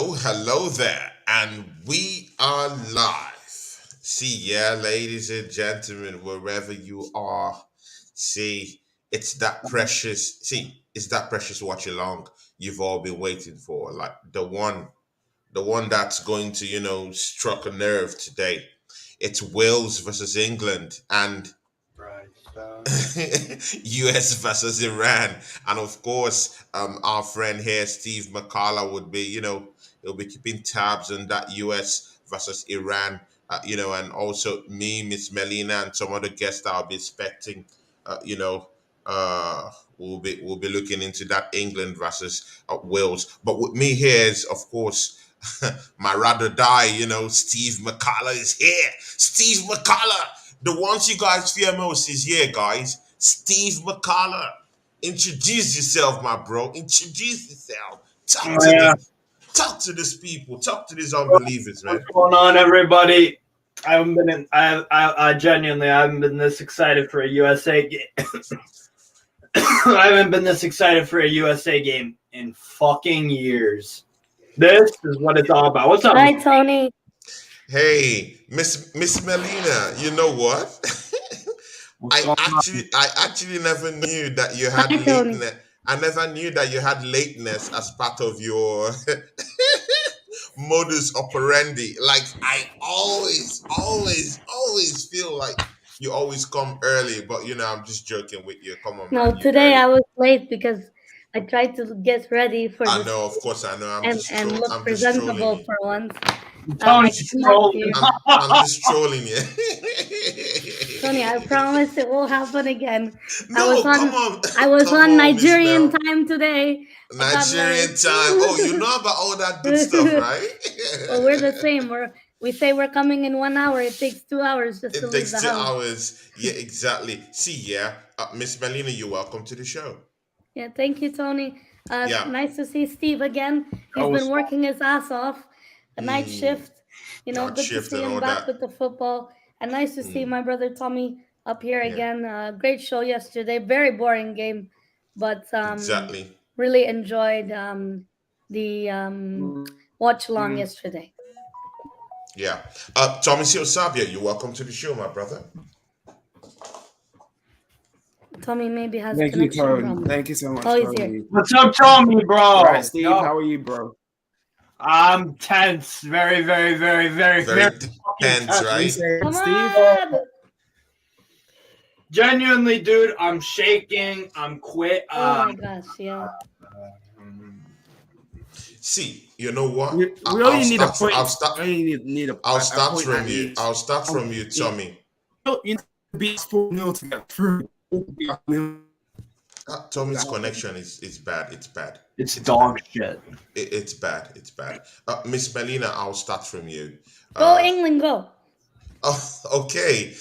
hello there, and we are live. See, yeah, ladies and gentlemen, wherever you are, see, it's that precious. See, it's that precious watch along you've all been waiting for, like the one that's going to, struck a nerve today. It's Wales versus England, and Right. US versus Iran. And of course, our friend here, Steve McCullough, would be, he'll be keeping tabs on that US versus Iran, and also me, Miss Melina, and some other guests that I'll be expecting, you know, we'll be looking into that England versus Wales. But with me here is, of course, my rather die, Steve McCullough is here. Steve McCullough, the ones you guys fear most is here, guys. Steve McCullough. Introduce yourself, my bro. Introduce yourself. Talk Oh, to yeah. this. Talk to these people. Talk to these unbelievers, What's man. going on, everybody? I haven't been in. I genuinely I haven't been this excited for a USA game. I haven't been this excited for a USA game in fucking years. This is what it's all about. What's up? Hi, Tony. Hey, Miss Melina, you know what? What's going on? I actually never knew that you had Hi, Tony. lateness. I never knew that you had lateness as part of your modus operandi. Like I always feel like you always come early, but I'm just joking with you. Come on, No, man, you today early. I was late because I tried to get ready for I this know, of course, I know. and look I'm just trolling presentable you. for once. I Tony's came up trolling. here. I'm just trolling you. Tony, I promise it will happen again. I was No, come on on, I was come on on, Miss Nigerian Mel. time today. I got Nigerian late. time. Oh, you know about all that good stuff, right? Well, we're the same. We say we're coming in 1 hour. It takes 2 hours just to It leave the takes two house. hours. Yeah, exactly. See, yeah, Miss Melina, you're welcome to the show. Yeah, thank you, Tony. Yeah. Nice to see Steve again. He's Oh, been working his ass off, a night Mm, shift. not Good to shift see and him all back that. with the football. And nice to see Mm, my brother Tommy up here yeah, again. Great show yesterday. Very boring game, but exactly. really enjoyed the watch along mm. yesterday. Yeah. Tommy Sabia, you're welcome to the show, my brother. Tommy maybe has Thank you, connection Tony. problems. Thank you so much, Oh, he's here. Tony. What's up, Tommy, bro? Right, Steve, Yo, how are you, bro? I'm tense. Very, very, very, very, Very very fucking tense, tense. You right? said Come Steve? on! Genuinely, dude, I'm shaking. I'm quit. Oh my gosh, yeah. See, you know what? We only need a point. I'll start. We only need I'll a start point from at you. least. I'll start from you, Tommy. You need to beat 4-0 to get through. Tommy's connection is bad. It's bad. It's It's dog bad. shit. It's bad. It's bad. Miss Melina, I'll start from you. Go Uh, England, go. oh, okay.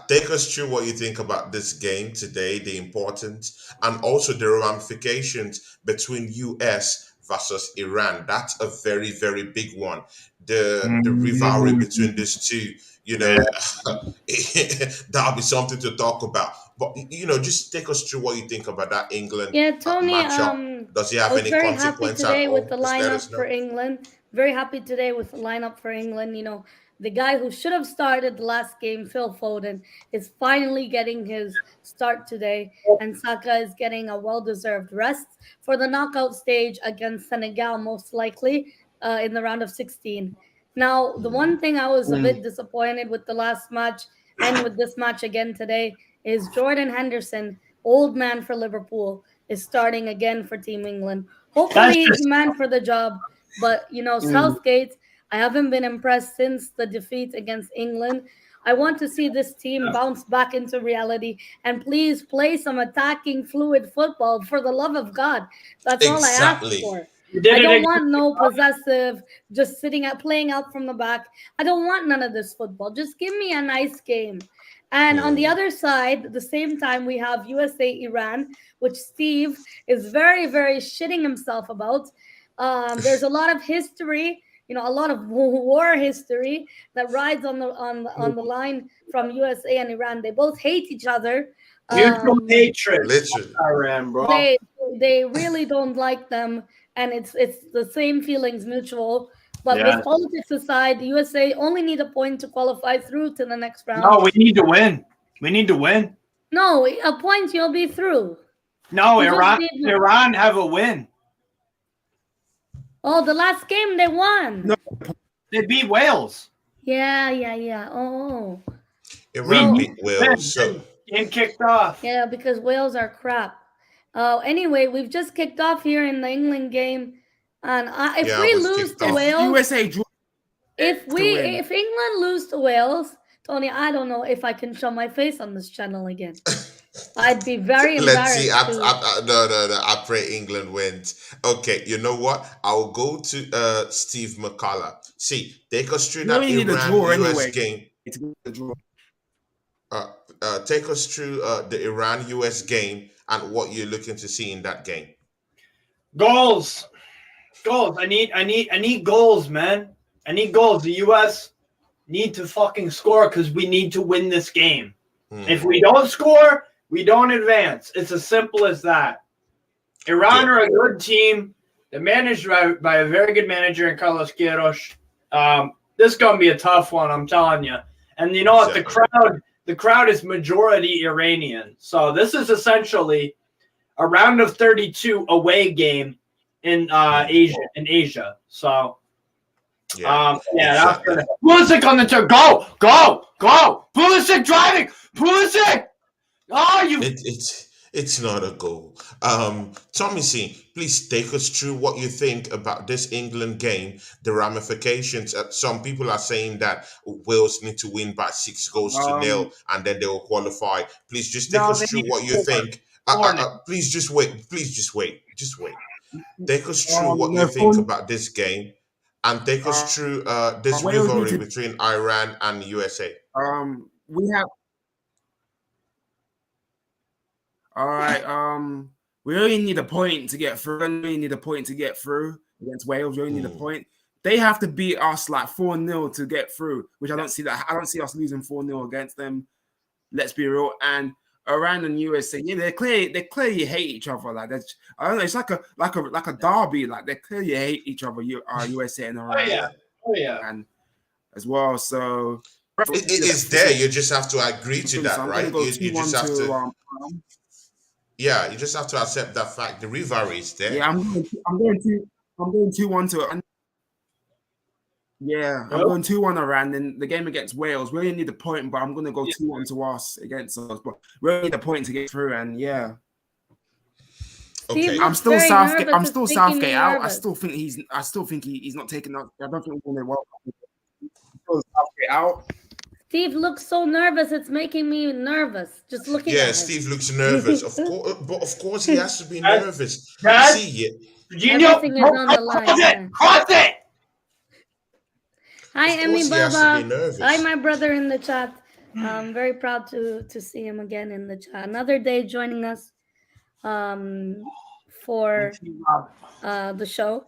Take us through what you think about this game today, the importance, and also the ramifications between US versus Iran. That's a very, very big one. The rivalry between these two, you know, that'll be something to talk about. But just take us through what you think about that England Yeah, Tony, matchup. Does it I have was any very happy consequence at today with the all? Just let us lineup for know. England. Very happy today with the lineup for England. The guy who should have started the last game, Phil Foden, is finally getting his start today, and Saka is getting a well-deserved rest for the knockout stage against Senegal, most likely in the round of 16. Now, the one thing I was a bit disappointed with the last match and with this match again today is Jordan Henderson, old man for Liverpool, is starting again for Team England. That's Hopefully, he's just the man for the job. But Southgate, I haven't been impressed since the defeat against England. I want to see this team bounce back into reality and please play some attacking, fluid football for the love of God. That's all I ask Exactly. for. you did I it don't again. want no possessive, just sitting at playing out from the back. I don't want none of this football. Just give me a nice game. And on the Hmm. other side, at the same time, we have USA Iran, which Steve is very, very shitting himself about. There's a lot of history, a lot of war history that rides on the line from USA and Iran. They both hate each other. Mutual Um, hatred. Literally. Iran, bro. they they really don't like them. and it's the same feelings mutual. But with Yes. politics aside, the USA only need a point to qualify through to the next round. No, we need to win. We need to win. No, a point you'll be through. No, You just Iran. need- Iran have a win. Oh, the last game they won. No. They beat Wales. Yeah. Oh, Iran So- beat Wales. So Game kicked off. yeah, because Wales are crap. Anyway, we've just kicked off here in the England game, and if Yeah, we it was lose kicked to off. Wales, USA draw. if to win. if England lose to Wales, Tony, I don't know if I can show my face on this channel again. I'd be very let's see. embarrassed. No. I pray England wins. Okay, you know what? I'll go to Steve McCullough. See, take us through We that only need a Iran draw US anyway. game. To get the draw. Take us through the Iran US game and what you're looking to see in that game. Goals. I need goals, man. I need goals. The US need to fucking score because we need to win this game. If we don't score, we don't advance. It's as simple as that. Iran are a good team. They're managed by a very good manager in Carlos Queiroz. This is gonna be a tough one, I'm telling you. And you know what? The crowd is majority Iranian. So this is essentially a round of 32 away game in Asia. So that's gonna Pulisic on the turn. Go! Pulisic driving! Pulisic! Oh, you It's not a goal. Tommy C, please take us through what you think about this England game, the ramifications. Some people are saying that Wales need to win by 6 goals to 0 and then they will qualify. Please just take us through what you think. Please just wait. Just wait. Take us through what you think about this game and take us through this Wales need rivalry to- between Iran and USA. We have. All right. We only need a point to get through. We only need a point to get through against Wales. We only need a point. They have to beat us like 4-0 to get through, which I don't see that. I don't see us losing 4-0 against them. Let's be real. And Iran and USA, they clearly hate each other. Like that's, I don't know. It's like a derby. Like they clearly hate each other. USA and Iran. Oh yeah. And as well. So It is there. You just have to agree to that, I'm right? gonna go You just have 2-1 to. Yeah, you just have to accept that fact. The rivalry is there. Yeah, I'm going 2-1 to. Yeah, I'm going 2-1 Iran. Then the game against Wales, we only need a point, but I'm going to go 2-1 to us against us. But we only need a point to get through, and yeah. Okay. I'm still very Southgate. nervous. I'm It's still making Southgate me out. nervous. I still think he's not taking out. I don't think we're going to World Cup. Still Southgate out. Steve looks so nervous. It's making me nervous. Just looking at Yeah, him. Steve looks nervous. But of course he has to be Dad? nervous. Dad? See, Everything is on the line. Yeah. Cross it! Of Hi, course Emmy he has to Baba. be nervous. Hi, my brother in the chat. I'm very proud to see him again in the chat. Another day joining us for the show.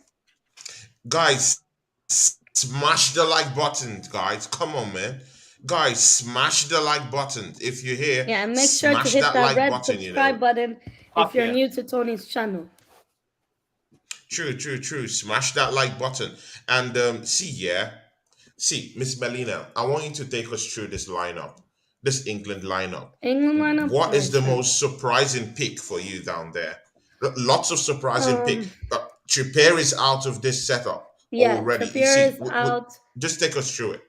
guys, smash the like button, guys. Come on, man. Guys, smash the like button. If you're here, Yeah, and make sure to smash hit that like red button, subscribe button if you're new to Tony's channel. True. Smash that like button. And see, Miss Melina, I want you to take us through this lineup, this England lineup. England lineup. What is the most surprising pick for you down there? Lots of surprising pick. Trippier is out of this setup already. Trippier is out. Just take us through it.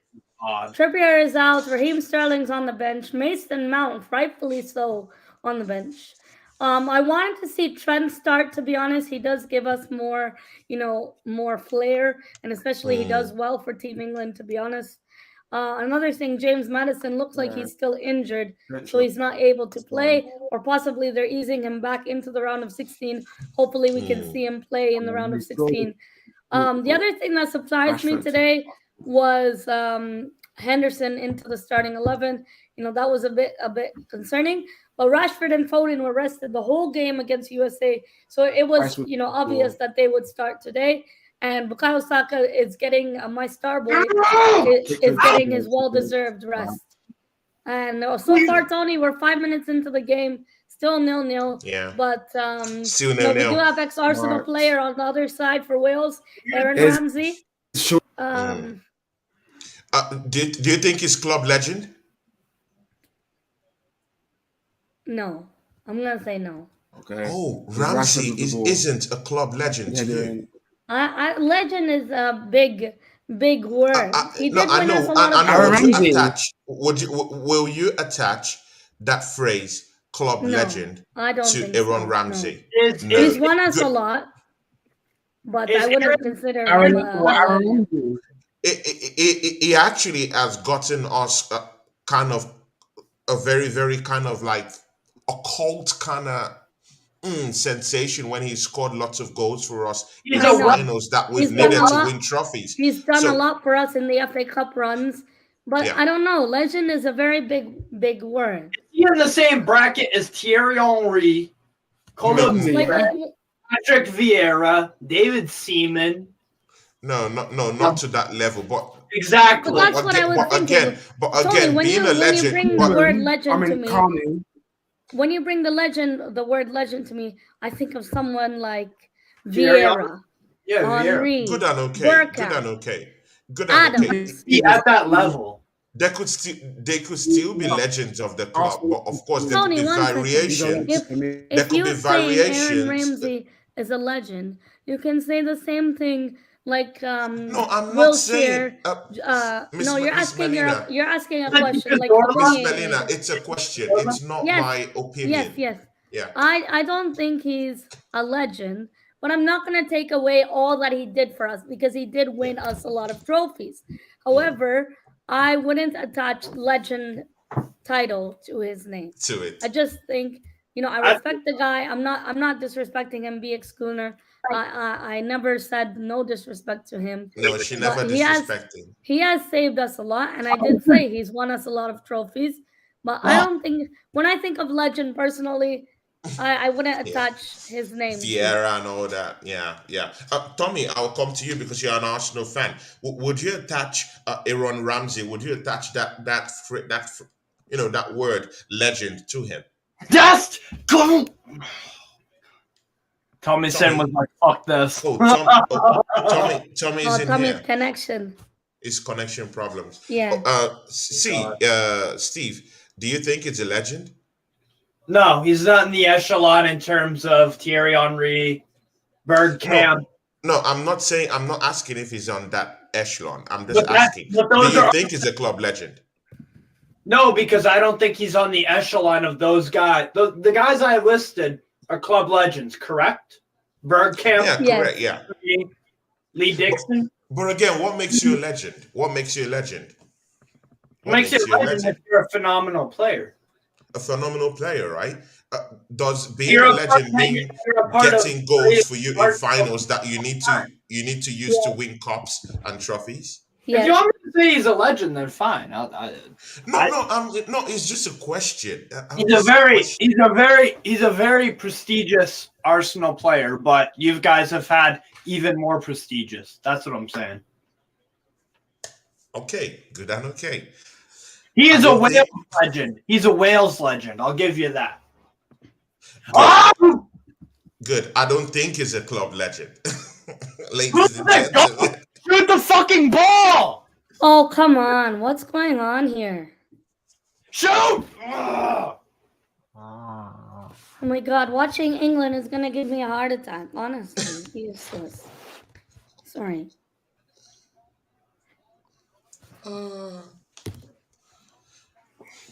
Trippier is out. Raheem Sterling's on the bench. Mason Mount, rightfully so, on the bench. I wanted to see Trent start, to be honest. He does give us more, more flair, and especially he does well for Team England, to be honest. Another thing, James Maddison looks like he's still injured, so he's not able to play, or possibly they're easing him back into the round of 16. Hopefully we can see him play in the round of 16. The other thing that surprised me today was Henderson into the starting 11. That was a bit concerning. But Rashford and Foden were rested the whole game against USA, so it was obvious that they would start today. And Bukayo Saka is getting my star boy is getting his well-deserved rest. And so far, Tony, we're 5 minutes into the game. Still 0-0. Yeah. But Still we do 0-0. have ex-Arsenal Right. player on the other side for Wales, Aaron Is- Ramsey. Sure. Do you think he's club legend? No, I'm gonna say no. Okay. Oh, He's Rashford Ramsey with the ball. isn't a club legend Yeah, to they're you. in- Legend is a big word. He No, did I win us know. a lot of I know. Aaron Would you trophies. Ramsey. attach? Will you attach that phrase "club No, legend" I don't to think Aaron so. Ramsey? Is, No. He's is, won us a Good. lot, but Is I wouldn't Aaron- consider Aaron, him Aaron a legend. Ramsey. He actually has gotten us kind of a very, very kind of like occult kind of sensation when he scored lots of goals for us He's in I a know. finals that we've He's done needed a to lot. win trophies. He's done a So lot for us in the FA Cup runs, but yeah, I don't know. Legend is a very big word. he in the same bracket as Thierry Henry, Colo Ramsey. Like, Yeah. Patrick Vieira, David Seaman. no, not to that level, but Exactly. But that's what I was thinking. Tony, when being you a when you legend, bring the but word legend to me, Carney. when you bring the word legend to me, I think of someone like Thierry Vieira, Yeah, Vieira. Henry, good and okay, Burkhardt, good and okay. Adams. He at that level. They could still be legends of the club, but of course there could Tony, be 1 second. variations. If There if could be you say Aaron variations. Ramsey is a legend, you can say the same thing like No, I'm not Wilshere. saying, Miss No, you're Miss asking Melina, you're asking a But question like Miss Tony. Melina, it's a question. It's not Yes, my opinion. yes. Yeah. I don't think he's a legend, but I'm not going to take away all that he did for us because he did win us a lot of trophies. However, I wouldn't attach legend title to his name. To it. I just think, I respect the guy. I'm not disrespecting him, BX Schooner. I never said no disrespect to him. No, she never But disrespecting. he has saved us a lot, and I did say he's won us a lot of trophies. But I don't think when I think of legend personally, I wouldn't Yeah. attach his name. to it. Vieira and all that. Yeah. Tommy, I'll come to you because you're an Arsenal fan. Would you attach Aaron Ramsey? Would you attach that word legend to him? Just go. Tommy Sim was like, fuck this. Oh, Tommy's Oh, in Tommy's here. connection. It's connection problems. Yeah. Steve, do you think it's a legend? No, he's not in the echelon in terms of Thierry Henry, Bergkamp. No, I'm not asking if he's on that echelon. I'm just But that- asking, but do those you are- think he's a club legend? No, because I don't think he's on the echelon of those guys. The guys I listed are club legends, correct? Bergkamp, Yeah, Yes. correct, yeah. Lee Dixon. But again, what makes you a legend? What makes you a legend? What Makes it legend if you're a phenomenal player. A phenomenal player, right? Does being You're a a part- legend mean you're a part of- getting goals for you in part- finals that you need to use to win cups and trophies? If you Yes. want me to say he's a legend, then fine. No, it's just a question. He's a very prestigious Arsenal player, but you guys have had even more prestigious. That's what I'm saying. Okay, good and okay. He is I a don't Wales think- legend. He's a Wales legend. I'll give you that. Good. Oh! Good. I don't think he's a club legend. Ladies Shoot and the gentlemen. Shoot the fucking ball! Oh, come on. What's going on here? Shoot! Ugh. Oh my god, watching England is gonna give me a heart attack. Honestly, useless. Sorry.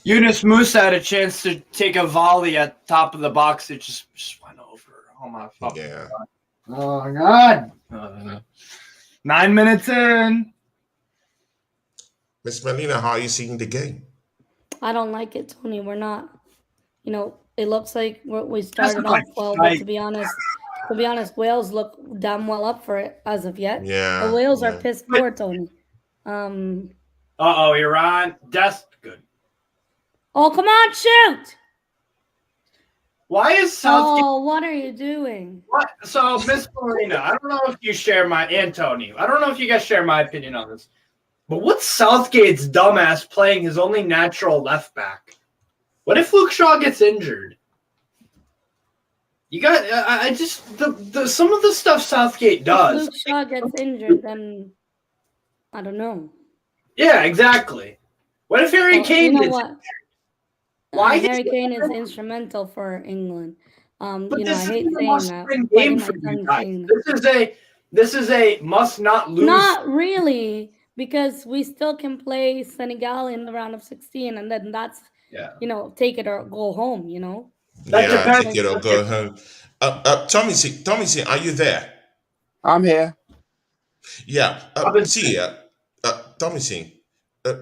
Yunus Musa had a chance to take a volley at top of the box. It just went over. Oh my fucking Yeah. god. Oh my god. 9 minutes in. Miss Melina, how are you seeing the game? I don't like it, Tony. We're not. It looks like we started like off well, but to be honest, Wales look damn well up for it as of yet. Yeah. The Wales yeah. are pissed poor, Tony. Iran. That's good. Oh, come on, shoot! Why is Southgate? Oh, what are you doing? What? So, Miss Marina, I don't know if you share Antonio. I don't know if you guys share my opinion on this. But what's Southgate's dumbass playing his only natural left back? What if Luke Shaw gets injured? You got. I just the some of the stuff Southgate If does. Luke Shaw gets injured, then I don't know. Yeah, exactly. What if Harry Well, you Kane know gets? what? Why is Harry he? Kane is instrumental for England. But I this is hate a saying that, must-win biting game my for you tongue guys. saying that. This is a must-not-lose. Not really, because we still can play Senegal in the round of 16, and then that's, Yeah, take it or go home, that Yeah, It's depends. take like, it or go home. Tommy C, are you there? I'm here. Yeah. Robin- Tommy C,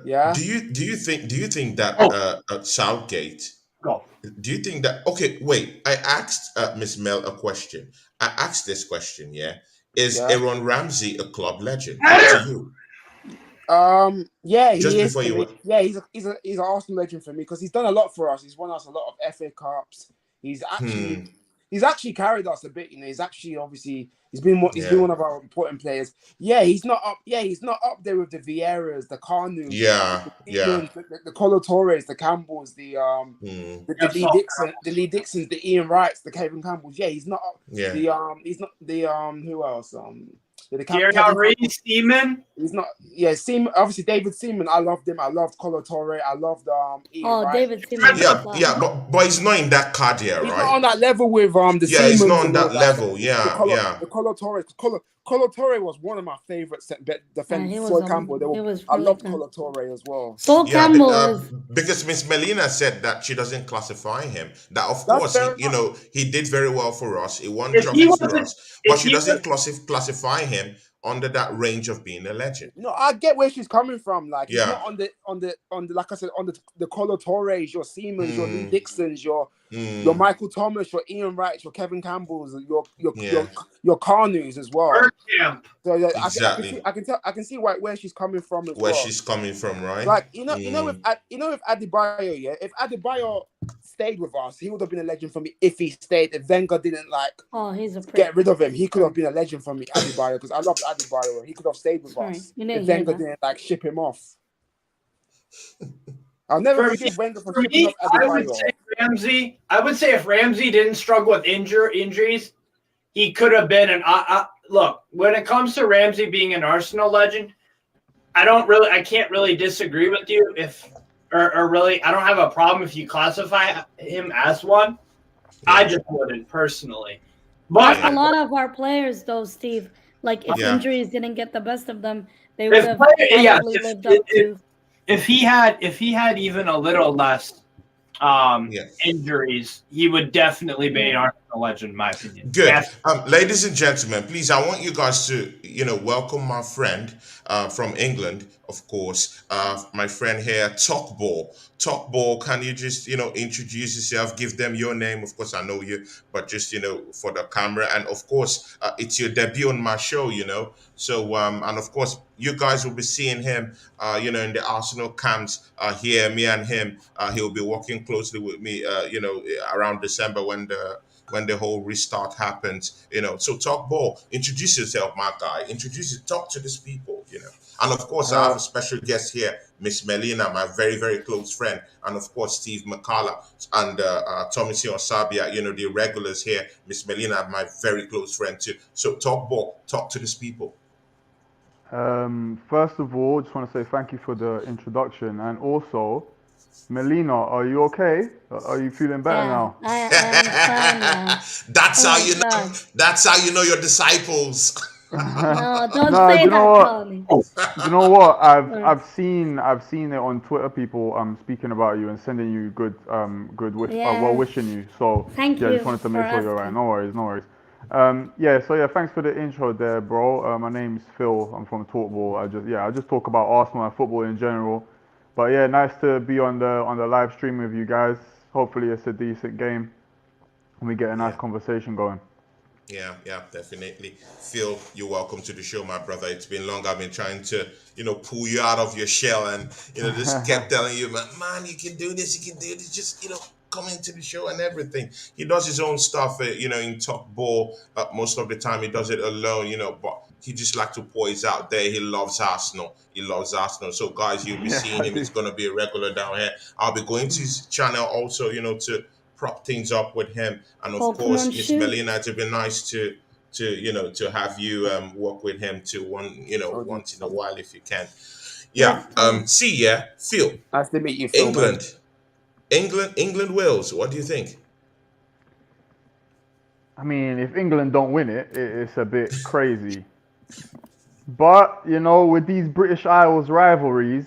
Yeah, do you think that Oh, Southgate? go. Do you think that? Okay, wait. I asked Miss Mel a question. I asked this question. Yeah, is yeah. Aaron Ramsey a club legend to Better. you? Yeah, he Just is before to you me. went. Yeah, he's an Arsenal legend for me because he's done a lot for us. He's won us a lot of FA Cups. He's actually Hmm. he's actually carried us a bit. He's actually obviously he's been Yeah. one of our important players. Yeah, he's not up. Yeah, he's not up there with the Vieiras, the Carnus, Yeah. the Yeah. Seamans, the Colo Torres, the Campbells, Hmm. the Yes, Lee Dixon, the Lee Dixons, the Ian Wrights, the Kevin Campbells. Yeah, he's not up. Yeah. He's not the who else Thierry Kevin Henry, Campbell. Seaman. He's not. Yeah, Seaman. Obviously, David Seaman. I loved him. I loved Colo Torre. I loved Ian oh, Wright. David Seaman is Yeah. class. Yeah. But he's not in that card here, He's not right? on that level with the Yeah, he's not Seamans on and all that that. level. Yeah. Yeah. The Colo Torre. Colo Torre was one of my favorite He defenders. was Floyd Campbell. he was I really loved good. Colo Torre as well. Sol Yeah, Campbell is because Miss Melina said that she doesn't classify him. That of That's course fair enough. he did very well for us. He won If he trophies for wasn't, us, but if she he was, doesn't classify him under that range of being a legend. No, I get where she's coming from. Like he's Yeah. not on the like I said on the Colo Torres, your Siemens, your Lee Mm, Dixons, your mm, Michael Thomas, your Ian Wright, your Kevin Campbells, yeah, your Carnews as well. Bergkamp. So yeah, exactly. I can see where she's coming from as Where well. she's coming from, right? Like Mm, with Adebayo, yeah, if Adebayo stayed with us, he would have been a legend for me if he stayed. If Wenger didn't he's a prick. get rid of him, he could have been a legend for me, Adebayo, because I loved Adebayo. He could have stayed with Sorry, us you didn't if hear Wenger that. didn't ship him off. I'll never For forgive Wenger for For shipping me, off I would Adebayo. say Ramsey. I would say if Ramsey didn't struggle with injuries, he could have been an. Look, when it comes to Ramsey being an Arsenal legend, I can't really disagree with you or really, I don't have a problem if you classify him as one. I yeah, just wouldn't personally. That's But a lot of our players, though, Steve. Like, if yeah, injuries didn't get the best of them, they would if have yeah, probably lived up to. if he had even a little less yeah. injuries, he would definitely be an Arsenal legend, in my opinion. Good. Yes. Ladies and gentlemen, please, I want you guys to, welcome my friend from England, of course, my friend here, Talkball. Talkball, can you just, introduce yourself, give them your name? Of course, I know you, but just, for the camera. And of course, it's your debut on my show, So, and of course, you guys will be seeing him, in the Arsenal camps here, me and him. He'll be working closely with me, around December when the whole restart happens, So talk ball, introduce yourself, my guy. Talk to these people. And of course, I have a special guest here, Miss Melina, my very, very close friend, and of course, Steve McCullough and Tommy C. Sabia, the regulars here. Miss Melina, my very close friend too. So talk ball, talk to these people. First of all, just want to say thank you for the introduction, and also, Melina, are you okay? Are you feeling better Yeah, now? I'm fine now. That's Oh how my you know. God. That's how you know your disciples. No, don't No, say you know that, what? Tony. You know what? Sorry. I've seen it on Twitter. People speaking about you and sending you good wish well Yes. wishing you. So Thank yeah, I you just wanted to for make sure you're right. asking. No worries, no worries. So yeah, thanks for the intro there, bro. My name's Phil. I'm from Talkball. I just talk about Arsenal and football in general. But yeah, nice to be on the live stream with you guys. Hopefully it's a decent game and we get a nice Yeah. conversation going. Yeah, definitely. Phil, you're welcome to the show, my brother. It's been long. I've been trying to, pull you out of your shell and, just kept telling you, man, you can do this, you can do this. Just, come into the show and everything. He does his own stuff, in talk ball. Most of the time he does it alone, but he just like to pour his out there. He loves Arsenal. He loves Arsenal. So guys, you'll be Yeah, seeing I him. do. It's going to be a regular down here. I'll be going to his channel also, to prop things up with him, and of Oh, come course, on, Miss shoot. Melina, it'd be nice to have you work with him to Totally. once in a while if you can. Yeah. Yes, Tony. See, yeah, Phil, Nice to meet you, Phil, man. England, Wales. What do you think? I mean, if England don't win it, it's a bit crazy. But you know, with these British Isles rivalries,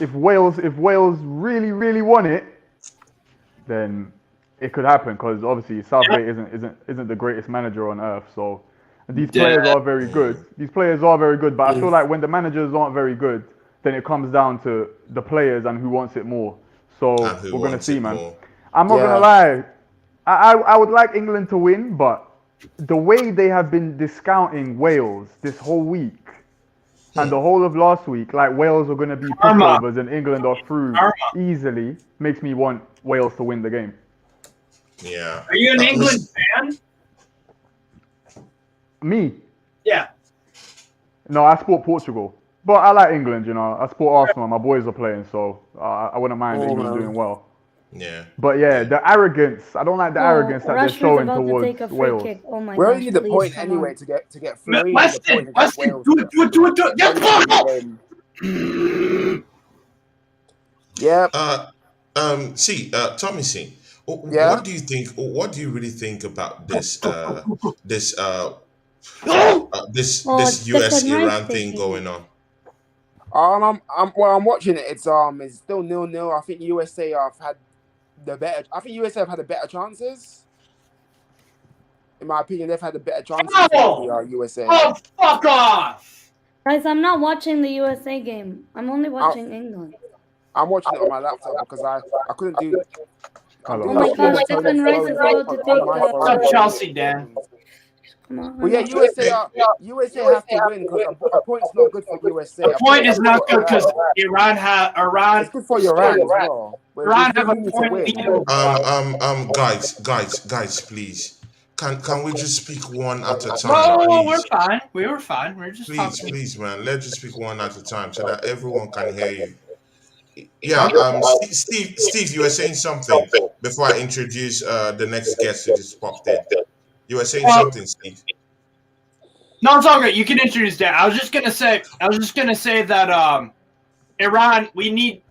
if Wales really really won it, then it could happen because obviously Southgate isn't the greatest manager on earth. So these players are very good. These players are very good, but I feel like when the managers aren't very good, then it comes down to the players and who wants it more. And So who we're gonna wants see, it man. more? I'm not gonna Yeah. lie. I would like England to win, but the way they have been discounting Wales this whole week and the whole of last week, like Wales are going to be Karma. pushovers and England are through Karma. easily, makes me want Wales to win the game. Yeah. Are you an England fan? Me? Yeah. No, I support Portugal. But I like England, you know. I support Arsenal. My boys are playing, so I wouldn't mind Oh, England man. doing well. Yeah. But yeah, the arrogance. I don't like the Oh, arrogance that they're Rashford's showing about to towards take a free Wales. kick. Oh my We gosh, only need the please, point come anyway on. to get through. We only need the point Weston, against Weston, Wales. do it. Get Only fucked need up. the game. Yeah, Tommy C. yeah. What do you think? What do you really think about this Oh, this it's the US knife Iran thing taking. going on? I'm watching it. It's still 0-0. I think USA have had the better chances. In my opinion, they've had the better chances than the USA. Oh, fuck off. Guys, I'm not watching the USA game. I'm only watching England. I'm watching it on my laptop because I couldn't do. Hello. Oh my gosh, Declan Rice is about to take What's up, Chelsea, Dan? Come on. Well, yeah, USA have to win because a point's not good for USA. The point is not good because Iran. It's good for Iran as well. Iran have a point lead. Guys, please. Can we just speak one at a time, No, please? we're fine. We were fine. We're just Please, talking. please, man. Let's just speak one at a time so that everyone can hear you. Yeah, Steve, you were saying something before I introduce the next guest who just popped in. You were saying something, Steve. No, it's all good. You can introduce that. I was just gonna say that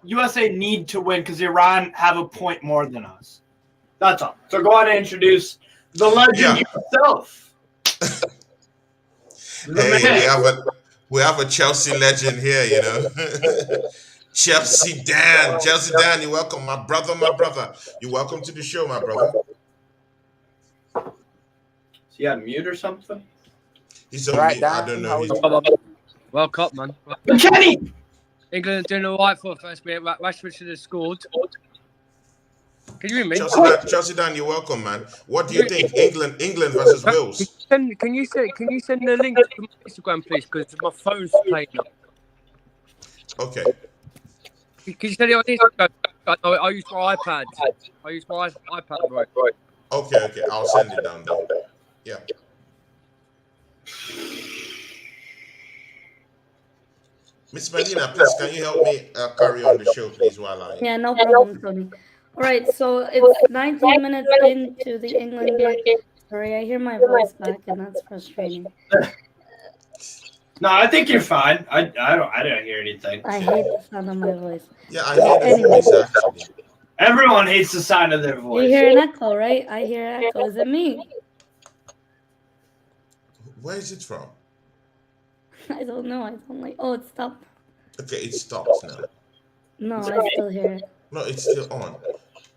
USA need to win because Iran have a point more than us. That's all. So go on and introduce the legend himself. Hey, we have a Chelsea legend here, you know. Chelsea Dan, you're welcome, my brother. You're welcome to the show, my brother. Is he on mute or something? He's on Right, mute. I Dan, don't how know. are you? World Cup, man. Kenny! England are doing all right for the first bit. Rashford should have scored. Can you hear me? Chelsea Dan, you're welcome, man. What do you think? England versus Wales. Can you send the link to my Instagram, please? Because my phone's playing up. Okay. Can you send it on Instagram? I use my iPad. I use my iPad, right? Okay. I'll send it down there. Yeah. Miss Melina, please, can you help me carry on the show, please, while I... Yeah, no problem, Tony. All right, so it's 19 minutes into the England game. Sorry, I hear my voice back, and that's frustrating. No, I think you're fine. I don't hear anything. I hate the sound of my voice. Yeah, I hear the voice, actually. Everyone hates the sound of their voice. You hear an echo, right? I hear an echo. Is it me? Where is it from? I don't know. I don't like. Oh, it stopped. Okay, it stops now. No, I still hear it. No, it's still on.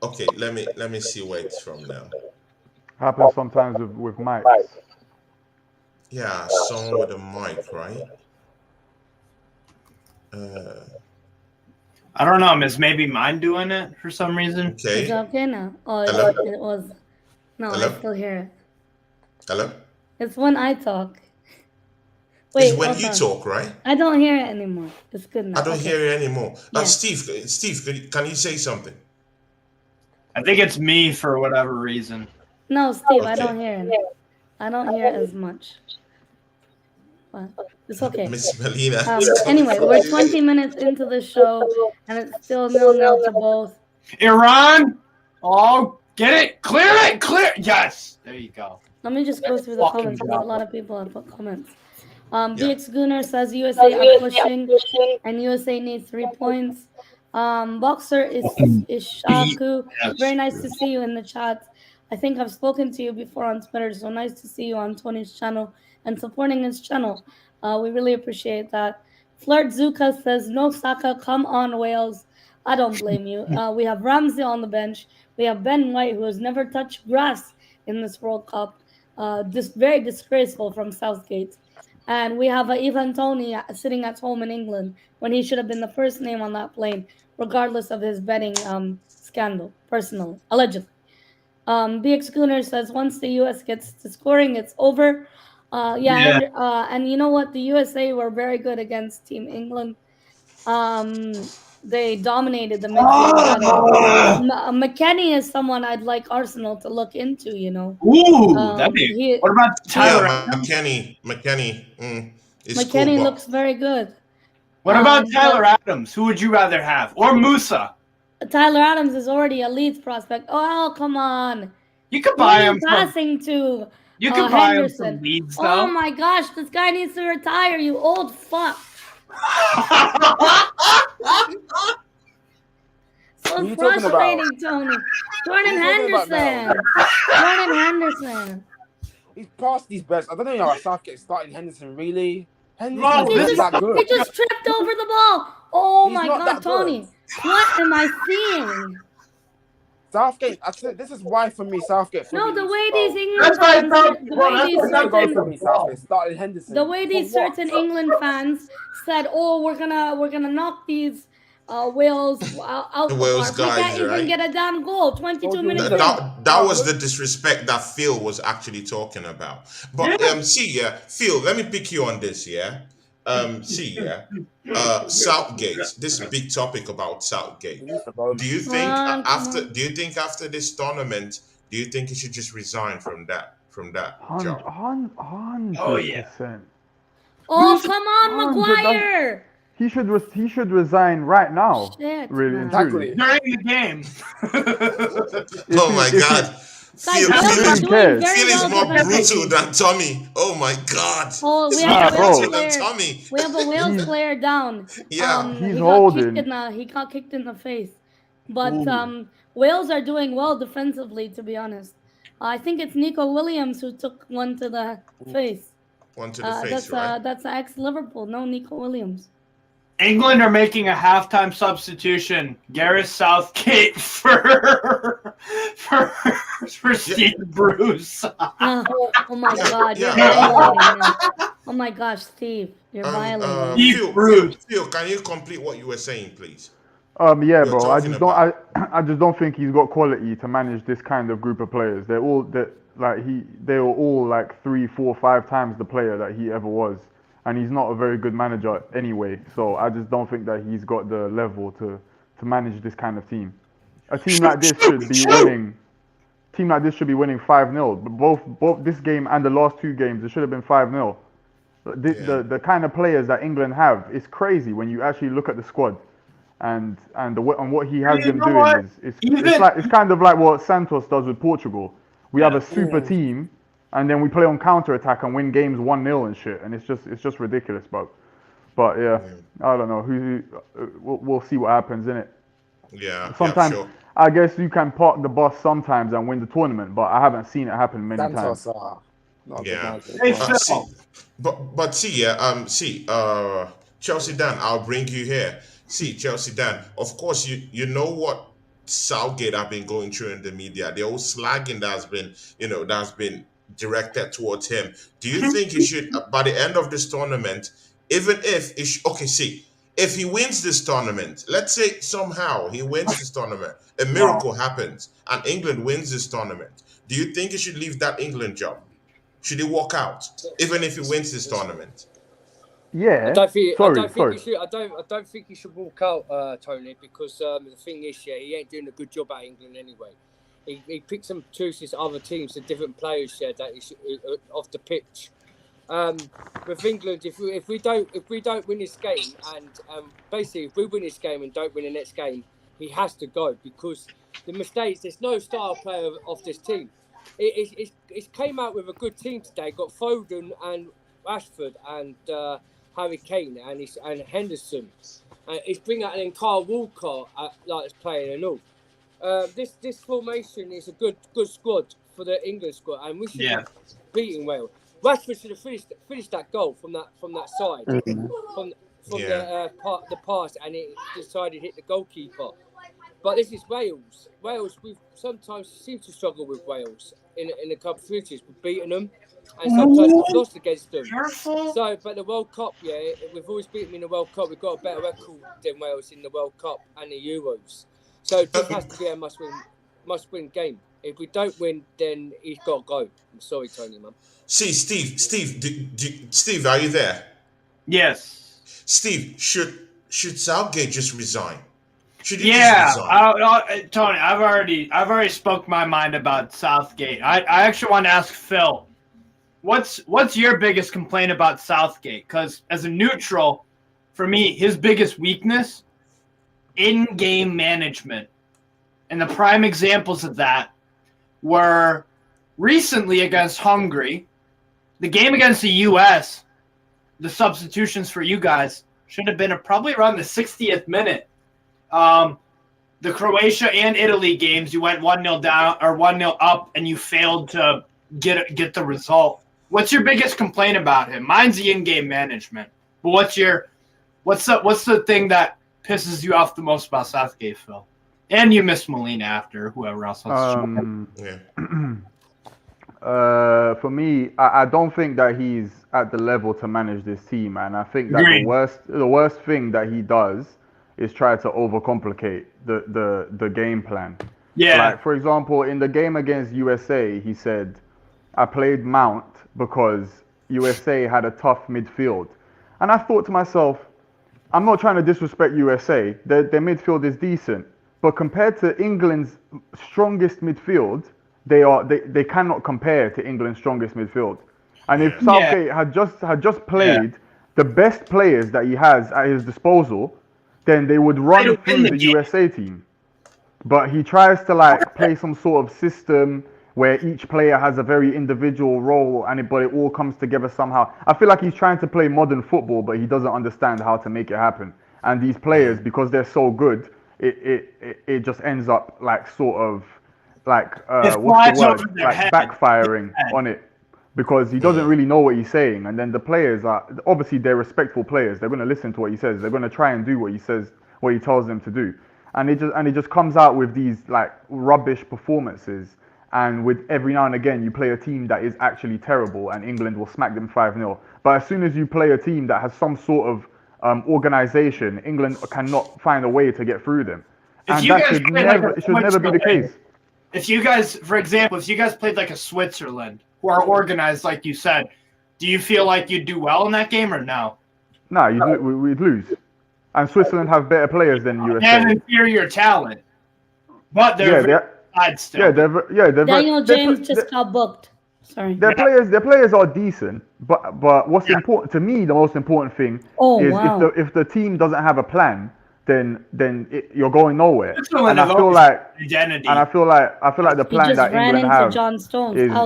Okay, let me see where it's from now. Happens sometimes with mics. Yeah, someone with a mic, right? I don't know, Miss. Maybe mine doing it for some reason. Is Okay. it okay now? Oh, Hello? it was. No, Hello? I still hear it. Hello? It's when I talk. Wait, It's when hold you on. talk, right? I don't hear it anymore. It's good now. I don't Okay. hear you anymore. Yeah. Steve, can you say something? I think it's me for whatever reason. No, Steve, I Okay. don't hear it. I don't hear it as much. But it's okay. Miss Melina. Anyway, we're 20 minutes into the show, and it's still 0-0 to both. Iran? Oh, Get it? Clear it! Clear. Yes. There you go. Let me just go through the Fucking comments because a job. lot of people have put comments. Yeah. BX Gooner says USA are pushing and USA needs 3 points. Boxer is Ishaku. Very nice to see you in the chat. I think I've spoken to you before on Twitter, so nice to see you on Tony's channel and supporting his channel. We really appreciate that. Flirt Zuka says, no Saka, come on, Wales. I don't blame you. We have Ramsey on the bench. We have Ben White, who has never touched grass in this World Cup. Very disgraceful from Southgate. And we have Ivan Toney sitting at home in England when he should have been the first name on that plane, regardless of his betting scandal, personally, allegedly. BX Schooner says once the U.S. gets to scoring, it's over. Yeah. And you know what? The USA were very good against Team England. They dominated the midfield battle. McKennie is someone I'd like Arsenal to look into. Ooh, that'd be. What about Tyler Yeah, Adams? McKennie. It's cool, McKennie but looks very good. What about but Tyler Adams? Who would you rather have? Or Musa? Tyler Adams is already a Leeds prospect. Oh, come on. You could Who buy are him you from. passing to? You could buy him Henderson. from Leeds, Oh though. my gosh, this guy needs to retire, you old fuck. So What are you talking about? frustrating, Tony. Jordan What are you talking about Henderson. Jordan Henderson. He's past these best. I don't know how Southgate starting Henderson, really. Bro, Henderson's this not that He good. just tripped over the ball. Oh He's my not god, that Tony. good. What am I seeing? Southgate, I said, this is why for me, Southgate. No, the way these these England That's why I fans, thought- the well, way that's these what I go certain for me, Southgate. Starting Henderson. the way these For what? certain England fans said, "Oh, we're gonna knock these Wales out the the Wales park." We can't guys, even right? get a damn goal. 22 minutes in. That was the disrespect that Phil was actually talking about. But Phil, let me pick you on this, yeah. Southgate. This big topic about Southgate. Do you think after this tournament, do you think he should just resign from that job? 100%. Oh, come on, Maguire! He should resign right now. Shit, Really man. and truly. During the game. Oh my God. Phil Wales are Who doing cares? very is well more defensively. brutal than Tommy. Oh my God. Oh, we He's have more a Wales brutal than player. Tommy. We have a Wales He's- player down. Yeah. He's he holding. got kicked in the face. But Wales are doing well defensively, to be honest. I think it's Nico Williams who took one to the face. One to the face, right? That's ex-Liverpool. No, Nico Williams. England are making a halftime substitution. Gareth Southgate for Steve Bruce. Oh my God, you're Yeah. violating me. Oh my gosh, Steve, you're violating me. Phil, can you complete what you were saying, please? Yeah, You're bro. I talking just don't think he's got quality to manage this kind of group of players. They were all like 3, 4, 5 times the player that he ever was, and he's not a very good manager anyway. So I just don't think that he's got the level to manage this kind of team. A team like this should be winning. Team like this should be winning 5-0. But both this game and the last 2 games, it should have been 5-0. The kind of players that England have is crazy when you actually look at the squad. And what he has them doing it's kind of like what Santos does with Portugal. We have a super team, and then we play on counter attack and win games 1-0 and shit, and it's just ridiculous, but yeah, I don't know we'll see what happens in it. Yeah. Sometimes sure. I guess you can park the bus sometimes and win the tournament, but I haven't seen it happen many times. Yeah. Hey, Chelsea Dan, I'll bring you here. See, Chelsea Dan, of course, you know what Southgate have been going through in the media. The old slagging that's been directed towards him. Do you think he should, by the end of this tournament, even if if he wins this tournament, let's say somehow he wins this tournament, a miracle happens, and England wins this tournament, do you think he should leave that England job? Should he walk out, even if he wins this tournament? Yeah. I don't think Sorry. he should. I don't think he should walk out, Tony, because the thing is, he ain't doing a good job at England anyway. He picks and chooses other teams and different players that he should, off the pitch. With England, if we don't win this game, and basically if we win this game and don't win the next game, he has to go, because the mistakes. There's no star player of this team. It came out with a good team today. Got Foden and Rashford and Harry Kane and Henderson. And it's bringing out an Kyle Walker like it's playing and all. This formation is a good squad for the England squad, and we should be beating Wales. Rashford should have finished that goal from that side, from the pass, and it decided to hit the goalkeeper. But this is Wales. Wales, we sometimes seem to struggle with Wales in the cup futures. We've beaten them, and sometimes we've lost against them. So, but the World Cup, we've always beaten them in the World Cup. We've got a better record than Wales in the World Cup and the Euros. So this has to be a must-win game. If we don't win, then he's got to go. I'm sorry, Tony, man. See, Steve, Steve, are you there? Yes. Steve, should Southgate just resign? Should he just resign? Tony, I've already spoke my mind about Southgate. I actually want to ask Phil, what's your biggest complaint about Southgate? Because as a neutral, for me, his biggest weakness, in-game management. And the prime examples of that were recently against Hungary, the game against the U.S., the substitutions for you guys should have been probably around the 60th minute. The Croatia and Italy games, you went 1-0 down or 1-0 up, and you failed to get the result. What's your biggest complaint about him? Mine's the in-game management. But what's the thing that pisses you off the most about Southgate, Phil? And you miss Molina after whoever else wants to for me, I don't think that he's at the level to manage this team, and I think that the worst thing that he does is try to overcomplicate the game plan. Yeah. Like, for example, in the game against USA, he said, I played Mount because USA had a tough midfield. And I thought to myself, I'm not trying to disrespect USA. Their midfield is decent. But compared to England's strongest midfield, they cannot compare to England's strongest midfield. And if Southgate had just played the best players that he has at his disposal, then they would run through the USA team. But he tries to play some sort of system where each player has a very individual role, but it all comes together somehow. I feel like he's trying to play modern football, but he doesn't understand how to make it happen. And these players, because they're so good, it just ends up what's the word? Backfiring on it, because he doesn't really know what he's saying. And then the players obviously they're respectful players. They're going to listen to what he says. They're going to try and do what he says, what he tells them to do. And it just comes out with these rubbish performances. And with every now and again, you play a team that is actually terrible, and England will smack them 5-0. But as soon as you play a team that has some sort of organization, England cannot find a way to get through them. And that should never be the case. If you guys, for example, played like a Switzerland, who are organized, like you said, do you feel like you'd do well in that game or no? No, we'd lose. And Switzerland have better players than USA. They have inferior talent, but they're still. Daniel James just got booked. Sorry. Their players are decent, but what's important to me, the most important thing is if the team doesn't have a plan, then you're going nowhere. And I feel like the plan that England have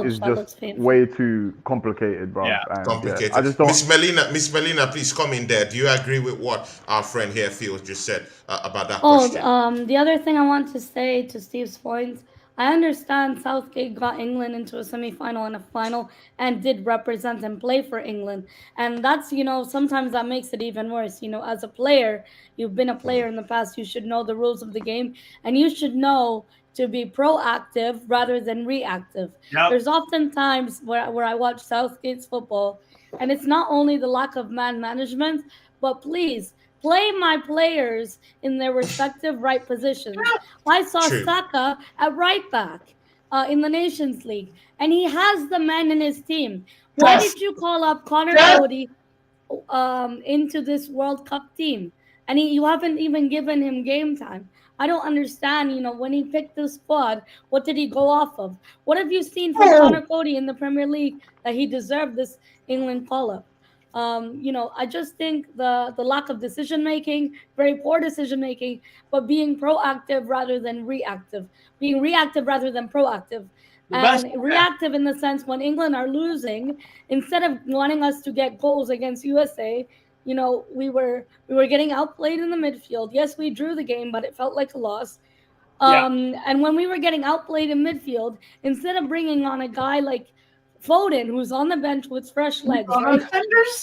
is just way too complicated, bro. Yeah. Complicated. I just don't. Miss Melina, please come in there. Do you agree with what our friend here Phil just said about that question? The other thing I want to say to Steve's point, I understand Southgate got England into a semi-final and a final and did represent and play for England. And that's, sometimes that makes it even worse. As a player, you've been a player in the past, you should know the rules of the game, and you should know to be proactive rather than reactive. Yep. There's often times where I watch Southgate's football, and it's not only the lack of man management, but please, play my players in their respective right positions. I saw Saka at right back in the Nations League, and he has the man in his team. Why did you call up Connor Cody into this World Cup team? And you haven't even given him game time. I don't understand, when he picked the squad, what did he go off of? What have you seen from Connor Cody in the Premier League that he deserved this England call-up? I just think the lack of decision making, very poor decision making, but being proactive rather than reactive, being reactive rather than proactive. The best. And reactive in the sense when England are losing, instead of wanting us to get goals against USA, we were getting outplayed in the midfield. Yes, we drew the game, but it felt like a loss. Yeah. And when we were getting outplayed in midfield, instead of bringing on a guy like Foden, who's on the bench with fresh legs, right?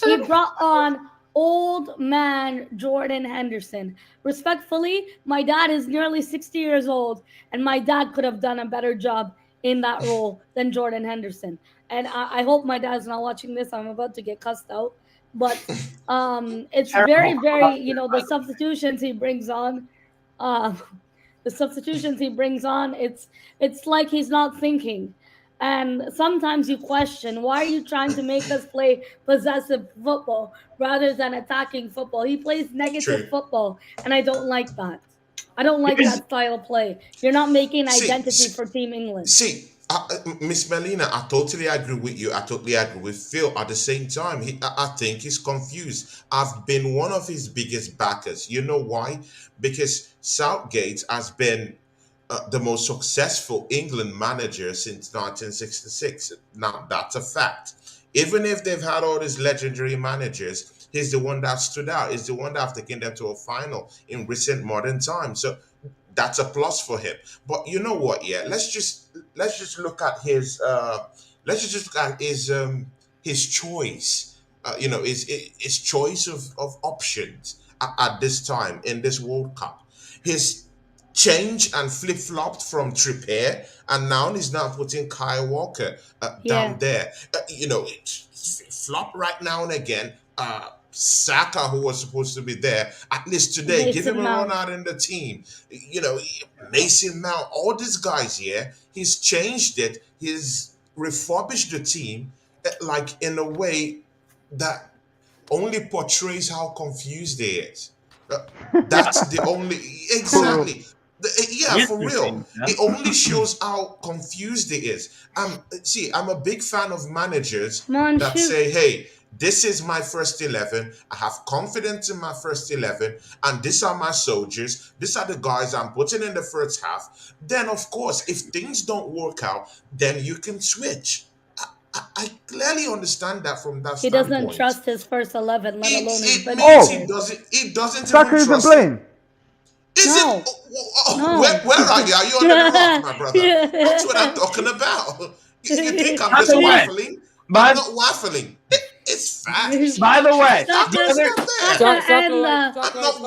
He brought on old man Jordan Henderson. Respectfully, my dad is nearly 60 years old, and my dad could have done a better job in that role than Jordan Henderson. And I hope my dad's not watching this. I'm about to get cussed out. But it's very, very, the substitutions he brings on. Um, the substitutions he brings on, it's like he's not thinking. And sometimes you question, why are you trying to make us play possessive football rather than attacking football? He plays negative True. football, and I don't like that. I don't like Here's- that style of play. You're not making See, identity see- for Team England. See, Miss Melina, I totally agree with you. I totally agree with Phil. At the same time, I think he's confused. I've been one of his biggest backers. You know why? Because Southgate has been the most successful England manager since 1966. Now, that's a fact. Even if they've had all these legendary managers, he's the one that stood out. He's the one that have taken them to a final in recent modern times. So that's a plus for him. But you know what? Yeah, let's just look at his choice. His choice of options at this time in this World Cup. His change and flip flopped from Trippier, and now he's now putting Kyle Walker Yeah. down there. Flop right now and again. Saka, who was supposed to be there, at least today, give Mason him a Mount. run out in the team. Mason Mount, all these guys here, he's changed it. He's refurbished the team, like in a way that only portrays how confused he is. That's the only exactly. Yeah, for real. It only shows how confused he is. I'm a big fan of managers Come on, that shoot. say, "Hey, this is my first 11. I have confidence in my first 11, and these are my soldiers. These are the guys I'm putting in the first half." Then, of course, if things don't work out, then you can switch. I clearly understand that from that He standpoint. doesn't trust his first 11, let It, alone his it bench means players. he doesn't Saka even isn't trust it. playing. Is No. it? No. Where are you? Are you under the rock, my brother? That's what I'm talking about. You think I'm By just the way, waffling? by- I'm not waffling. It's facts. By the way, Saka's Saka- not there.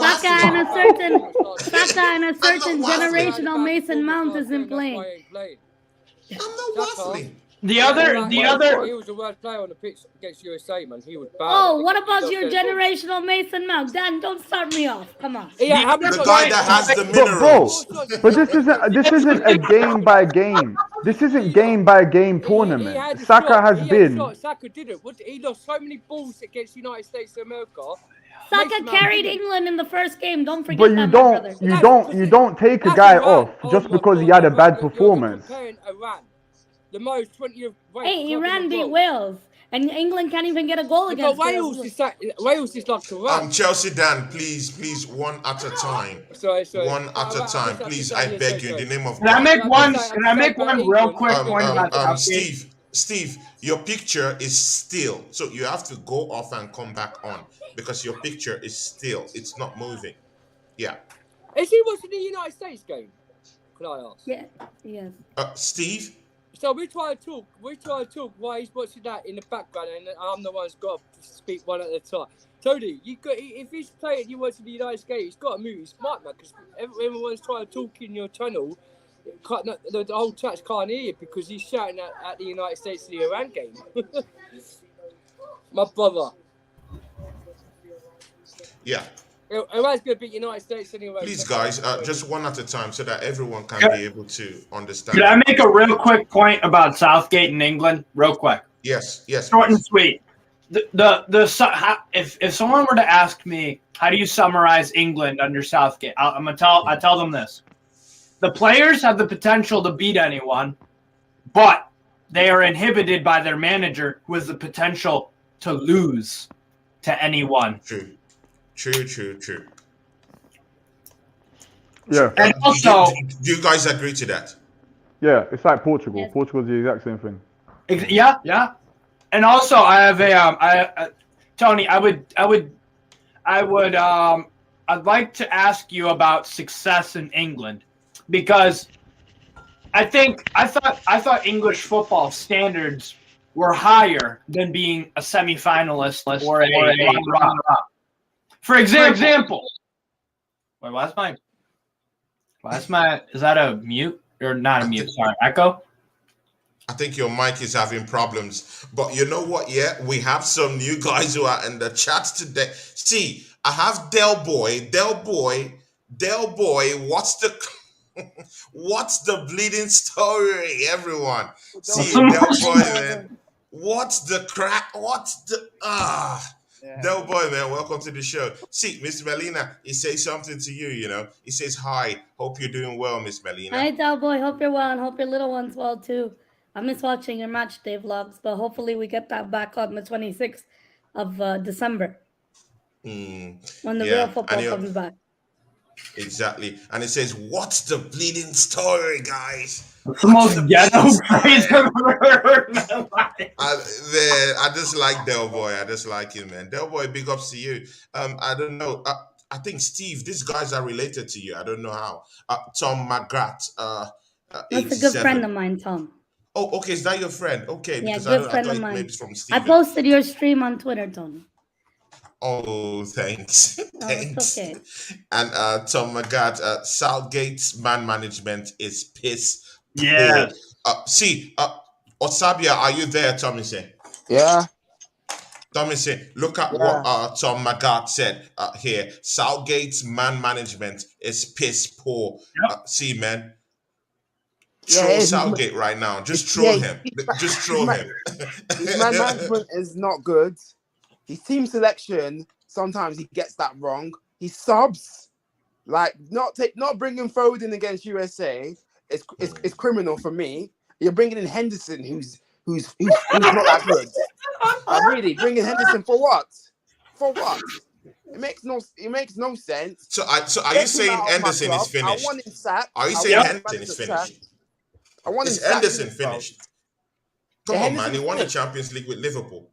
Saka and a certain I'm not waffling. generational Mason Mount isn't playing. I'm not waffling. the other, He was the worst player on the pitch against USA, man. He was bad. Oh, what about your generational Mason Mount? Dan, don't start me off. Come on. Yeah, how many The times- guy that has the But bro, minerals. but this isn't a game by game. This isn't game by game He tournament. had a Saka shot. has He had a been. shot. Saka didn't. He lost so many balls against the United States of America. Saka Mason Mount carried didn't. England in the first game. Don't forget But that, you my don't brother. you don't take a That's guy Iran. off Oh just my because he God, had a Iran, bad you're performance. comparing Iran, the most 20th ranked Hey, club in Iran the beat world. Wales, and England can't even get a goal But against Wales Wales. is like Iran. Chelsea Dan, please, one at a time. Sorry. One at a time. Please, I beg you, in the name of Can I God. make one real quick point about Southgate? Steve, your picture is still, so you have to go off and come back on because your picture is still, it's not moving. Yeah. Is he watching the United States game? Can I ask? Yeah, yes. Steve, So we try to talk while he's watching that in the background, and I'm the one who's got to speak one at a time. Tony, if he's playing, you watching the United States, he's got to move his mic, man, because everyone's trying to talk in your channel. The whole chat can't hear you because he's shouting at the United States the Iran game. My brother. yeah. Iran's going to beat United States anyway. Please, guys, just one at a time so that everyone can be able to understand. Can I make a real quick point about Southgate in England? Real quick. Yes, Short and please. sweet. If someone were to ask me, how do you summarize England under Southgate? I tell them this: the players have the potential to beat anyone, but they are inhibited by their manager, who has the potential to lose. to anyone. True. Yeah, And also, Do you guys agree to that? yeah. It's like Portugal. Yes. Portugal's the exact same thing. yeah. And also, I have Tony. I'd like to ask you about success in England, because I thought English football standards were higher than being a semifinalist or a runner-up. For example, wait, why's my is that a mute or not a mute? Sorry, echo. I think your mic is having problems. But you know what? Yeah, we have some new guys who are in the chat today. See, I have Del Boy, what's the what's the bleeding story, everyone? See, Del Boy, man. What's the crack? What's the Del Boy, man, welcome to the show. See, Miss Melina, he says something to you, you know. He says, hi, hope you're doing well, Miss Melina. Hi, Cowboy. Hope you're well and hope your little one's well too. I miss watching your match day vlogs, but hopefully we get that back on the 26th of December when the real football comes back. Exactly. And it says, what's the bleeding story, guys? It's the most ghetto phrase I've ever heard in my life. I just like Del Boy. I just like him, man. Del Boy, big ups to you. I don't know. I think, Steve, these guys are related to you. I don't know how. Tom McGrath. That's a good friend of mine, Tom. Oh, okay. Is that your friend? Okay. Yeah, Because good I friend thought of mine. maybe it's from I Steven. posted your stream on Twitter, Tony. Oh, thanks. Oh, Thanks. it's okay. And Tom McGrath, Southgate's man management is piss poor. Yeah. Osabia, are you there, Tommy? Say. Yeah. Tommy say, look at what Tom McGrath said here. Southgate's man management is piss poor. See, man. Troll Southgate right now. Just troll him. Just troll him. His man management is not good. His team selection, sometimes he gets that wrong. He subs, like not bringing Foden against USA is criminal for me. You're bringing in Henderson, who's not that good. Really, bringing Henderson for what? For what? It makes no sense. So are you saying Henderson is finished? I want him sacked. Are you saying Henderson is finished? I want him Is Henderson sacked. finished? Come on, man. He won the Champions League with Liverpool.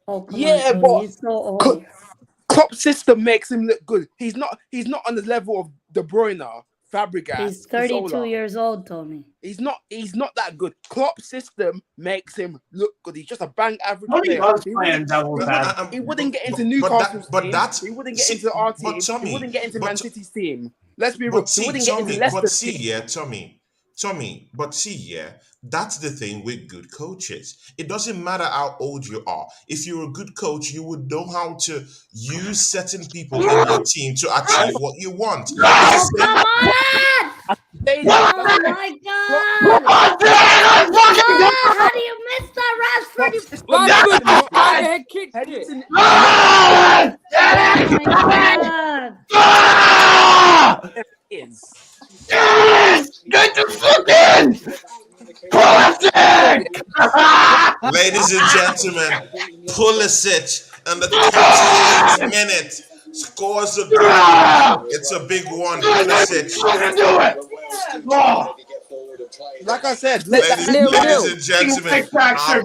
Oh, come Yeah, on, but he's so old. Klopp's system makes him look good. He's not on the level of De Bruyne, Fabregas. He's 32 Zola. years old, Tony. He's not that good. Klopp's system makes him look good. He's just a bang average Tony player. loves playing devil's advocate. He wouldn't get into Newcastle's team. He wouldn't get into our team. He wouldn't get into Man City's team. Let's be real. He wouldn't get into Leicester's team. Tommy, but see, that's the thing with good coaches. It doesn't matter how old you are. If you're a good coach, you would know how to use certain people in your team to achieve what you want. Oh, come on! Oh, my God! How do you miss that, Rashford? Rashford kicked it. Oh, my God! Get the fucking Pulisic! Ladies and gentlemen, Pulisic in the 28th minute scores a goal. It's a big one, Pulisic. Like I said, ladies and gentlemen, I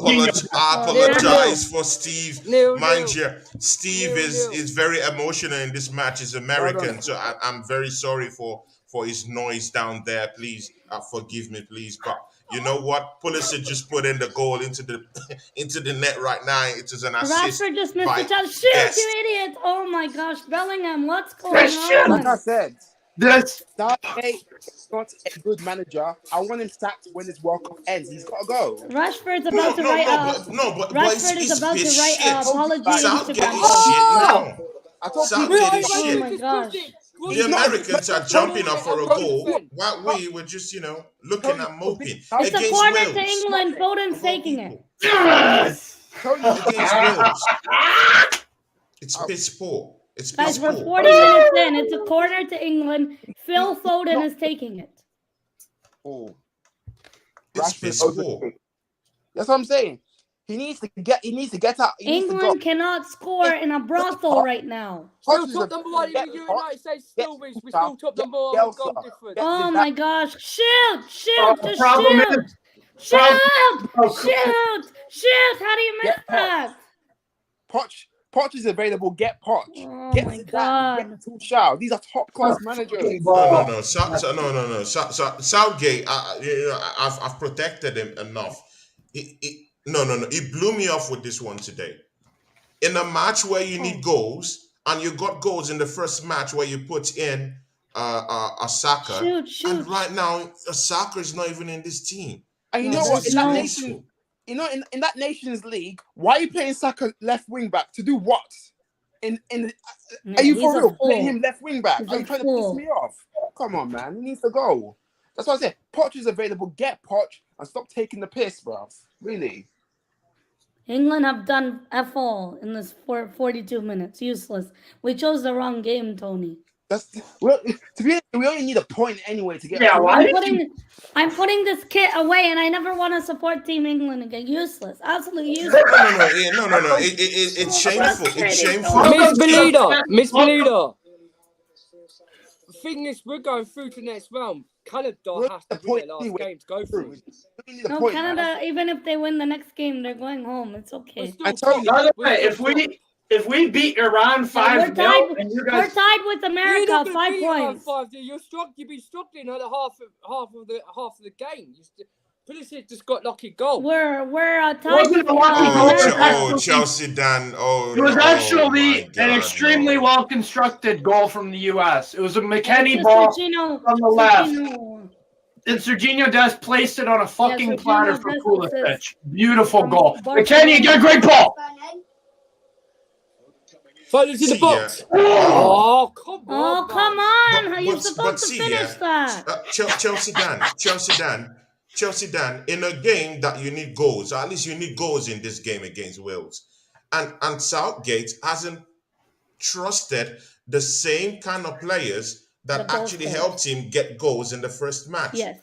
apologize for Steve. Mind you, Steve is very emotional in this match. He's American, so I'm very sorry for his noise down there. Please forgive me, please. But you know what? Pulisic just put in the goal into the net right now. It is an assist. Rashford just missed the touch. Shoot, you idiot! Oh my gosh, Bellingham, what's going on? Like I said, this Southgate is not a good manager. I want him sacked when this World Cup ends. He's got to go. Rashford's about to write Rashford is about to write an apology on Instagram. I thought Southgate is shit. Oh my gosh. The Americans are jumping up for a goal while we were just, looking at moping. It's a against corner Wales. to England. Foden's taking it. Against Wales. It's piss poor. It's piss Guys, we're poor. 40 minutes in. It's a corner to England. Phil Foden is taking it. Oh. It's piss poor. That's what I'm saying. He needs to get out. He needs to go. England cannot score in a brothel right now. Still Poch is top a- number one in get the Poch, United States. Still, get we're still top number one with goal Bielsa, difference. get Oh Zidane. my gosh. Shoot! Just problem shoot! is- Shoot! problem- Shoot! How do you miss Get Poch. that? Poch is available. Get Poch. Oh Get my Zidane. God. Get Tuchel. These are top class managers. No. Southgate. I've protected him enough. No. He blew me off with this one today. In a match where you need goals, and you got goals in the first match where you put in a Saka, Shoot. and right now Saka is not even in this team. And you No, know what? there's In that no- nation, in that Nations League, why are you playing Saka left wing back to do what? Are you He's for a real fool. playing him left wing back? He's Are a you trying to fool. piss me off? Come on, man. He needs to go. That's why I said Poch is available. Get Poch and stop taking the piss, bro. Really. England have done F all in this 42 minutes. Useless. We chose the wrong game, Tony. Well, to be honest, we only need a point anyway to get. Yeah, through. why? I'm putting this kit away, and I never want to support Team England again. Useless. Absolutely useless. No. It's shameful. It's shameful. Miss Belida. The thing is, we're going through to the next round. Canada has to win their last game to go through. We need a No, point, Canada, man. even if they win the next game, they're going home. It's We're okay. still I told you. By the We're way, still top. if we beat Iran We're 5-0, tied, and you we're guys tied with You're America, not gonna 5 beat Iran points. 5-0. You've been struggling at half of the game. Pulisic just got lucky goal. We're tied Wasn't with a lucky goal. America. Chelsea Dan. It was actually my God, an extremely no. well constructed goal from the U.S. It was a McKennie It's ball Serginho- from the left. Serginho. And Serginho Dest placed it on a fucking Serginho platter for Dest Pulisic. assist. Beautiful From goal. Barcelona. McKennie, get a great ball. Foden's in the See, box. yeah. Oh, come on. Oh, man. come on. But- You're but supposed to see, finish yeah. that. Chelsea Dan, in a game that you need goals, or at least you need goals in this game against Wales. And Southgate hasn't trusted the same kind of players that The goal actually scorers. helped him get goals in the first match. Yes.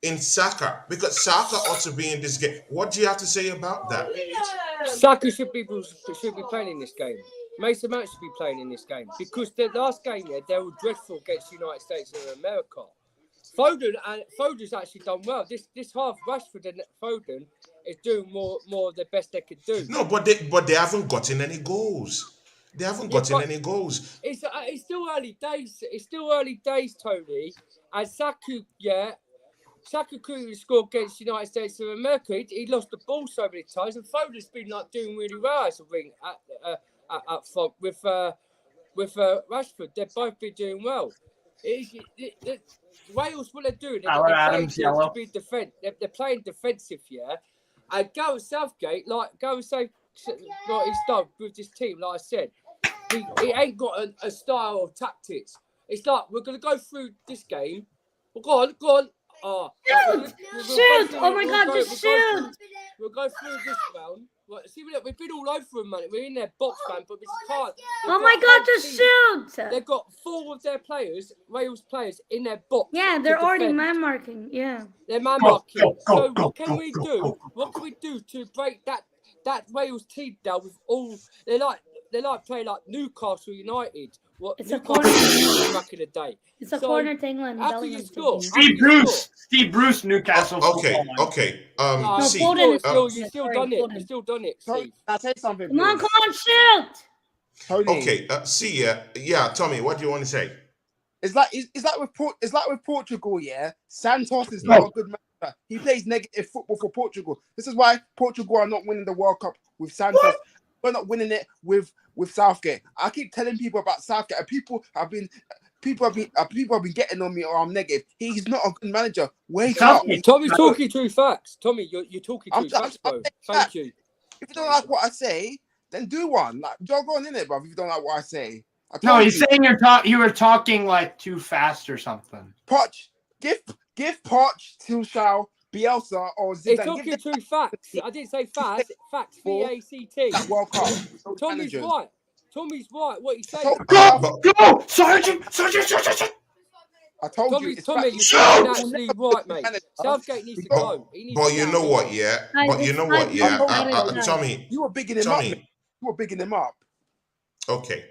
In Saka, because Saka ought to be in this game. What do you have to say about that? Saka should be playing in this game. Mason Mount should be playing in this game because the last game, they were dreadful against the United States of America. Foden's actually done well. This half, Rashford and Foden is doing more of the best they could do. No, but they haven't gotten any goals. They haven't gotten any goals. It's still early days. It's still early days, Tony. And Saka couldn't score against the United States of America. He lost the ball so many times, and Foden's been doing really well as a ring at front with Rashford. They've both been doing well. Wales, what they're doing, they're playing defensive, yeah. And Gareth Southgate, he's done with this team, like I said, he ain't got a style of tactics. It's like we're gonna go through this game. Well, go on. Oh, Shoot! Oh my God, just shoot! We'll go through this round. Well, see, we've been all over them, man. We're in their box, man, but we just can't. Oh my God, just shoot! They've got 4 of their players, Wales players, in their box. Yeah, they're already man marking. Yeah. They're man marking. So what can we do? What can we do to break that Wales team down with all? They like playing like Newcastle United. What It's a Newcastle corner. United back in the day. It's a So, corner to England. how can you Bellingham's score? taking. Steve Bruce, Newcastle. Okay. No, See, Foden you still done it. Foden. You still done it, Tony, Steve. I'll say something. Come on, please. come on, shoot! Tony, okay. Tommy, what do you want to say? It's like with Portugal, yeah. Santos is not a good manager. He plays negative football for Portugal. This is why Portugal are not winning the World Cup with Santos. We're not winning it with Southgate. I keep telling people about Southgate, and people have been getting on me or I'm negative. He's not a good manager. Wake up. Tommy's talking true facts. Tommy, you're talking true facts, bro. Thank you. If you don't like what I say, then do one. Like jog on in it, bro. If you don't like what I say. No, he's saying you were talking like too fast or something. Poch, give Poch, Tuchel, Bielsa, or He's Zidane. talking true facts. I didn't say facts. Facts. V-A-C-T. That World Cup. Tommy's Managers. right. Tommy's right. What he's saying. Go, Sergeant. I told you, it's Tommy, fact. you're talking actually right, mate. Manager. Southgate needs to But go. He needs but to you get know out. what? Yeah. Guys, But you it's know five what? I Yeah. minutes. told Let you, it Tony. die. Tommy. You were bigging him up, mate. Tommy. You were bigging him up. Okay.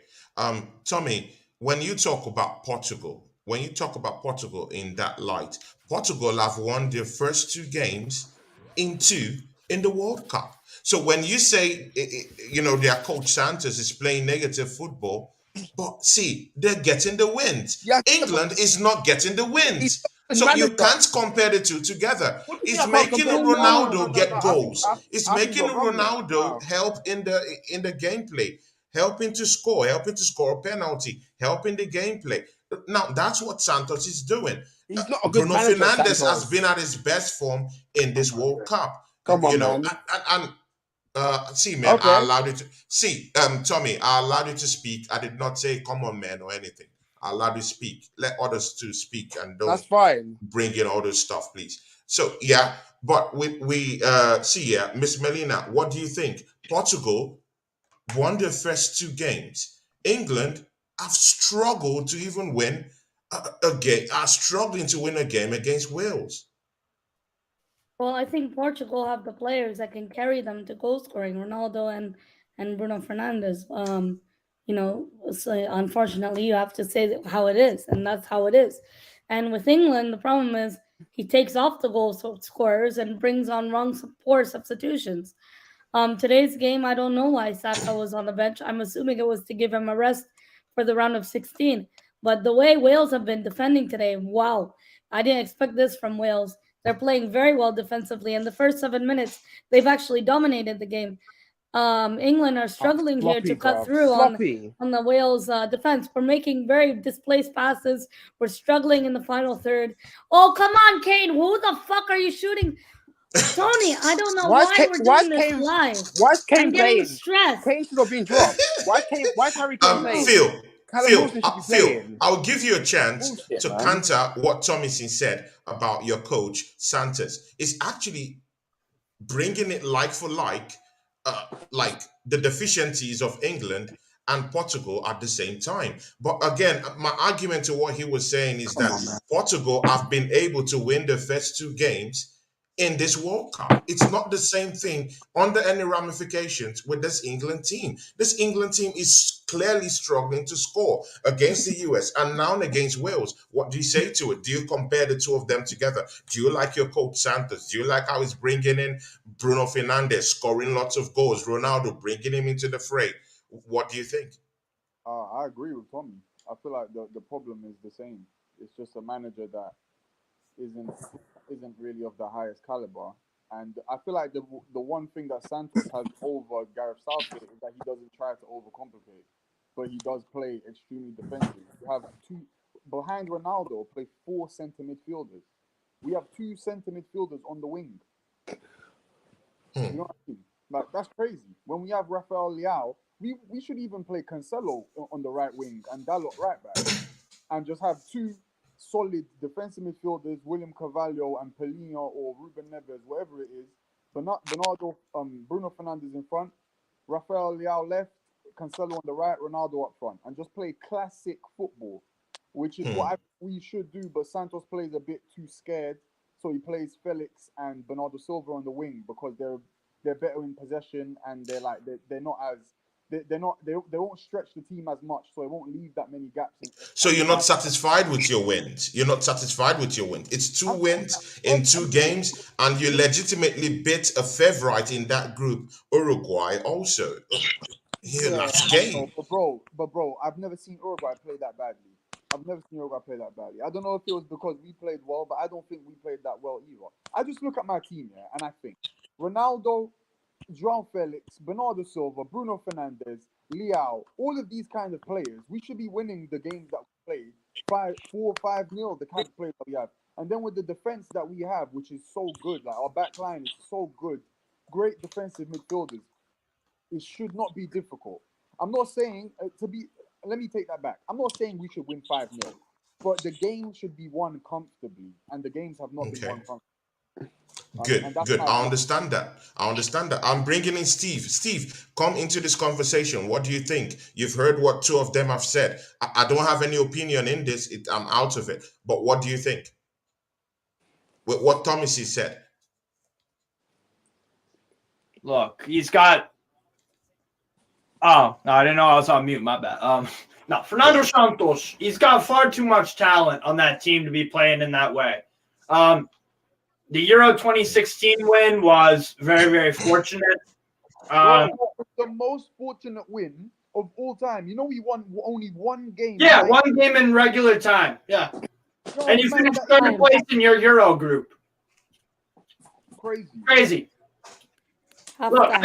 Tommy, when you talk about Portugal, in that light, Portugal have won their first two games in the World Cup. So when you say, their coach Santos is playing negative football, but see, they're getting the wins. Yeah, but England is not getting the he's wins. not a So you manager. can't compare the two together. What do you It's mean I can't making compare? No, no, Ronaldo no. get goals. It's I think making you're wrong there. Ronaldo help in the gameplay, helping to score a penalty, helping the gameplay. Now that's what Santos is doing. He's not a good Bruno manager, Fernandes has been Santos. at his best form in Come this on, World man. Cup. Come on, You know, man. and see, man, I Okay, allowed you to see, Tommy. I allowed you to speak. I did not say "come on, man" or anything. I allowed you to speak. Let others to speak and don't that's fine. bring in all this stuff, please. So yeah, but we see, yeah, Miss Melina, what do you think? Portugal won their first two games. England have struggled to even win a game. Are struggling to win a game against Wales. Well, I think Portugal have the players that can carry them to goal scoring. Ronaldo and Bruno Fernandes. So unfortunately, you have to say how it is, and that's how it is. And with England, the problem is he takes off the scorers and brings on poor substitutions. Today's game, I don't know why Saka was on the bench. I'm assuming it was to give him a rest for the round of 16. But the way Wales have been defending today, wow, I didn't expect this from Wales. They're playing very well defensively. In the first 7 minutes, they've actually dominated the game. England are struggling here to Sloppy, cut bro. through Sloppy. on the Wales defense. We're making very displaced passes. We're struggling in the final third. Oh, come on, Kane. Who the fuck are you shooting? Tony, I don't know why we're doing this live. Why is I'm Kane getting playing? stressed. Kane should have been dropped. Why is Harry Kane playing? Phil, Callum Wilson should be Phil, playing. I'll give you a chance Bullshit, to man. counter what Thomason said about your coach Santos. It's actually bringing it like for like the deficiencies of England and Portugal at the same time. But again, my argument to what he was saying is Come that on, man. Portugal have been able to win the first two games in this World Cup. It's not the same thing under any ramifications with this England team. This England team is clearly struggling to score against the US and now against Wales. What do you say to it? Do you compare the two of them together? Do you like your coach Santos? Do you like how he's bringing in Bruno Fernandes, scoring lots of goals, Ronaldo bringing him into the fray? What do you think? I agree with Tommy. I feel like the problem is the same. It's just a manager that isn't isn't really of the highest caliber. And I feel like the one thing that Santos has over Gareth Southgate is that he doesn't try to overcomplicate, but he does play extremely defensive. You have two behind Ronaldo play four centre midfielders. We have two centre midfielders on the wing. You know what I mean? Like that's crazy. When we have Rafael Leao, we should even play Cancelo on the right wing and Dalot right back, and just have two solid defensive midfielders, William Carvalho and Paulinho or Ruben Neves, whatever it is. Bernardo, Bruno Fernandes in front, Rafael Leao left, Cancelo on the right, Ronaldo up front, and just play classic football, which is what we should do. But Santos plays a bit too scared, so he plays Felix and Bernardo Silva on the wing because they're better in possession and they're not as they won't stretch the team as much, so it won't leave that many gaps. So you're not satisfied with your wins. You're not satisfied with your win. It's two wins in two games, and you legitimately beat a favorite in that group, Uruguay. Also, here Yeah, last I know, game. but bro, I've never seen Uruguay play that badly. I've never seen Uruguay play that badly. I don't know if it was because we played well, but I don't think we played that well either. I just look at my team here and I think Ronaldo, João Felix, Bernardo Silva, Bruno Fernandes, Leao, all of these kind of players, we should be winning the games that we played 4-5-0, the kind of players that we have. And then with the defense that we have, which is so good, like our back line is so good, great defensive midfielders, it should not be difficult. I'm not saying let me take that back. I'm not saying we should win 5-0, but the game should be won comfortably, and the games have not been Okay. won comfortably. Good, and that's good. how. I understand that. I'm bringing in Steve. Steve, come into this conversation. What do you think? You've heard what two of them have said. I don't have any opinion in this. I'm out of it. But what do you think? With what Thomas said? Look, he's got. Oh no, I didn't know I was on mute. My bad. No, Fernando Santos. He's got far too much talent on that team to be playing in that way. The Euro 2016 win was very, very fortunate. Bro, it's the most fortunate win of all time. You know, we won only one game. Yeah, right? one game in regular time. Yeah, Bro, and you man, finished that- third place in your Euro group. crazy. Crazy. Half Look, time.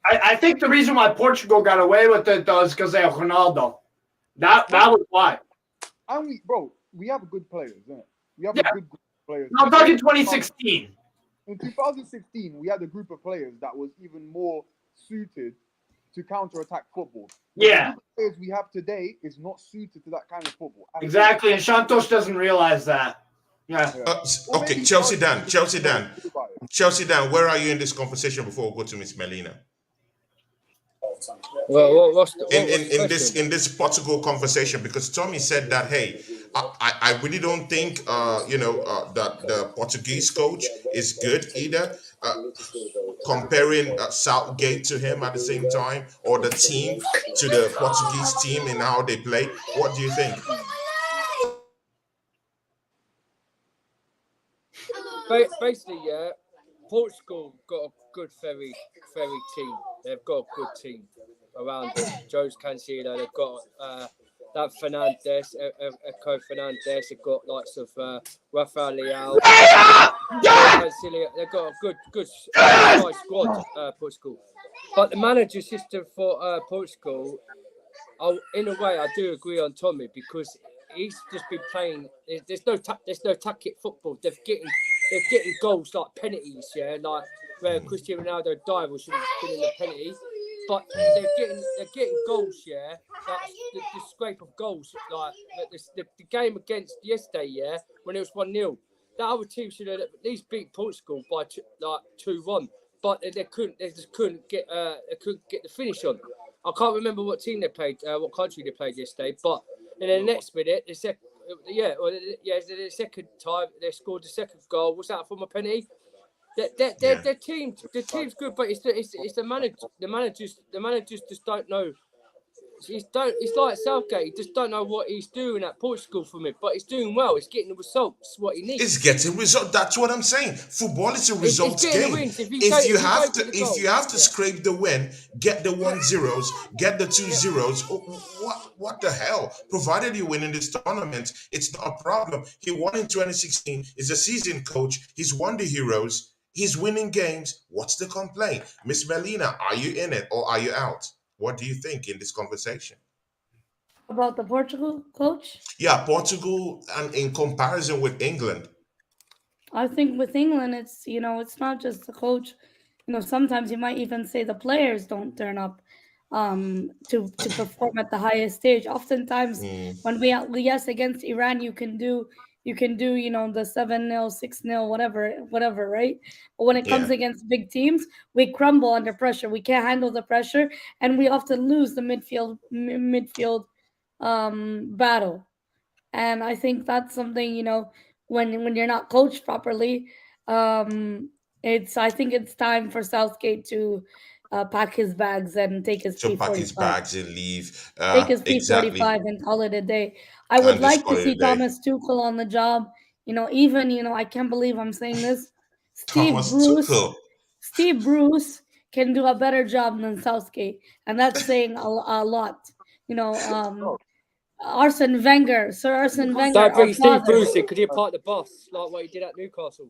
I think the reason why Portugal got away with it though is because they have Ronaldo. That was why. And we have good players, isn't it? We have Yeah. a good group of players. No, I'm talking 2016. In 2016, we had a group of players that was even more suited to counter-attack football. But Yeah. the group of players we have today is not suited to that kind of football. at all. Exactly, and Santos doesn't realize that. Yeah. Or Okay, maybe Chelsea Arsenal Dan. just Chelsea don't Dan. know about it. Chelsea Dan, where are you in this conversation before we go to Miss Melina? Well, what's the, In this Portugal conversation, because Tommy said that, hey, I really don't think that the Portuguese coach is good either. Comparing Southgate to him at the same time, or the team to the Portuguese team and how they play. What do you think? Basically, yeah, Portugal got a good ferry team. They've got a good team around them. Joe's Cancelo, they've got that Fernandes, Echo Fernandes. They've got likes of Rafael Leao. Cancelo, they've got a good nice squad, Portugal. But the manager system for Portugal, in a way, I do agree on Tommy because he's just been playing. There's no tactic football. They're getting goals like penalties, yeah, like where Cristiano Ronaldo died, we should have been in the penalty. But they're getting goals, yeah. Like the scrape of goals, like the game against yesterday, yeah, when it was 1-0. That other team should have at least beat Portugal by 2-1, but they just couldn't get the finish on. I can't remember what team they played, what country they played yesterday, but in the next minute, the second time they scored the second goal. Was that from a penalty? The team's good, but it's the manager. The managers just don't know. It's like Southgate. He just don't know what he's doing at Portugal for me, but he's doing well. He's getting the results what he needs. It's getting results. That's what I'm saying. Football is a results getting the game. wins. If You have to scrape the win, get the 1-0s, get the 2-0s. What the hell? Provided you win in this tournament, it's not a problem. He won in 2016. He's a seasoned coach. He's won the Heroes. He's winning games. What's the complaint? Miss Melina, are you in it or are you out? What do you think in this conversation? About the Portugal coach? Yeah, Portugal, and in comparison with England. I think with England, it's not just the coach. Sometimes you might even say the players don't turn up to perform at the highest stage. Oftentimes, when yes, against Iran, you can do the 7-0, 6-0, whatever, right? But when it comes Yeah. against big teams, we crumble under pressure. We can't handle the pressure, and we often lose the midfield battle. And I think that's something, when you're not coached properly, I think it's time for Southgate to pack his bags and take his To pack his P45. bags and leave. Take his Exactly. P45 and call it a day. I would And just like call to it see a day. Thomas Tuchel on the job. I can't believe I'm saying this. Thomas Tuchel. Steve Bruce can do a better job than Southgate, and that's saying a lot. Arsene Wenger, Sir Arsene Wenger, Don't our bring Steve father. Bruce in. Could he park the bus like what he did at Newcastle?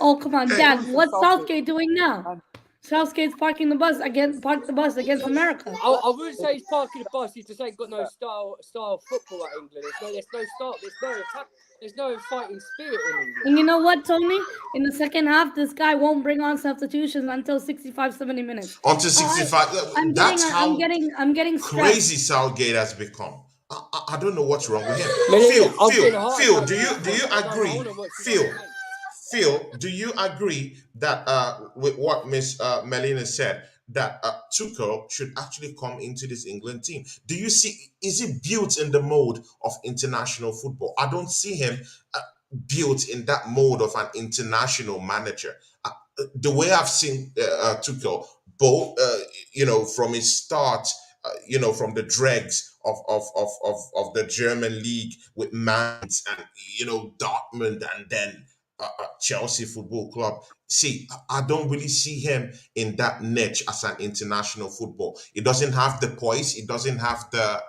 Oh, come on, Dad. Bruce What's and Southgate doing now? Southgate's parking the bus against America. I wouldn't say he's parking the bus. He just ain't got no style of football at England. There's no start. There's no attack. There's no fighting spirit in England. And you know what, Tony? In the second half, this guy won't bring on substitutions until 65, 70 minutes. Until 65. I'm That's getting, how I'm getting stressed. crazy Southgate has become. I don't know what's wrong with him. Melina, I'm getting a heart Phil, attack. do you I agree? wanna watch it Phil, again. Phil, do you agree that with what Miss Melina said, that Tuchel should actually come into this England team? Do you see? Is he built in the mode of international football? I don't see him built in that mode of an international manager. The way I've seen Tuchel, both from his start, from the dregs of the German league with Mainz and Dortmund and then Chelsea Football Club. See, I don't really see him in that niche as an international football. He doesn't have the poise. He doesn't have the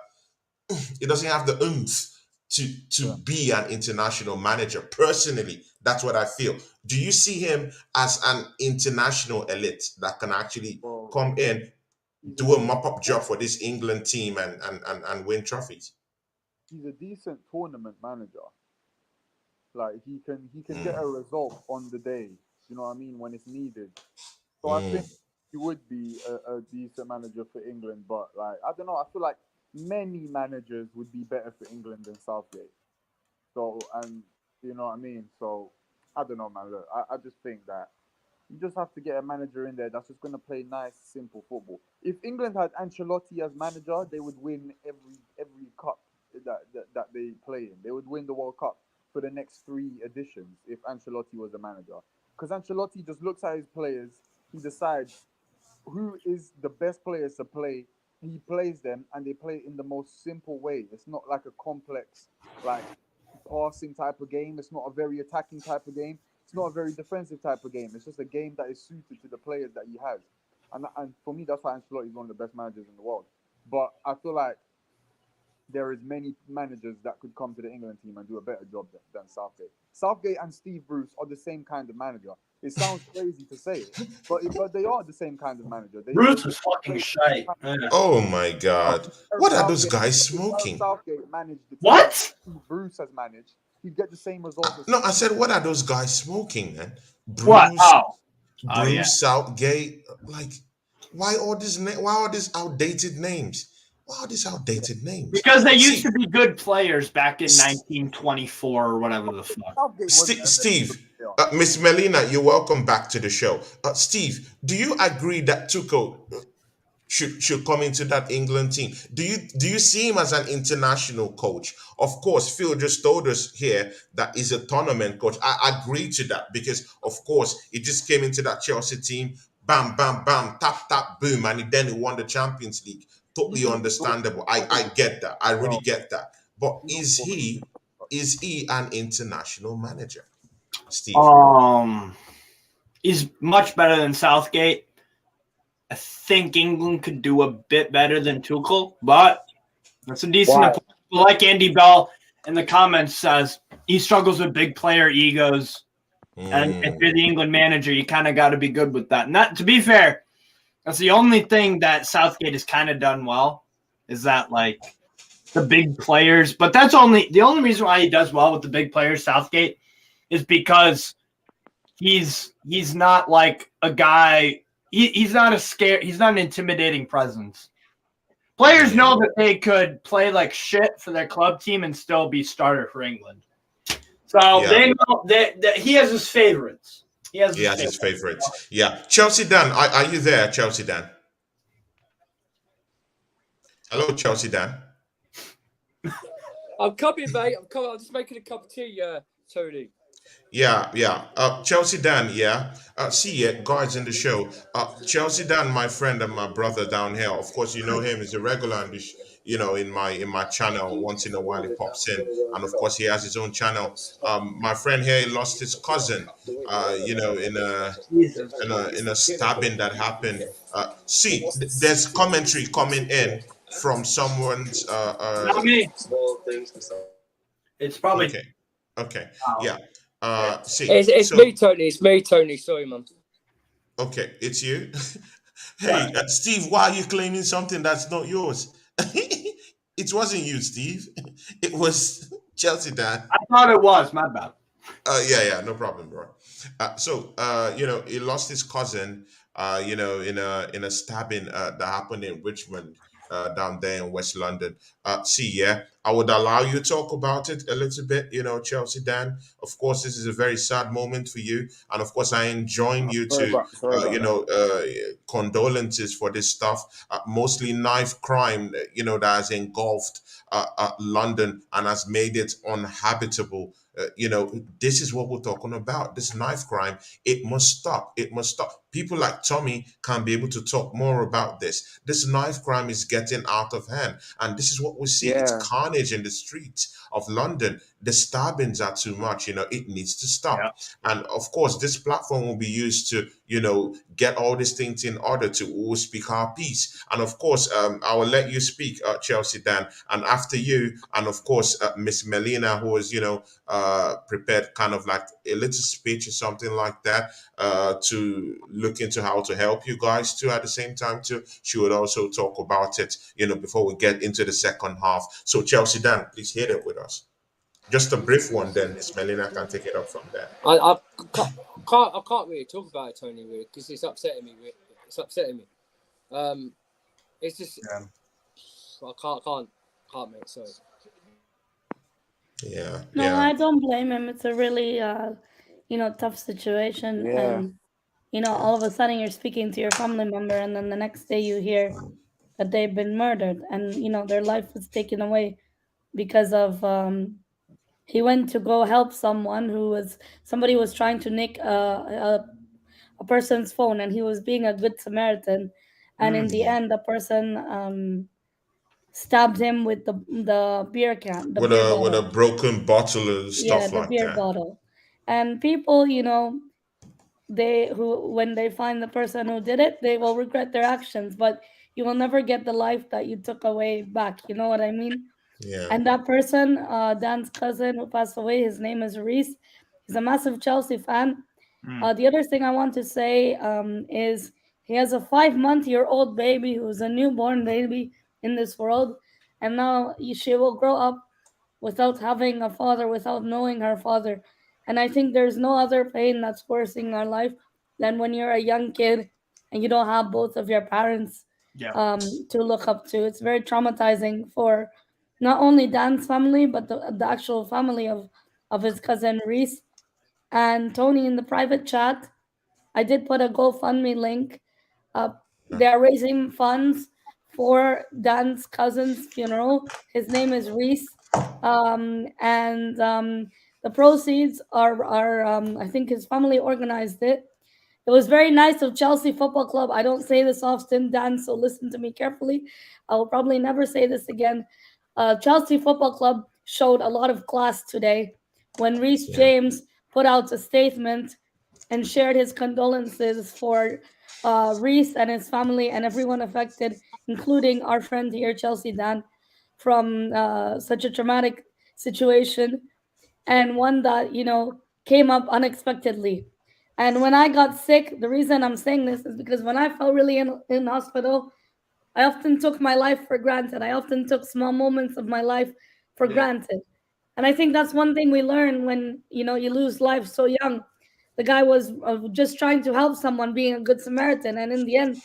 oomph to be an international manager. Personally, that's what I feel. Do you see him as an international elite that can actually Well, come in, he's a do a decent, mop-up job for this England team and win trophies? he's a decent tournament manager. Like he can get Mm, a result on the day. You know what I mean, when it's needed. So I think mm, he would be a decent manager for England. But like I don't know, I feel like many managers would be better for England than Southgate. So and you know what I mean. So I don't know, man. Look, I just think that you just have to get a manager in there that's just going to play nice, simple football. If England had Ancelotti as manager, they would win every cup that they play in. They would win the World Cup for the next three editions if Ancelotti was the manager. Because Ancelotti just looks at his players, he decides who is the best players to play. He plays them, and they play in the most simple way. It's not like a complex, like passing type of game. It's not a very attacking type of game. It's not a very defensive type of game. It's just a game that is suited to the players that he has. And for me, that's why Ancelotti is one of the best managers in the world. But I feel like there is many managers that could come to the England team and do a better job than Southgate. Southgate and Steve Bruce are the same kind of manager. It sounds crazy to say it, but they are the same kind of manager. Bruce They is fucking play shite. the same kind of Oh my football. God. What are those guys If Gareth smoking? Southgate managed the team that What? Steve Bruce has managed, he'd get the same results as No, I said, what are those guys smoking, man? What? Bruce, Oh yeah. Southgate. Like, why all these outdated names? Why are these outdated names? Because they used See, to be good players back in S- 1924 or whatever the fuck. Southgate wasn't a very good Steve, player. Miss Melina, you're welcome back to the show. Steve, do you agree that Tuchel should come into that England team? Do you see him as an international coach? Of course, Phil just told us here that he's a tournament coach. I agree to that because, of course, he just came into that Chelsea team, bam, bam, bam, tap, tap, boom, and then he won the Champions League. Totally Even understandable. I get that. I really well, get that. But he is also he is he an international manager, Steve? Um, he's much better than Southgate. I think England could do a bit better than Tuchel, but that's a decent Why? approach. Like Andy Bell in the comments says, he struggles with big player egos. And if you're Mm, the England manager, you kind of got to be good with that. And that, to be fair, that's the only thing that Southgate has kind of done well is that like the big players. But that's the only reason why he does well with the big players, Southgate, is because he's not like a guy. He's not a scare. He's not an intimidating presence. Players yeah, know that they could play like shit for their club team and still be starter for England. So yeah. they know that he has his favorites. He has He his has his favorites. favorites. Yeah. Chelsea Dan, are you there, Chelsea Dan? Hello, Chelsea Dan. I'm coming, mate. I'm coming. I'm just making a cup of tea, Tony. Yeah, yeah. Chelsea Dan, yeah. See ya, guys in the show. Chelsea Dan, my friend and my brother down here. Of course, you know him. He's a regular in this, in my channel. Once in a while, he pops in, and of course, he has his own channel. My friend here, he lost his cousin. In a Jesus. in a stabbing that happened. There's commentary coming in from someone's. Not me. It's probably Okay, okay, yeah. See, It's so me, Tony. It's me, Tony. Sorry, man. okay, it's you. Hey, Steve, why are you claiming something that's not yours? It wasn't you, Steve. It was Chelsea Dan. I thought it was. My bad. Yeah, no problem, bro. He lost his cousin, in a stabbing that happened in Richmond. down there in West London. See, yeah, I would allow you to talk about it a little bit, Chelsea Dan. Of course, this is a very sad moment for you. And of course, I enjoin you to, Sorry about that. condolences for this stuff. Mostly knife crime, that has engulfed London and has made it uninhabitable. This is what we're talking about. This knife crime, it must stop. It must stop. People like Tommy can be able to talk more about this. This knife crime is getting out of hand. And this is what we see. It's Yeah. carnage in the streets of London. The stabbings are too much. It needs to Yeah. stop. And of course, this platform will be used to, get all these things in order to all speak our piece. And of course, I will let you speak, Chelsea Dan. And after you, and of course, Miss Melina, who is, prepared kind of like a little speech or something like that, to look into how to help you guys too at the same time too. She would also talk about it, before we get into the second half. So Chelsea Dan, please hit it with us. Just a brief one, then Miss Melina can take it up from there. I can't really talk about it, Tony, really, because it's upsetting me. It's upsetting me. It's just Yeah. I can't, mate. Sorry. Yeah, No, yeah, I don't blame him. It's a really, tough situation. Yeah. And, all of a sudden you're speaking to your family member, and then the next day you hear that they've been murdered and, their life was taken away because of, he went to go help somebody was trying to nick a person's phone, and he was being a good Samaritan. And in the yeah. end, the person stabbed him with the beer can, the With beer a bottle. broken bottle and Yeah, stuff the like beer that. bottle. And people, they who when they find the person who did it, they will regret their actions, but you will never get the life that you took away back. You know what I mean? Yeah, And that person, Dan's cousin who passed away, his name is Reese. He's a massive Chelsea fan. Mm. The other thing I want to say is he has a 5-month-old baby who's a newborn baby in this world, and now she will grow up without having a father, without knowing her father. And I think there's no other pain that's worse in our life than when you're a young kid and you don't have both of your parents Yeah. to look up to. It's very traumatizing for not only Dan's family, but the actual family of his cousin Reese. And Tony, in the private chat, I did put a GoFundMe link. Uh, they are raising funds for Dan's cousin's funeral. His name is Reese, and the proceeds are I think his family organized it. It was very nice of Chelsea Football Club. I don't say this often, Dan, so listen to me carefully. I will probably never say this again. Chelsea Football Club showed a lot of class today when Reese yeah. James put out a statement and shared his condolences for Reese and his family and everyone affected, including our friend here, Chelsea Dan, from such a traumatic situation, and one that, came up unexpectedly. And when I got sick, the reason I'm saying this is because when I felt really in hospital, I often took my life for granted. I often took small moments of my life for Yeah. granted. And I think that's one thing we learn when, you lose life so young. The guy was just trying to help someone, being a good Samaritan, and in the end,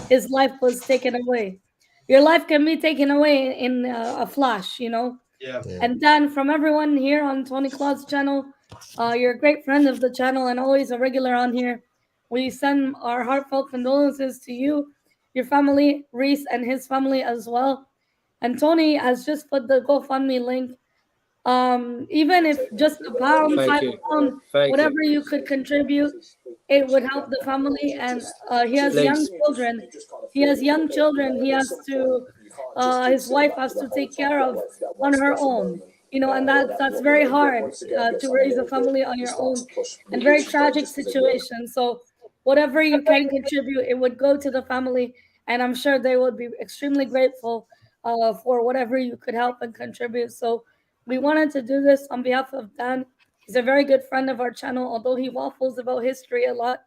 his life was taken away. Your life can be taken away in a flash. Yeah. Yeah. And Dan, from everyone here on Tony Claude's channel, you're a great friend of the channel and always a regular on here. We send our heartfelt condolences to you, your family, Reese, and his family as well. And Tony has just put the GoFundMe link. Even if just a pound, Thank five you. pound, Thank you. whatever you could contribute, it would help the family. And he has young Please. children. He has young children. He has to. His wife has to take care of on her own. And that's very hard to raise a family on your own, and very tragic situation. So whatever you can contribute, it would go to the family, and I'm sure they would be extremely grateful for whatever you could help and contribute. So we wanted to do this on behalf of Dan. He's a very good friend of our channel, although he waffles about history a lot.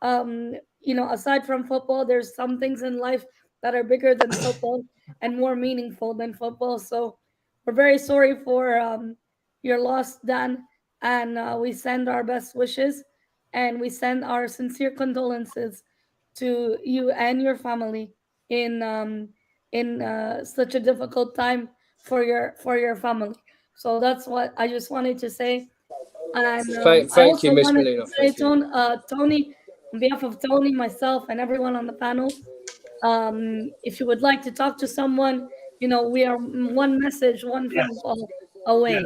Aside from football, there's some things in life that are bigger than football and more meaningful than football. So we're very sorry for your loss, Dan, and we send our best wishes and we send our sincere condolences to you and your family in in such a difficult time for your family. So that's what I just wanted to say. And I Thank you, also Miss wanted to Melina. say, Thank you. Tony, on behalf of Tony, myself, and everyone on the panel, if you would like to talk to someone, we are one message, one phone Yes. call Yeah. away.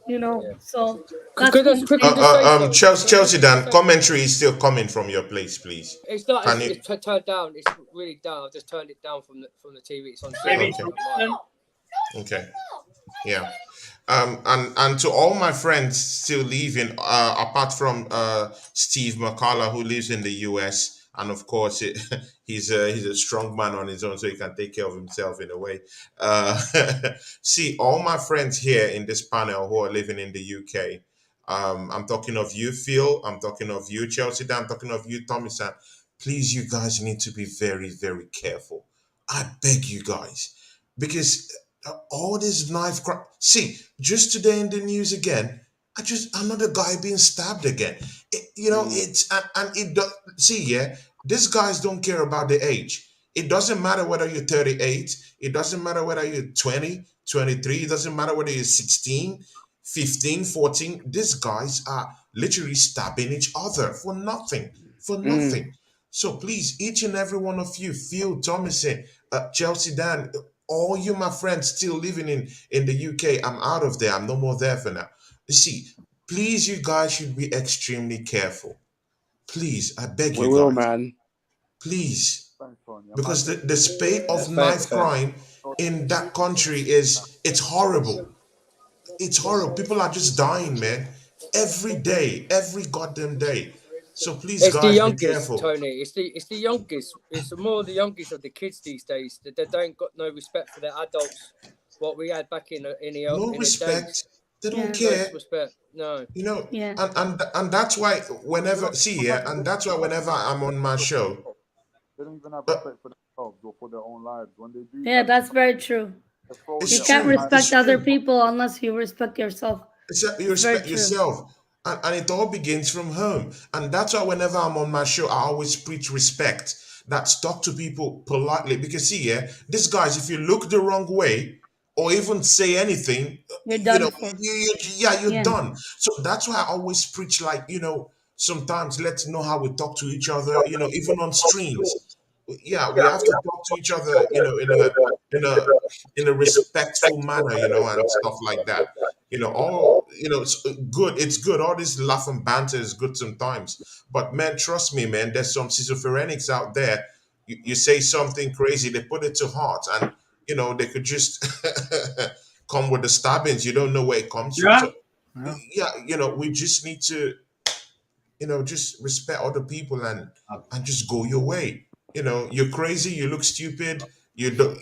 Yeah. So that's Could I one just quickly thing. just say something? Can I Chelsea just quickly Dan, say something? commentary is still coming from your place, please. It's not. Can you? It's turned down. It's really down. I've just turned it down from the TV. It's on zero. Maybe Okay. Jonathan? Okay. Yeah. And to all my friends still living, apart from Steve McCullough, who lives in the US, and of course he's a strong man on his own, so he can take care of himself in a way. Uh, see, all my friends here in this panel who are living in the UK. I'm talking of you, Phil. I'm talking of you, Chelsea. I'm talking of you, Tommy. San. Please, you guys need to be very, very careful. I beg you guys, because all this knife crime. See, just today in the news again, I just another guy being stabbed again. It's and it does. See, yeah, these guys don't care about the age. It doesn't matter whether you're 38. It doesn't matter whether you're 20, 23. It doesn't matter whether you're 16, 15, 14. These guys are literally stabbing each other for nothing. For Mm. nothing. So please, each and every one of you, Phil Thomason, Chelsea Dan, all you my friends still living in the UK, I'm out of there. I'm no more there for now. You see, please, you guys should be extremely careful. Please, I beg We you will, guys. man. Please, Thanks, Tony. I might because the, take the spate Yeah, of knife fair. crime in that country is it's horrible. It's horrible. People are just dying, man. Every day, every goddamn day. So please, It's the guys, be youngest, careful. Tony. It's the youngest. It's more the youngest of the kids these days. They don't got no respect for their adults. What we had back No in the days. respect. They don't Yeah, No care. respect. No. yeah. And that's why They whenever don't see, even yeah, have and respect that's why whenever I'm on my for show, themselves. They don't even have uh, respect for themselves or for their own lives. When they do Yeah, that, that's very true. they're throwing You it's their can't own true. life respect It's other true. people unless you respect yourself. Except you It's very respect true. yourself. And it all begins from home. And that's why whenever I'm on my show, I always preach respect. That's talk to people politely. Because see, yeah, these guys, if you look the wrong way or even say anything, You're done for. yeah, you're Yeah, done. So that's why I always preach like, sometimes let's know how we talk to each other, even on streams. Yeah, we have to talk to each other, in a in a respectful manner, and stuff like that. It's good. It's good. All this laugh and banter is good sometimes. But man, trust me, man, there's some schizophrenics out there. You say something crazy, they put it to heart, and they could just come with the stabbings. You don't know where it comes from. Yeah. So Yeah. yeah, we just need to just respect other people and just go your way. You're crazy, you look stupid, you do,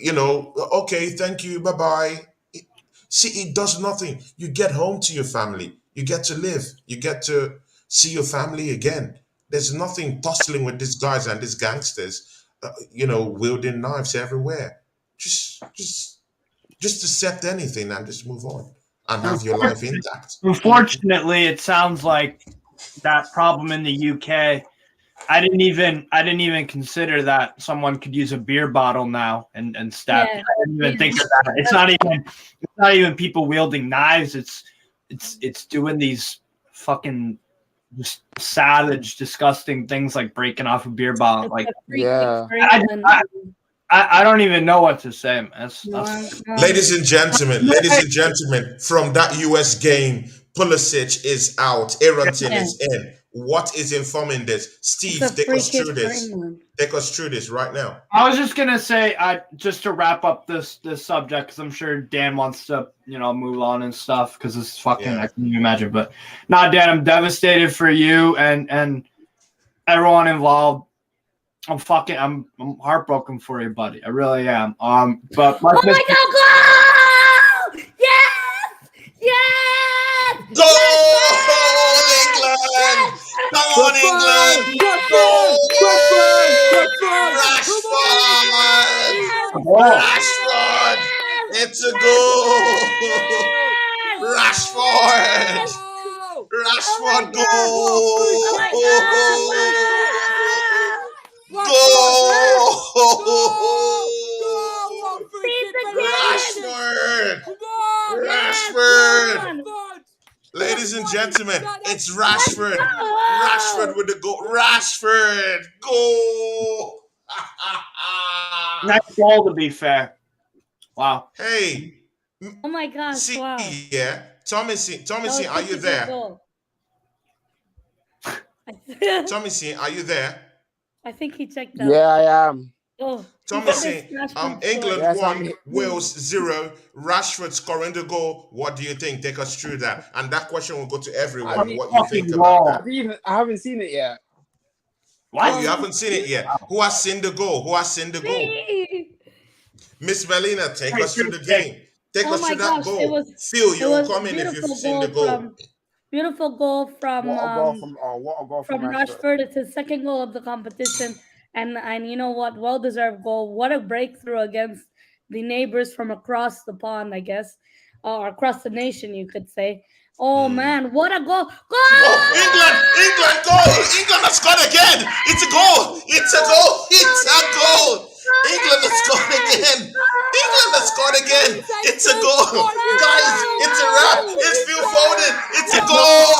okay, thank you, bye bye. See, it does nothing. You get home to your family, you get to live, you get to see your family again. There's nothing tussling with these guys and these gangsters, wielding knives everywhere. Just accept anything and just move on and have your life intact. Unfortunately, it sounds like that problem in the UK. I didn't even consider that someone could use a beer bottle now and stab. yeah, I didn't even yeah. think of that. It's not even people wielding knives. It's doing these fucking just savage, disgusting things like breaking off a beer bottle. It's Like a free kick Yeah. for I, England. I don't even know what to say, man. No, That's no. Ladies and gentlemen, from that US game, Pulisic is out, Aronson Yeah, is in. What is informing this? it's Steve, a take free us kick through for this. England. Take us through this right now. I was just gonna say, just to wrap up this subject, because I'm sure Dan wants to, move on and stuff, because it's fucking, Yeah. I can't even imagine. But nah, Dan, I'm devastated for you and everyone involved. I'm heartbroken for you, buddy. I really am. But like Oh this, my God! Goal! Yes! Yes! Goal, Yes! England! Come on, Bradford! England! Bradford! Bradford! Goal! Bradford! Come on, Rashford! England! oh, Rashford! It's a goal! Go! Rashford! Go! Oh my Rashford God! What three Oh my goal! points? God! Three points! Wow! Rashford! Goal! Go! Go! Rashford. man. Ladies and gentlemen, it's Let's Rashford. Rashford go. with the goal. Rashford. Goal. Nice goal, to be fair. Wow. Hey, Oh my gosh! see, Wow. yeah. Tommy, That was are such you a good there? goal. Tommy, are you there? I think he checked out. Yeah, I am. Oh, Tommy, before this Rashford scored. England Yes, I'm 1, here. Wales 0, Rashford scoring the goal. What do you think? Take us through that. And that question will go to everyone. What you think about that? I haven't seen it yet. Oh, you haven't seen it yet. Who has seen the goal? Who has seen the goal? Me. Miss Melina, take us through the Hey, game. Take Oh us my through that gosh! It goal. was Phil, it you'll was a come in if you've beautiful seen the goal goal. from What a goal from from Rashford. Rashford. It's his second goal of the competition, and you know what? Well deserved goal. What a breakthrough against the neighbors from across the pond, I guess, or across the nation, you could say. Oh man, what a goal! Oh, England, goal! England has scored again! It's a goal! It's a goal! It's a goal! England has scored again! England has scored again! It's a goal! Guys, it's a wrap! It's Phil Foden! It's a goal!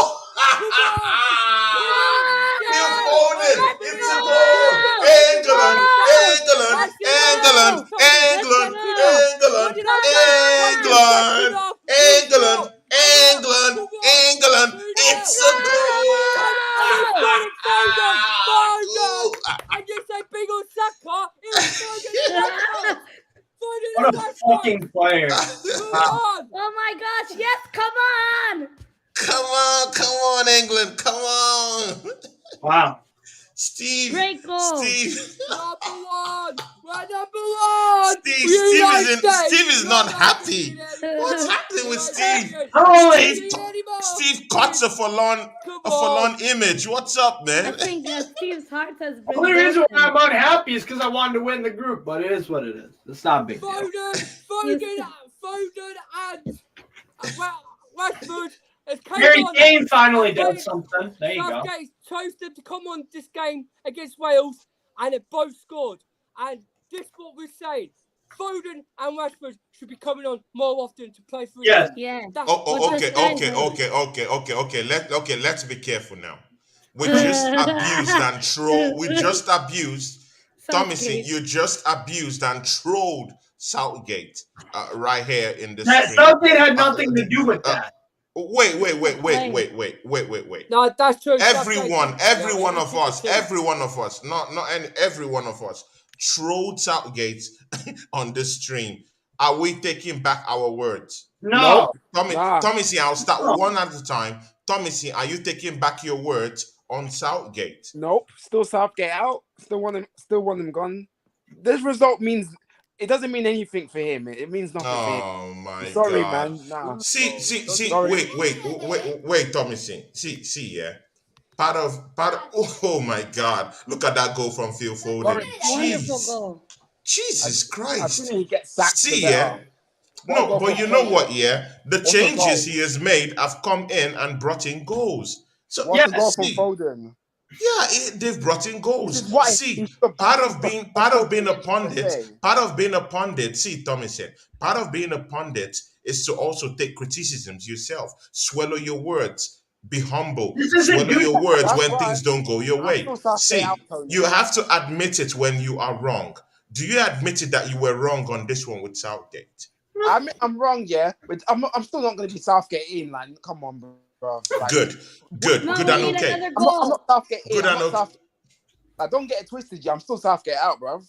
Phil Foden! It's a goal! England! England! England! England! England! England! England! England! England! It's a goal! Goal! I just say big on Saka. It was What a fucking player. Oh my gosh! Yes, come on! Come on, England, come on. Wow. Steve, Great goal. Steve, Number one. We're number one. Steve is not happy. What's happening with Steve? Holy! Steve cuts a forlorn image. What's up, I man? think Steve's heart has The been only reason why broken. I'm unhappy is because I wanted to win the group, but it is what it is. It's not a big deal. Foden and Rashford has come Harry on. Kane finally does something. There you go. Southgate chose them to come on this game against Wales, and they both scored. And this is what we're saying. Foden and Rashford should be coming on more often to play for Yes. Yeah. Okay. Let's be careful now. We just abused and trolled. We just abused. Tommy, you just abused and trolled Southgate right here in this. Southgate had nothing to do with that. Wait. No, that's true. Every one of us, every one of us trolled Southgate on this stream. Are we taking back our words? No. Tommy, Nah. Tommy C, I'll start one at a time. Tommy C, are you taking back your words on Southgate? Nope. Still Southgate out. Still want him gone. This result means it doesn't mean anything for him. It means nothing for him. Oh my Sorry, God. man. Nah. See. Sorry. Wait, Tommy C. See, yeah. Part of. Oh my God! Look at that goal from Phil Foden. Wonderful Jeez. goal. Jesus I Christ! think he gets sacked. See, for yeah. better. No, but you know what? Yeah, the What's the changes goal? he has made have come in and brought in goals. So What's the Yes. goal from Foden? yeah, they've brought in goals. This is why See, he should part of being a say. pundit. See, Tommy said, part of being a pundit is to also take criticisms yourself. Swallow your words. Be humble. This isn't Swallow good. your words That's when right. things don't go your I'm way. still Southgate See, out, Tony. you have to admit it when you are wrong. Do you admit it that you were wrong on this one with Southgate? I mean, I'm wrong, yeah, but I'm still not going to be Southgate in. Like, come on, bro. Like, Good No, and we need okay. another I'm goal. not Southgate in. Good I'm and not okay. Southgate. Like, don't get it twisted, yeah. I'm still Southgate out, bro.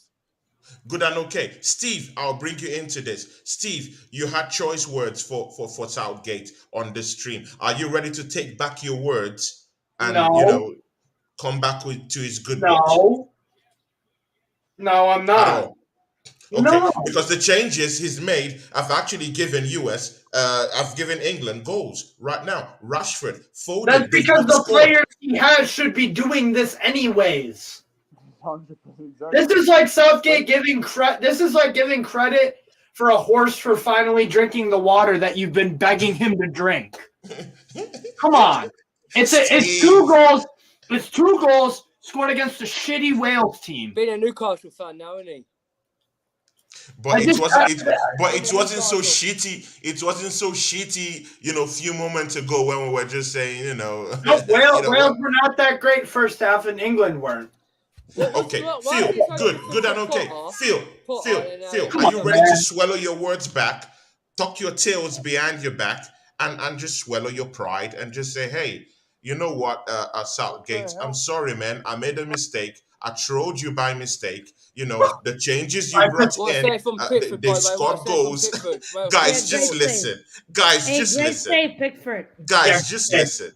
Good and okay. Steve, I'll bring you into this. Steve, you had choice words for Southgate on the stream. Are you ready to take back your words and No. come back to his good books? No, I'm At not. all? Okay, No. because the changes he's made have actually given have given England goals right now. Rashford, Foden, That's they've because both the scored. players he has should be doing this anyways. 100%. This is like Southgate giving credit. This is like giving credit for a horse for finally drinking the water that you've been begging him to drink. Come on, it's two goals. It's 2 goals scored against a shitty Wales team. Being a Newcastle fan now, isn't he? But I it just wasn't got it that. but it wasn't so shitty. It wasn't so shitty, a few moments ago when we were just saying, No, you know what? Wales were not that great first half, and England weren't. Okay, Why is Phil, it so good different and for okay. Potter? Phil, And are Come you on, ready to man. swallow your words back, tuck your tails behind your back, and just swallow your pride and just say, hey, you know what, What the Southgate, I'm hell? sorry, man. I made a mistake. I trolled you by mistake. The changes you I brought What I in, say from Pickford, they've by the way. What I scored say from goals. Pickford. Well, Yeah, Guys, just great save. listen. Guys, Hey, just great listen. save, Pickford. Guys, Yeah, just yeah. listen.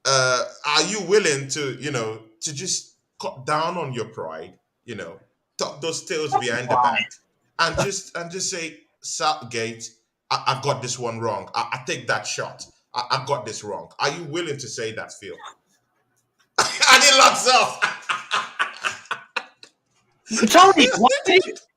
Are you willing to just cut down on your pride, tuck those tails behind the Why? back, and just say, Southgate, I got this one wrong. I take that shot. I got this wrong. Are you willing to say that, Phil? And he locks off. Tony,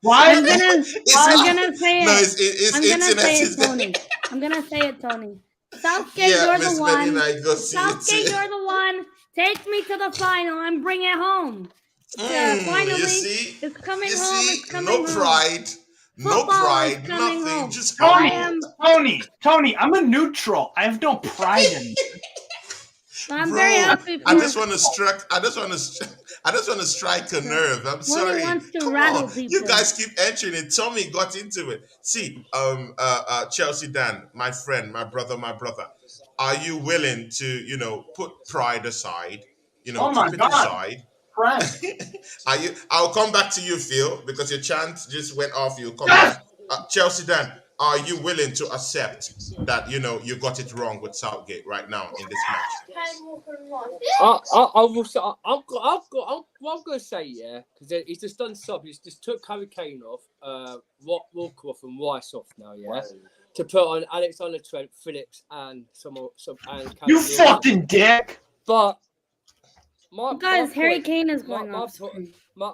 why? I'm gonna say No, it. it's I'm gonna internet say it, is Tony. I'm gonna say it, Tony. Southgate, yeah, you're the Miss one. Medina, I go see you Southgate, too. you're the one. Take me to the final and bring it home. You Finally, see, it's coming you home. see, It's coming no home. pride, no Football is pride, coming nothing, home. just I Tony, humble. am. Tony, I'm a neutral. I have no pride in it. I'm very Bro, happy I for. just want to strike. I just want to strike a nerve. I'm Tony sorry. wants to Come rattle on, you people. guys keep entering it. Tommy got into it. See, Chelsea Dan, my friend, my brother. Are you willing to, put pride aside? Oh my Keep it God, aside. friend. Are you? I'll come back to you, Phil, because your chant just went off. You'll come Yes! back. Chelsea Dan, are you willing to accept that you got it wrong with Southgate right now in this match? I will say, I'm going to say, yeah, because he's just done sub. He's just took Harry Kane off, Walker off, and Rice off now, yeah, to put on Alexander Trent, Phillips, and some and You Callum Wilson. fucking dick. But Guys, Harry point, Kane is my, going my, off po- screen. my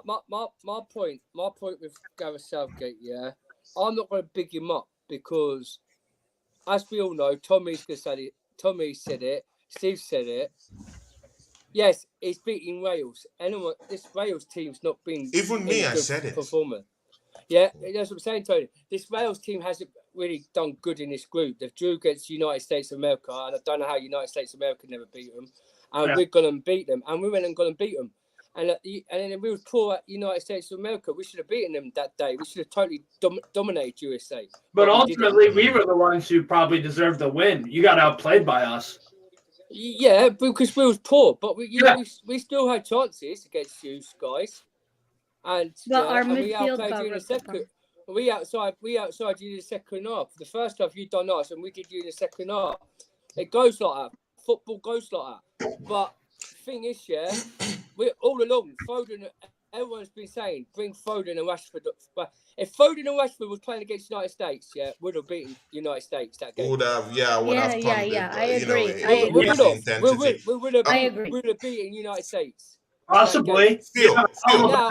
point with Gareth Southgate, yeah, I'm not going to big him up because, as we all know, Tommy's going to say it. Tommy said it. Steve said it. Yes, he's beating Wales. Anyone, this Wales team's not been Even me, I good said it. performer. Yeah, that's what I'm saying, Tony. This Wales team hasn't really done good in this group. They've drew against the United States of America, and I don't know how United States of America never beat them. And we're going to beat them, and we went and gone and beat them. And then we were poor at United States of America. We should have beaten them that day. We should have totally dominated USA. But we ultimately, we were the ones who probably deserved the win. You got outplayed by us. Yeah, because we was poor, but we still had chances against you guys. And Our and we midfield outplayed got you in the ripped apart. second. We outside you in the second half. The first half you done us, and we did you in the second half. It goes like that. Football goes like that. But thing is, yeah, we're all along. Foden, everyone's been saying, bring Foden and Rashford. But if Foden and Rashford was playing against United States, yeah, we'd have beaten United States that game. Would have, yeah, would have pumped Yeah, it, I agree. with We the intensity. I agree. would have beaten United States. Possibly. Phil, Now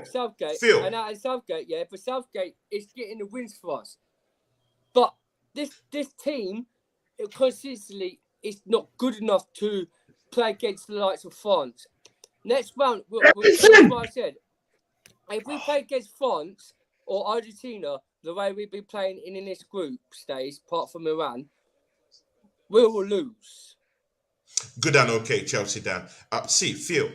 Southgate, Phil. and now Southgate, yeah, but Southgate is getting the wins for us. But this team, it consistently is not good enough to play against the likes of France. Next round, that's what I said. If we play against France or Argentina, the way we've been playing in this group stage, apart from Iran, we will lose. Good and okay, Chelsea Dan. See, Phil,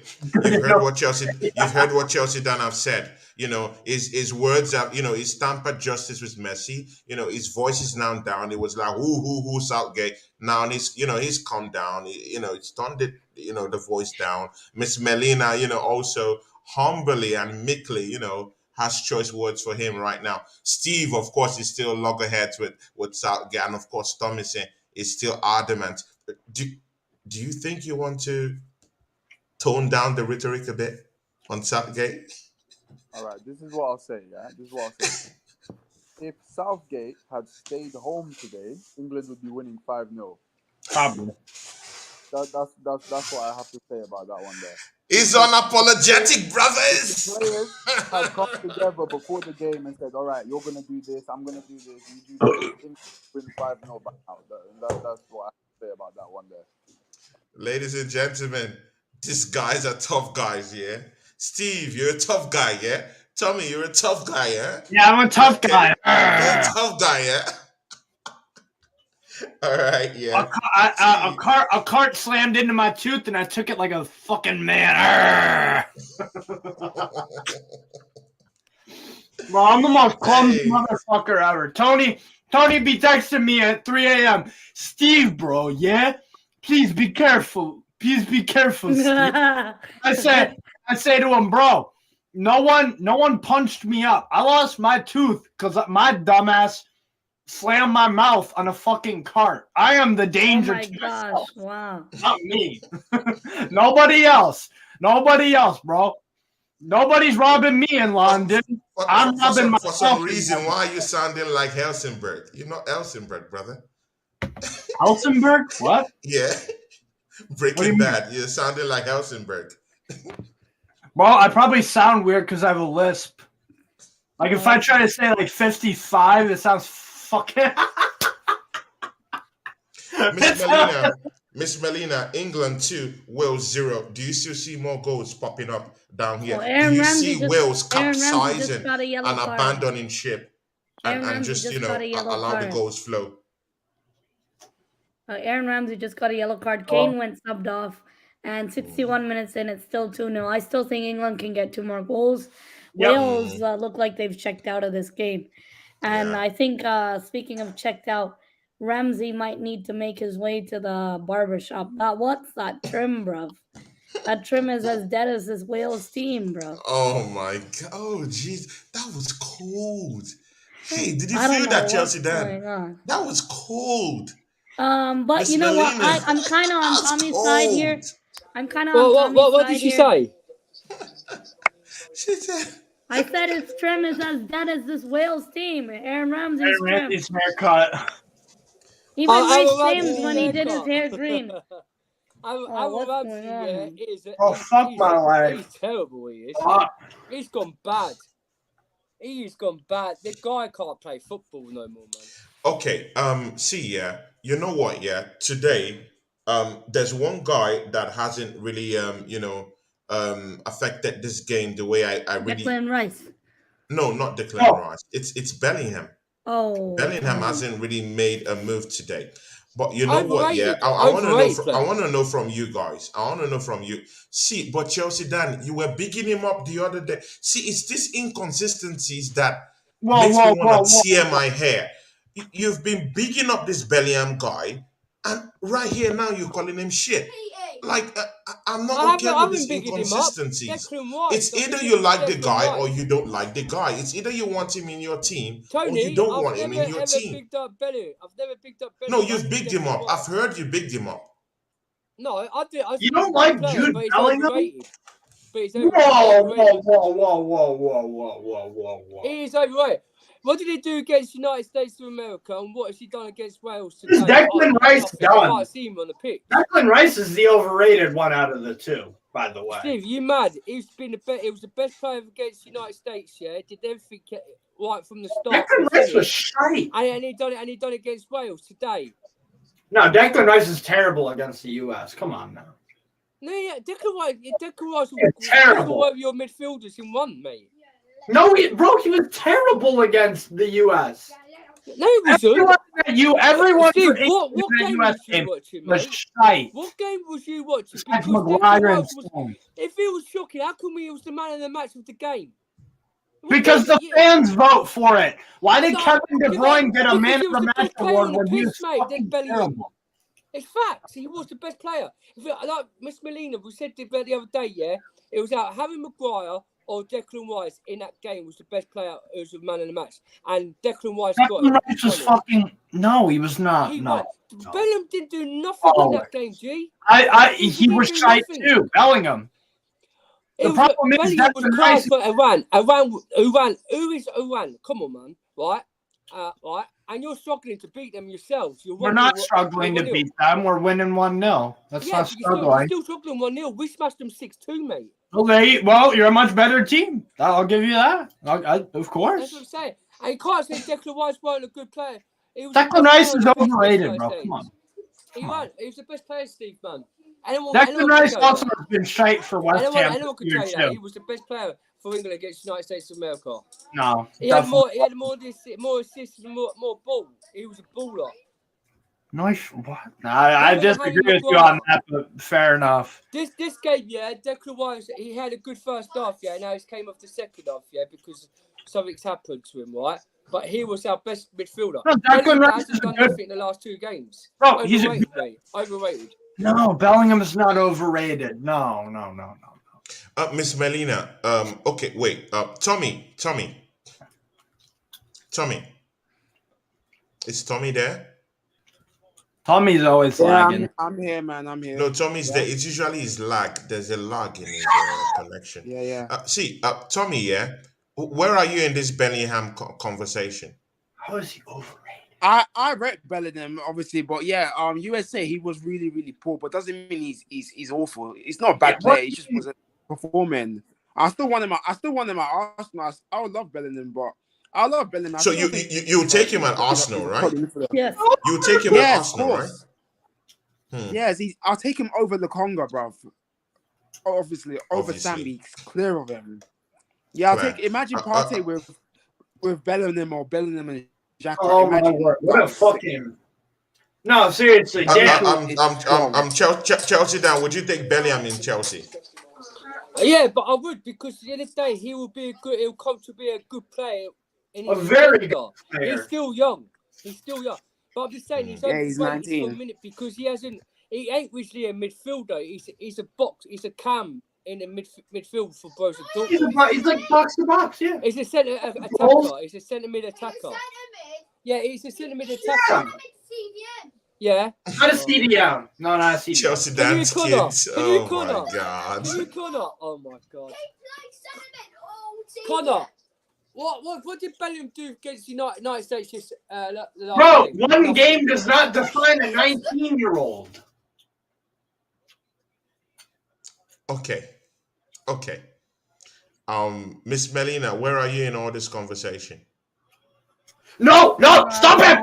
you've heard what Chelsea Dan have said. His words have, his tampered justice with Messi. His voice is now down. It was like who Southgate. Now he's calmed down. It's turned it, the voice down. Miss Melina, also humbly and meekly, has choice words for him right now. Steve, of course, is still loggerheads with Southgate, and of course, Thomason is still adamant. Do you think you want to tone down the rhetoric a bit on Southgate? All right, this is what I'll say. Yeah, this is what I'll say. If Southgate had stayed home today, England would be winning 5-0. Probably. That's what I have to say about that one there. He's unapologetic, brothers. The players had come together before the game and said, "All right, you're gonna do this. I'm gonna do this. You do this. England win 5-0 back out." That's what I have to say about that one there. Ladies and gentlemen, these guys are tough guys, yeah? Steve, you're a tough guy, yeah? Tommy, you're a tough guy, yeah? Yeah, I'm a tough guy. You're a tough guy, yeah? All right, yeah. A cart slammed into my tooth, and I took it like a fucking man. Bro, I'm the most clumsy Hey. motherfucker ever. Tony be texting me at 3 a.m. Steve, bro, yeah? Please be careful. Please be careful, Steve. I say to him, bro, no one punched me up. I lost my tooth because my dumbass slammed my mouth on a fucking cart. I am the danger to myself. Wow. Not me. Nobody else, bro. Nobody's robbing me in London. I'm robbing myself. For some reason, why are you sounding like Helsingborg? You're not Helsingborg, brother. Helsingborg? What? Yeah. Breaking Bad. You're sounding like Helsingborg. Well, I probably sound weird because I have a lisp. Like if I try to say like 55, it sounds fucking. Miss Melina, England 2, Wales 0. Do you still see more goals popping up down here? Aaron Do you Ramsey see Wales capsizing got a yellow and card. abandoning ship and just, got a yellow allow card. the goals flow? Aaron Ramsey just got a yellow card. Kane went subbed off, and 61 minutes in, it's still 2-0. I still think England can get 2 more goals. Yep. Wales look like they've checked out of this game. And I think, speaking of checked out, Ramsey might need to make his way to the barbershop. What's that trim, bro? That trim is as dead as this Wales team, bro. Oh, my God. Oh, jeez. That was cold. Hey, did you I don't feel know that, Chelsea what's Dan? going on. That was cold. But Miss you know what? Melina. I'm kind of on That's Tommy's cold. side here. I'm kind of on Tommy's What side did she here. say? She said, I said his trim is as dead as this Wales team. Aaron Ramsey's Aaron trim. Ramsey's haircut. Even Ray Aaron Sims when he did his Ramsey's hair green. Aaron Ramsey, yeah, fuck my life. He's terrible, he is. Fuck. He's gone bad. He's gone bad. The guy can't play football no more, man. okay, see, yeah, you know what, yeah, today, there's one guy that hasn't really, affected this game the way I really, Declan Rice. no, not Declan Rice, it's Bellingham. Oh. Bellingham hasn't really made a move today. But you know what? Yeah, Overrated. I want to know. Overrated. I want to know from you guys. I want to know from you. See, but Chelsea Dan, you were bigging him up the other day. See, it's these inconsistencies that makes me want to tear my hair. You've been bigging up this Bellingham guy, and right here now you're calling him shit. Like I'm not okay with these inconsistencies. It's either you like the guy or you don't like the guy. It's either you want him in your team or you don't want him in your team. I've never bigged up Bellingham. No, you've bigged him up. I've heard you bigged him up. No, I did. You don't like Jude Bellingham? But he's Whoa. He is overrated. What did he do against United States of America, and what has he done against Wales today? Is Declan Rice done? I can't see him on the pitch. Declan Rice is the overrated one out of the two, by the way. Steve, you mad? He was the best player against United States. Yeah, did everything right from the start. Declan Rice was shite, and he done it. And he done it against Wales today. No, Declan Rice is terrible against the U.S. Come on now. No, yeah, Declan Rice was terrible. All over your midfielders in one, mate. No, he was terrible against the U.S. No, he wasn't. Everyone Steve, what game was you watching, mate? Shite. What game was you watching? Because Maguire if it was shocking, how come he was the man of the match of the game? Because the fans vote for it. Why did Kevin De Bruyne get a man of the match award when he was fucking terrible? It's facts. He was the best player. Like Miss Melina, we said the other day, yeah, it was out Harry Maguire or Declan Rice in that game was the best player who was the man in the match. And Declan Rice was fucking... No, he was not. No. Bellingham didn't do nothing in that game, G. He was shite too, Bellingham. The problem is Declan Rice... Iran. Who is Iran? Come on, man. Right? Right? And you're struggling to beat them yourselves. We're not struggling to beat them. We're winning 1-0. That's not struggling. You're still struggling 1-0. We smashed them 6-2, mate. Okay, well, you're a much better team. I'll give you that. Of course. That's what I'm saying. And you can't say Declan Rice weren't a good player. Declan Rice is overrated, bro. Come on. He was the best player, Steve, man. Declan Rice also has been shite for West Ham. Anyone can tell you that he was the best player for England against the United States of America. No, he had more assists and more ball. He was a baller. Nice. What? I disagree with you on that, but fair enough. This game, yeah, Declan Rice, he had a good first half, yeah. Now he's came off the second half, yeah, because something's happened to him, right? But he was our best midfielder. No, Declan Rice hasn't done nothing in the last 2 games. Bro, overrated, mate. Overrated. No, Bellingham is not overrated. No. Miss Melina. Okay, wait. Tommy. Is Tommy there? Tommy's always lagging. I'm here, man. I'm here. No, Tommy's there. It's usually his lag. There's a lag in his connection. Yeah. Tommy, yeah. Where are you in this Bellingham conversation? How is he overrated? I rate Bellingham, obviously, but yeah, USA he was really, really poor, but doesn't mean he's awful. He's not a bad player. He just wasn't performing. I still want him at Arsenal. I would love Bellingham, but I love Bellingham. So you take him at Arsenal, right? Yes. You take him at Arsenal, right? Yes, I'll take him over Lukonga, bro. Obviously, over Sambi. Clear of him. Yeah, I'll take. Imagine Partey with Bellingham or Bellingham and Xhaka. Oh my word! What a fucking. No, seriously. I'm Chelsea down. Would you take Bellingham in Chelsea? Yeah, but I would, because at the end of the day, he'll come to be a good player. A very good player. He's still young. But I'm just saying he's he's 19 for a minute because he ain't really a midfielder. He's a cam in the midfield for Borussia Dortmund. He's like box to box, yeah. He's a centre attacker. He's a centre mid attacker. Yeah, he's a centre mid attacker. Yeah. Not a CDM. No, not a CDM. Chelsea dance kids. Oh my god. Connor. Oh my god. Connor. What did Bellingham do against the United States this Bro, one game does not define a 19-year-old. Okay. Miss Melina, where are you in all this conversation? No, stop it!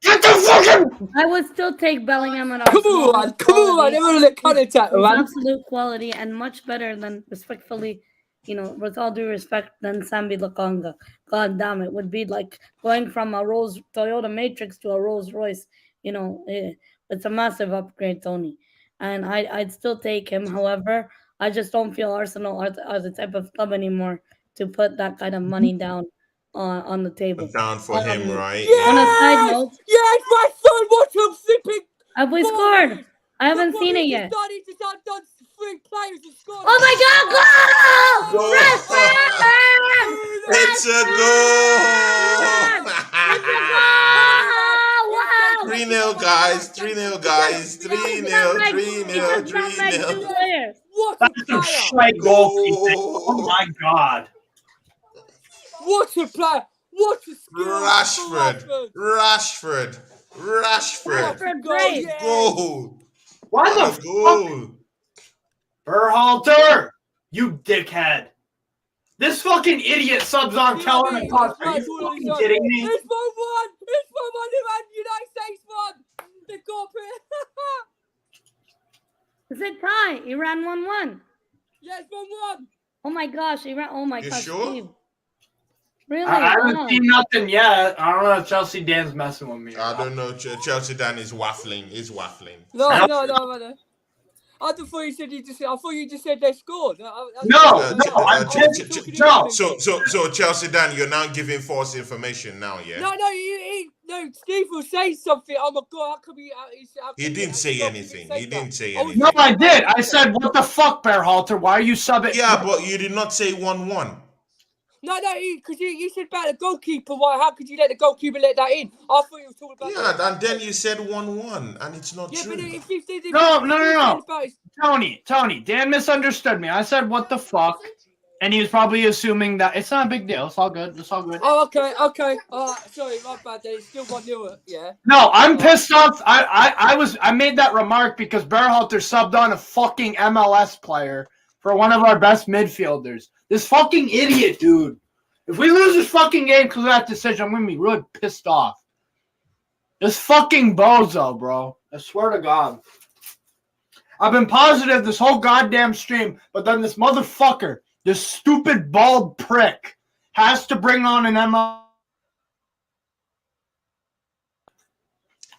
Get the fucking. I would still take Bellingham and Come on, never let contact, man. Absolute quality and much better than, respectfully, with all due respect, than Sambi Lukonga. God damn it, would be like going from a Toyota Matrix to a Rolls Royce. It's a massive upgrade, Tony. And I'd still take him. However, I just don't feel Arsenal are the type of club anymore to put that kind of money down on the table. Down for him, right? Yes! On a side note, yes, my son, what a flipping. Have we scored? I haven't seen it yet. He just done 3 players and scored. Oh my God! Goal! Goal! Rashford! It's a goal! It's a goal! Wow! 3-0, guys. 3-0, guys. 3-0. 3-0. What a That's player! a straight goal. Oh my God! What a player! What a skill! Rashford. Great. Goal. Why the goal? Berhalter, you dickhead! This fucking idiot subs on Kellen and Cox. Are you fucking kidding me? It's 1-1. It's 1-1. United States won. They got it. Is it tie? Iran 1-1. Yes, 1-1. Oh my gosh, Iran! Oh my You gosh, sure? Steve. Really? I haven't Wow. seen nothing yet. I don't know if Chelsea Dan's messing with me. I don't know. Chelsea Dan is waffling. No, man. I thought you just said they scored. No. So Chelsea Dan, you're now giving false information now, yeah? No, Steve will say something. Oh my God, how come He didn't say anything. No, I did. I said, what the fuck, Berhalter? Why are you subbing? Yeah, but you did not say 1-1. No, because you said about the goalkeeper. Why? How could you let the goalkeeper let that in? I thought you were talking about. Yeah, and then you said 1-1, and it's not true. No. Tony, Dan misunderstood me. I said, what the fuck? And he was probably assuming that it's not a big deal. It's all good. Oh, okay. Sorry, my bad. It's still 1-0. Yeah. No, I'm pissed off. I made that remark because Berhalter subbed on a fucking MLS player for one of our best midfielders. This fucking idiot, dude. If we lose this fucking game because of that decision, I'm going to be really pissed off. This fucking bozo, bro. I swear to God. I've been positive this whole goddamn stream, but then this motherfucker, this stupid bald prick, has to bring on an ML.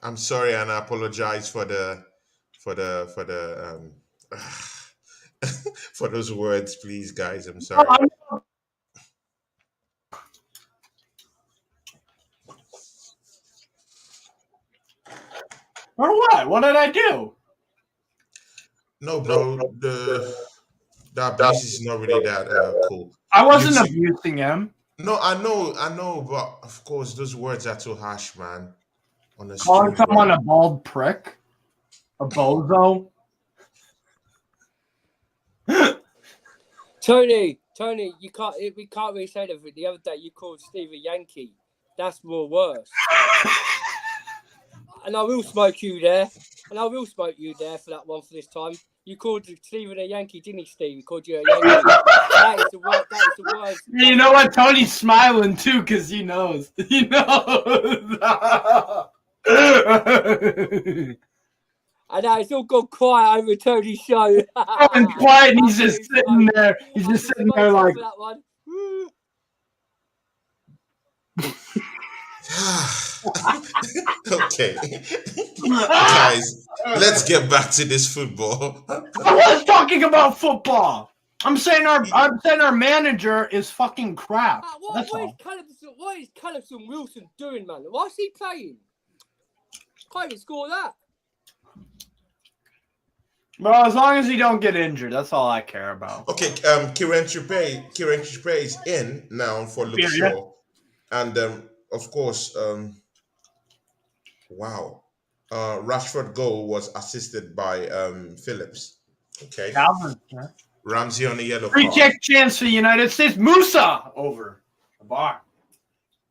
I'm sorry, and I apologize for the for those words, please, guys. I'm sorry. Or what? What did I do? No, bro, the abuse is not really that cool. I wasn't You- abusing him. No, I know, but of course, those words are too harsh, man. On the Calling stream, someone bro. a bald prick, a bozo. Tony, we can't really say that. The other day you called Steve a Yankee. That's more worse. And I will smoke you there. And I will smoke you there for that one for this time. You called Steven a Yankee, didn't he, Steve? He called you a Yankee. That is the worst. You know what? Tony's smiling too because he knows. He knows. I know it's all gone quiet over Tony's show. And quiet, and he's just sitting there. He's just sitting there like. For that one. Okay, guys, let's get back to this football. I was talking about football. I'm saying our manager is fucking crap. That's all. What is Callum Wilson doing, man? Why is he playing? Can't even score that. Well, as long as he don't get injured, that's all I care about. Okay, Kieran Trippier is in now for Luke Yeah. Shaw, and of course, wow, Rashford goal was assisted by Phillips. Okay, Calvin, yeah. Ramsey on the yellow Free card. kick chance for the United States. Musa over the bar.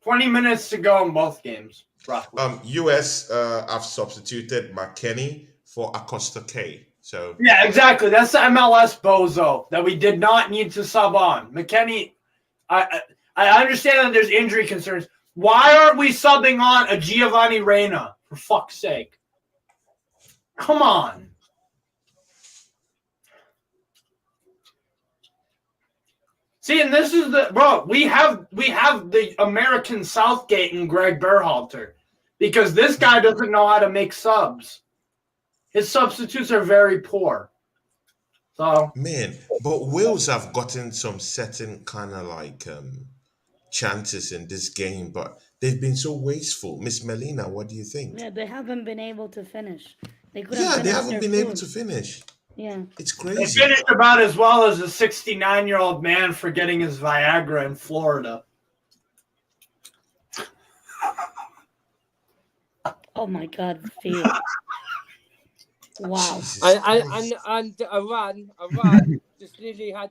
20 minutes to go in both games. Roughly. US have substituted McKennie for Acosta K. So Yeah, exactly. That's the MLS bozo that we did not need to sub on. McKennie, I understand that there's injury concerns. Why aren't we subbing on a Giovanni Reina, for fuck's sake? Come on. See, and this is we have the American Southgate and Greg Berhalter because this guy doesn't know how to make subs. His substitutes are very poor. So man, but Wales have gotten some certain kind of like chances in this game, but they've been so wasteful. Miss Melina, what do you think? Yeah, they haven't been able to finish. They couldn't. Yeah, they finish haven't their been able food. to finish. Yeah. It's they crazy. finished about as well as a 69-year-old man forgetting his Viagra in Florida. Oh my God, Steve. Wow. Jesus And Christ. Iran just literally had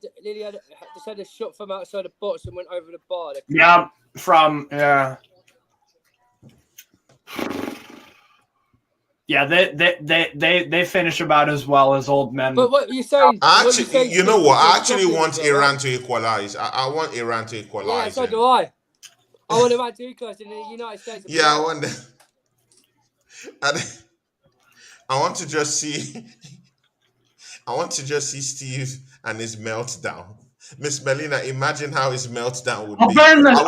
a shot from outside the box and went over the bar. Yeah, Yeah, they finish about as well as old men. But what you're saying? Actually, you know what? I actually want Iran to equalize. I want Iran to Yeah, equalize. so do I. I want Iran to equalize in the United States. Yeah, I want that. I want to just see. I want to just see Steve and his meltdown. Miss Melina, imagine how his meltdown would I'll be. burn this.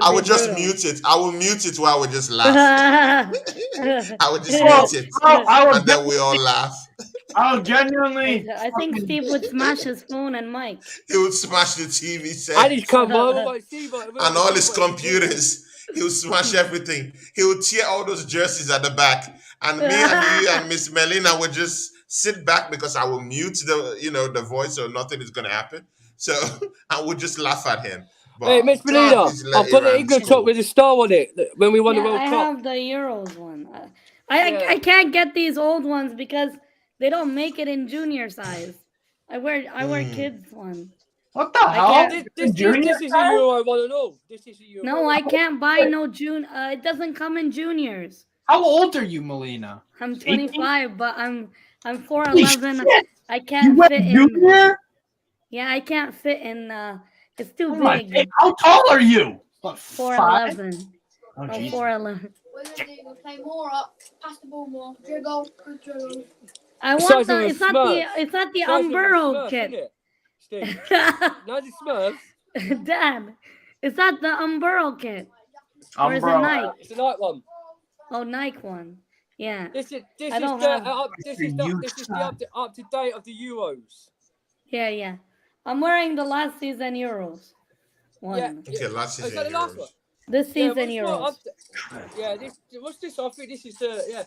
I would just mute it. I will mute it while we just laugh. I would just mute it, and then we all laugh. I'll genuinely. I think Steve would smash his phone and mic. He would smash the TV set I just come over like Steve and all his computers. He would smash everything. He would tear all those jerseys at the back, and me and you and Miss Melina would just sit back because I will mute the voice, so nothing is gonna happen. So I would just laugh at him. But hey, Miss Melina, I'll put the England top with a star on it when we won the World I Cup. have the Euros one. I can't get these old ones because they don't make it in junior size. I wear kids one. What the hell? This is a Euro I want to know. This is a Euro. No, I can't buy no it doesn't come in juniors. How old are you, Melina? I'm 25, but I'm 4'11". I You can't went fit in. junior? Yeah, I can't fit in. It's too my big. God. How tall are you? What, 4'11". Oh, No, Jesus. 4'11". We're going to play more up, pass the ball more, dribble, good dribble. I The want size of the. a Smurf. It's not the Size of a Umbro Smurf, kit. innit? Steve. No, the Smurfs. Dad, it's not the Umbro kit. Or is it Umbro. Nike? It's a night one. Oh, Nike one. Yeah. This is I don't have. this is the up to date of the Euros. Yeah. I'm wearing the last season Euros one. Yeah. Okay, last Is season that the last Euros. one? This Yeah, season Euros. what's this? I think this is the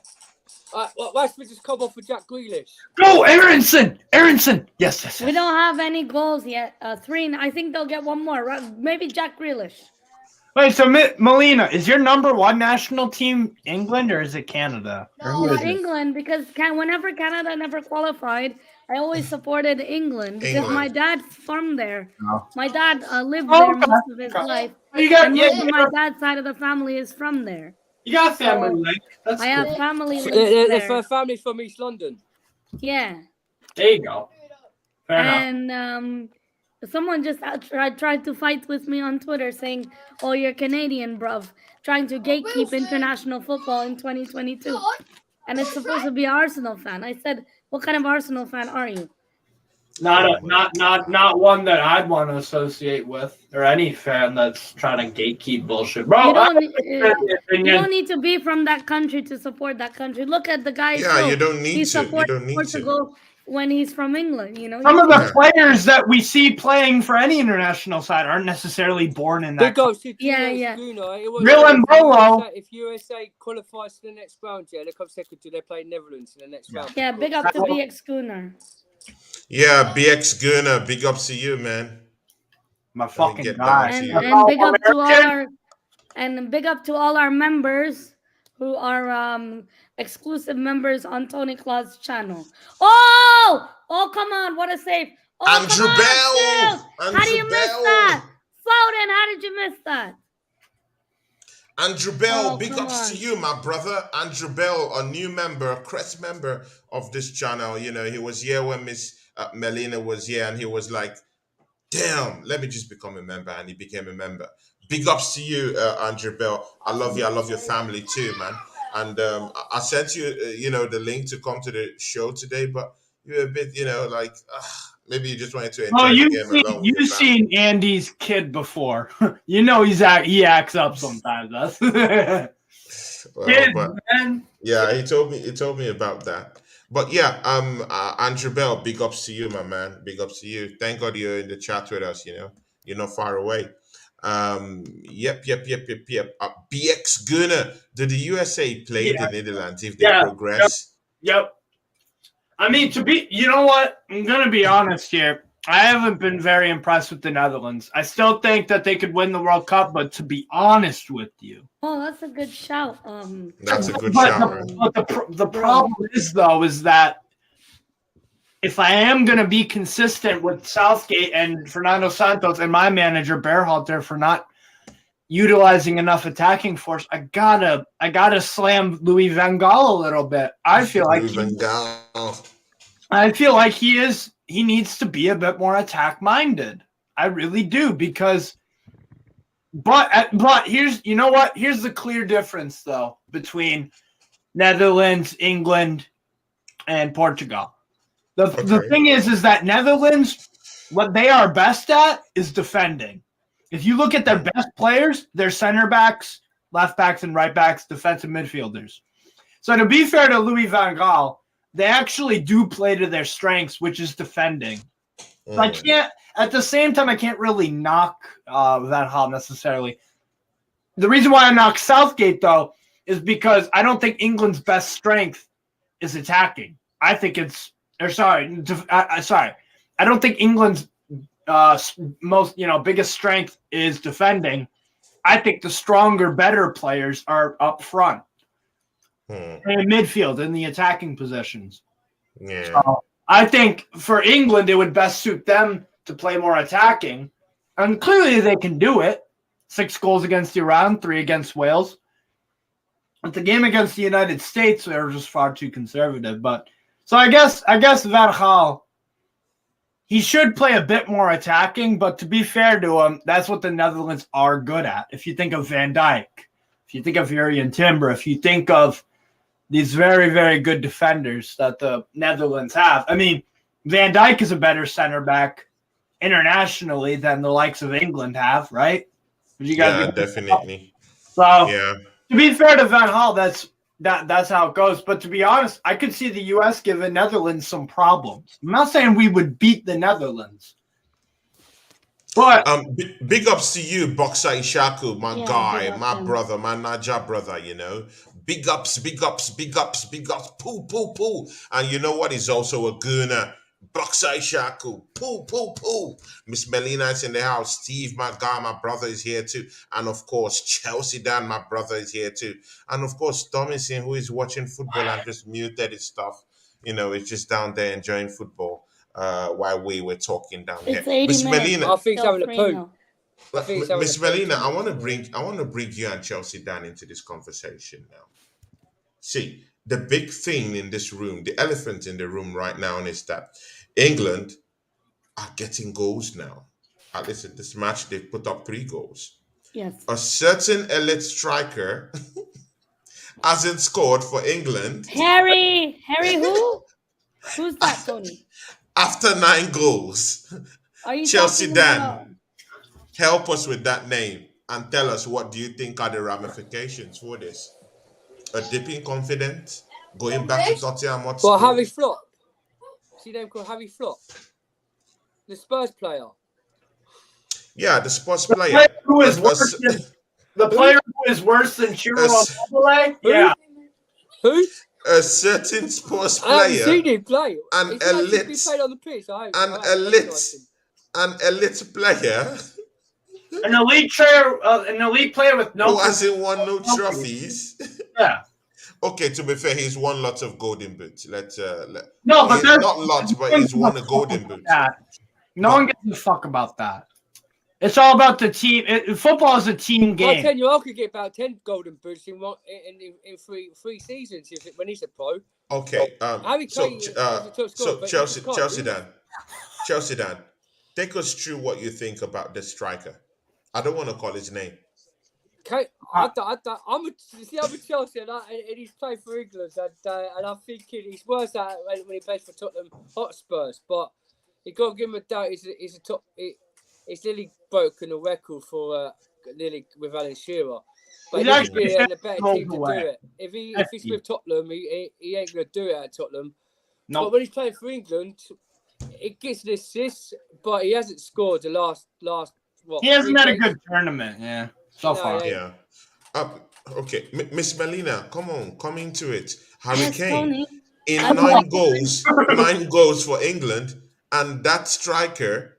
West Brom just come off for Jack Grealish. Go, Aronson! Aronson! Yes. We don't have any goals yet. 3. I think they'll get one more. Maybe Jack Grealish. Wait, so Melina, is your number one national team England or is it Canada? Or who is it? England, because whenever Canada never qualified, I always supported England because my dad's from there. Oh. My dad lived Oh, there okay. most of his life. You got, And yeah, most of my dad's side of the family is from there. you got family So, link. That's I cool. have family links They're there. family from East London. Yeah. There you go. Fair enough. And someone just tried to fight with me on Twitter saying, "Oh, you're Canadian, bruv," trying to gatekeep international football in 2022. And it's supposed to be an Arsenal fan. I said, "What kind of Arsenal fan are you?" Not one that I'd want to associate with, or any fan that's trying to gatekeep bullshit, bro. You don't need to be from that country to support that country. Look at the guy. Yeah, you don't need he to. You supports don't need Portugal when he's from England. You know. Some of the players that we see playing for any international side aren't necessarily born in that. Yeah. Real Mbolo. If USA qualifies to the next round, they come second to they play Netherlands in the next round. Yeah, big up to BX Schooner. Yeah, BX Gunner, big ups to you, man. My fucking guy. And big up to big up to all our members who are exclusive members on Tony Claw's channel. Oh, come on, what a save. Oh, Andrew Bell. How do you miss that? Foden, how did you miss that? Andrew Bell, big come ups on. to you, my brother. Andrew Bell, a new member, a crest member of this channel. You know, he was here when Miss Melina was here, and he was like, damn, let me just become a member. And he became a member. Big ups to you, Andrew Bell. I love you. I love your family too, man. And I sent you, the link to come to the show today, but you're a bit, like, maybe you just wanted to enjoy the game alone. You've seen Andy's kid before. You know he acts up sometimes. Yeah, he told me about that. But yeah, Andrew Bell, big ups to you, my man. Big ups to you. Thank God you're in the chat with us. You're not far away. Yep. BX Gunner. Do the USA play the Netherlands if they progress? Yep. I mean, you know what? I'm gonna be honest here. I haven't been very impressed with the Netherlands. I still think that they could win the World Cup, but to be honest with you, that's a good shout. That's a good shout, right? But the problem is that if I am going to be consistent with Southgate and Fernando Santos and my manager Berhalter for not utilizing enough attacking force, I gotta slam Louis van Gaal a little bit. I feel like he needs to be a bit more attack minded. I really do, because but here's the clear difference though between Netherlands, England, and Portugal. The thing is that Netherlands, what they are best at is defending. If you look at their best players, they're center backs, left backs, and right backs, defensive midfielders. So to be fair to Louis van Gaal, they actually do play to their strengths, which is defending. At the same time, I can't really knock Van Gaal necessarily. The reason why I knock Southgate, though, is because I don't think England's best strength is attacking. I think I don't think England's biggest strength is defending. I think the stronger, better players are up front and in midfield in the attacking positions. Yeah. So I think for England, it would best suit them to play more attacking, and clearly they can do it. 6 goals against Iran, 3 against Wales. But the game against the United States, they were just far too conservative. But so I guess Van Gaal, he should play a bit more attacking, but to be fair to him, that's what the Netherlands are good at. If you think of Van Dijk, if you think of Jurriën Timber, if you think of these very, very good defenders that the Netherlands have. I mean, Van Dijk is a better center back internationally than the likes of England have, right? Would you guys Yeah, agree? definitely. So Yeah. to be fair to Van Gaal, that's how it goes. But to be honest, I could see the U.S. giving Netherlands some problems. I'm not saying we would beat the Netherlands, but Big ups to you, Boxer Ishaku, my Yeah, big guy, up my him. brother, my Naja brother, you know. Big ups, big ups, big ups, big ups, poo, poo, poo. And you know what? He's also a gooner. Boxer Ishaku, poo, poo, poo. Miss Melina is in the house. Steve, my guy, my brother is here too. And of course, Chelsea Dan, my brother, is here too. And of course, Thomason, who is watching football and just muted his stuff. You know, he's just down there enjoying football while we were talking down here. It's 80 Miss minutes. Melina, I think he's Feel having a free poo. now. I think he's having Miss a poo. Melina, I want to bring you and Chelsea Dan into this conversation now. See, the big thing in this room, the elephant in the room right now, is that England are getting goals now. At least in this match, they put up 3 goals. Yes. A certain elite striker hasn't scored for England Harry who? Who's that, Tony? after 9 goals. Are you Chelsea talking Dan, about? help us with that name and tell us, what do you think are the ramifications for this? A dipping confidence, going back to Tottenham Hotspur. Well, Harry Flop. See them called Harry Flop, the Spurs player. Yeah, the sports the player. player who is A- a- worse than the player who is worse than Chiro Us- Immobile? Who? Yeah, Who? a certain sports I haven't seen player, him play. an He's actually been elite, played on the pitch. I hope. an I haven't elite, recognised him. an elite player an elite player with no. who hasn't won no trophies. Yeah. Okay, to be fair, he's won lots of golden boots. No, but there's not lots, but he's won a golden boot. No one gives a fuck about that. It's all about the team. Football is a team I game. tell you, I could get about 10 golden boots in three seasons when he's a pro. Okay, Harry Kane is a top scorer, so but he Chelsea, just can't Chelsea do it. Dan, Chelsea Dan, take us through what you think about the striker. I don't want to call his name. I'm a Chelsea and he's played for England and I'm thinking he's worse at when he plays for Tottenham Hotspurs, but you got to give him a doubt. He's a top. He's nearly broken a record for nearly with Alan Shearer, but He's he needs to actually be in a better team to away. do it. If he's with Tottenham, he ain't gonna do it at Tottenham. No, But when he's playing for England, it gets an assist, but he hasn't scored the last what? he hasn't 3 had a games? good tournament. Yeah, so No, far. yeah. Yeah. Okay, Miss Melina, come into it. Harry Yes, Kane Tony. in I'm 9 goals for England, and that striker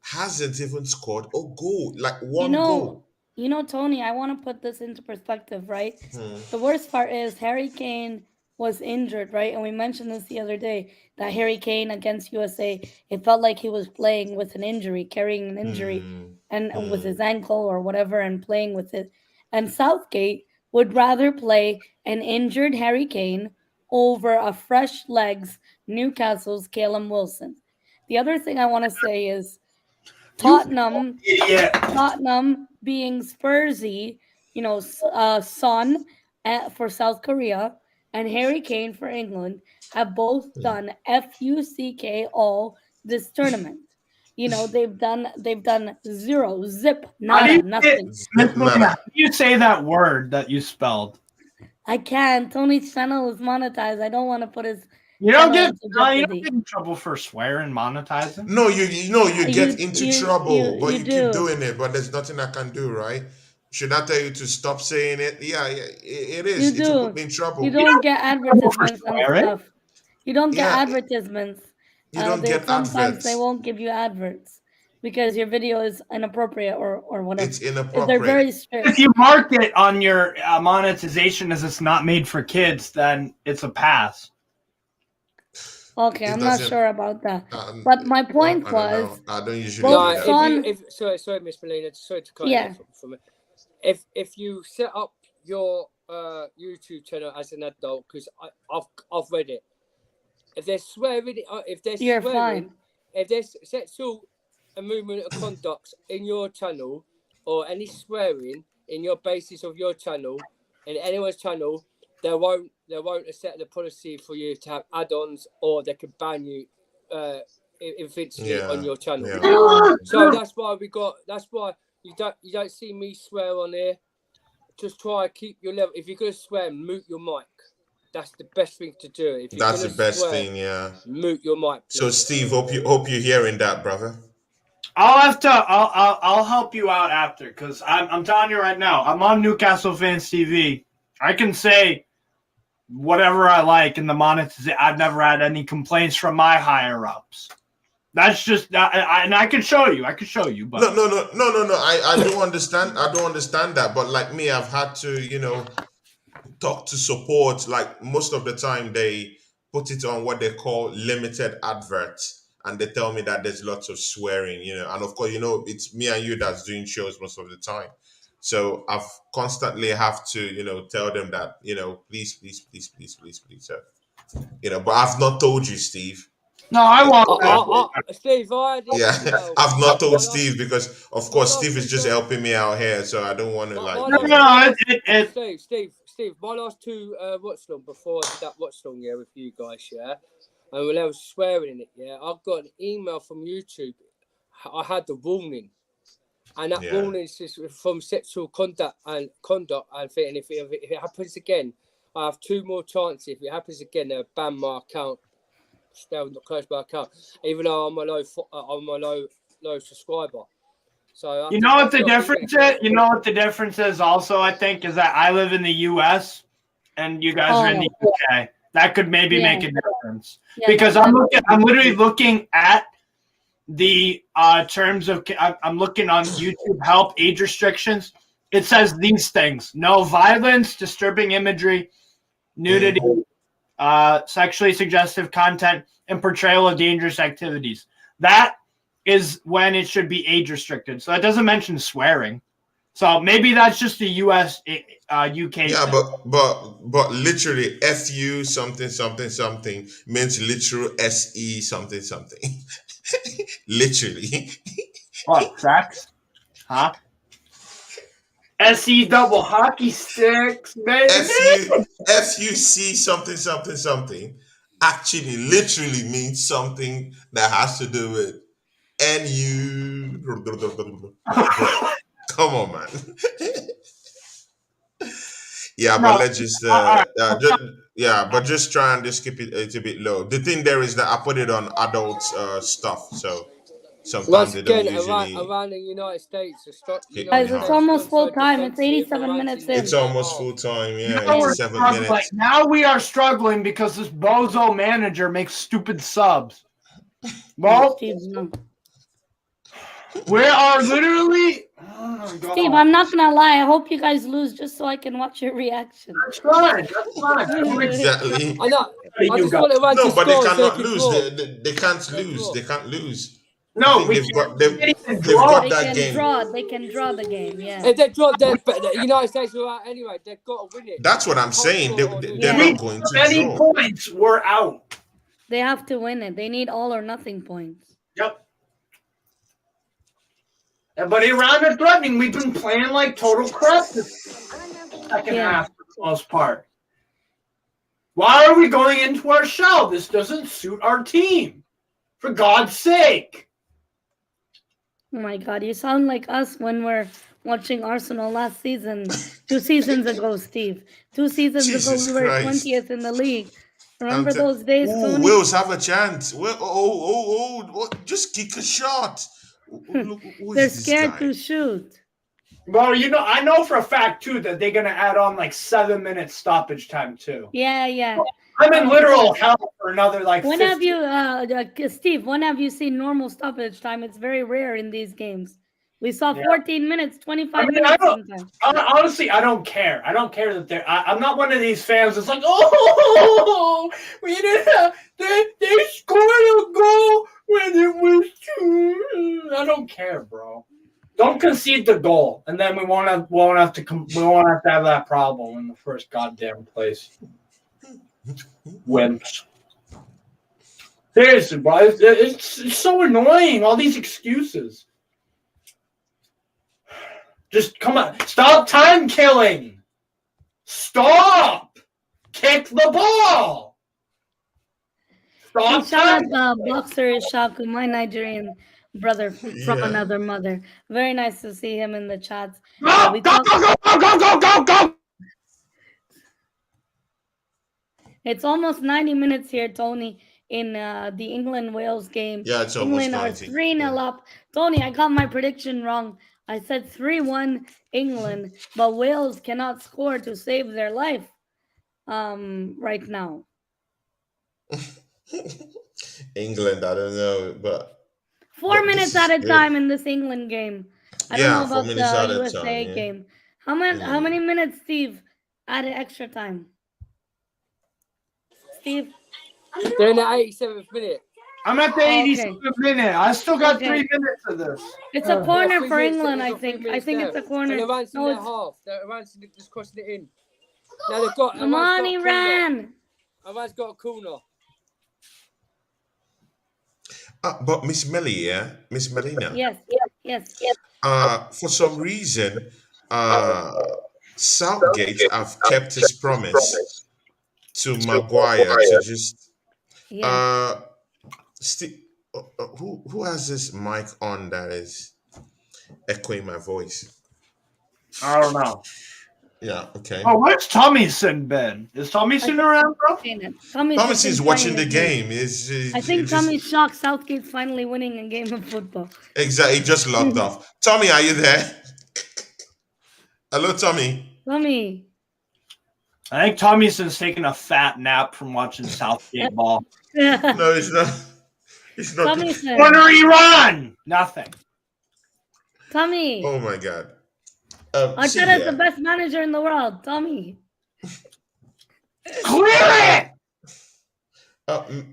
hasn't even scored a goal, like one goal. You know, Tony, I want to put this into perspective, right? Hmm. The worst part is Harry Kane was injured, right? And we mentioned this the other day that Harry Kane against USA, it felt like he was playing with an injury, carrying an injury, and with his ankle or whatever, and playing with it. And Southgate would rather play an injured Harry Kane over a fresh legs Newcastle's Callum Wilson. The other thing I want to say is Tottenham being Spursy, Son for South Korea and Harry Kane for England have both done FUCK all this tournament. They've done zero, zip, nada, nothing. How do you say that word that you spelled? I can't. Tony's channel is monetized. I don't want to put his. You don't get channel into jeopardy. in trouble for swearing, monetizing. No, you get into trouble, but you do. keep doing it. But there's nothing I can do, right? Should I tell you to stop saying it? Yeah, it is. You It will do. put me in trouble. You don't get advertisements and swearing? stuff. You don't get Yeah. advertisements. You don't get sometimes adverts. they won't give you adverts because your video is inappropriate or whatever. It's They're inappropriate. very strict. If you mark it on your monetization as it's not made for kids, then it's a pass. Okay, It I'm not doesn't- sure about that. But my point I don't was, know. I don't usually Well, do that. Son- Sorry, Miss Melina, sorry to cut Yeah. you from it. If you set up your YouTube channel as an adult, because I've read it, if they're swearing, You're fine. if there's sexual and movement of conduct in your channel or any swearing in your basis of your channel in anyone's channel, they won't they won't accept the policy for you to have add-ons, or they can ban you eventually on your channel. Yeah. So that's why that's why you don't see me swear on here. Just try to keep your level. If you're gonna swear, mute your mic. That's the best thing to do. If you're That's the gonna best swear, thing, yeah. mute your mic, please. So Steve, hope you're hearing that, brother. I'll help you out after, because I'm telling you right now, I'm on Newcastle Fans TV. I can say whatever I like in the monetization. I've never had any complaints from my higher ups. That's just and I can show you. But No. I do understand. I don't understand that. But like me, I've had to, talk to support. Like most of the time, they put it on what they call limited adverts, and they tell me that there's lots of swearing. And of course, it's me and you that's doing shows most of the time. So I've constantly have to, tell them that, please, please, please, please, please, please, sir. But I've not told you, Steve. no, I want that. Steve, I had Yeah, an email. I've not told My Steve because, of my course, last Steve is just two- helping me out here, so I don't want to my like. last- It Steve, my last two watch long before I did that watch long with you guys, and when I was swearing in it, I got an email from YouTube. I had the warning, and that warning is just from sexual conduct and thing. And if it happens again, I have 2 more chances. If it happens again, they'll ban my account. They'll close my account, even though I'm a low subscriber. So you know what the difference is? You know what the difference is also, I think, is that I live in the US and you guys are in the UK. That could maybe make a difference. Because I'm literally looking at the terms of, I'm looking on YouTube help age restrictions. It says these things: no violence, disturbing imagery, nudity, sexually suggestive content, and portrayal of dangerous activities. That is when it should be age restricted. So that doesn't mention swearing. So maybe that's just the US, UK. Yeah, but literally FU something something something means literal SE something something. Literally. What, sex? Huh? SE double hockey sticks, baby. FUC something something something actually literally means something that has to do with NU. Bro, come on, man. Yeah, but let's just but just try and just keep it a little bit low. The thing there is that I put it on adult stuff, so sometimes once they don't again, usually around the United States, hit Guys, me it's hard. almost full time. It's 87 minutes in. It's almost full time, yeah. Now, 87 minutes. now we are struggling because this bozo manager makes stupid subs. Well, we are literally. Oh my God. Steve, I'm not gonna lie. I hope you guys lose just so I can watch your reaction. That's fine. That's fine. Exactly. I know. I just want to run No, to but they score so cannot can lose. draw. They can't lose. They can't lose. No, I think they've got that game. They can draw the game. Yeah. If they drop the United States are out anyway, they've got to win it. That's what I'm saying. They're not going to Many draw. points, we're out. They have to win it. They need all or nothing points. Yep. But Iran are threatening. We've been playing like total crap this second half for the most part. Why are we going into our shell? This doesn't suit our team. For God's sake. Oh my God, you sound like us when we're watching Arsenal last season. 2 seasons ago, Steve. 2 seasons Jesus ago, we were Christ. 20th in the league. Remember those days, Tony? Wills have a chance. Just kick a shot. Look, They're scared to shoot. Well, I know for a fact, too, that they're going to add on like 7 minutes stoppage time, too. Yeah. I'm in literal hell for another like. When have you, Steve? When have you seen normal stoppage time? It's very rare in these games. We saw 14 minutes, 25 minutes sometimes. Honestly, I don't care. I don't care that they're. I'm not one of these fans that's like, oh, we didn't have. They scored a goal when it was 2. I don't care, bro. Don't concede the goal, and then we won't have to have that problem in the first goddamn place. Wimps. Seriously, bro, it's so annoying. All these excuses. Just come on. Stop time killing. Stop. Kick the ball. Hey, Stop shout touching. out Boxer Ishaku, my Nigerian brother from Yeah. another mother. Very nice to see him in the chats. Go, We go, talk. go, go, go, go, go, go. It's almost 90 minutes here, Tony, in the England Wales game. Yeah, it's almost England are 90. 3 0 Yeah. up. Tony, I got my prediction wrong. I said 3-1 England, but Wales cannot score to save their life right now. England, I don't know, but 4 minutes this at is a good. time in this England game. I don't know Yeah, four about minutes the at a time. USA Yeah. game. How many minutes, Steve, added extra time? Steve? They're in the 87th minute. I'm at the Oh, 87th minute. I still got Okay. 3 minutes of this. It's a We've got corner 3 for minutes, England, we've I got 3 think. I minutes think now. it's a corner. And Iran's in No, their it's half. Iran's just crossing it in. Now they've got. come on, Iran. Iran's got a corner. But Miss Melly, yeah, Miss Melina. Yes. For some reason, Southgate have kept his promise to Maguire to just Yeah. who has this mic on that is echoing my voice? I don't know. Yeah, okay. Oh, where's Tommyson been? Is Tommyson around, bro? Thomas is watching the game. I think Tommy's shocked Southgate's finally winning a game of football. Exactly. He just logged off. Tommy, are you there? Hello, Tommy. Tommy. I think Tommyson's taking a fat nap from watching Southgate ball. No, he's not. He's not. Tommyson. Corner Iran! Nothing. Tommy. Oh my God. Arteta's the best manager in the world. Tommy. Clear it!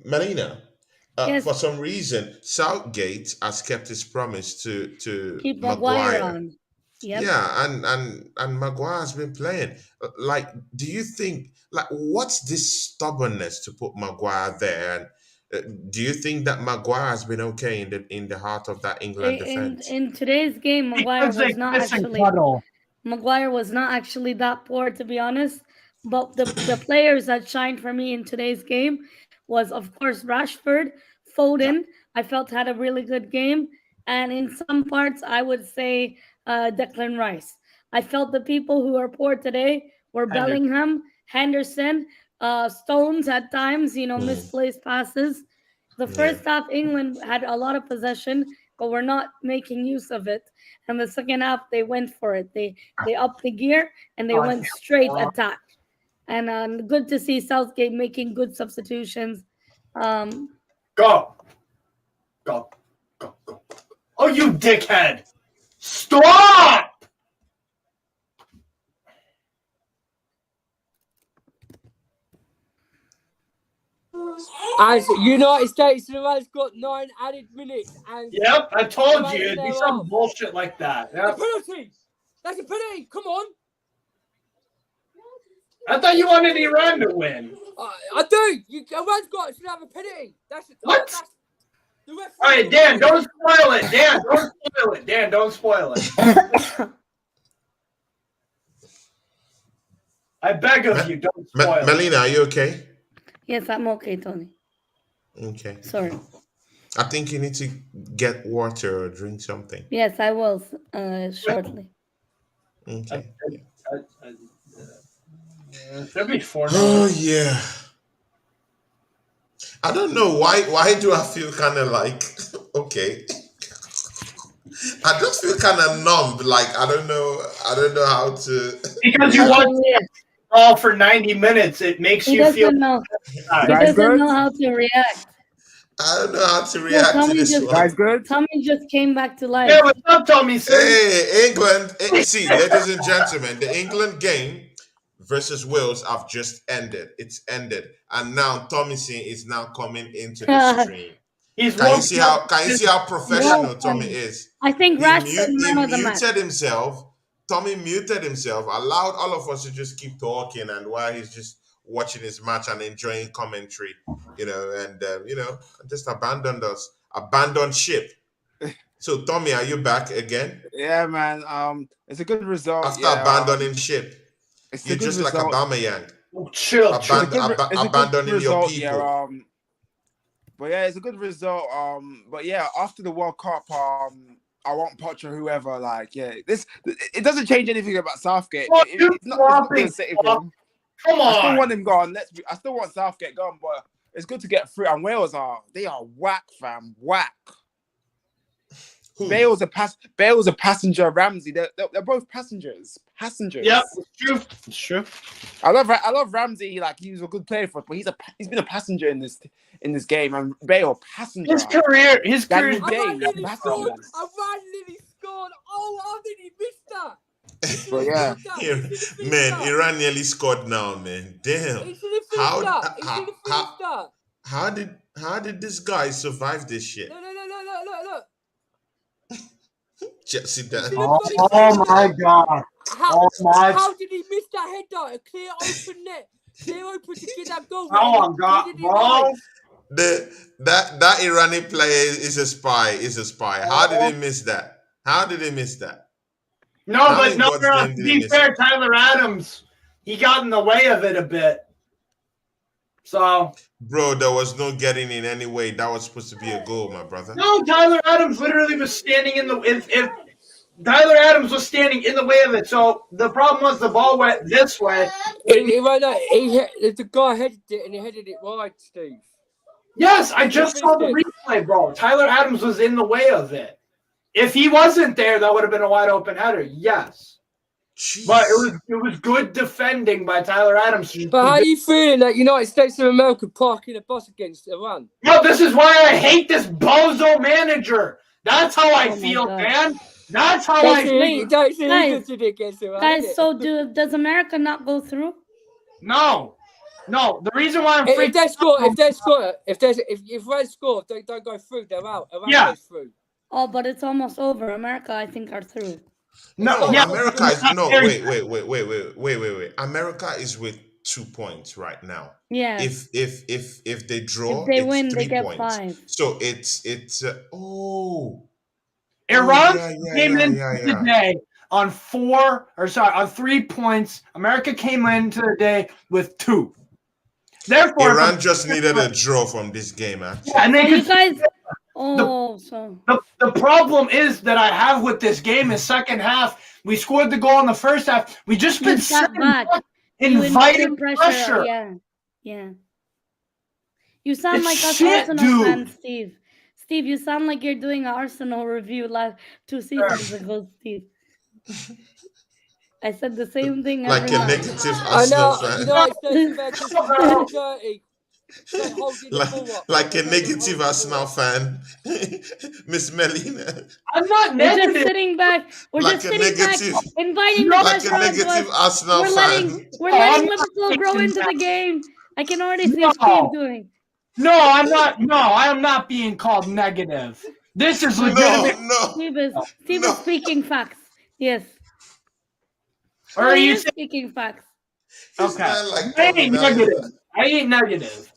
Melina, Yes. for some reason, Southgate has kept his promise to Keep Maguire on. Yep. Yeah, and Maguire has been playing. Like, do you think, like, what's this stubbornness to put Maguire there? And do you think that Maguire has been okay in the heart of that England defense? In today's game, Maguire was not actually that poor, to be honest. But the players that shined for me in today's game was, of course, Rashford, Foden. I felt had a really good game, and in some parts, I would say Declan Rice. I felt the people who are poor today were Bellingham, Henderson, Stones at times. Misplaced passes. The first half, England had a lot of possession, but we're not making use of it. And the second half, they went for it. They upped the gear and they went straight attack. And good to see Southgate making good substitutions. Go. Oh, you dickhead. Stop! As United States and Iran's got 9 added minutes. And Yep, I told you. It'd be some bullshit like that. a penalty. That's a penalty. Come on. I thought you wanted Iran to win. I do. Iran's should have a penalty. What? That's the referee. All right, Dan, don't spoil it. Dan, don't spoil it. I beg of you, don't spoil it. Melina, are you okay? Yes, I'm okay, Tony. Okay. Sorry. I think you need to get water or drink something. Yes, I will shortly. Okay. There'll be 4 Oh yeah. I don't know why. Why do I feel kind of like okay? I just feel kind of numb. Like I don't know how to. Because you watch it all for 90 minutes, it makes He you doesn't feel. know. He Guys, doesn't good? know how to react. I don't know how to react to Tommy this just- one. Guys, good? Tommy just came back to life. Yeah, what's up, Tommy? Hey, England. See, ladies and gentlemen, the England game versus Wales have just ended. It's ended, and now Tommyson is now coming into the stream. He's Can you see how professional Tommy is? I think He Rashford man of the match. muted himself. Tommy muted himself, allowed all of us to just keep talking, and while he's just watching his match and enjoying commentary, and just abandoned ship. So Tommy, are you back again Yeah, man. It's a good result. after yeah, abandoning ship? it's a You're good just result. like Aubameyang. Chill. Abandoning your result, people. yeah. But yeah, it's a good result. But yeah, after the World Cup, I want Poch or whoever. Like, yeah, it doesn't change anything about Southgate. It's not going to save him. Come on. I still want him gone. I still want Southgate gone, but it's good to get through. And Wales are whack, fam, whack. Who? Bale's a passenger. Ramsey, they're both passengers. Yep, it's true. I love Ramsey. Like, he was a good player for us, but he's been a passenger in this game. And Bale, passenger. His career. Daniel I Day, nearly scored. passengers. I nearly scored. Oh, how did he miss that? But yeah, Man, Iran nearly scored now, man. Damn. He should have finished that. He should have finished that. How did this guy survive this shit? Look. Just sit down. Oh my God. How did he miss that header? A clear open net. Clear open to get that goal. Oh my God, bro. That Iranian player is a spy. How did he miss that? To be fair, Tyler Adams, he got in the way of it a bit. So, bro, there was no getting in any way. That was supposed to be a goal, my brother. No, Tyler Adams literally was standing in the if Tyler Adams was standing in the way of it. So the problem was the ball went this way. The guy headed it and he headed it wide, Steve. Yes, I just saw the replay, bro. Tyler Adams was in the way of it. If he wasn't there, that would have been a wide open header. Yes. Jeez. But it was good defending by Tyler Adams. But how are you feeling that United States of America parking a bus against Iran? No, this is why I hate this bozo manager. That's how I feel, man. That's how I feel. Guys, so does America not go through? No. The reason why I'm if Red score, they don't go through. They're out. Iran goes through. Oh, but it's almost over. America, I think, are through. No, America is wait. America is with 2 points right now. Yeah. If they draw, if they it's win, 3 they get points. 5. So it's Iran came in today on 3 points. America came into the day with 2. Therefore, Iran just needed a draw from this game, actually. Yeah, and then you guys. The problem is that I have with this game is second half. We scored the goal in the first half. We just been inviting pressure. Yeah. You sound like us Arsenal fans, Steve. Steve, you sound like you're doing an Arsenal review 2 seasons ago, Steve. I said the same thing. Like a negative Arsenal fan. Like a negative Arsenal fan, Miss Melina. I'm not negative. We're just sitting back. We're like just sitting back, inviting like a negative Arsenal fan. We're letting Liverpool grow into the game. I can already see Steve doing. No, I'm not. No, I am not being called negative. This is legitimate. No. Steve is speaking facts. Yes. Or are you speaking facts? Okay. I ain't negative.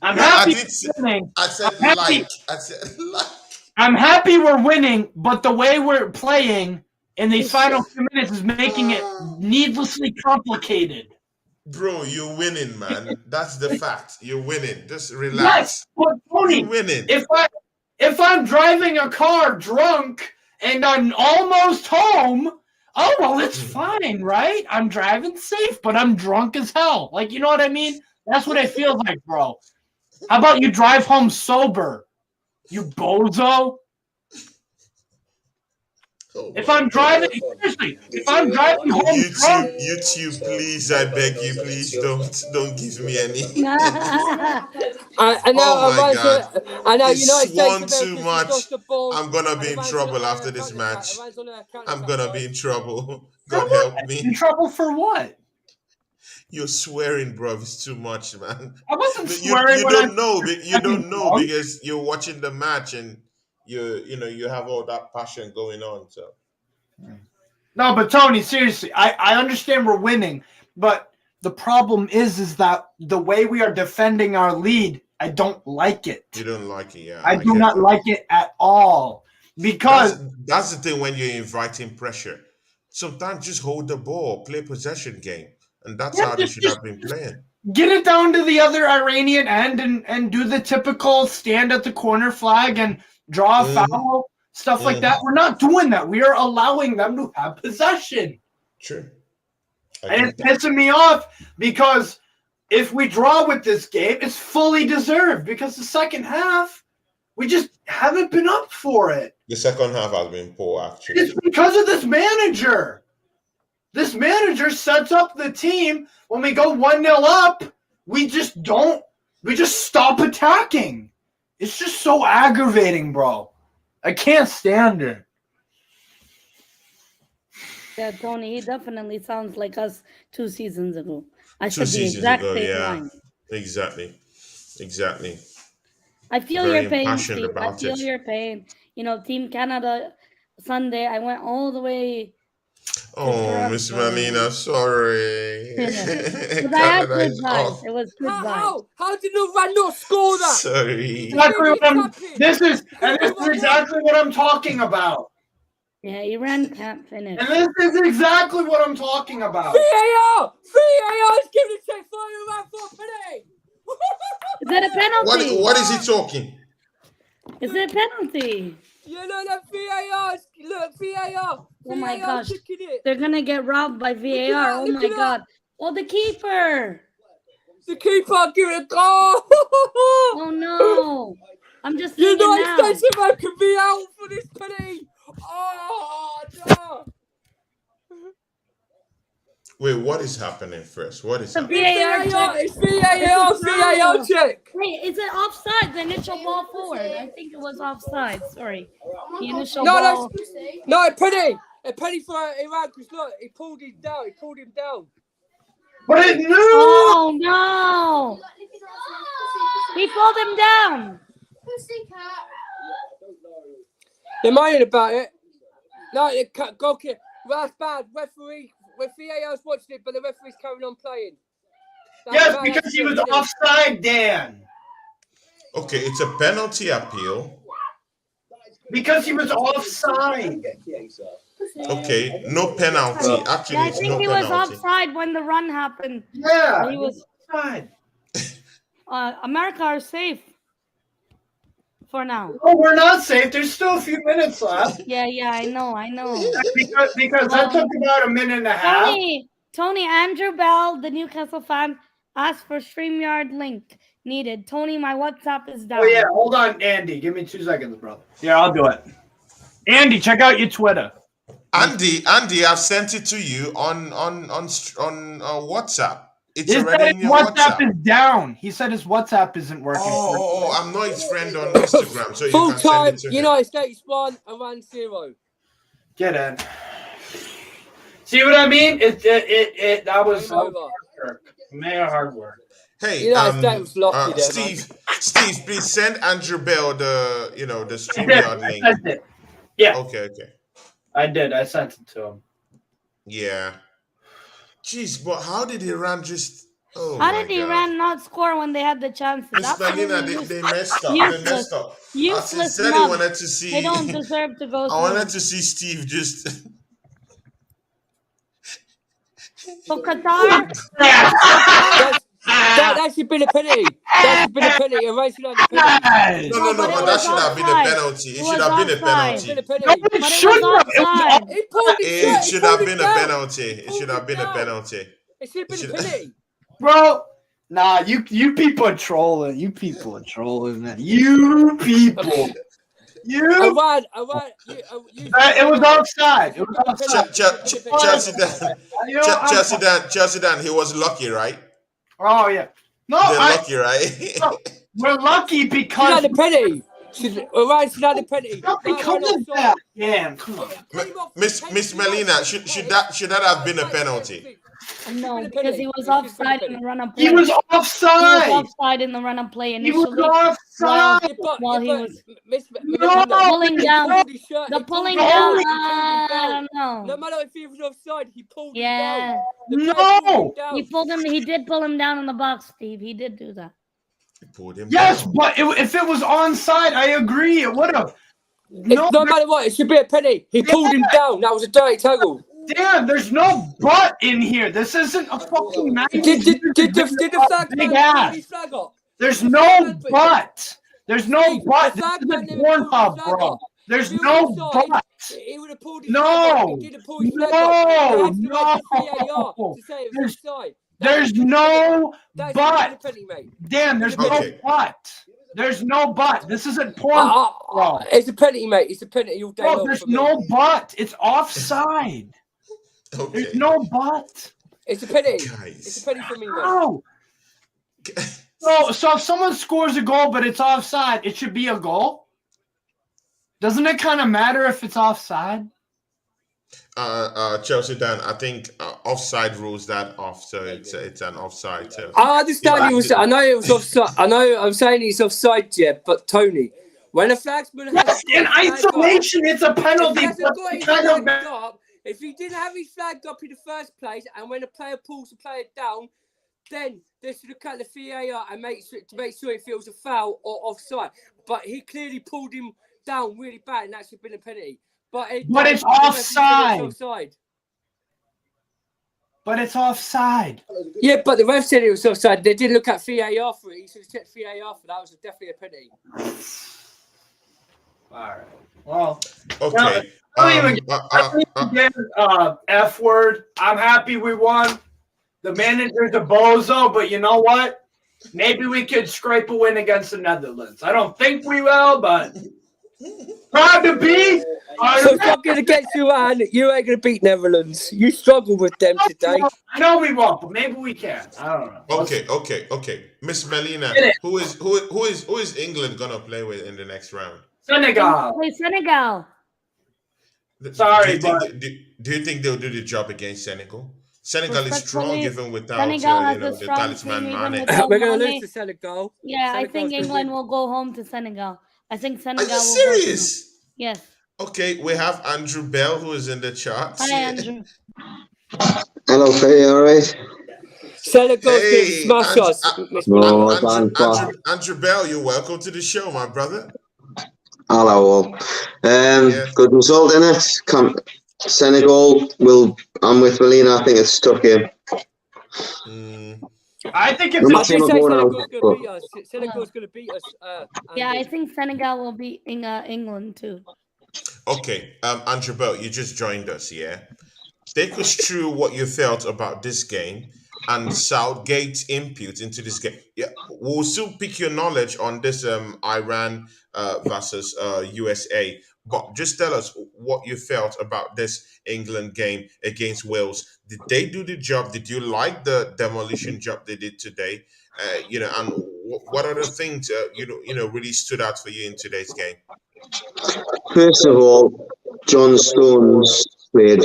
I'm happy we're winning. I said like. I'm happy we're winning, but the way we're playing in these final few minutes is making it needlessly complicated. Bro, you're winning, man. That's the fact. You're winning. Just relax. Yes, but Tony, you're winning. If I'm driving a car drunk and I'm almost home, oh well, it's fine, right? I'm driving safe, but I'm drunk as hell. Like, you know what I mean? That's what it feels like, bro. How about you drive home sober, you bozo? If I'm driving home drunk, YouTube, please, I beg you, please don't give me any. I know. He swung too much. I'm gonna be in trouble after this match. I'm gonna be in trouble. God help me. In trouble for what? You're swearing, bro. It's too much, man. I wasn't swearing. You don't know. You don't know because you're watching the match and you have all that passion going on. So no, but Tony, seriously, I understand we're winning, but the problem is that the way we are defending our lead, I don't like it. You don't like it, yeah. I do not like it at all because that's the thing when you're inviting pressure. Sometimes just hold the ball, play possession game. and that's Yeah, how they should have been playing. Get it down to the other Iranian end and do the typical stand at the corner flag and draw a foul, stuff like that. We're not doing that. We are allowing them to have possession. True. And it's pissing me off because if we draw with this game, it's fully deserved because the second half, we just haven't been up for it. The second half has been poor, actually. It's because of this manager. This manager sets up the team. When we go 1-0 up, we just stop attacking. It's just so aggravating, bro. I can't stand it. Yeah, Tony, he definitely sounds like us 2 seasons ago. I 2 said the seasons exact ago, same yeah. line. Exactly. I feel Very your pain, impassioned Steve. I about feel it. your pain. You know, Team Canada Sunday, I went all the way. Oh, Miss Melina, sorry. Because I had Canada good is vibes. off. It was good vibes. How did Iran not score that? Sorry. Exactly what this is exactly what I'm talking about. Yeah, Iran can't finish. And this is exactly what I'm talking about. VAR is giving a check for Iran for a penalty. Is that a penalty? What is he talking? Is it a penalty? Yeah, no, that VAR. Look, VAR. Oh my VAR gosh. kicking it. They're going to get robbed by VAR. Oh my God. Oh, the keeper. The keeper give it a goal. Oh no. I'm just thinking now. United States of America be out for this penalty. Oh, no. Wait, what is happening first? What is The happening? VAR check. It's VAR check. Wait, is it offside? The initial ball forward. I think it was offside. Sorry. The initial No, ball. no, a penalty. A penalty for Iran because look, he pulled him down. But it knew. Oh no. He pulled him down. They're moaning about it. No, go kick. That's bad. Referee. VAR's watching it, but the referee's carrying on playing. Yes, because he was offside, Dan. Okay, it's a penalty appeal. Because he was offside. Okay, no penalty. Actually, Yeah, I it's think no he was penalty. offside when the run happened. Yeah, He was offside. America are safe for now. Oh, we're not safe. There's still a few minutes left. Yeah, I know. Because that took about a minute and a half. Tony, Andrew Bell, the Newcastle fan, asked for StreamYard link needed. Tony, my WhatsApp is down. Oh yeah, hold on, Andy. Give me 2 seconds, brother. Yeah, I'll do it. Andy, check out your Twitter. Andy, I've sent it to you on WhatsApp. It's His already in your WhatsApp WhatsApp. is down. He said his WhatsApp isn't working. Oh, I'm not his friend on Instagram, so you Full can send time. it to him. United States 1, Iran 0. Get in. See what I mean? That was hard work. Hard work. Hey, United States was lucky there, Steve, please send Andrew Bell the StreamYard link. I did. Yeah. Okay. I did. I sent it to him. Yeah. Jeez, but how did Iran just? Oh How my did God. Iran not score when they had the chances? Miss Melina, they messed up. Useless. They messed up. I Useless sincerely mug. wanted to see. They don't deserve to go I through. wanted to see Steve just. So Qatar, That should be a penalty. That should be a penalty. Iran should have a penalty. No, but it but that was should have been a offside. penalty. It It should was have been a offside. Should penalty. have No, penalty. it but it shouldn't was have. It was offside. He pulled It should have been a down. penalty. It should have been a penalty. It should have been a penalty. Bro, nah, you people are trolling. You people are trolling, man. You people. You. Iran. It was offside. It was offside. Chelsea Dan, he was lucky, right? Oh, yeah. No, They're lucky, right? we're lucky Should because. have the penalty. Iran should have the penalty. Not because of that. Damn, come on. Miss Melina, should that have been a penalty? no, because he was offside in the run of play. He was He was offside. offside in the run of play He was initially. offside. While he was No. pulling down. The pulling down, I don't No know. matter if he was offside, he pulled him Yeah, down. No. he pulled him. He did pull him down in the box, Steve. He did do that. He pulled him Yes, down. but if it was onside, I agree. It would have. No matter what, it should be a penalty. He pulled him down. That was a dirty tackle. Damn, there's no butt in here. This isn't a fucking match. Did the flag Big man ass. put his flag up? There's Did the no flag man put- butt. There's no Steve, butt. the This flag is man a never pulled Pornhub, his flag bro. up. There's If he no was offside, butt. he would have pulled his flag up. No. He didn't pull his flag up. He had to No. wait for VAR No. to say it was There's- offside. There's no That's butt. a penalty, mate. Damn, there's no Okay. butt. There's no butt. This isn't porn, bro. It's a penalty, mate. It's a penalty all day Bro, long there's for me. no butt. It's offside. Okay. There's no butt. It's a penalty. Guys. It's a penalty for me, mate. How? So if someone scores a goal but it's offside, it should be a goal? Doesn't it kind of matter if it's offside? Chelsea Dan, I think offside rules that off, so it's an offside too. I understand Yeah, you was. I know it was offside. I know I'm saying it's offside, yeah. But Tony, when a flagsman Yes, in isolation, it's a penalty. If he didn't have his flag up in the first place, and when a player pulls the player down, then they should look at the VAR and make sure it feels a foul or offside. But he clearly pulled him down really bad, and that should have been a penalty. But it's offside. offside. But it's offside. Yeah, but the ref said it was offside. They did look at VAR for it. He should have checked VAR for that. It was definitely a penalty. All right. Well. Okay. I don't even get F word. I'm happy we won. The manager's a bozo, but you know what? Maybe we could scrape a win against the Netherlands. I don't think we will, but proud to be. So fucking against you, man. You ain't gonna beat Netherlands. You struggle with them today. I know we won't, but maybe we can. I don't know. Okay. Miss Melina, who is England gonna play with in the next round? Senegal. Play Senegal. Sorry, do you think they'll do the job against Senegal? Senegal is strong, even without Senegal has a the strong talisman team, Mane. even without We're gonna Mane. lose to Senegal. Yeah, I think Senegal's gonna England win. will go home to Senegal. I think Are Senegal you will serious? Go yes. Okay, we have Andrew Bell who is in the charts. Hi, Andrew. Hello, Faye, all right? Senegal's gonna Hey, smash us. No, Andrew Bell, you're welcome to the show, my brother. Hello, all. Yeah. Good result, innit? Senegal I'm with Melina. I think it's a tough game. I think No it's matter I what's say going on, Senegal's gonna beat us. Senegal's gonna beat us. Yeah, I Andy. think Senegal will beat England too. Okay, Andrew Bell, you just joined us, yeah? Take us through what you felt about this game and Southgate's input into this game. Yeah, we'll still pick your knowledge on this Iran versus USA, but just tell us what you felt about this England game against Wales. Did they do the job? Did you like the demolition job they did today? And what other things really stood out for you in today's game? First of all, John Stones played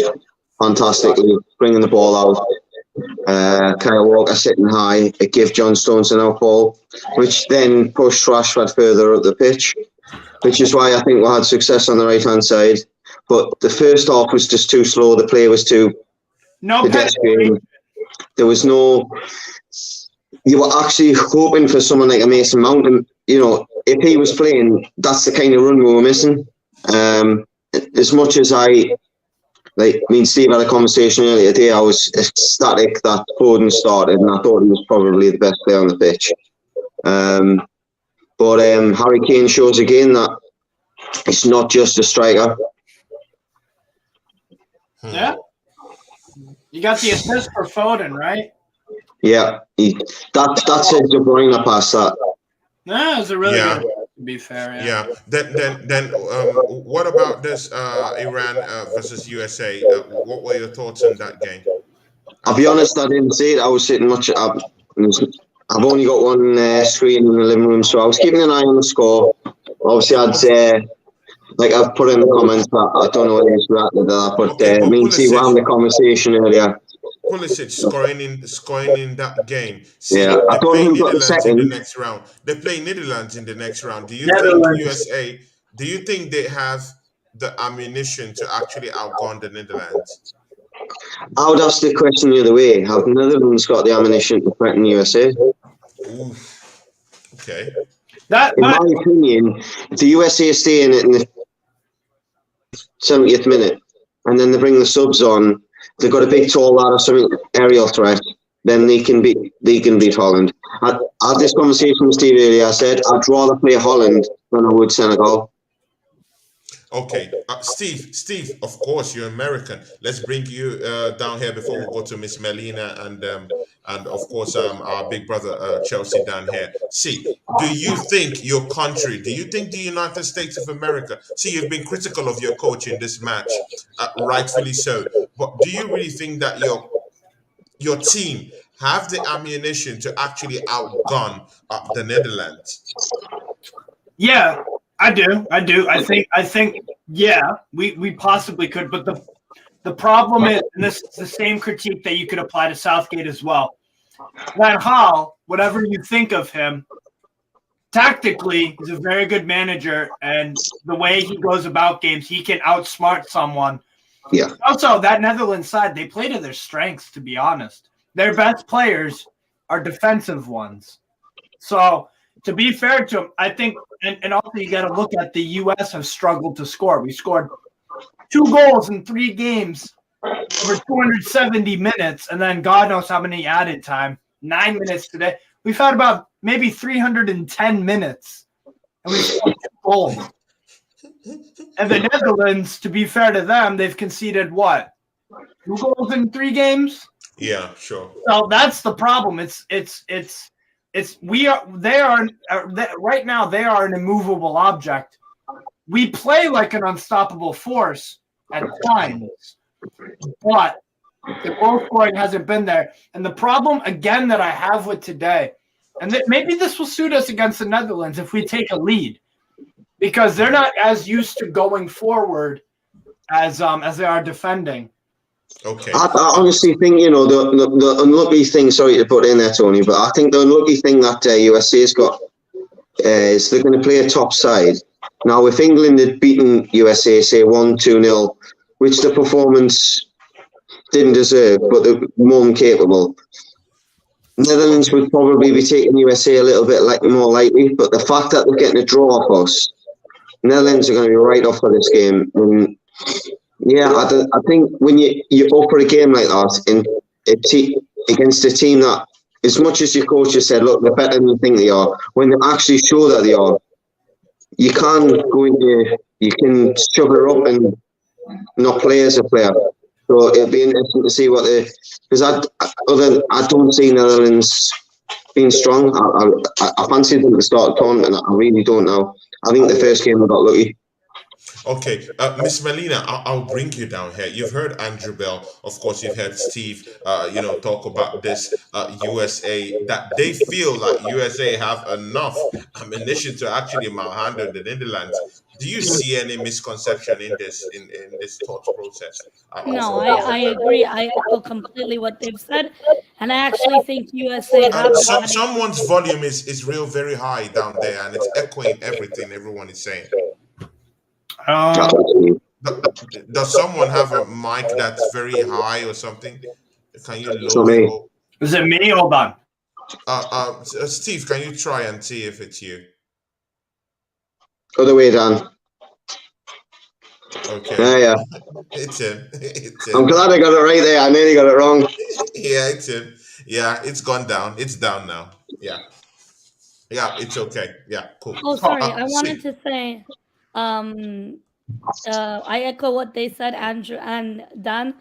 fantastically, bringing the ball out. Kyle Walker sitting high. It gave John Stones an out ball, which then pushed Rashford further up the pitch, which is why I think we had success on the right-hand side. But the first half was just too slow. The play was too pedestrian. There was no... You were actually hoping for someone like a Mason Mount. And, if he was playing, that's the kind of run we were missing. As much as Steve had a conversation earlier today, I was ecstatic that Foden started, and I thought he was probably the best player on the pitch. But Harry Kane shows again that it's not just a striker. Yeah. You got the assist for Foden, right? Yeah, that's a De Bruyne pass. That. No, it was a really good one, to be fair. Yeah. Then what about this Iran versus USA? What were your thoughts on that game? I'll be honest, I didn't see it. I was sitting much. I've only got one screen in the living room, so I was keeping an eye on the score. Obviously, I'd say, I've put in the comments, but I don't know whether it's reacted to that. But me and Steve were having the conversation earlier. Pulisic scoring in that game. Yeah, I thought he got the second. In the next round. They play Netherlands in the next round. Do you think USA? Do you think they have the ammunition to actually outgun the Netherlands? I would ask the question the other way: have Netherlands got the ammunition to threaten USA? Ooh. Okay. In my opinion, if the USA stay in it in the 70th minute, and then they bring the subs on, they've got a big tall lad or something, aerial threat, then they can beat Holland. I had this conversation with Steve earlier. I said I'd rather play Holland than I would Senegal. Okay, Steve. Of course, you're American. Let's bring you down here before we go to Miss Melina and of course our big brother Chelsea down here. See, do you think your country? Do you think the United States of America? See, you've been critical of your coach in this match, rightfully so. But do you really think that your team have the ammunition to actually outgun the Netherlands? Yeah, I do. I think yeah, we possibly could, but the problem is, and this is the same critique that you could apply to Southgate as well. That Hall, whatever you think of him, tactically, he's a very good manager, and the way he goes about games, he can outsmart someone. Yeah. Also, that Netherlands side, they play to their strengths, to be honest. Their best players are defensive ones. So, to be fair to them, I think, and also you got to look at the U.S. have struggled to score. We scored 2 goals in 3 games over 270 minutes, and then God knows how many added time. 9 minutes today. We've had about maybe 310 minutes, and we scored 2 goals. And the Netherlands, to be fair to them, they've conceded what? 2 goals in 3 games? Yeah, sure. So that's the problem. Right now they are an immovable object. We play like an unstoppable force at times, but the goal scoring hasn't been there. And the problem again that I have with today, and maybe this will suit us against the Netherlands if we take a lead, because they're not as used to going forward as they are defending. Okay. I honestly think, the unlucky thing, sorry to put in there, Tony, but I think the unlucky thing that USA's got is they're going to play a top side. Now, if England had beaten USA, say 1-2-0, which the performance didn't deserve, but they're more than capable, Netherlands would probably be taking USA a little bit more lightly, but the fact that they're getting a draw off us, Netherlands are going to be right off for this game. And yeah, I think when you offer a game like that against a team that, as much as your coach has said, look, they're better than you think they are, when they actually show that they are, you can shove her up and not play as a player. So it'll be interesting to see because I don't see Netherlands being strong. I fancied them at the start of the tournament. I really don't know. I think the first game we got lucky. Okay, Miss Melina, I'll bring you down here. You've heard Andrew Bell, of course. You've heard Steve, talk about this USA, that they feel like USA have enough ammunition to actually manhandle the Netherlands. Do you see any misconception in this thought process? No, I agree. I echo completely what they've said, and I actually think USA have the money. Someone's volume is real very high down there, and it's echoing everything everyone is saying. Does someone have a mic that's very high or something? Can you lower it? Is it me? Hold on. Steve, can you try and see if it's you? Other way, Dan. Okay. Yeah. It's him. It's him. I'm glad I got it right there. I nearly got it wrong. Yeah, it's him. Yeah, it's gone down. It's down now. Yeah. Yeah, it's okay. Yeah, cool. Oh, sorry. I wanted to say, I echo what they said, Andrew and Dan.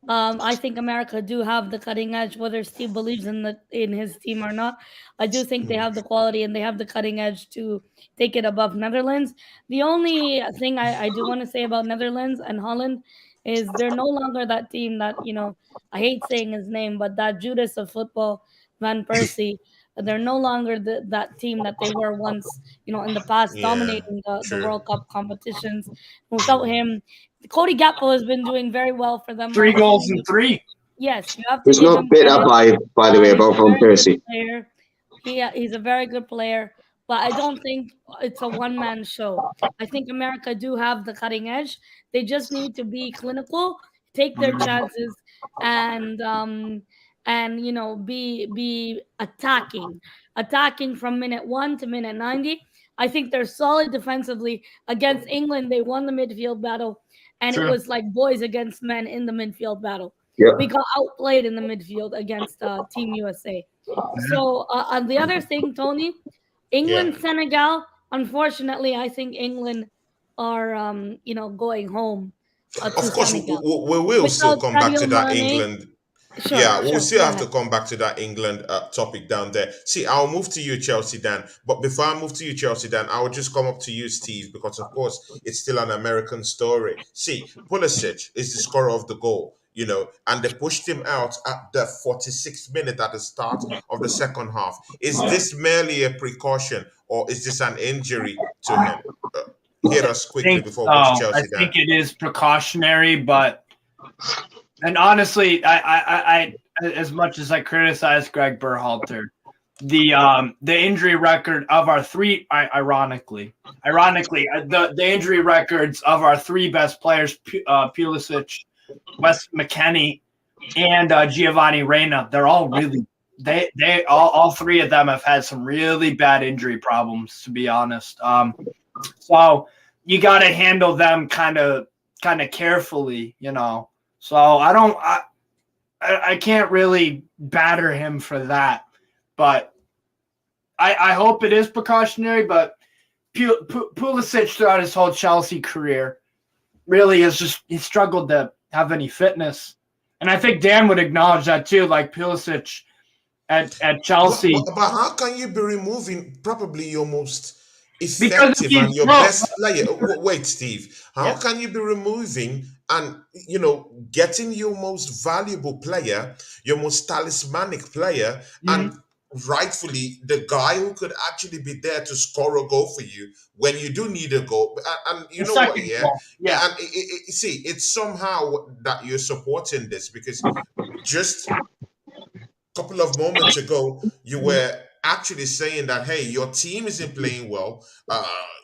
I think America do have the cutting edge, whether Steve believes in his team or not. I do think they have the quality and they have the cutting edge to take it above Netherlands. The only thing I do want to say about Netherlands and Holland is they're no longer that team that, I hate saying his name, but that Judas of football, Van Persie. They're no longer that team that they were once, in the past, dominating the World Cup competitions. Without him, Cody Gakpo has been doing very well for them. 3 goals in 3. Yes, you have to. There's no bit up by the way about Van Persie. He's a very good player, but I don't think it's a one-man show. I think America do have the cutting edge. They just need to be clinical, take their chances, and be attacking from minute 1 to minute 90. I think they're solid defensively. Against England, they won the midfield battle, and it was like boys against men in the midfield battle. Yep. we got outplayed in the midfield against Team USA. So on the other thing, Tony, England, Senegal. Unfortunately, I think England are going home to Of course, Senegal we will still without come back Sadio to that Mane. England. Sure, Yeah, we'll sure. still Go have to ahead. come back to that England topic down there. See, I'll move to you, Chelsea Dan. But before I move to you, Chelsea Dan, I will just come up to you, Steve, because of course it's still an American story. See, Pulisic is the scorer of the goal, and they pushed him out at the 46th minute at the start of the second half. Is this merely a precaution, or is this an injury to him? Hit us I quickly think before so. we go to I Chelsea Dan. think it is precautionary, and honestly, I as much as I criticize Greg Berhalter, the injury record of our three, ironically, the injury records of our three best players, Pulisic, Wes McKennie, and Giovanni Reina, they're all really they all three of them have had some really bad injury problems, to be honest. So you got to handle them kind of carefully, So I can't really batter him for that, but I hope it is precautionary. But Pulisic throughout his whole Chelsea career really he's struggled to have any fitness, and I think Dan would acknowledge that too. Like Pulisic at Chelsea, But how can you be removing probably your most because effective he's and your well, best player? Wait, Steve. How yeah. can you be removing and getting your most valuable player, your most talismanic player, and rightfully the guy who could actually be there to score a goal for you when you do need a goal? And you know what? Second Yeah, goal. Yeah. And see, it's somehow that you're supporting this because just couple of moments ago, you were actually saying that hey, your team isn't playing well.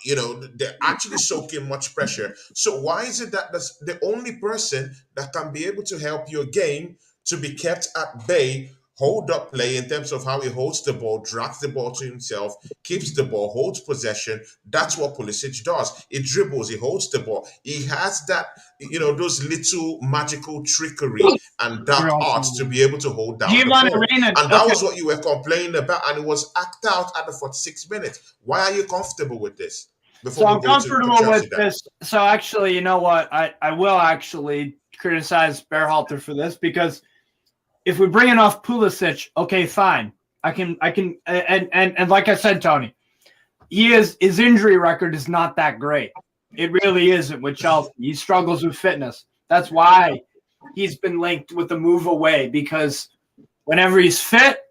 They're actually soaking much pressure. So why is it that the only person that can be able to help your game to be kept at bay, hold up play in terms of how he holds the ball, drags the ball to himself, keeps the ball, holds possession? That's what Pulisic does. He dribbles, he holds the ball. He has that, those little magical trickery and dark arts to be able to hold down the Giovanni ball. Reina. And that was what you were complaining about, and it was act out at the 46 minutes. Why are you comfortable with this? So I'm comfortable with this. So actually, you know what? I will actually criticize Berhalter for this, because if we bring enough Pulisic, okay, fine. I can and like I said, Tony, his injury record is not that great. It really isn't with Chelsea. He struggles with fitness. That's why he's been linked with the move away, because whenever he's fit,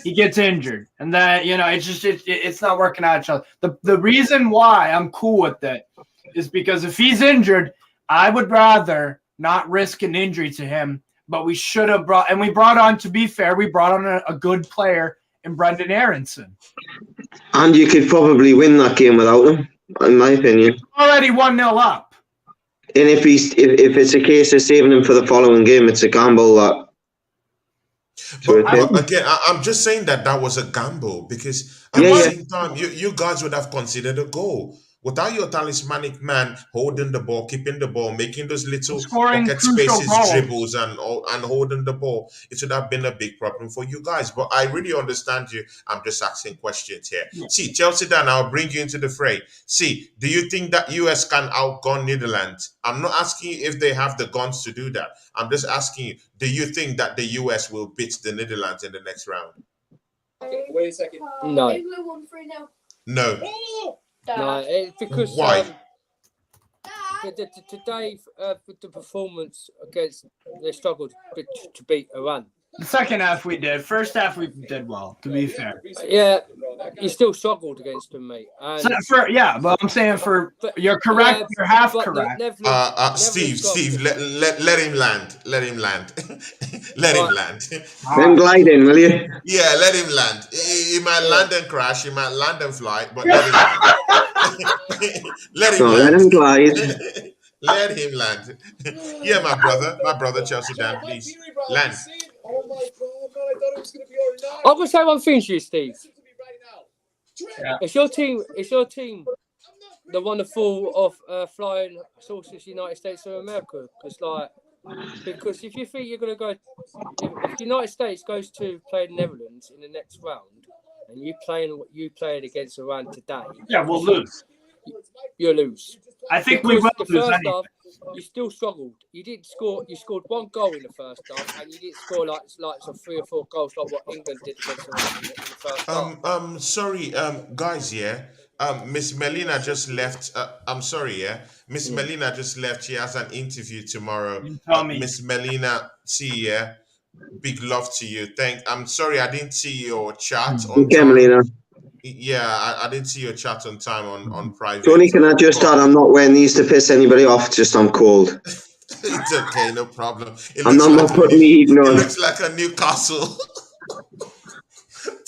he gets injured, and that it's not working out. The reason why I'm cool with it is because if he's injured, I would rather not risk an injury to him. But we should have brought on, to be fair, we brought on a good player in Brendan Aronson. And you could probably win that game without him, in my opinion. Already 1-0 up. And if it's a case of saving him for the following game, it's a gamble that. But again, I'm just saying that was a gamble, because at the same time, you guys would have considered a goal. Without your talismanic man holding the ball, keeping the ball, making those little pocket spaces, dribbles, and holding the ball, it would have been a big problem for you guys. But I really understand you. I'm just asking questions here. Yeah. See, Chelsea, Dan, I'll bring you into the fray. See, do you think that US can outgun Netherlands? I'm not asking you if they have the guns to do that. I'm just asking you, do you think that the US will beat the Netherlands in the next round? Wait a second. No. England won 3-0. No. No, because why? Today, the performance against, they struggled to beat Iran. The second half we did. First half we did well, to be fair. Yeah, you still struggled against them, mate. And but I'm saying you're correct. Yeah, you're half correct. Steve, let him land. Let him land. Let him land. Let him glide in, will you? Yeah, let him land. He might land and crash. He might land and fly, but let him land. Let him land. Let him glide. Let him land. Yeah, my brother Chelsea Dan, please land. Oh my God, man, I thought it was going to be all night. I'm going to say one thing to you, Steve. Yeah. It's your team the one to fall off flying saucers United States of America. Because, like, Because if you think you're going to go, if the United States goes to play the Netherlands in the next round, and you played against Iran today, Yeah, we'll lose. You lose. I think we Because will the lose first anyway. half, you still struggled. You didn't score. You scored one goal in the first half, and you didn't score like some 3 or 4 goals like what England did against Iran in the first half. Sorry, guys, yeah. Miss Melina just left. I'm sorry, yeah. Miss Melina just left. She has an interview tomorrow. You tell me. Miss Melina, see, yeah. Big love to you. I'm sorry, I didn't see your chat on Okay, time. Melina. Yeah, I didn't see your chat on time on private. Tony, can I just add, I'm not wearing these to piss anybody off, just I'm cold. It's okay, no problem. I'm not putting the heat It on. looks like a Newcastle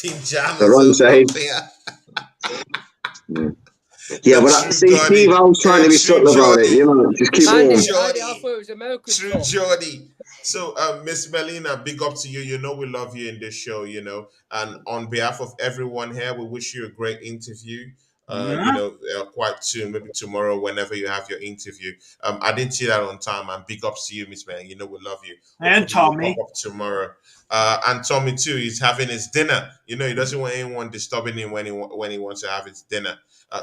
pajamas The wrong up side. there. Yeah, but True, see, Jordy. Steve, I was trying to be True, subtle about it, Jordy. you know, just keep Andy, warm. I thought it was American True, top. Jordy. So, Miss Melina, big up to you. You know we love you in this show, you know. And on behalf of everyone here, we wish you a great interview. Quite soon, maybe tomorrow, whenever you have your interview. I didn't see that on time. And big ups to you, Miss Melina. You know we love you. And Hopefully Tommy. you'll pop up tomorrow. And Tommy too. He's having his dinner. You know, he doesn't want anyone disturbing him when he wants to have his dinner.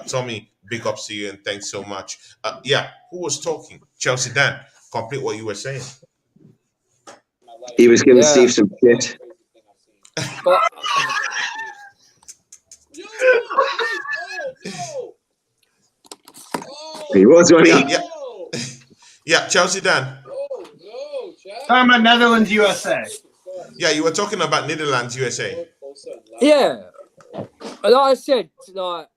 Tommy, big ups to you and thanks so much. Who was talking? Chelsea Dan. Complete what you were saying. He was giving Steve some shit. But He was, wasn't he? Yeah, Chelsea Dan. Talking about Netherlands, USA. Yeah, you were talking about Netherlands, USA. yeah, like I said, like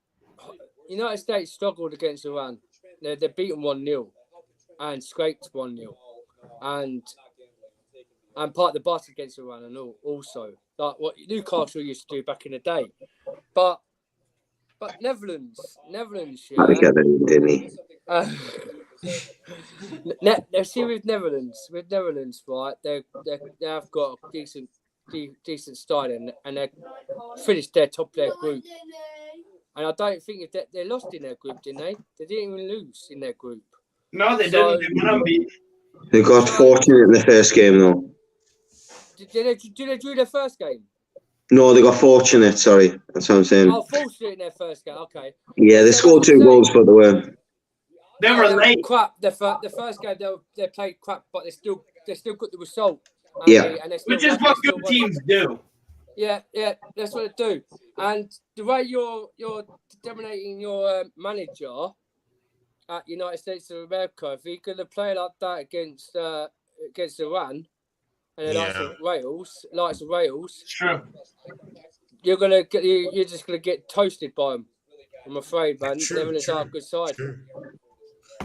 United States struggled against Iran. They're beaten 1-0 and scraped 1-0, and part the bus against Iran and all also like what Newcastle used to do back in the day. But Netherlands, I think I didn't he? See with Netherlands, right? They have got a decent style and they finished their top of their group. And I don't think they lost in their group, didn't they? They didn't even lose in their group. No, they didn't. They went unbeaten. They got fortunate in the first game, though. Did they do their first game? No, they got fortunate, sorry. That's what I'm saying. Oh, fortunate in their first game, okay. Yeah, they scored 2 goals, but they were... They were late. Crap. The first game they played crap, but they still got the result. Yeah. And they still Which is what good teams do. Yeah, that's what they do. And the way you're dominating your manager at United States of America, if you're going to play like that against Iran and the likes of Wales, True. you're just gonna get toasted by them. I'm afraid, man. True, Netherlands are a good side.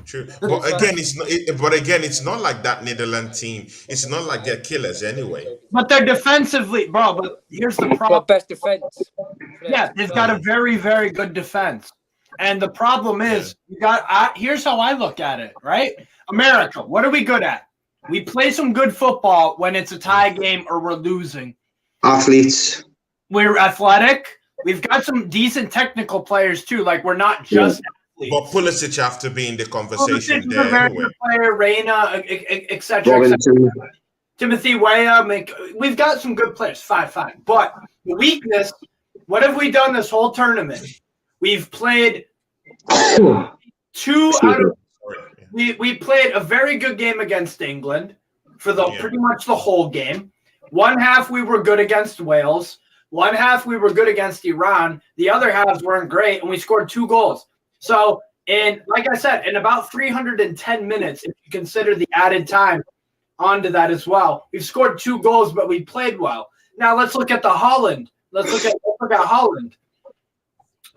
True. But again, it's not like that Netherlands team. It's not like they're killers anyway. But they're defensively, bro. But here's the problem. Well, best defense. Yeah, they've got a very, very good defense. And the problem is, here's how I look at it, right? America, what are we good at? We play some good football when it's a tie game or we're losing. Athletes. We're athletic. We've got some decent technical players too. Like we're not just athletes. But Pulisic have to be in the conversation Pulisic is there a very anyway. good player, Reina, etc. Robinson. Timothy Weah. We've got some good players. Fine. But the weakness, what have we done this whole tournament? We've played we played a very good game against England for pretty much the whole game. One half we were good against Wales. One half we were good against Iran. The other halves weren't great, and we scored 2 goals. So, like I said, in about 310 minutes, if you consider the added time onto that as well, we've scored 2 goals, but we played well. Now let's look at Holland. Let's look at Holland.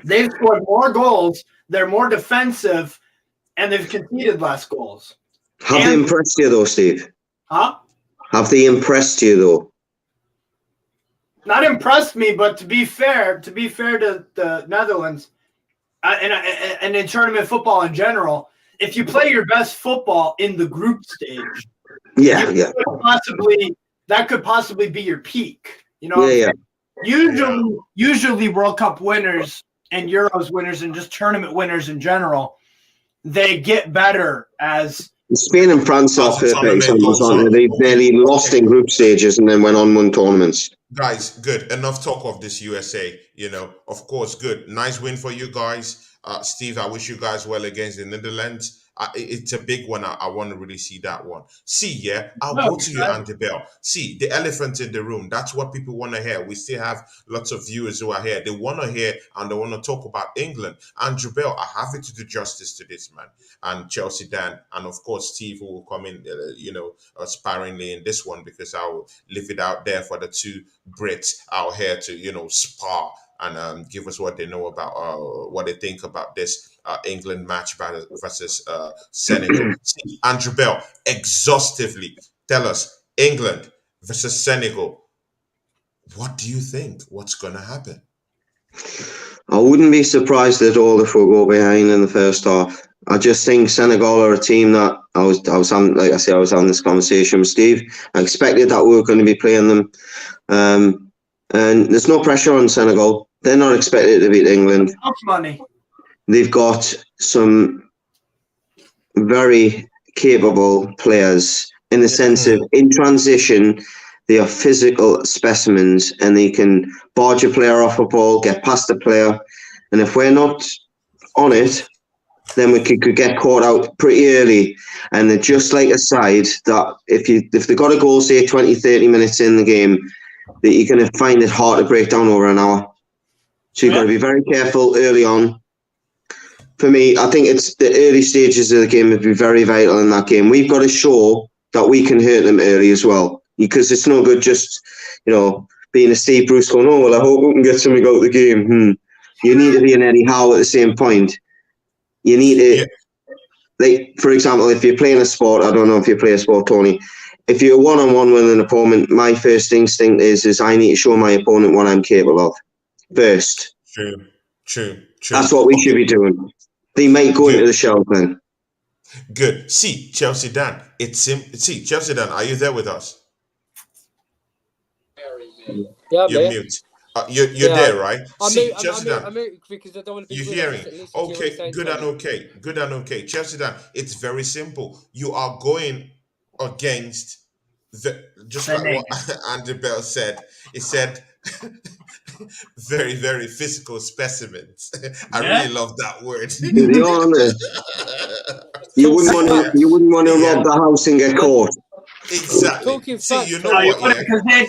They've scored more goals. They're more defensive, and they've conceded less goals. Have they impressed you, though, Steve? Huh? Have they impressed you, though? Not impressed me, but to be fair to the Netherlands, and in tournament football in general, if you play your best football in the group stage, that could possibly be your peak. You know, usually World Cup winners and Euros winners and just tournament winners in general, they get better as Spain and France are As a perfect tournament examples, goes aren't on. they? They've nearly lost in group stages and then went on won tournaments. Guys, good. Enough talk of this USA. Of course, good. Nice win for you guys. Steve, I wish you guys well against the Netherlands. It's a big one. I want to really see that one. See, yeah, I'll No, go to you, Andy Bell. See, the elephant in the room. That's what people want to hear. We still have lots of viewers who are here. They want to hear and they want to talk about England. Andrew Bell, I have it to do justice to this man. And Chelsea Dan, and of course, Steve, who will come in, sparingly in this one because I'll leave it out there for the two Brits out here to, spar and give us what they know about what they think about this England match versus Senegal. See, Andrew Bell, exhaustively tell us England versus Senegal. What do you think? What's going to happen? I wouldn't be surprised at all if we go behind in the first half. I just think Senegal are a team that I was having, like I say, I was having this conversation with Steve. I expected that we were going to be playing them. And there's no pressure on Senegal. They're not expected to beat England. money. They've got some very capable players in the sense of in transition, they are physical specimens and they can barge a player off a ball, get past the player. And if we're not on it, then we could get caught out pretty early. And they're just like a side that if they got a goal, say 20, 30 minutes in the game, that you're going to find it hard to break down over an hour. So you've got to be very careful early on. For me, I think it's the early stages of the game would be very vital in that game. We've got to show that we can hurt them early as well, because it's no good just, being a Steve Bruce going, oh, well, I hope we can get something out of the game. You need to be an Eddie Howe at the same point. You need to, like, for example, if you're playing a sport, I don't know if you play a sport, Tony, if you're one-on-one with an opponent, my first instinct is I need to show my opponent what I'm capable of first. True. That's what we should be doing. They might go into the shell then. Good. See, Chelsea Dan, see, Chelsea Dan, are you there with us? Yeah, You're man. mute. You're there, right? See, Chelsea Dan, I'm mute because I don't want to be you're rude. hearing. Listen to what you're Okay, saying good to and me. okay. Good and okay. Chelsea Dan, it's very simple. You are going against just like what Andy Bell said. He said very, very physical specimens. I really love that word. To be honest, you wouldn't want to rob the house and get caught. Exactly. See, you know what,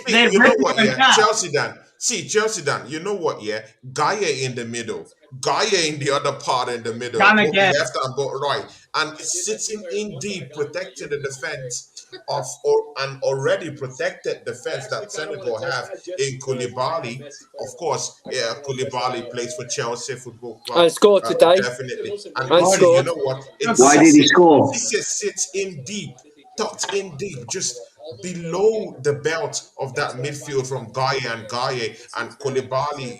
yeah? You know what, yeah? Chelsea Dan. See, Chelsea Dan, you know what, yeah? Gaia in the middle. Gaia in the other part in the middle. Both left and both right. And sitting in deep, protecting the defense and already protected defense that Senegal have in Koulibaly. Of course, yeah, Koulibaly plays for Chelsea Football Club. And scored today. Definitely. And scored. you know what? Why did he score? He sits in deep, tucked in deep, just below the belt of that midfield from Gaia and Koulibaly,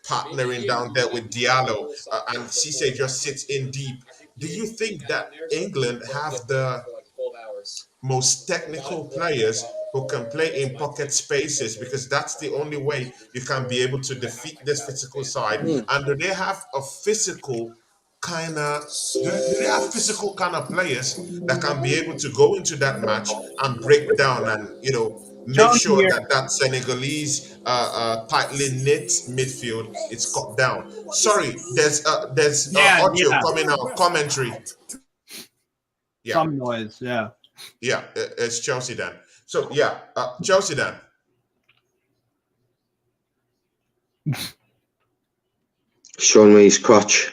partnering down there with Diallo, and Cisse just sits in deep. Do you think that England have the most technical players who can play in pocket spaces, because that's the only way you can be able to defeat this physical side? And do they have a physical kind of players that can be able to go into that match and break down and make sure that Senegalese tightly knit midfield is cut down? Sorry, there's audio coming out, commentary. Some noise, yeah, it's Chelsea Dan. So yeah, Chelsea Dan. Showing me his crotch.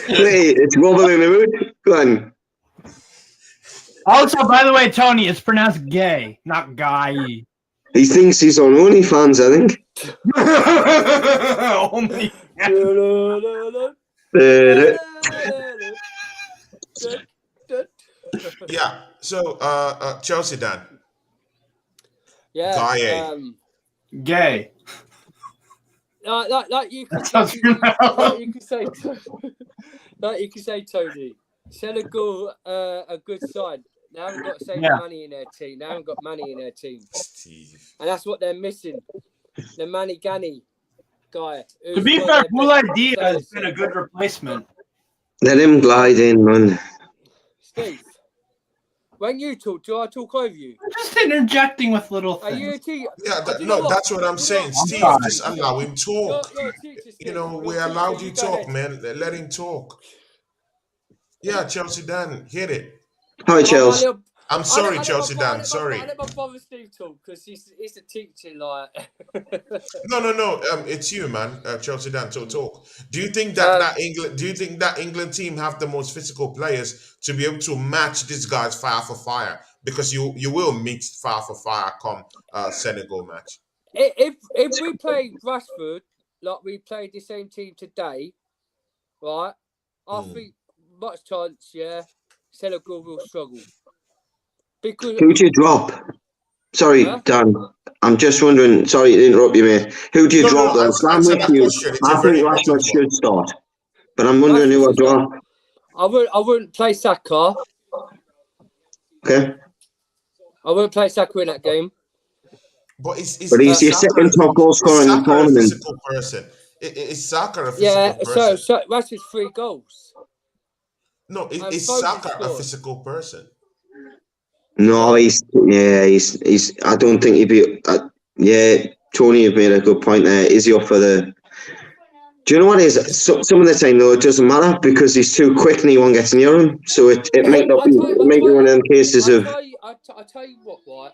Wait, it's Robert in the mood. Go on. Also, by the way, Tony, it's pronounced gay, not guy. He thinks he's on OnlyFans, I think. Only. Yeah. So Chelsea Dan. Yeah. Gay. Like you could say, Tony. Senegal, a good side. They haven't got the same money in their team. They haven't got money in their team, and that's what they're missing. The Manny Gani guy. To be fair, Boulaye Dia has been a good replacement. Let him glide in, man. Steve, when you talk, do I talk over you? Just interjecting with little Are you a things. teacher? Yeah, Do you know what? that's what I'm Do you know saying. what? Steve, You're a just teacher. allow him talk. You're a teacher, Steve. You know, You're we a teacher, allowed you you go talk, ahead. man. Let him talk. Yeah, Chelsea Dan, hit it. Hi, Chelsea. I'm sorry, Chelsea I Dan. let Sorry. my brother Steve talk because he's a teacher. Like, No. It's you, man. Chelsea Dan, talk. Do you think that England? Do you think that England team have the most physical players to be able to match these guys fire for fire? Because you will meet fire for fire come Senegal match. if we play Rashford like we played the same team today, right? I think much chance, yeah, Senegal will struggle. Because Who do you drop? Sorry, Dan. I'm just wondering. Sorry to interrupt you, mate. Who do you drop No. then? I'm Answer with that you. question. It's I a very think important Rashford one. should start, but I'm wondering who I drop. I wouldn't play Saka. Okay. I wouldn't play Saka in that game. But he's your second top goal scorer in the tournament. A physical person. Is Saka a physical person? So Rashford's 3 goals. No, is Saka a physical person? No, he's. I don't think he'd be. Tony, you've made a good point there. Is he up for the? Do you know what it is? Some of the time though, it doesn't matter because he's too quick and he won't get near him. So it might not be one of them cases of. I tell you what, right?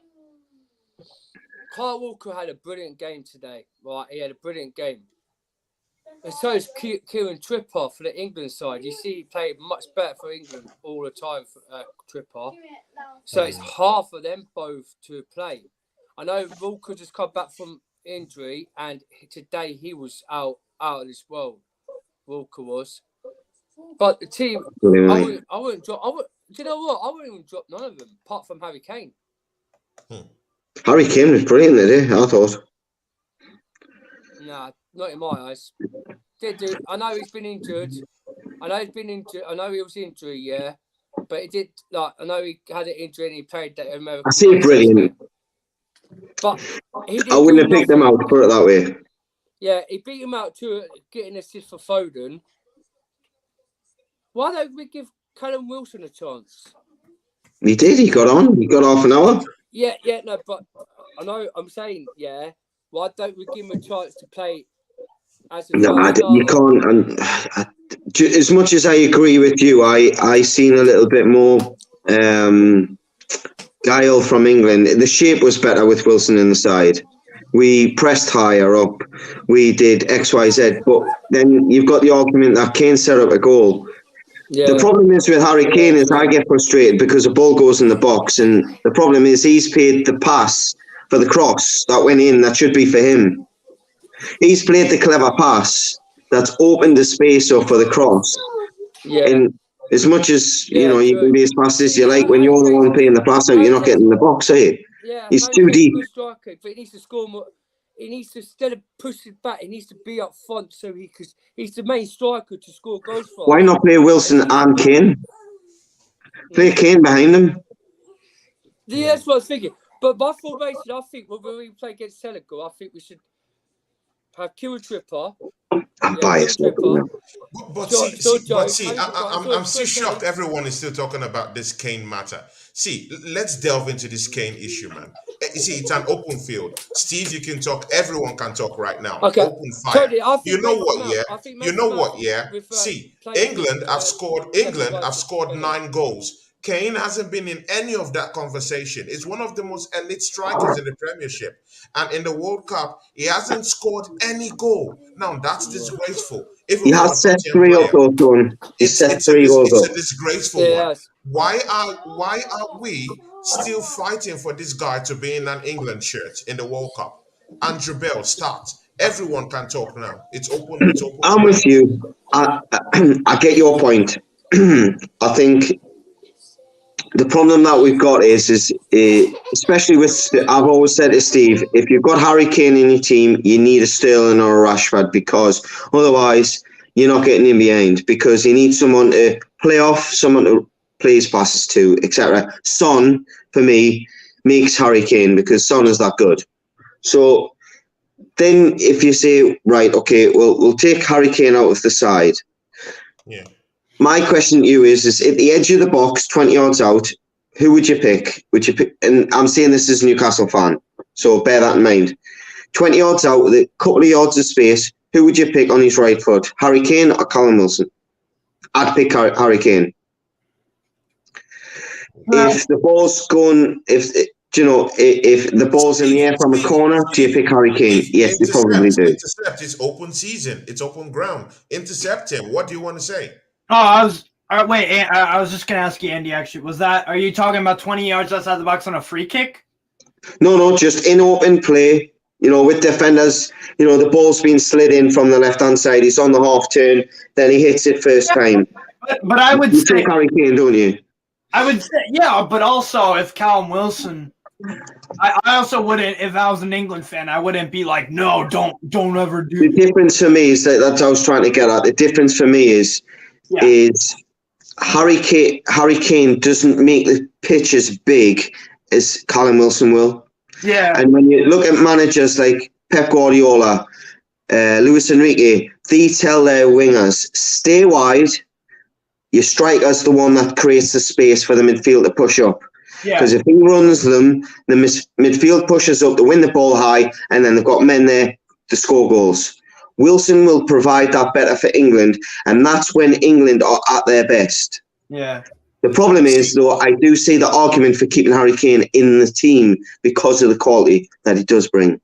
Kyle Walker had a brilliant game today, right? He had a brilliant game. And so is Kieran Trippier for the England side. You see, he played much better for England all the time for Trippier. So it's half of them both to play. I know Walker just come back from injury, and today he was out of this world. Walker was, but the team, I wouldn't drop. Do you know what? I wouldn't even drop none of them apart from Harry Kane. Harry Kane was brilliant today, I thought. Nah, not in my eyes. I know he's been injured. I know he was injured, yeah. But he did, I know he had an injury and he played that American. I see brilliant. But I wouldn't have picked them out, put it that way. Yeah, he beat him out to getting an assist for Foden. Why don't we give Callum Wilson a chance? He did, he got on. He got half an hour. Yeah, no, but I know I'm saying, yeah. Why don't we give him a chance to play as a you can't. And as much as I agree with you, I seen a little bit more guile from England. The shape was better with Wilson in the side. We pressed higher up. We did X, Y, Z. But then you've got the argument that Kane set up a goal. Yeah. The problem is with Harry Kane is I get frustrated because the ball goes in the box, and the problem is he's paid the pass for the cross that went in that should be for him. He's played the clever pass that's opened the space up for the cross. Yeah. And as much as you can be as fast as you like, when you're the one playing the pass out, you're not getting in the box, are you? Yeah, he's too deep. Striker, but he needs to score more. He needs to, instead of pushing back, he needs to be up front so he's the main striker to score goals for. Why not play Wilson and Kane? Play Kane behind him. Yeah, that's what I was thinking. But my formation, I think when we play against Senegal, I think we should have Kieran Trippier. I'm biased. But see, I'm still shocked everyone is still talking about this Kane matter. See, let's delve into this Kane issue, man. You see, it's an open field. Steve, you can talk. Everyone can talk right now. Okay. Open fire. You know what? Yeah. See, England have scored 9 goals. Kane hasn't been in any of that conversation. He's one of the most elite strikers in the Premiership. And in the World Cup, he hasn't scored any goal. Now, that's disgraceful. He has set 3 up, though, He's set 3 goals up. It's a disgraceful one. Why are we still fighting for this guy to be in an England shirt in the World Cup? Andrew Bell, start. Everyone can talk now. It's open. I'm with you. I get your point. I think the problem that we've got is especially with, I've always said to Steve, if you've got Harry Kane in your team, you need a Sterling or a Rashford, because otherwise you're not getting in behind, because you need someone to play off, someone to play his passes to, etc. Son, for me, makes Harry Kane, because Son is that good. So then if you say, right, okay, well, we'll take Harry Kane out of the side. Yeah. my question to you is at the edge of the box, 20 yards out, who would you pick? Would you pick? And I'm saying this as a Newcastle fan, so bear that in mind. 20 yards out with a couple of yards of space, who would you pick on his right foot? Harry Kane or Callum Wilson? I'd pick Harry Kane. If the ball's going, if the ball's in the air from a corner, do you pick Harry Kane? Yes, you probably do. Intercept. It's open season. It's open ground. Intercept him. What do you want to say? Oh, I was just gonna ask you, Andy. Actually, are you talking about 20 yards outside the box on a free kick? No, just in open play. With defenders, the ball's been slid in from the left-hand side. He's on the half turn, then he hits it first time. But I would say take Harry Kane, don't you? I would say, yeah, but also if Callum Wilson, I also wouldn't. If I was an England fan, I wouldn't be like, no, don't ever do. The difference for me is that's what I was trying to get at. The difference for me is Harry Kane doesn't make the pitch as big as Callum Wilson will. Yeah. And when you look at managers like Pep Guardiola, Luis Enrique, they tell their wingers, stay wide. Your striker's the one that creates the space for the midfield to push up. Because if he runs them, the midfield pushes up to win the ball high, and then they've got men there to score goals. Wilson will provide that better for England, and that's when England are at their best. Yeah. The problem is, though, I do see the argument for keeping Harry Kane in the team because of the quality that he does bring.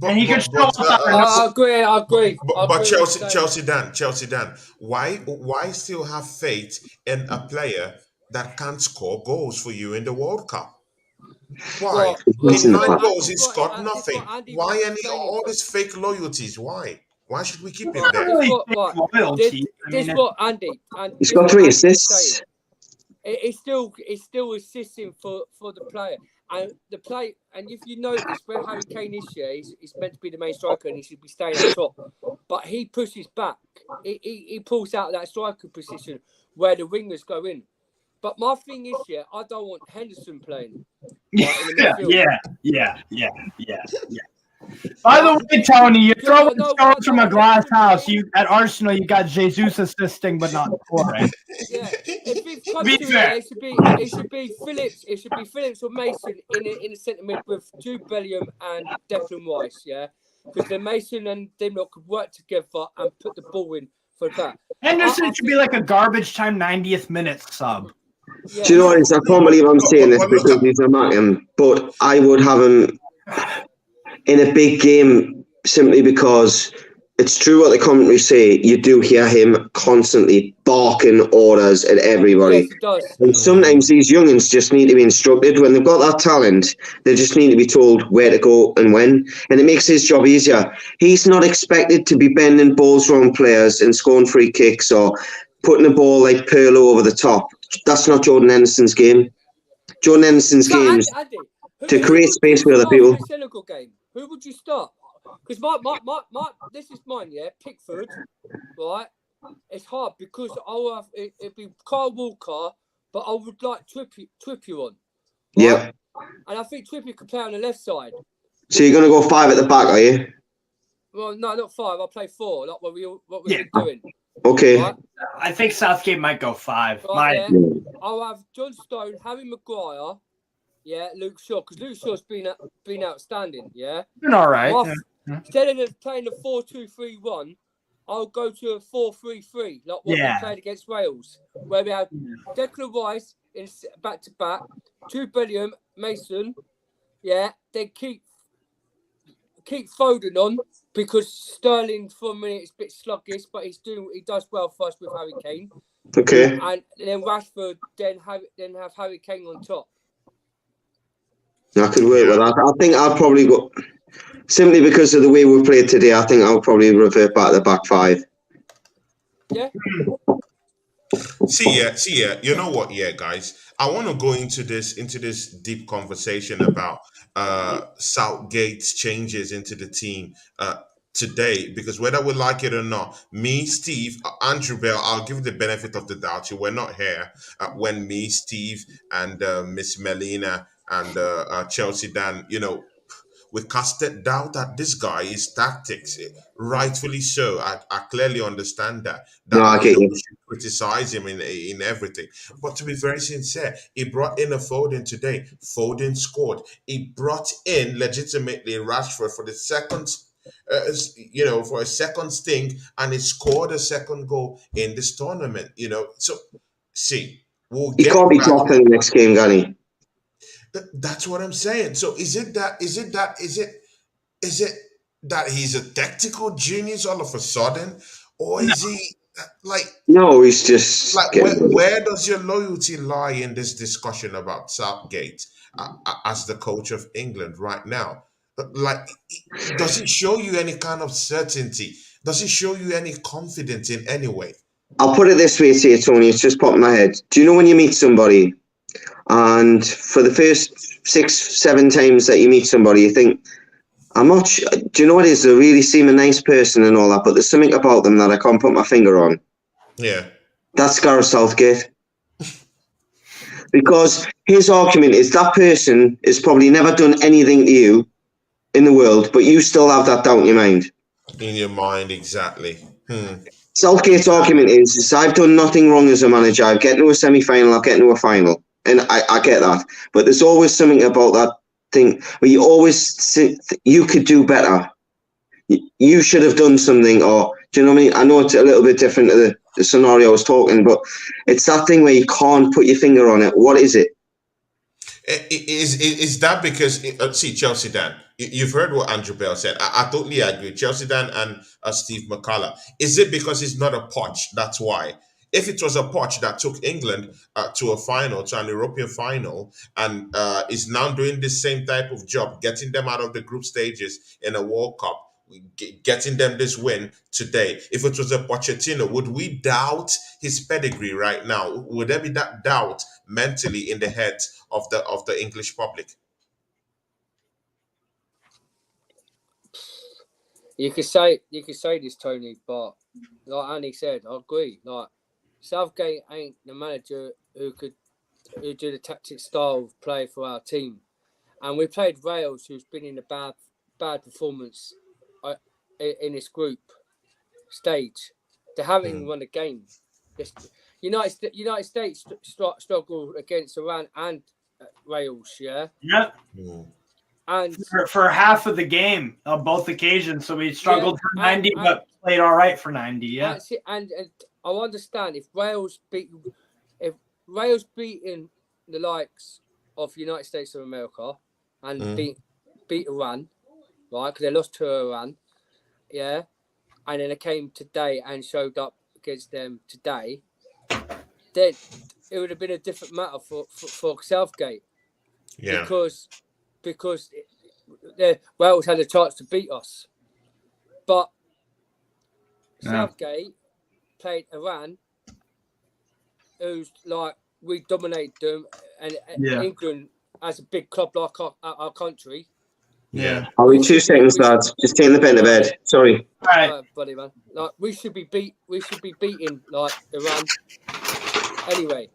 And he can still. I agree. But Chelsea Dan, why still have faith in a player that can't score goals for you in the World Cup? Why? In 9 goals, he's got nothing. Why all these fake loyalties? Why? Why should we keep him there? This what Andy. He's got 3 assists. It's still assisting for the player. And the play, and if you notice where Harry Kane is here, he's meant to be the main striker and he should be staying up top. But he pushes back. He pulls out that striker position where the wingers go in. But my thing is, I don't want Henderson playing. Yeah. By the way, Tony, you're throwing stones from a glass house. At Arsenal, you got Jesus assisting, but not scoring. Yeah, if it comes to it should be Phillips. It should be Phillips or Mason in the centre mid with Jude Bellingham and Declan Rice. Yeah, because then Mason and them lot could work together and put the ball in for that. Henderson should be like a garbage time 90th minute sub. Yeah. Do you know what? I can't believe I'm saying this because he's a Mackham, but I would have him in a big game simply because it's true what the commentaries say. You do hear him constantly barking orders at everybody. Yes, it does. And sometimes these youngins just need to be instructed. When they've got that talent, they just need to be told where to go and when. And it makes his job easier. He's not expected to be bending balls around players and scoring free kicks or putting the ball like Pirlo over the top. That's not Jordan Henderson's game. Jordan Henderson's game is to create space for other people. Senegal game. Who would you start? Because my this is mine, Pickford, right? It's hard because I'll have it'd be Kyle Walker, but I would like Trippier on. Right? Yeah. And I think Trippier could play on the left side. So you're gonna go 5 at the back, are you? Well, no, not 5. I'll play 4, like what we've been doing. Okay. Right? I think Southgate might go 5. Right, I'll have John Stone, Harry Maguire, Luke Shaw, because Luke Shaw's been outstanding, Been all right. Instead of playing the 4-2-3-1, I'll go to a 4-3-3, like what we played against Wales, where we have Declan Rice in back-to-back, Jude Bellingham, Mason, then keep Foden on, because Sterling for a minute is a bit sluggish, but he does well for us with Harry Kane. Okay. And then Rashford, then have Harry Kane on top. I could work with that. I think I'll probably go simply because of the way we played today. I think I'll probably revert back to the back 5. Yeah. See, you know what, guys, I want to go into this deep conversation about Southgate's changes into the team today, because whether we like it or not, me, Steve, Andrew Bell, I'll give the benefit of the doubt. You were not here when me, Steve, and Miss Melina and Chelsea Dan, we casted doubt at this guy, his tactics. Rightfully so. I clearly understand that. No, I get We you. should criticize him in everything. But to be very sincere, he brought in a Foden today. Foden scored. He brought in legitimately Rashford for the second, for a second sting, and he scored a second goal in this tournament. So see, we'll He get can't be back. dropped in the next game, can he? That's what I'm saying. So is it that he's a tactical genius all of a sudden, or is he like No, he's just where, getting. where does your loyalty lie in this discussion about Southgate as the coach of England right now? Like, does it show you any kind of certainty? Does it show you any confidence in any way? I'll put it this way to you, Tony. It's just popped in my head. Do you know when you meet somebody, and for the first 6, 7 times that you meet somebody, you think, I'm not sure. Do you know what it is? They really seem a nice person and all that, but there's something about them that I can't put my finger on. Yeah. That's Gareth Southgate. Because his argument is that person has probably never done anything to you in the world, but you still have that doubt in your mind. In your mind, exactly. Southgate's argument is I've done nothing wrong as a manager. I've get to a semi-final, I'll get to a final. And I get that. But there's always something about that thing where you always think you could do better. You should have done something, or do you know what I mean? I know it's a little bit different to the scenario I was talking, but it's that thing where you can't put your finger on it. What is it? Is that because see Chelsea Dan? You've heard what Andrew Bell said. I totally agree. Chelsea Dan and Steve McCullough. Is it because he's not a Poch? That's why. If it was a Poch that took England to a final, to an European final, and is now doing the same type of job, getting them out of the group stages in a World Cup, getting them this win today. If it was a Pochettino, would we doubt his pedigree right now? Would there be that doubt mentally in the heads of the English public? You could say this, Tony, but like Annie said, I agree. Like Southgate ain't the manager who do the tactic style of play for our team, and we played Wales, who's been in a bad performance in this group stage. They haven't even won a game. United States struggled against Iran and Wales, yeah. Yeah. And for half of the game on both occasions, so we struggled for 90, but played all right for 90. Yeah, and I understand if Wales beaten the likes of United States of America and beat Iran, right? Because they lost to Iran, yeah, and then they came today and showed up against them today, then it would have been a different matter for Southgate, Yeah, because Wales had a chance to beat us, but Southgate played Iran, who's like we dominated them, and England as a big club like our country. yeah. Are we 2 seconds, lads? Just taking the pen to bed. Sorry. All right, buddy, man. Like we should be beating like Iran. Anyway,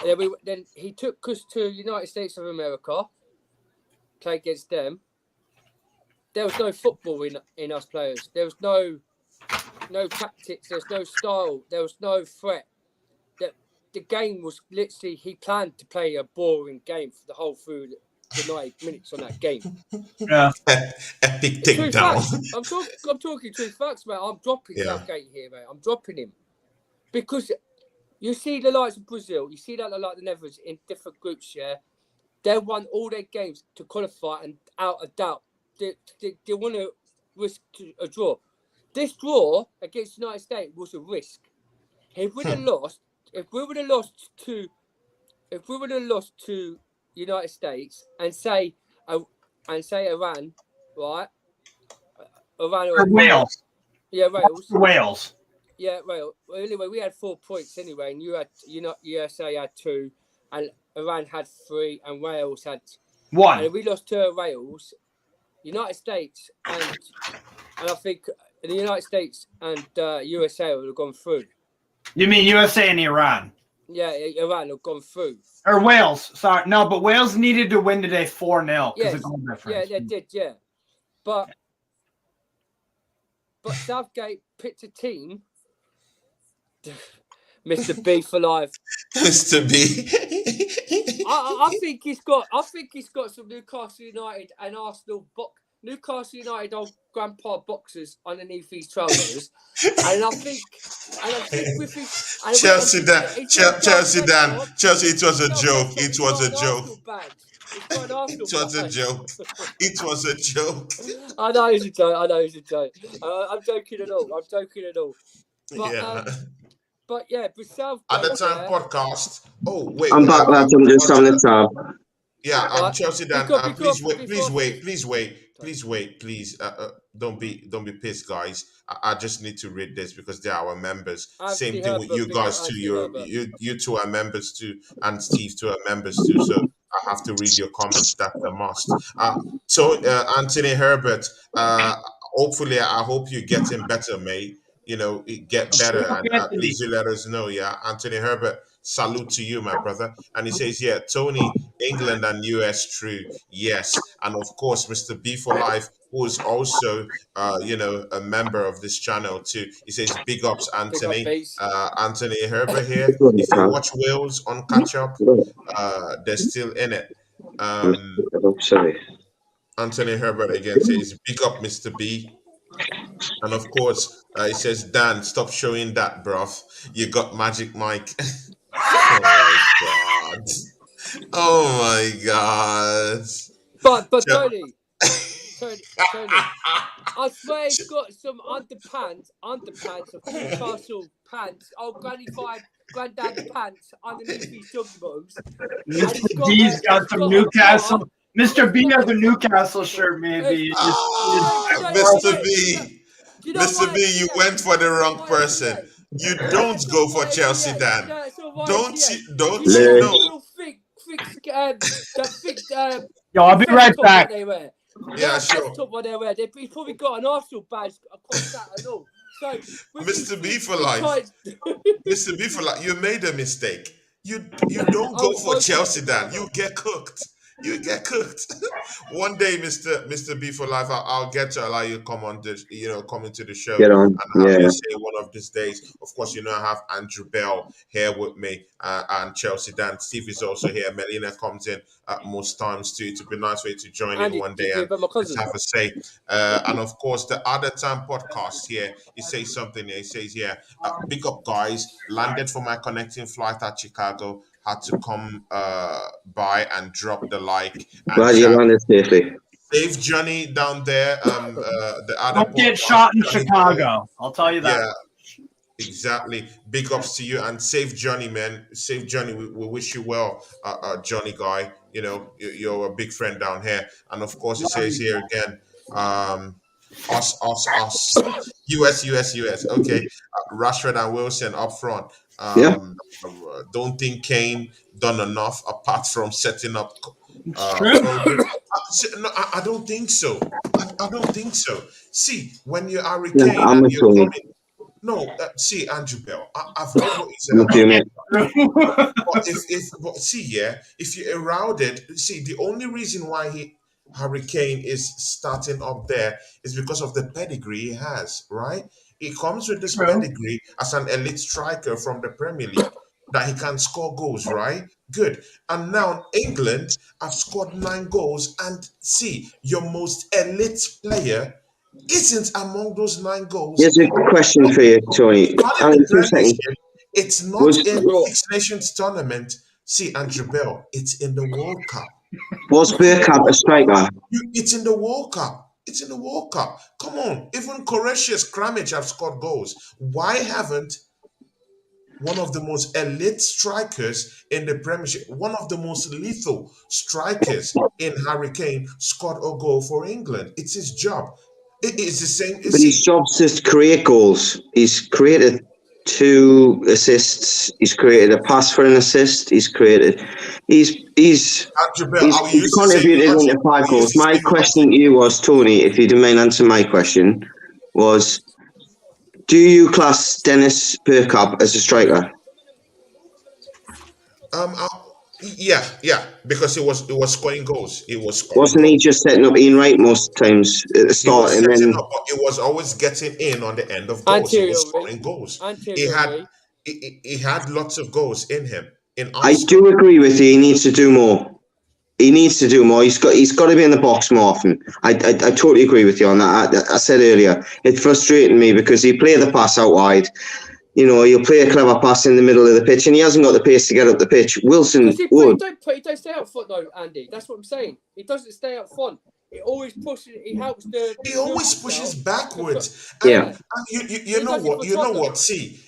and then he took us to United States of America, play against them. There was no football in us players. There was no tactics. There's no style. There was no threat. The game was literally he planned to play a boring game for the whole through the 90 minutes on that game. Yeah, Epic takedown. I'm talking true facts, mate. I'm dropping Southgate here, mate. I'm dropping him because you see the likes of Brazil. You see that like the Netherlands in different groups. Yeah, they won all their games to qualify, and out of doubt, they want to risk a draw. This draw against the United States was a risk. If we would have lost to United States and say Iran, right? Iran or Wales. Yeah, Wales. Wales. Yeah, well, anyway, we had 4 points anyway, and USA had 2, and Iran had 3, and Wales had 1. And if we lost to Wales, United States and I think the United States and USA would have gone through. You mean USA and Iran? Yeah, Iran have gone through. Or Wales. Sorry, no, but Wales needed to win today 4-0 because of goal difference. Yeah, they did. Yeah, but Southgate picked a team. Mr. B for life. Mr. B. I think he's got some Newcastle United and Arsenal Newcastle United old grandpa boxers underneath his trousers, and I think with his Chelsea, Chelsea. It was a joke. It was a joke. It's got an Arsenal It was a badge. joke. It was a joke. I know it's a joke. I'm joking at all. But yeah, but Southgate. At the time, podcast. Oh wait, I'm back, lads. I'm just having a tab. Yeah, Right. Chelsea. Dan, Because- please wait. Don't be pissed, guys. I just need to read this because they are our members. Anthony Same thing with Herbert, you big guys up too. Anthony Herbert. You two are members too, and Steve too are members too. So I have to read your comments. That's a must. So Anthony Herbert. Hopefully, I hope you're getting better, mate. You know, get better, and please you let us know. Yeah, Anthony Herbert. Salute to you, my brother. And he says, yeah, Tony, England and US, true. Yes. And of course, Mr. B for Life, who is also, a member of this channel too. He says, big ups, Anthony. Anthony Herbert here. If you watch Wales on catch up, they're still in it. Sorry. Anthony Herbert again says, big up, Mr. B. And of course, he says, Dan, stop showing that, bruv. You got Magic Mike. Oh my god. Oh my god. But Tony, I swear he's got some underpants of Newcastle pants, old granny five, granddad pants underneath his jogging bottoms. Mr. D's got some Newcastle. Mr. B has a Newcastle shirt, maybe. Mr. B. Mr. B, you went for the wrong person. You don't go for Chelsea, Dan. Don't you know? Yo, I'll be right back. Yeah, sure. Top what they wear. He's probably got an Arsenal badge across that and all. So, Mr. B for life. Mr. B for life. You made a mistake. You don't go for Chelsea, Dan. You get cooked. You get cooked. One day, Mr. B for life, I'll get to allow you to come on this, come into the show. Get on. And Yeah. I'll say one of these days. Of course, I have Andrew Bell here with me, and Chelsea Dan. Steve is also here. Melina comes in most times too. It'd be nice for you to join in one day and just have a say. And of course, the other time podcast here, he says something here. He says, yeah, big up guys, landed for my connecting flight at Chicago. Had to come by and drop the like. And Glad you landed safely. Save Johnny down there. The other Don't get shot in Chicago. I'll tell you that. Yeah, exactly. Big ups to you and save Johnny, man. Save Johnny. We wish you well, Johnny guy. You're a big friend down here. And of course, it says here again, us. US. Okay. Rashford and Wilson up front. Don't think Kane done enough apart from setting up. No, I don't think so. I don't think so. See, when you're Harry Kane, and you're coming. No, see, Andrew Bell, I've heard what you said. But if you eroded, see, the only reason why Harry Kane is starting up there is because of the pedigree he has, right? He comes with this pedigree as an elite striker from the Premier League that he can score goals, right? Good. And now England have scored 9 goals, and see, your most elite player isn't among those 9 goals. Here's a question for you, Tony. It's not in the Six Nations tournament. See, Andrew Bell, it's in the World Cup. Was Bergkamp a striker? It's in the World Cup. It's in the World Cup. Come on. Even Croatia's Kramic have scored goals. Why haven't one of the most elite strikers in the Premiership, one of the most lethal strikers in Harry Kane, scored a goal for England? It's his job. It is the same. But his job's just to create goals. He's created 2 assists. He's created a pass for an assist. He's contributed into 5 goals. My question to you was, Tony, if you didn't mind answering my question, was, do you class Dennis Bergkamp as a striker? Yeah, because it was scoring goals. It was scoring Wasn't he goals. just setting up Ian Wright most times at the He start, was and setting then up, but it was always getting in on the end of goals. He was Anteriorly, scoring goals. He had anteriorly. he had lots of goals in him in I Arsenal. do agree with you. He needs to do more. He needs to do more. He's got to be in the box more often. I totally agree with you on that. I said earlier, it's frustrating me because he play the pass out wide. You know, he'll play a clever pass in the middle of the pitch, and he hasn't got the pace to get up the pitch. Because Wilson he would. don't stay up front though, Andy. That's what I'm saying. He doesn't stay up front. He always pushes. He helps the He always midfielders pushes out. backwards, Yeah, and you He know does it what? for You know Tottenham. what? See,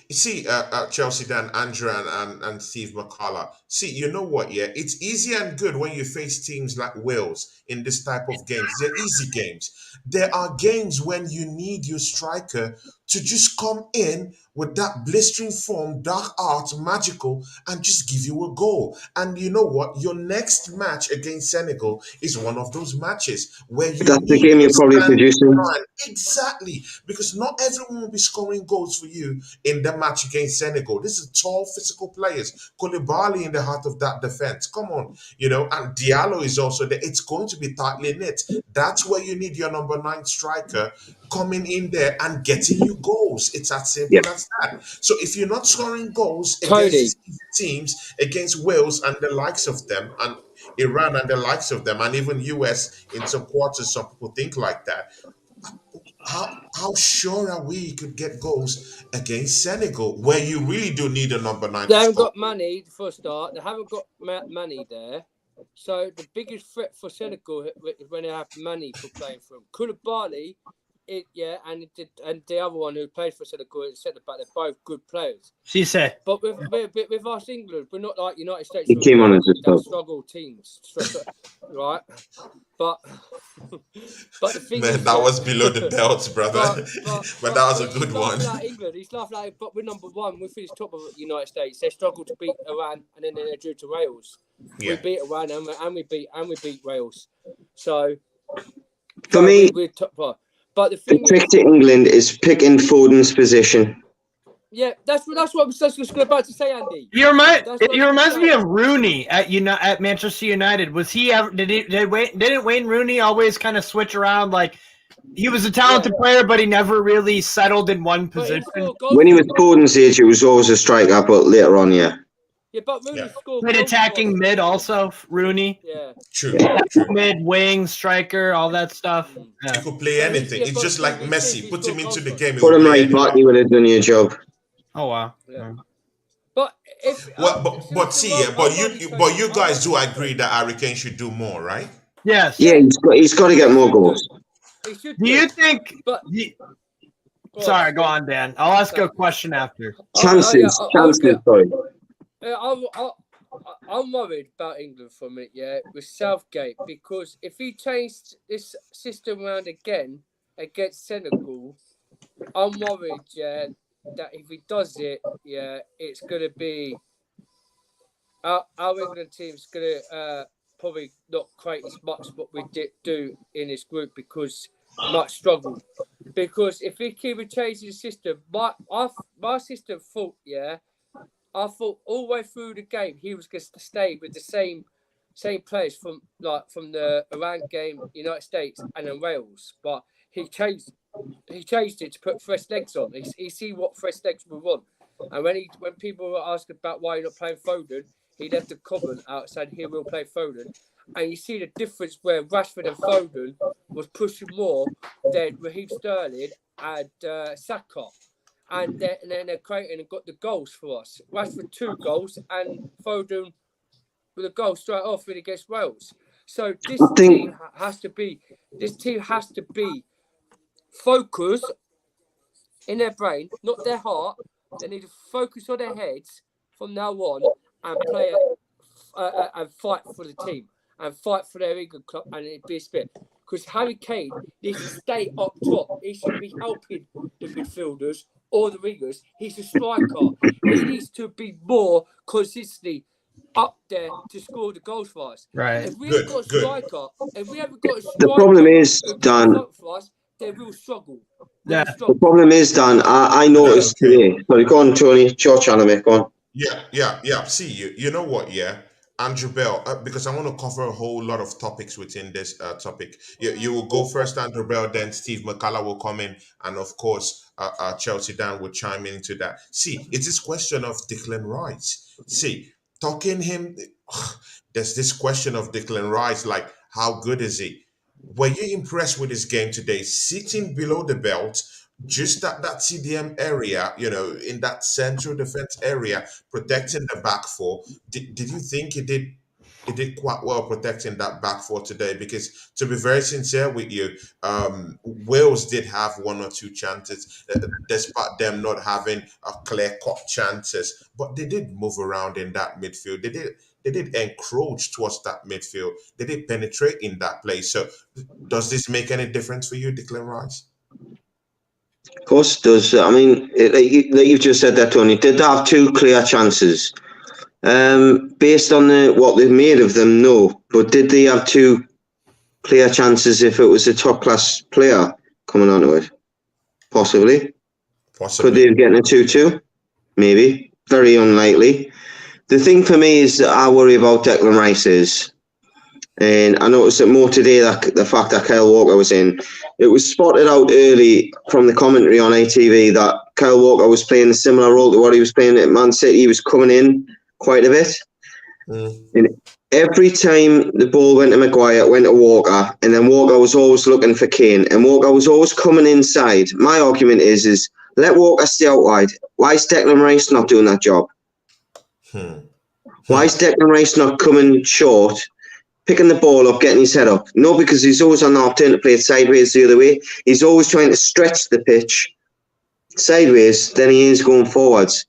Chelsea, Dan, Andrew, and Steve McCullough. See, you know what? Yeah, it's easy and good when you face teams like Wales in this type of games. They're easy games. There are games when you need your striker to just come in with that blistering form, dark art, magical, and just give you a goal. And you know what? Your next match against Senegal is one of those matches where you that's the need game your you're probably stand producing. man. Exactly. Because not everyone will be scoring goals for you in the match against Senegal. This is tall, physical players. Koulibaly in the heart of that defense. Come on. And Diallo is also there. It's going to be tightly knit. That's where you need your number 9 striker coming in there and getting you goals. It's as Yeah, simple as that. So if you're not scoring goals against Tony, these teams, against Wales and the likes of them, and Iran and the likes of them, and even US in some quarters, some people think like that. How sure are we could get goals against Senegal, where you really do need a number 9 they to haven't score? got money for a start. They haven't got money there. So the biggest threat for Senegal is when they have money for playing for them. Koulibaly, and the other one who played for Senegal at centre back. They're both good players. She said, But with us England, we're not like United States he of came on as America a that sub. struggle teams, right? But but the thing Man, is, that yeah, was below the belt, brother. But that was a he's good one. laughing at England. He's laughing at, but we're number one. We finished top of the United States. They struggled to beat Iran, and then they drew to Wales. We Yeah. beat Iran, and we beat Wales. So For me, we're top. But the the thing trick is, to England is picking Foden's position. yeah, that's what I was just about to say, Andy. he reminds me of Rooney at Manchester United. Was he ever? Didn't Wayne Rooney always kind of switch around? Like he was a talented player, but he never really settled in one position. When he was Foden's age, it was always a striker, but later on, yeah. Yeah, but Rooney scored Played goals attacking for us. mid also. Rooney. Yeah. True. Mid, wing, striker, all that stuff. He Yeah. could play anything. It's just like Messi. Put him into the game. He Put will him play right back, anything. he would have done your job. Oh wow. Yeah. But if But see, but you guys do agree that Harry Kane should do more, right? Yes. Yeah, he's got to get more goals. Do you think? But sorry, go on, Dan. I'll ask you a question after. Chances. Sorry. I'm worried about England from it, with Southgate, because if he changed this system around again against Senegal, I'm worried, that if he does it, it's going to be our England team's going to probably not create as much what we do in this group because might struggle. Because if he keep changing the system, my system thought, I thought all the way through the game he was going to stay with the same players from the Iran game, United States, and then Wales. But he changed it to put fresh legs on. He see what fresh legs were on, and when people were asking about why you're not playing Foden, he left a comment out saying he will play Foden, and you see the difference where Rashford and Foden was pushing more than Raheem Sterling and Saka. And then they're creating and got the goals for us. Rashford 2 goals and Foden with a goal straight off in against Wales. So this team has to be focused in their brain, not their heart. They need to focus on their heads from now on and play and fight for the team and fight for their England club and it'd be a spit. Because Harry Kane needs to stay up top. He should be helping the midfielders or the wingers. He's a striker. He needs to be more consistently up there to score the goals for us. Right. If we haven't got a striker, The problem is, Dan. for us, they will struggle. The problem is, Dan. I noticed today. Sorry, go on, Tony. Your channel, mate. Go on. Yeah. See, you know what? Yeah. Andrew Bell, because I want to cover a whole lot of topics within this topic. You will go first, Andrew Bell, then Steve McCullough will come in, and of course, Chelsea Dan will chime into that. See, it's this question of Declan Rice. See, talking him, there's this question of Declan Rice, like, how good is he? Were you impressed with his game today? Sitting below the belt, just at that CDM area, in that central defense area, protecting the back four. Did you think he did quite well protecting that back four today? Because to be very sincere with you, Wales did have one or two chances, despite them not having a clear cut chances. But they did move around in that midfield. They did encroach towards that midfield. They did penetrate in that place. So, does this make any difference for you, Declan Rice? Of course it does. I mean, like you've just said that, Tony. Did they have two clear chances? Based on what they've made of them, no. But did they have two clear chances if it was a top class player coming onto it? Possibly. Could they have gotten a 2-2? Maybe. Very unlikely. The thing for me is that I worry about Declan Rice is, and I noticed it more today, that the fact that Kyle Walker was in. It was spotted out early from the commentary on ATV that Kyle Walker was playing a similar role to what he was playing at Man City. He was coming in quite a bit. And every time the ball went to Maguire, it went to Walker, and then Walker was always looking for Kane, and Walker was always coming inside. My argument is let Walker stay out wide. Why is Declan Rice not doing that job? Why is Declan Rice not coming short, picking the ball up, getting his head up? No, because he's always on the opportunity to play it sideways the other way. He's always trying to stretch the pitch sideways than he is going forwards.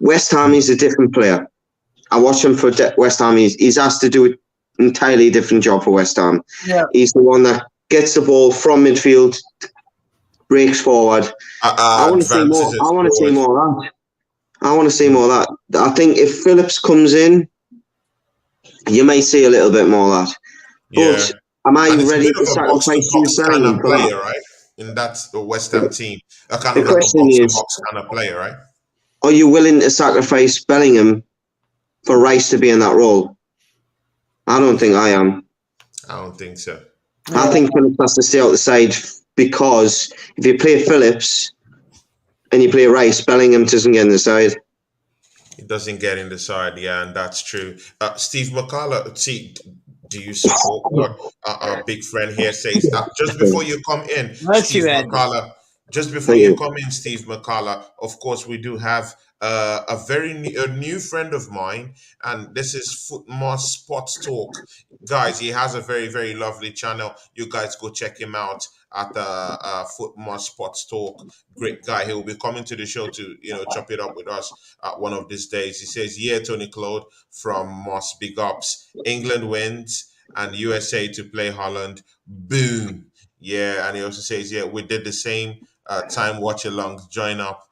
West Ham is a different player. I watch him for West Ham. He's asked to do an entirely different job for West Ham. Yeah. He's the one that gets the ball from midfield, breaks forward. I want to see more. I want to see more of that. I want to see more of that. I think if Phillips comes in, you may see a little bit more of that. But am I ready to sacrifice you signing for that? Right? And that's the West Ham team. A kind of The question is, box kind of player, right? Are you willing to sacrifice Bellingham for Rice to be in that role? I don't think I am. I don't think so. I think Phillips has to stay out the side, because if you play Phillips and you play Rice, Bellingham doesn't get in the side. It doesn't get in the side, yeah, and that's true. Steve McCullough, see, do you support what our big friend here says? Just before you come in, Steve McCullough, Steve McCullough, of course, we do have a new friend of mine, and this is Footmore Sports Talk. Guys, he has a very, very lovely channel. You guys go check him out at Footmore Sports Talk. Great guy. He will be coming to the show to, chop it up with us one of these days. He says, yeah, Tony Claude from Moss Big Ups. England wins and USA to play Holland. Boom. Yeah, and he also says, yeah, we did the same time watch along, join up,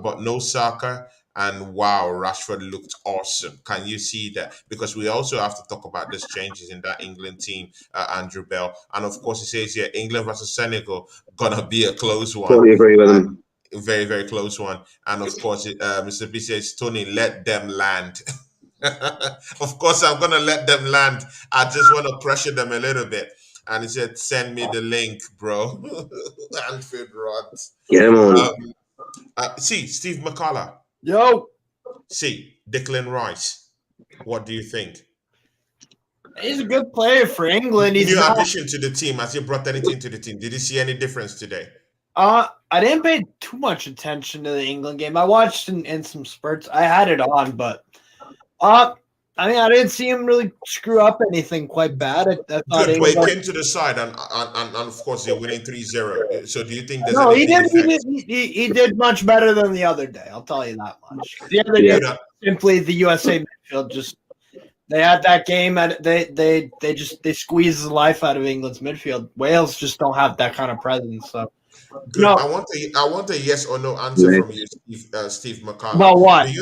but no soccer. And wow, Rashford looked awesome. Can you see that? Because we also have to talk about these changes in that England team, Andrew Bell. And of course, he says, yeah, England versus Senegal, gonna be a close one. Totally agree with him. Very, very close one. And of course, Mr. B says, Tony, let them land. Of course, I'm gonna let them land. I just want to pressure them a little bit. And he said, send me the link, bro. Anfield Rods. Get him on. See, Steve McCullough. Yo. See, Declan Rice. What do you think? He's a good player for England. He's new addition to the team. Has he brought anything to the team? Did you see any difference today? I didn't pay too much attention to the England game. I watched in some spurts. I had it on, but I didn't see him really screw up anything quite bad. I thought but he came to the side, and of course they're winning 3-0. So do you think there's he did much better than the other day. I'll tell you that much. The other day, simply the USA midfield just they had that game, and they squeezed the life out of England's midfield. Wales just don't have that kind of presence. So. Good. No. I want a yes or no answer from you, Steve McCullough. About what? Do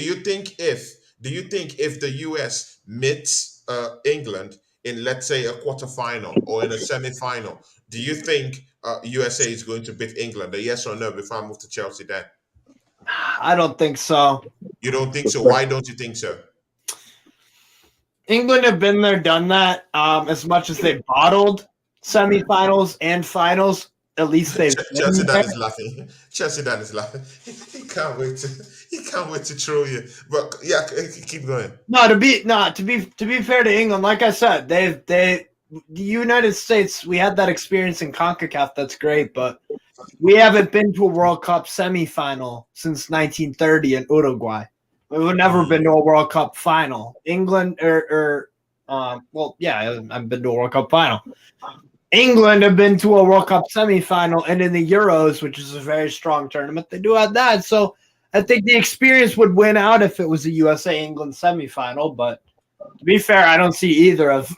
you think if the US meets England in, let's say, a quarterfinal or in a semi-final, do you think USA is going to beat England? A yes or no before I move to Chelsea then? I don't think so. You don't think so? Why don't you think so? England have been there, done that. As much as they bottled semifinals and finals, at least they've Chelsea been Dan there. is laughing. Chelsea Dan is laughing. He can't wait to. He can't wait to troll you. But yeah, keep going. No, to be fair to England, like I said, the United States, we had that experience in CONCACAF. That's great, but we haven't been to a World Cup semifinal since 1930 in Uruguay. We've never been to a World Cup final. England I've been to a World Cup final. England have been to a World Cup semifinal, and in the Euros, which is a very strong tournament, they do have that. So I think the experience would win out if it was a USA England semifinal. But to be fair, I don't see either of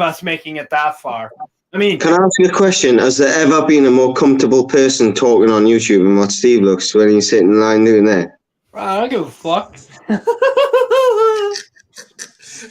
us making it that far. I mean, Can I ask you a question? Has there ever been a more comfortable person talking on YouTube than what Steve looks when he's sitting in line doing that? I don't give a fuck.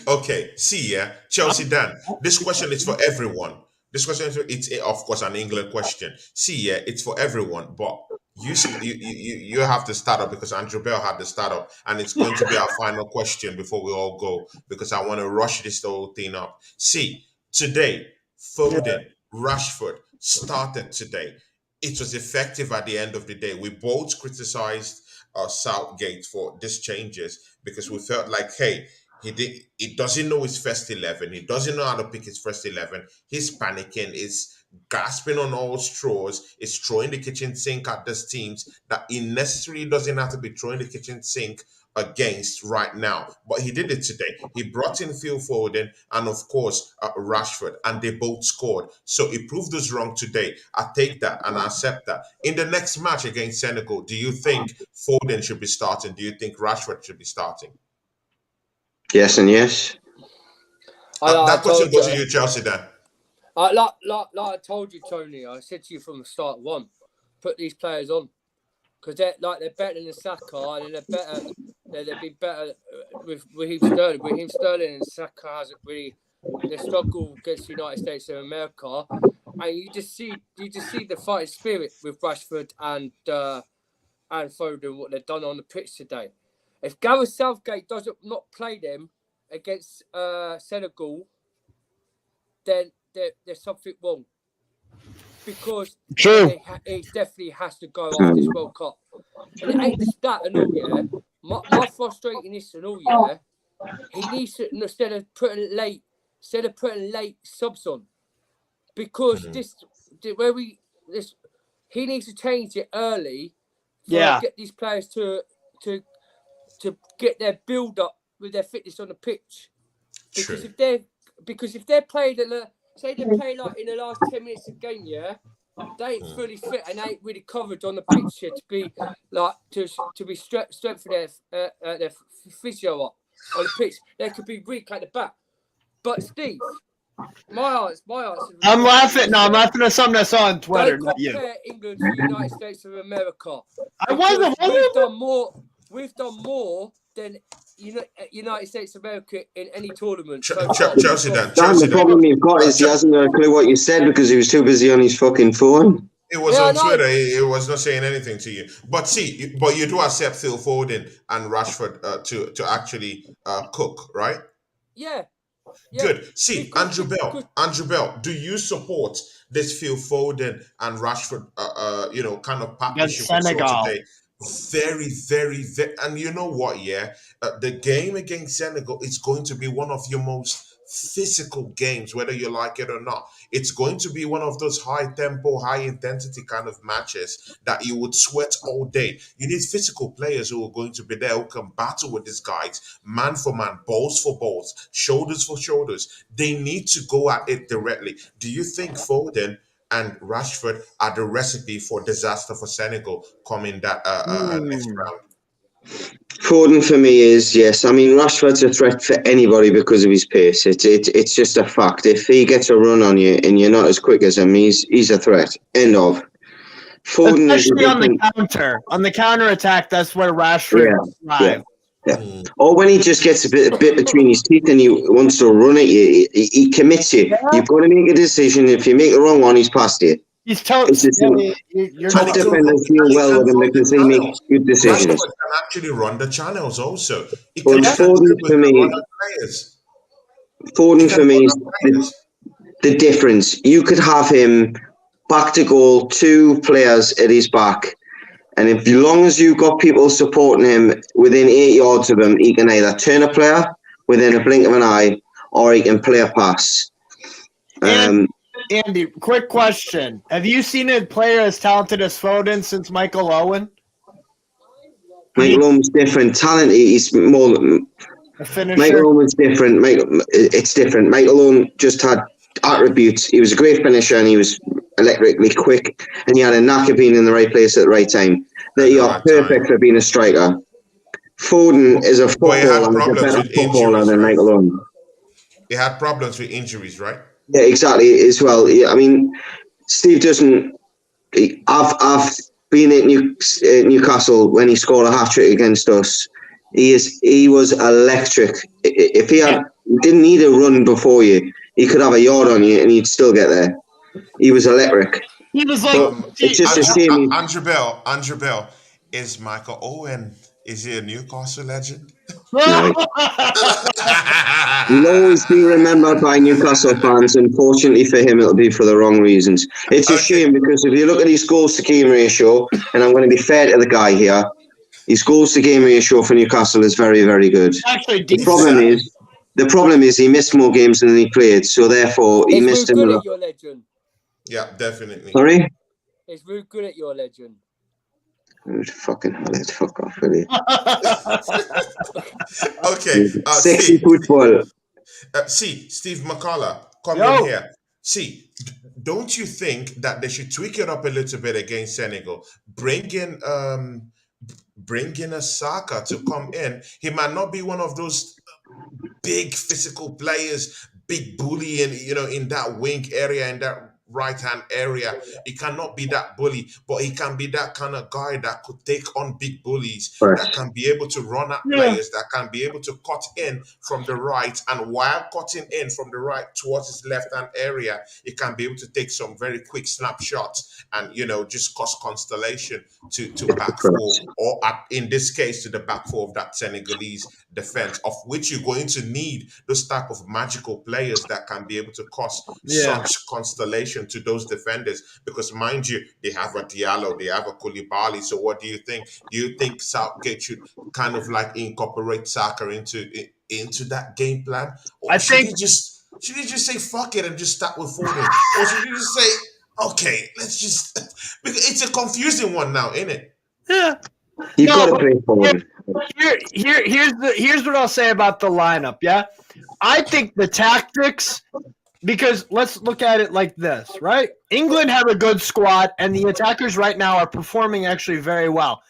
Okay, see, yeah, Chelsea Dan. This question is for everyone. This question it's of course an England question. See, yeah, it's for everyone, but you have to start up because Andrew Bell had the start up, and it's going to be our final question before we all go because I want to rush this whole thing up. See, today, Foden, Rashford started today. It was effective at the end of the day. We both criticized Southgate for these changes because we felt like, hey, he doesn't know his first 11. He doesn't know how to pick his first 11. He's panicking. He's gasping on all straws. He's throwing the kitchen sink at these teams that he necessarily doesn't have to be throwing the kitchen sink against right now. But he did it today. He brought in Phil Foden and, of course, Rashford, and they both scored. So he proved us wrong today. I take that and I accept that. In the next match against Senegal, do you think Foden should be starting? Do you think Rashford should be starting? Yes and yes. That question goes to you, Chelsea, Dan. Like I told you, Tony, I said to you from the start, put these players on. Because they're better than Saka, and they're better. They'd be better with Raheem Sterling. Raheem Sterling and Saka hasn't really. They struggle against the United States of America, and you just see the fighting spirit with Rashford and Foden, what they've done on the pitch today. If Gareth Southgate doesn't not play them against Senegal, then there's something wrong. Because it definitely has to go off this World Cup. And it ain't just that and all, yeah. My frustrating is and all, yeah. He needs to, instead of putting late subs on. Because he needs to change it early get these players to get their build up with their fitness on the pitch. Because if they're played say they play like in the last 10 minutes of the game, yeah, they ain't fully fit and they ain't really covered on the pitch yet to be like to be strengthening their physio up on the pitch. They could be weak at the back. But Steve, my answer. I'm laughing. No, I'm laughing at something I saw on Twitter. Don't Not you. compare England to the United States of America. I wasn't. We've done more than United States of America in any tournament. Chelsea, Dan. The problem you've got is he hasn't got a clue what you said because he was too busy on his fucking phone. It was on Twitter. He was not saying anything to you. But you do accept Phil Foden and Rashford to actually cook, right? Yeah. Good. See, Andrew Bell, do you support this Phil Foden and Rashford, kind of partnership today? Very, very, very, and you know what? Yeah, the game against Senegal is going to be one of your most physical games, whether you like it or not. It's going to be one of those high tempo, high intensity kind of matches that you would sweat all day. You need physical players who are going to be there, who can battle with these guys, man for man, balls for balls, shoulders for shoulders. They need to go at it directly. Do you think Foden and Rashford are the recipe for disaster for Senegal coming that next round? Foden for me is yes. I mean, Rashford's a threat for anybody because of his pace. It's just a fact. If he gets a run on you and you're not as quick as him, he's a threat. End of. Foden especially on the counter attack. That's where Rashford thrives. Yeah. Or when he just gets a bit between his teeth and he wants to run at you, he commits you. Yeah. You've got to make a decision. If you make the wrong one, he's past you. He's totally. Top defenders feel well with him because they make good decisions. Rashford can actually run the channels also. But Foden for me, Foden for me is the difference. You could have him back to goal, 2 players at his back, and as long as you've got people supporting him within 8 yards of him, he can either turn a player within a blink of an eye, or he can play a pass. Andy, quick question. Have you seen a player as talented as Foden since Michael Owen? Michael Owen's different. Talent, he's more... A finisher? Michael Owen's different. It's different. Michael Owen just had attributes. He was a great finisher, and he was electrically quick, and he had a knack of being in the right place at the right time. That you are perfect for being a striker. Foden is a footballer, and he's a better footballer than Michael Owen. He had problems with injuries, right? Yeah, exactly. As well. Yeah, I mean, Steve doesn't. I've been at Newcastle when he scored a hat trick against us. He was electric. If he didn't need a run before you, he could have a yard on you and he'd still get there. He was electric. He was like, it's just a shame. Andrew Bell, is Michael Owen? Is he a Newcastle legend? No. He'll always be remembered by Newcastle fans. Unfortunately for him, it'll be for the wrong reasons. It's a shame because if you look at his goals to game ratio, and I'm going to be fair to the guy here, his goals to game ratio for Newcastle is very, very good. Actually, the problem is he missed more games than he played, so therefore he missed him. At your legend. Yeah, definitely. Sorry? It's very good at your legend. Fucking hell, let's fuck off, really. Okay. Sexy football. Steve McCullough, come in here. See, don't you think that they should tweak it up a little bit against Senegal? Bring in a Saka to come in. He might not be one of those big physical players, big bully in that wing area, in that right-hand area. He cannot be that bully, but he can be that kind of guy that could take on big bullies, that can be able to run at players, that can be able to cut in from the right, and while cutting in from the right towards his left-hand area, he can be able to take some very quick snapshots and, just cause constellation to back four, or in this case, to the back four of that Senegalese defense, of which you're going to need those type of magical players that can be able to cause such constellation to those defenders, because mind you, they have a Diallo, they have a Koulibaly. So what do you think? Do you think Southgate should kind of like incorporate Saka into that game plan? Or should he just say fuck it and just start with Foden? Or should he just say, okay, let's just because it's a confusing one now, isn't it? Yeah. You've got to play Foden. Here's what I'll say about the lineup, yeah? I think the tactics, because let's look at it like this, right? England have a good squad, and the attackers right now are performing actually very well.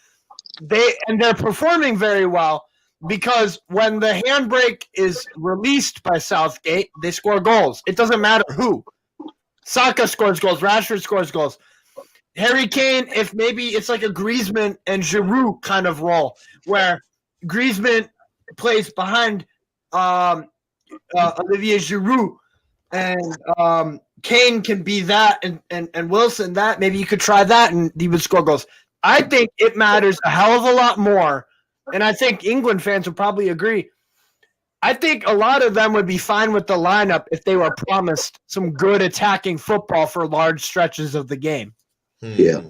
They're performing very well because when the handbrake is released by Southgate, they score goals. It doesn't matter who. Saka scores goals. Rashford scores goals. Harry Kane, if maybe it's like a Griezmann and Giroud kind of role, where Griezmann plays behind Olivier Giroud, and Kane can be that, and Wilson that. Maybe you could try that, and he would score goals. I think it matters a hell of a lot more, and I think England fans would probably agree. I think a lot of them would be fine with the lineup if they were promised some good attacking football for large stretches of the game. Yeah.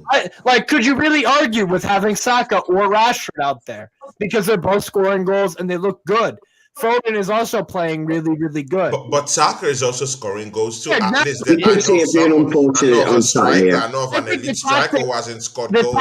Could you really argue with having Saka or Rashford out there? Because they're both scoring goals and they look good. Foden is also playing really, really good. But Saka is also scoring goals too. Yeah, At least you could say it's being unfortunate on Saturday. I know of an elite striker who hasn't scored goals.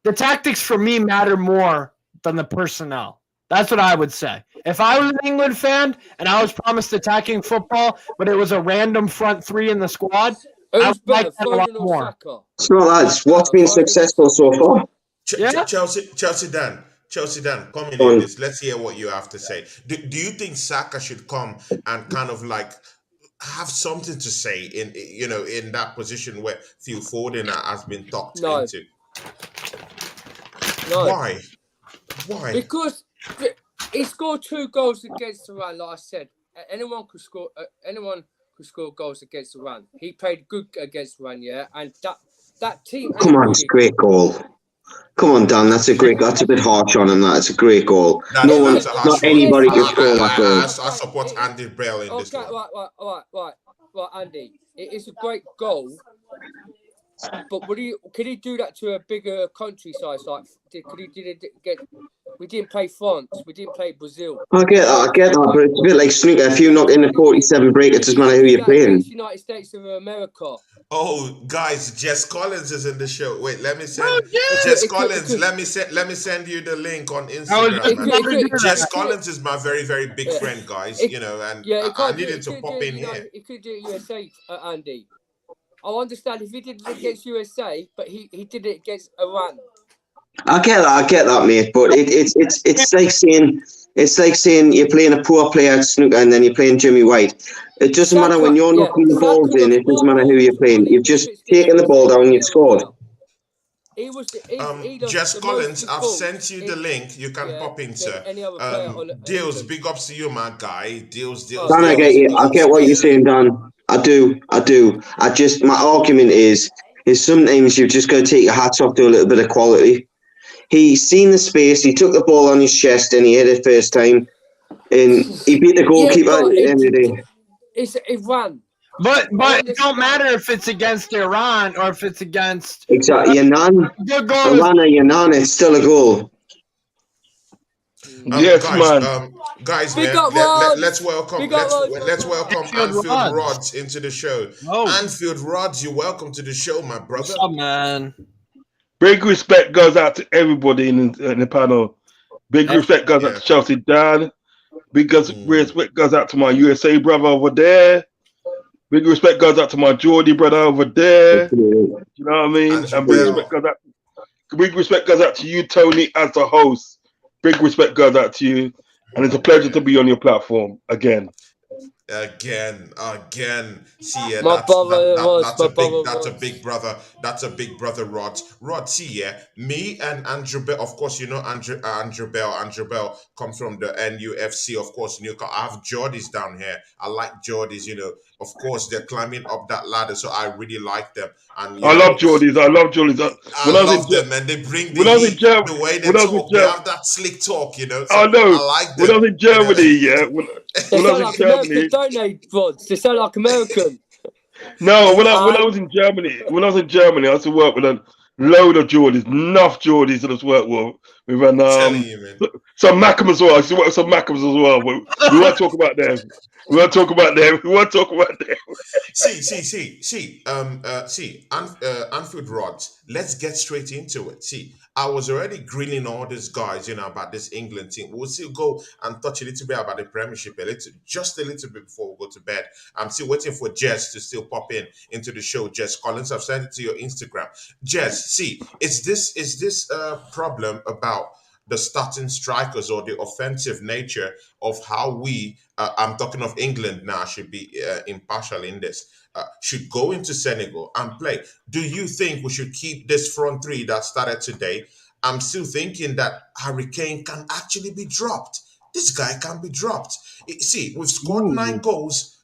The tactics for me matter more than the personnel. That's what I would say. If I was an England fan and I was promised attacking football, but it was a random front three in the squad, I would like that a lot more. It's not that. It's what's been successful so far. Chelsea Dan, come in this. Let's hear what you have to say. Do you think Saka should come and kind of like have something to say in that position where Phil Foden has been tucked into? No. Why? Because he scored 2 goals against Iran. Like I said, anyone could score. Anyone could score goals against Iran. He played good against Iran, yeah, and that team. Come on, it's a great goal. Come on, Dan. That's a bit harsh on him. That's a great goal. That's a harsh Not one. anybody could score that goal. I support Andy Bell in this Okay, one. right, Andy. It is a great goal, but could he do that to a bigger country size? Like, we didn't play France, we didn't play Brazil. I get that, but it's a bit like snooker. If you knock in the 47 break, it doesn't matter who you're playing. United States of America. Oh, guys, Jess Collins is in the show. Wait, let me send Jess Collins. Let me send you the link on Instagram. Jess Collins is my very, very big friend, guys. And I needed to pop in here. He could do it USA, Andy. I understand if he did it against USA, but he did it against Iran. I get that, mate. But it's like saying you're playing a poor player at snooker and then you're playing Jimmy White. It doesn't matter when you're knocking the balls in. It doesn't matter who you're playing. You've just taken the ball down and you've scored. Jess Collins, I've sent you the link. You can pop in, sir. Deals, big ups to you, my guy. Deals. Dan, I get you. I get what you're saying, Dan. I do. My argument is sometimes you've just got to take your hats off to a little bit of quality. He's seen the space. He took the ball on his chest and he hit it first time, and he beat the goalkeeper at the end of the day. It ran. But it don't matter if it's against Iran or if it's against Iran or Iran, it's still a goal. Yes, man. Guys, man, let's welcome Anfield Rods into the show. Anfield Rods, you're welcome to the show, my brother. What's up, man? Big respect goes out to everybody in the panel. Big respect goes out to Chelsea Dan. Big respect goes out to my USA brother over there. Big respect goes out to my Geordie brother over there. You know what I mean? And big respect goes out to you, Tony, as the host. Big respect goes out to you. And it's a pleasure to be on your platform again. Again. See, that's a big brother. That's a big brother, Rod. Rod, see, me and Andrew Bell. Of course, you know Andrew Bell. Andrew Bell comes from the NUFC. Of course, Newcastle. I have Geordies down here. I like Geordies. Of course, they're climbing up that ladder, so I really like them. And I love Geordies. I love them, and they bring the way they talk. They have that slick talk, So I know. I like them. When I was in Germany, They sound like American, don't they, Rods? They sound like American. No, when I was in Germany, I used to work with a load of Geordies, enough Geordies that I worked with. We ran some Mackham as well. I used to work with some Mackhams as well. But we won't talk about them. See, Anfield Rods, let's get straight into it. See, I was already grilling all these guys, about this England team. We'll still go and touch a little bit about the Premiership just a little bit before we go to bed. I'm still waiting for Jess to still pop into the show. Jess Collins, I've sent it to your Instagram. Jess, see, is this problem about the starting strikers or the offensive nature of how we, I'm talking of England now, should be impartial in this, should go into Senegal and play? Do you think we should keep this front three that started today? I'm still thinking that Harry Kane can actually be dropped. This guy can be dropped. See, we've scored 9 goals.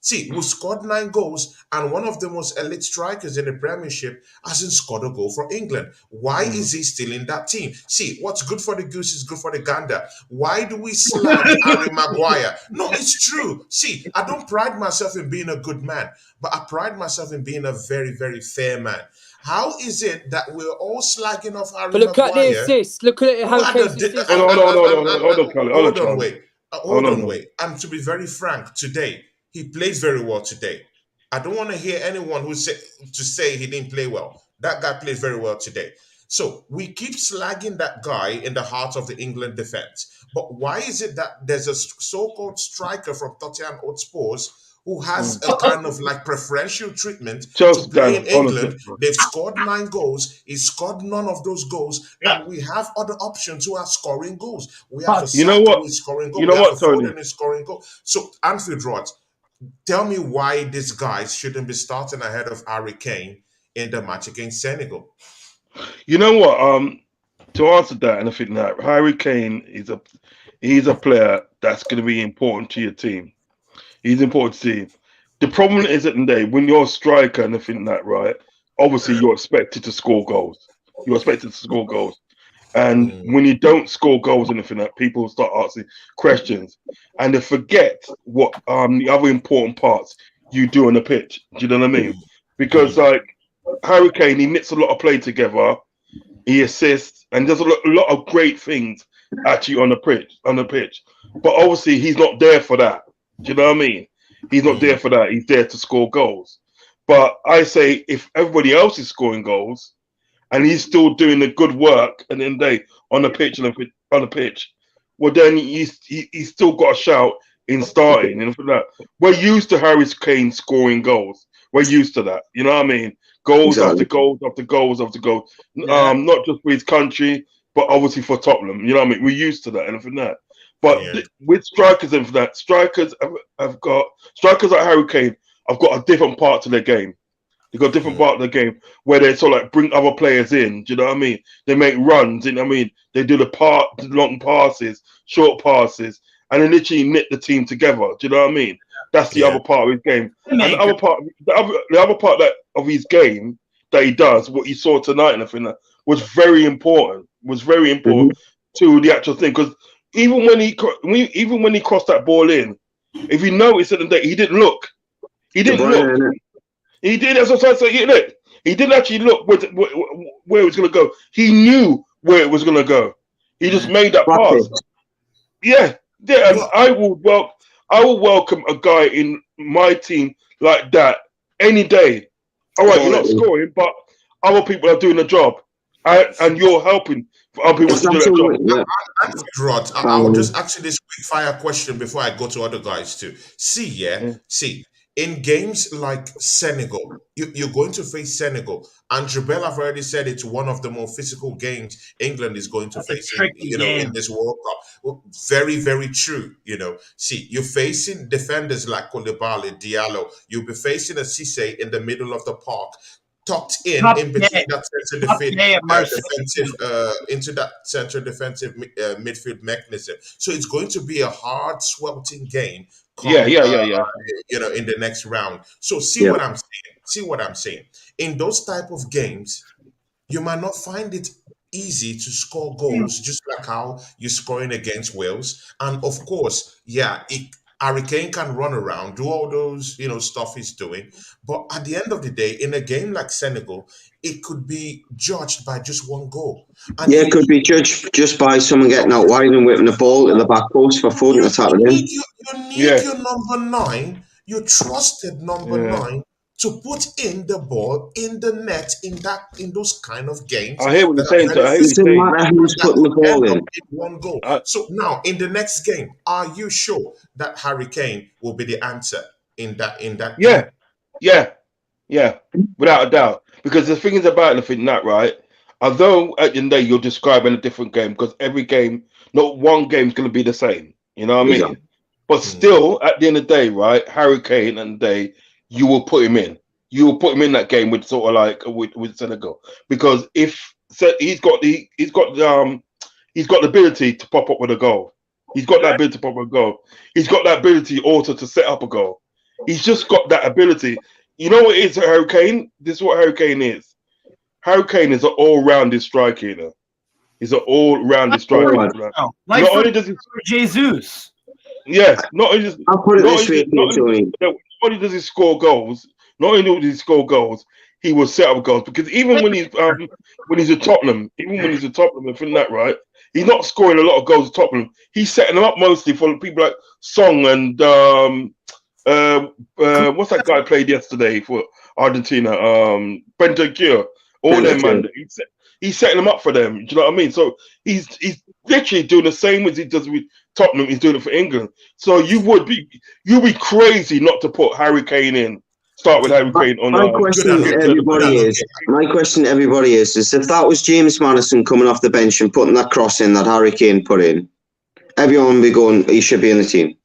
And one of the most elite strikers in the Premiership hasn't scored a goal for England. Why is he still in that team? See, what's good for the goose is good for the gander. Why do we slag Harry Maguire? No, it's true. See, I don't pride myself in being a good man, but I pride myself in being a very, very fair man. How is it that we're all slagging off Harry Maguire? Look at the assist. Look at how Hold on, wait. And to be very frank, today, he plays very well today. I don't want to hear anyone who say he didn't play well. That guy plays very well today. So we keep slagging that guy in the heart of the England defense. But why is it that there's a so-called striker from Tottenham Hotspur who has a kind of like preferential treatment to play in England? They've scored 9 goals. He scored none of those goals. And we have other options who are scoring goals. We have a Saka who is scoring goals. We have a Foden who is scoring goals. So, Anfield Rods, tell me why these guys shouldn't be starting ahead of Harry Kane in the match against Senegal. You know what? To answer that, and I think that Harry Kane he's a player that's going to be important to your team. He's important to you. The problem is at the day when you're a striker and I think that, right? Obviously, you're expected to score goals. And when you don't score goals and anything, that people start asking questions, and they forget what the other important parts you do on the pitch. Do you know what I mean? Because like Harry Kane, he knits a lot of play together, he assists, and does a lot of great things actually on the pitch. But obviously, he's not there for that. Do you know what I mean? He's not there for that. He's there to score goals. But I say, if everybody else is scoring goals, and he's still doing the good work at the end of the day on the pitch well then he's still got a shout in starting and for that. We're used to Harry Kane scoring goals. We're used to that. You know what I mean? Goals after goals after goals after goals. Not just for his country, but obviously for Tottenham. You know what I mean? We're used to that and for that. But with strikers and for that, strikers like Harry Kane have got a different part to their game. They've got a different part of the game where they sort of like bring other players in. Do you know what I mean? They make runs. You know what I mean? They do the long passes, short passes, and they literally knit the team together. Do you know what I mean? That's the other part of his game. And the other part of his game that he does, what you saw tonight, and I think that was very important. To the actual thing, because even when he crossed that ball in, if you notice at the day, he didn't look. He didn't look. He did, as I said, he didn't actually look where it was going to go. He knew where it was going to go. He just made that pass. Yeah. And I will welcome a guy in my team like that any day. All right, you're not scoring, but other people are doing the job, and you're helping other people to do that job. Rod, I'll just ask you this quick fire question before I go to other guys too. See. In games like Senegal, you're going to face Senegal. And Jubel, I've already said it's one of the more physical games England is going to face in this World Cup. Well, very, very true. See, you're facing defenders like Koulibaly, Diallo. You'll be facing a Cisse in the middle of the park, tucked in between that central defensive midfield mechanism. So it's going to be a hard, sweltering game. In the next round. So see what I'm saying. In those type of games, you might not find it easy to score goals, just like how you're scoring against Wales. And of course, Harry Kane can run around, do all those, stuff he's doing. But at the end of the day, in a game like Senegal, it could be judged by just one goal. And it could be judged just by someone getting out wide and whipping the ball in the back post for Foden to tap it in. You need your number 9, your trusted number 9, to put in the ball in the net in those kind of games. I hear what you're saying. It doesn't matter who's putting the ball in. One goal. So now in the next game, are you sure that Harry Kane will be the answer in that? Yeah, without a doubt. Because the thing is about anything that, right? Although at the end of the day you're describing a different game, because every game, not one game is going to be the same. You know what I mean? Yeah. But still, at the end of the day, right? Harry Kane and the day, you will put him in. You will put him in that game with sort of like with Senegal, because he's got the ability to pop up with a goal. He's got that ability to pop up a goal. He's got that ability also to set up a goal. He's just got that ability. You know what it is, Harry Kane? This is what Harry Kane is. Harry Kane is an all-rounded striker. He's an all-rounded striker. Not only does he Jesus. Yeah, not only does he score goals. Not only does he score goals, he will set up goals. Because even when he's at Tottenham, and from that, right, he's not scoring a lot of goals at Tottenham. He's setting them up mostly for people like Song and what's that guy played yesterday for Argentina? Bentancur. All them, man. He's setting them up for them. Do you know what I mean? So he's literally doing the same as he does with Tottenham. He's doing it for England. So you'd be crazy not to put Harry Kane in. Start with Harry Kane on. My question to everybody is if that was James Maddison coming off the bench and putting that cross in that Harry Kane put in, everyone would be going, he should be in the team.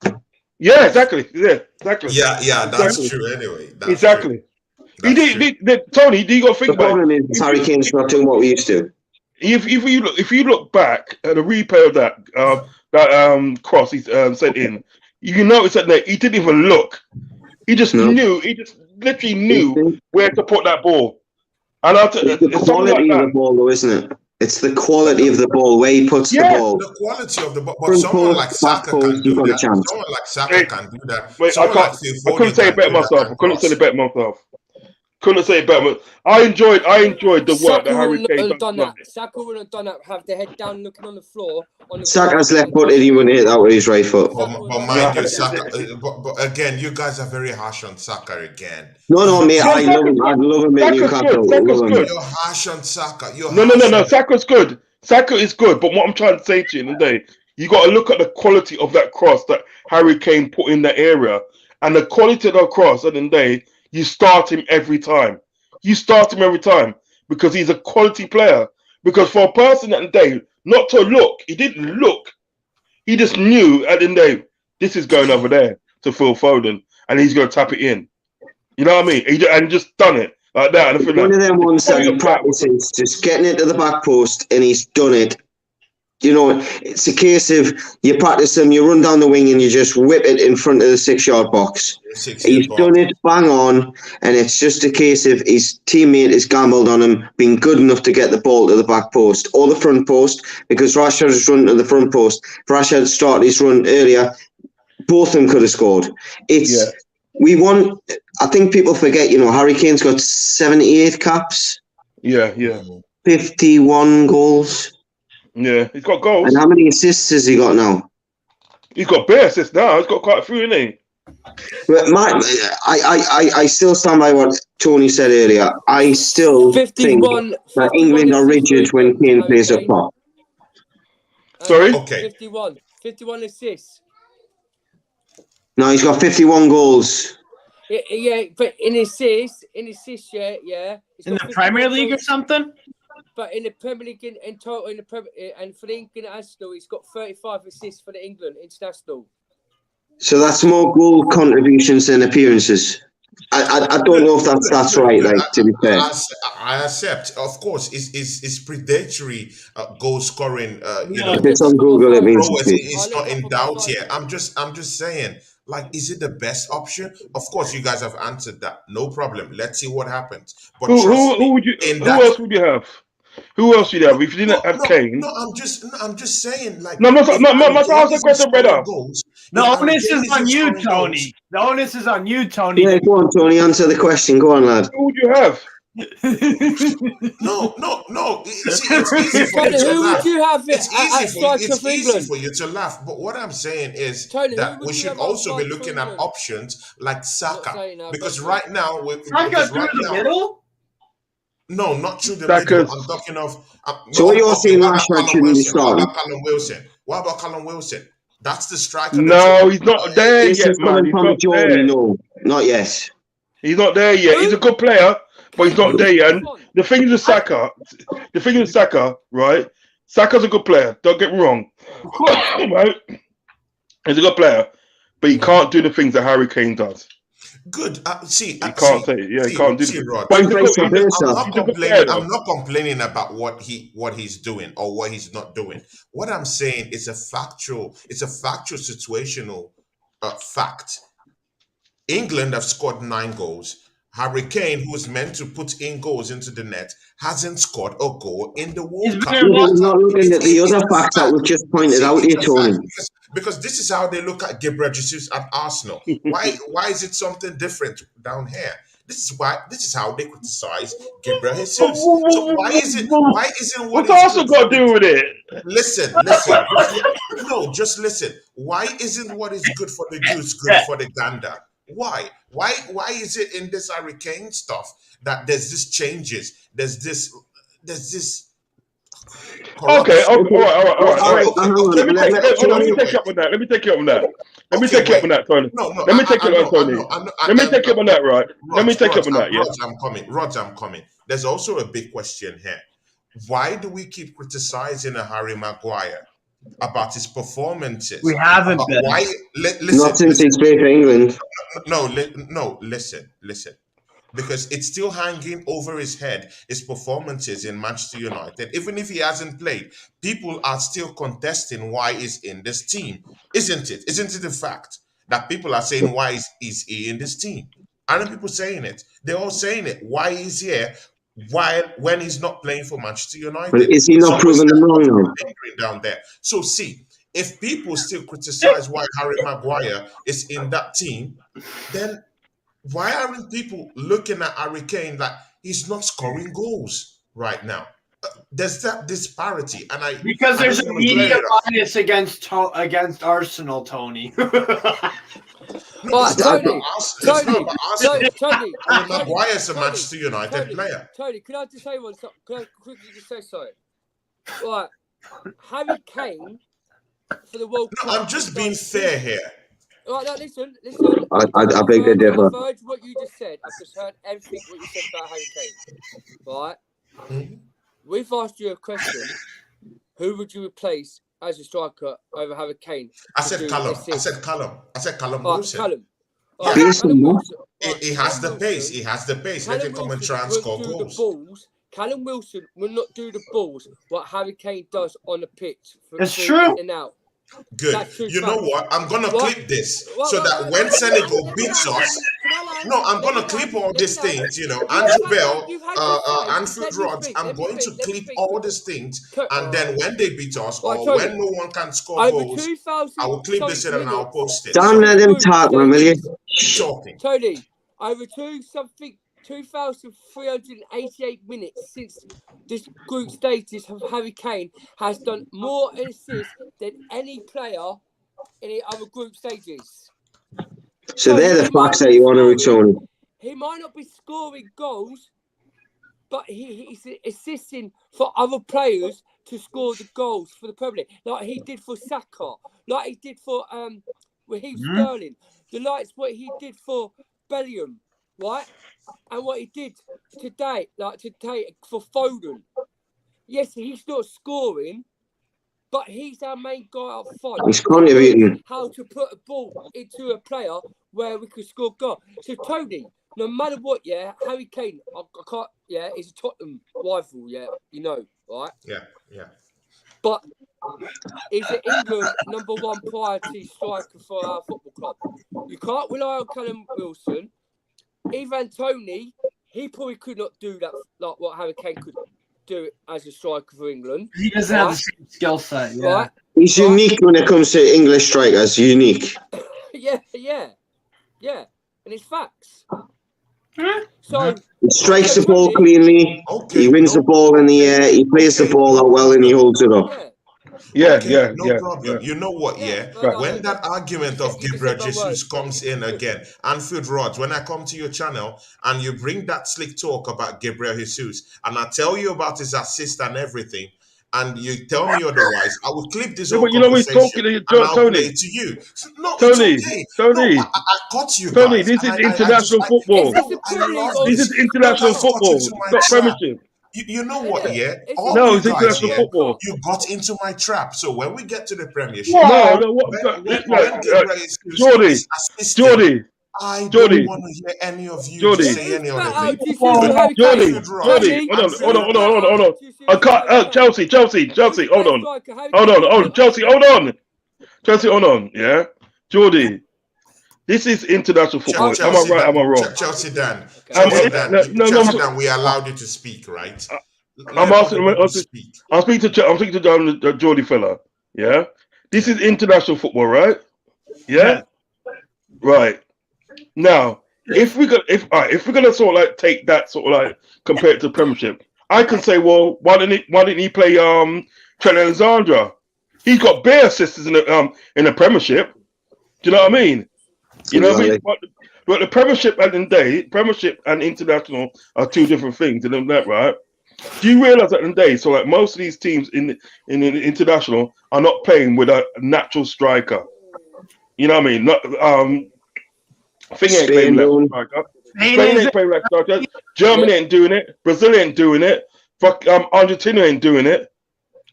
Yeah, exactly. Yeah, exactly. Yeah, that's true anyway. Exactly. Tony, do you got to think about it? The problem is Harry Kane's not doing what we used to. If you look back at the replay of that cross he sent in, you notice that he didn't even look. He just knew. He just literally knew where to put that ball. And it's the quality of the ball, though, isn't it? It's the quality of the ball, where he puts the ball. The quality of the ball, but Front someone post, like back Saka post, can do you've got a that. chance. Someone like Saka can do that. Wait, Someone like Phil I couldn't Foden say it can better do that myself. I and couldn't say cross. it better myself. Couldn't say it better. I enjoyed the work that Saka Harry wouldn't Kane have done done. that. Saka wouldn't have done that. Have their head down, looking on the floor. Saka's left footed, he wouldn't hit that with his right foot. But mind you, Saka. But again, you guys are very harsh on Saka again. No, mate, I love him. I love him at Newcastle. Saka's good. You're harsh on Saka. No. Saka's good. Saka is good. But what I'm trying to say to you today, you got to look at the quality of that cross that Harry Kane put in that area, and the quality of the cross at the end of the day. You start him every time. Because he's a quality player. Because for a person at the day not to look, he didn't look. He just knew at the end of the day, this is going over there to Phil Foden, and he's going to tap it in. You know what I mean? And just done it like that. And One of them ones that he practices, just getting it to the back post, and he's done it. You know, it's a case of you practice them, you run down the wing, and you just whip it in front of the 6-yard box. He's done it bang on, and it's just a case of his teammate has gambled on him being good enough to get the ball to the back post or the front post, because Rashford has run to the front post. If Rashford started his run earlier, both of them could have scored. I think people forget, Harry Kane's got 78 caps. Yeah. 51 goals. Yeah, he's got goals. And how many assists has he got now? He's got bare assists now. He's got quite a few, isn't he? But I still stand by what Tony said earlier. I still think that England are rigid when Kane plays up top. Sorry? Okay. 51 assists. No, he's got 51 goals. Yeah, but in assists, yeah. In the Premier League or something? But in the Premier League in total, and for the England national, he's got 35 assists for the England international. So that's more goal contributions than appearances. I don't know if that's right. To be fair, I accept. Of course, it's predatory goal scoring. If it's on Google, it means it's not in doubt here. I'm just saying. Is it the best option? Of course, you guys have answered that. No problem. Let's see what happens. But who else would you have? Who else would you have if you didn't have Kane? No, I'm just saying. No, ask the question, brother. The onus is on you, Tony. The onus is on you, Tony. Yeah, go on, Tony. Answer the question. Go on, lad. Who would you have? No. It's easy for you to laugh. It's easy for you to laugh. But what I'm saying is that we should also be looking at options like Saka, because right now middle. No, not through the middle. I'm talking of. So what you're saying, Rashford shouldn't be starting? What about Callum Wilson? That's the striker. No, he's not there this yet, is man. coming from Jordan. No, not yet. He's not there yet. He's a good player, but he's not there yet. And the thing with Saka, right? Saka's a good player. Don't get me wrong. Right? He's a good player, but he can't do the things that Harry Kane does. Good. He can't say it. Yeah, he can't do it. Rod, But I'm not complaining about what he's doing or what he's not doing. What I'm saying is it's a factual situational fact. England have scored 9 goals. Harry Kane, who is meant to put in goals into the net, hasn't scored a goal in the World Cup. He's not looking at the other facts that we just pointed out here, Tony. Because this is how they look at Gabriel Jesus at Arsenal. Why is it something different down here? This is how they criticize Gabriel Jesus. So why isn't what What's Arsenal got to do with it? Listen. No, just listen. Why isn't what is good for the goose good for the gander? Why? Why is it in this Harry Kane stuff that there's this changes? There's this Okay, all right. Let me take you up on that. Tony. Let me take you up on that, right? Let me take you up on that, yeah. Rod, I'm coming. There's also a big question here. Why do we keep criticizing a Harry Maguire about his performances? We haven't been. Why? Not since he's played for England. No, listen. Because it's still hanging over his head, his performances in Manchester United. Even if he hasn't played, people are still contesting why he's in this team. Isn't it? Isn't it a fact that people are saying why is he in this team? Aren't people saying it? They're all saying it. Why he's here? while when he's not playing for Manchester But United. is he It's not almost proving them wrong like now? lingering down there. So see, if people still criticize why Harry Maguire is in that team, then why aren't people looking at Harry Kane like he's not scoring goals right now? There's that disparity, and Because I there's just a want to clear media it up. bias against Arsenal, Tony. No, Right, it's not Tony, about us. It's not about Arsenal. Tony, Harry Tony, Maguire's a Tony, Manchester United player. Tony, can I just say one? Can I quickly just say something? Right, Harry Kane for the World No, Cup. I'm just being fair here. Right, now listen. I beg to differ. I've heard what you just said. I've just heard everything what you said about Harry Kane. Right? Mhm. We've asked you a question. Who would you replace as a striker over Harry Kane? I said Callum. I said Callum Right, Wilson. Callum. Yeah. Based on what? He has the pace. He has the pace. Let him come and try and score do the goals. balls. Callum Wilson will not do the balls what Harry Kane does on the pitch. It's true. In and out. Good. That's true You know fact. what? I'm gonna What? clip this What? so that when Senegal beats us, no, I'm gonna clip all these things. You know, Andrew Bell, Anfield Rods. I'm going to clip all these things, and then when they beat us or when no one can score goals, I will clip this in and I'll post it. Don't So let him talk, man, will you? keep talking. Tony, over 2,388 minutes since this group status of Harry Kane has done more assists than any player in the other group stages. So they're the facts that you want to return. He might not be scoring goals, but he's assisting for other players to score the goals for the Premier League, like he did for Saka, like he did for Raheem Sterling, the likes what he did for Bellingham, right? And what he did today for Foden. Yes, he's not scoring, but he's our main guy up front. He's contributing. How to put a ball into a player where we could score goal. So Tony, no matter what, yeah, Harry Kane, I can't, yeah, he's a Tottenham rival, yeah, you know, right? Yeah. But he's the England #1 priority striker for our football club. You can't rely on Callum Wilson. Even Tony, he probably could not do that like what Harry Kane could do as a striker for England. He doesn't have the same skill set. Yeah. Right? He's unique when it comes to English strikers. Unique. Yeah. And it's facts. So He strikes the ball cleanly. Okay. He wins the ball in the air. He plays the ball out well and he holds it up. yeah. No problem. You know what? Yeah. no, When that argument of you can Gabriel say my Jesus comes in again, Anfield Rods, when I come to your channel and you bring that slick talk about Gabriel Jesus, and I tell you about his assist and everything, and you tell me otherwise, I will clip this whole but you know he's conversation talking and I'll Tony. play it to you. No, Tony, it's okay. Tony. No, I caught you Tony, guys. this is and international football. This is international football. It's not Premiership. You know what, yeah? No, you it's international football. You got into my trap. So when we get to the Premiership, Jordy, I don't want to hear any of you to say any other thing. Jordy, hold on. I can't, Chelsea, hold on. Chelsea, hold on, yeah? Jordy, this is international football. Am I right? Am I wrong? Chelsea Dan, we allowed you to speak, right? I'm speaking to Jordy fella, yeah? This is international football, right? Yeah? Right. Now, if we're gonna sort of like take that sort of like compare it to Premiership, I can say, well, why didn't he play Trent Alexander? He's got bare assists in the Premiership. Do you know what I mean? You know what I mean? But the Premiership and international are two different things, you know that, right? Do you realise that in the day, so like most of these teams in the international are not playing with a natural striker. You know what I mean? Not Thing ain't playing like striker. Spain ain't playing like striker. Germany ain't doing it. Brazil ain't doing it. Fuck, Argentina ain't doing it.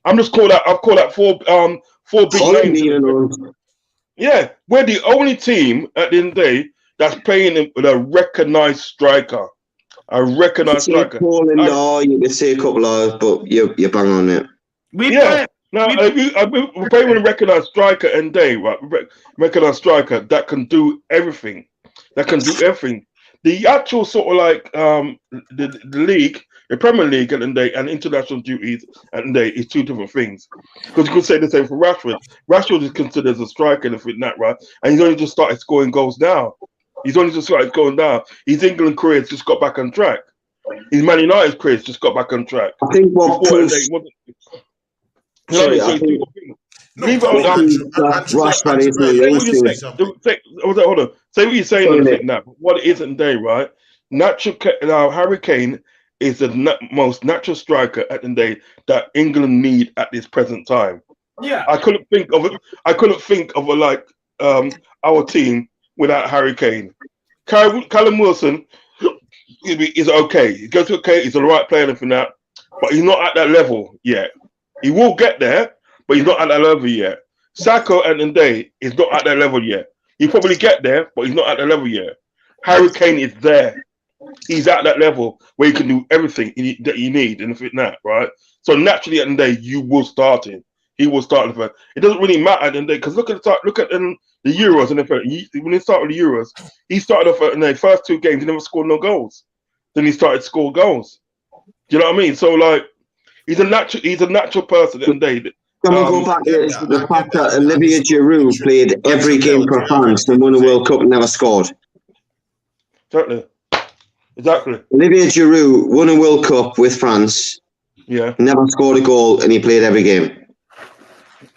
I've called out four big names. Yeah, we're the only team at the end of the day that's playing with a recognised striker. You can say a couple of, but you're bang on it. We're playing with a recognised striker and day, right? Recognised striker that can do everything. the actual sort of like the league, the Premier League at the end of the day, and international duties at the end of the day is two different things. Because you could say the same for Rashford. Rashford is considered as a striker and everything that, right? And he's only just started scoring goals now. He's only just started going down. His England career's just got back on track. His Man United career's just got back on track. I think what Before proves. they wasn't. You know what I mean? Sorry, So I it's think two things. No, Leave it come on in, that. Andrew. Andrew, Rashford Andrew, is my Say what you instinct. say. Hold on. Say what you're saying on Saying the it. thing now. What it isn't there, right? Now, Harry Kane is the most natural striker at the day that England need at this present time. Yeah. I couldn't think of it. I couldn't think of our team without Harry Kane. Callum Wilson is okay. He goes okay. He's the right player for that, but he's not at that level yet. He will get there, but he's not at that level yet. Saka at the end of the day is not at that level yet. He'll probably get there, but he's not at that level yet. Harry Kane is there. He's at that level where he can do everything that you need and fit that, right? So naturally, at the end of the day, you will start him. He will start the first. It doesn't really matter at the end of the day because look at the Euros and when he started the Euros, he started off in the first two games. He never scored no goals. Then he started to score goals. Do you know what I mean? So like, he's a natural person at the end of the day. Can we go back to the fact that Olivier Giroud played every game for France and won a World Cup and never scored? Certainly. Exactly. Olivier Giroud won a World Cup with France. Yeah. Never scored a goal and he played every game.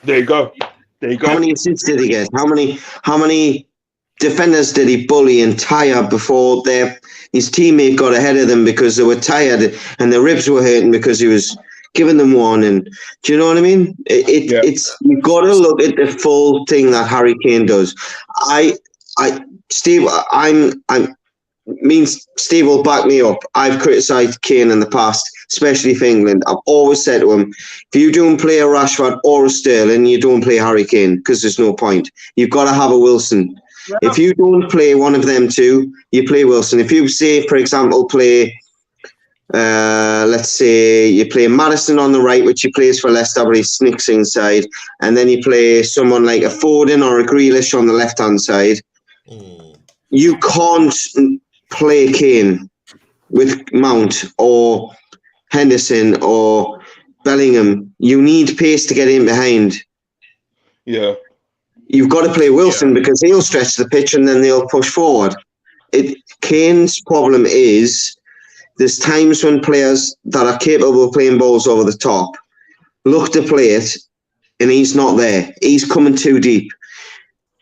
There you go. How many assists did he get? How many defenders did he bully and tire before his teammate got ahead of them because they were tired and their ribs were hurting because he was giving them one? And do you know what I mean? It's you've got to look at the full thing that Harry Kane does. Steve will back me up. I've criticised Kane in the past, especially for England. I've always said to him, if you don't play a Rashford or a Sterling, you don't play Harry Kane because there's no point. You've got to have a Wilson. Yeah. If you don't play one of them two, you play Wilson. If you say, for example, let's say you play Maddison on the right, which he plays for Leicester, but he sneaks inside, and then you play someone like a Foden or a Grealish on the left-hand side, you can't play Kane with Mount or Henderson or Bellingham. You need pace to get in behind. Yeah. You've got to play Wilson because he'll stretch the pitch and then they'll push forward. Kane's problem is there's times when players that are capable of playing balls over the top look to play it and he's not there. He's coming too deep.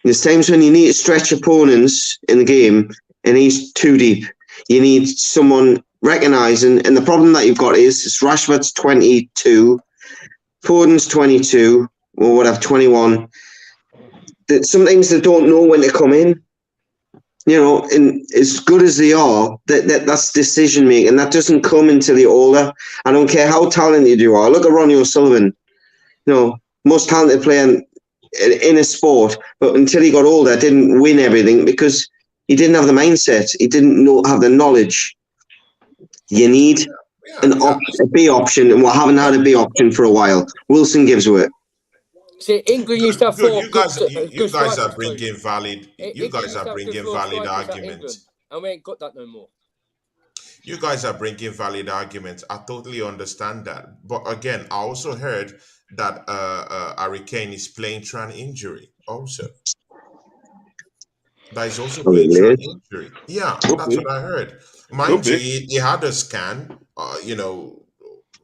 There's times when you need to stretch opponents in the game and he's too deep. You need someone recognising, and the problem that you've got is Rashford's 22, Foden's 22, or whatever, 21. That sometimes they don't know when to come in. You know, and as good as they are, that's decision making. That doesn't come until you're older. I don't care how talented you are. Look at Ronnie O'Sullivan. You know, most talented player in a sport, but until he got older, didn't win everything because he didn't have the mindset. He didn't have the knowledge. You need a B option, and we haven't had a B option for a while. Wilson gives it. See, England used to have four. You guys are bringing valid. You guys are bringing valid arguments, and we ain't got that no more. You guys are bringing valid arguments. I totally understand that, but again, I also heard that Harry Kane is playing through an injury. Also, that is also playing through an injury. Yeah, that's what I heard. Mind you, he had a scan.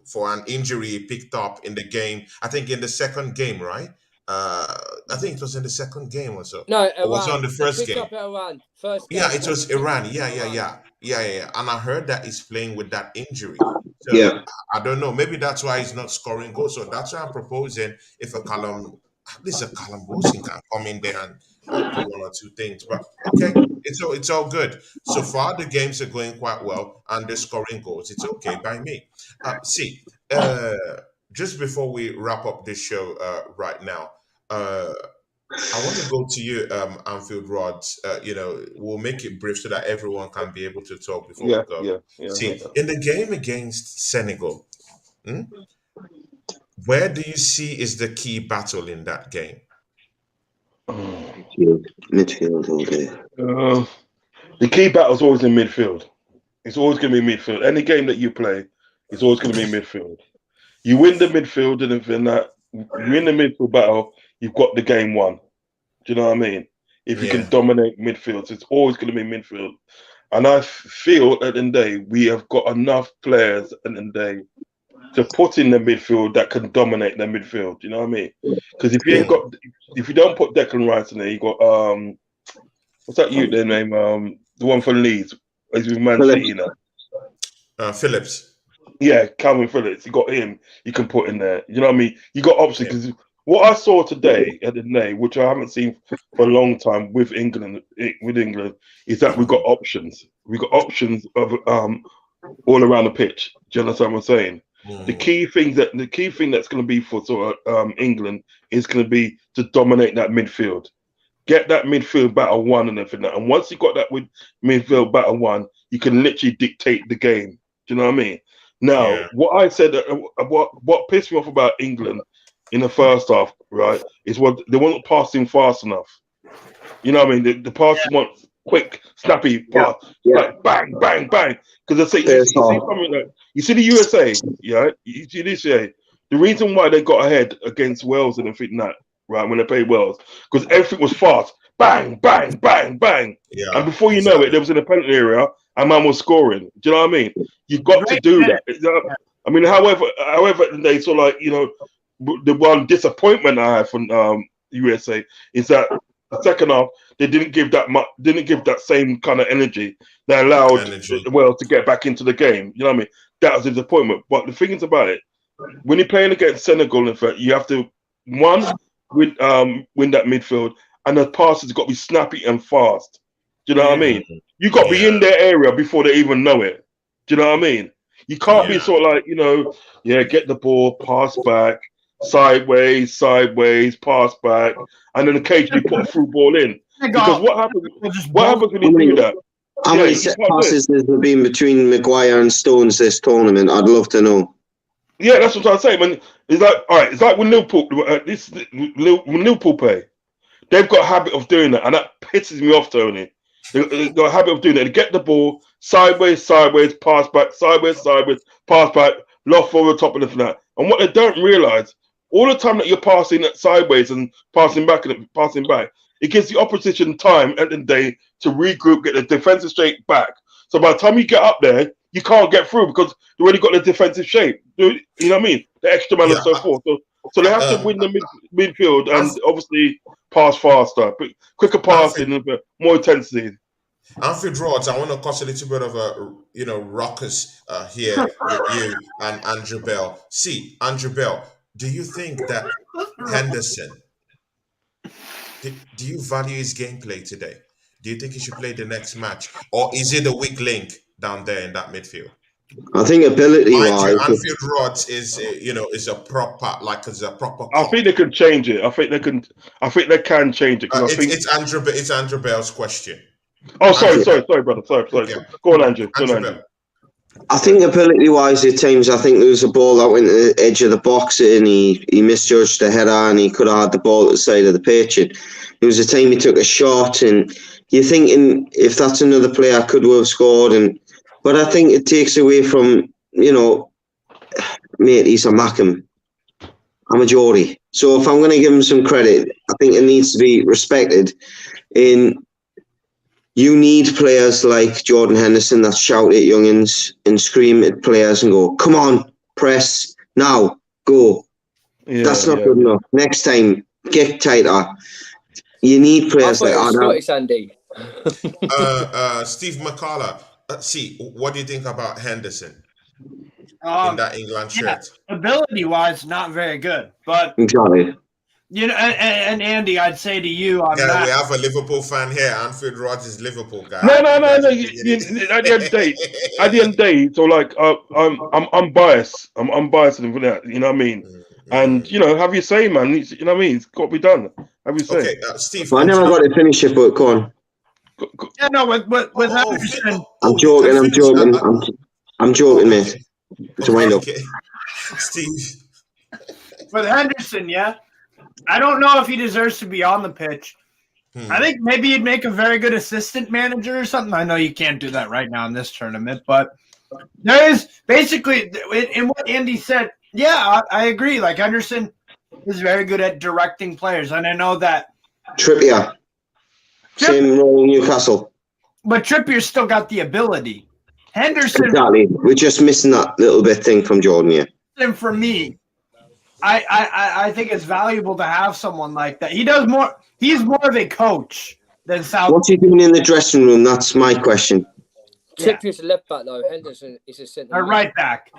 For an injury he picked up in the game. I think in the second game, right? I think it was in the second game or so. No, Iran. Or was it on the first game? Up Iran. First game. Yeah, it was Iran. Yeah. And I heard that he's playing with that injury. So I don't know. Maybe that's why he's not scoring goals. So that's why I'm proposing if at least a Callum Wilson can come in there and do one or two things. But okay, it's all good. So far the games are going quite well and they're scoring goals. It's okay by me. Just before we wrap up this show right now, I want to go to you, Anfield Rods. We'll make it brief so that everyone can be able to talk before we go. In the game against Senegal, where do you see is the key battle in that game? Midfield all day. The key battle is always in midfield. It's always going to be midfield. Any game that you play, it's always going to be midfield. You win the midfield, and if in that you win the midfield battle, you've got the game won. Do you know what I mean? If you can dominate midfield, so it's always going to be midfield. And I feel at the end of the day, we have got enough players at the end of the day to put in the midfield that can dominate the midfield. You know what I mean? Because if you ain't got, if you don't put Declan Rice in there, you got what's that you their name? The one from Leeds, he's with Man City now. Phillips. Yeah, Calvin Phillips. You got him. You can put in there. You know what I mean? You got options because what I saw today at the day, which I haven't seen for a long time with England, is that we've got options. We've got options of all around the pitch. Do you understand what I'm saying? The key thing that's going to be for sort of England is going to be to dominate that midfield, get that midfield battle won and everything. And once you got that with midfield battle won, you can literally dictate the game. Do you know what I mean? Now, what I said, what pissed me off about England in the first half, right, is what they weren't passing fast enough. You know what I mean? The passes want quick, snappy pass, like bang, bang, bang. Because I say, you see something like, you see the USA, you see this, the reason why they got ahead against Wales and everything that, right, when they played Wales, because everything was fast, bang, bang, bang, bang. And before you know it, there was in the penalty area, and man was scoring. Do you know what I mean? You've got to do that. I mean, however, they sort of like, you know, the one disappointment I have from USA is that the second half they didn't give that same kind of energy that allowed Wales to get back into the game. You know what I mean? That was a disappointment. But the thing is about it, when you're playing against Senegal, in fact, you have to win that midfield, and the passes got to be snappy and fast. Do you know what I mean? You got to be in their area before they even know it. Do you know what I mean? You can't be sort of like, you know, get the ball, pass back, sideways, pass back, and then occasionally put a through ball in. Because what happens when you do that? How many set passes has there been between Maguire and Stones this tournament? I'd love to know. Yeah, that's what I'm saying. When it's like, all right, it's like when Liverpool when Liverpool play, they've got a habit of doing that, and that pisses me off, Tony. They've got a habit of doing that. They get the ball sideways, pass back, sideways, pass back, loft over the top of that. And what they don't realise, all the time that you're passing it sideways and passing back, it gives the opposition time at the end of the day to regroup, get the defensive shape back. So by the time you get up there, you can't get through because you already got the defensive shape. You know what I mean? The extra man and so forth. So they have to win the midfield and obviously pass faster, but quicker passing and more intensity. Anfield Rods, I want to cause a little bit of a ruckus here with you and Andrew Bell. See, Andrew Bell, do you think that Henderson, do you value his gameplay today? Do you think he should play the next match, or is it a weak link down there in that midfield? I think ability-wise, Anfield Rods is a proper I think they can change it. I think they can change it. It's Andrew Bell's question. Oh, sorry, brother. Sorry. Go on, Andrew. I think ability-wise, at times, I think there was a ball that went to the edge of the box and he misjudged the header and he could have had the ball at the side of the pitch. And there was a time he took a shot and you're thinking if that's another player, could have scored. But I think it takes away from, mate, he's a Mackham. I'm a Geordie. So if I'm going to give him some credit, I think it needs to be respected. You need players like Jordan Henderson that shout at youngins and scream at players and go, come on, press, now, go. That's not good enough. Next time, get tighter. You need players like that. Scottish, Andy. Steve McCullough, see, what do you think about Henderson in that England shirt? Ability-wise, not very good. But exactly. And Andy, I'd say to you, we have a Liverpool fan here. Anfield Rods is Liverpool guy. No. At the end of the day, so like I'm biased. I'm unbiased in that. You know what I mean? And have your say, man. You know what I mean? It's got to be done. Have your say. Okay, Steve. I never got to finish it, but go on. Yeah, no, with Henderson. I'm joking, mate. It's a wind up. Steve. With Henderson, yeah. I don't know if he deserves to be on the pitch. I think maybe you'd make a very good assistant manager or something. I know you can't do that right now in this tournament, but there is basically in what Andy said. Yeah, I agree. Like Henderson is very good at directing players, and I know that Trippier, same role in Newcastle. But Trippier's still got the ability. Henderson, Exactly. We're just missing that little bit thing from Jordan here. and for me, I think it's valuable to have someone like that. He does more. He's more of a coach than South. What's he doing in the dressing room? That's my question. Trippier's a left back though. Henderson is a centre. A right back.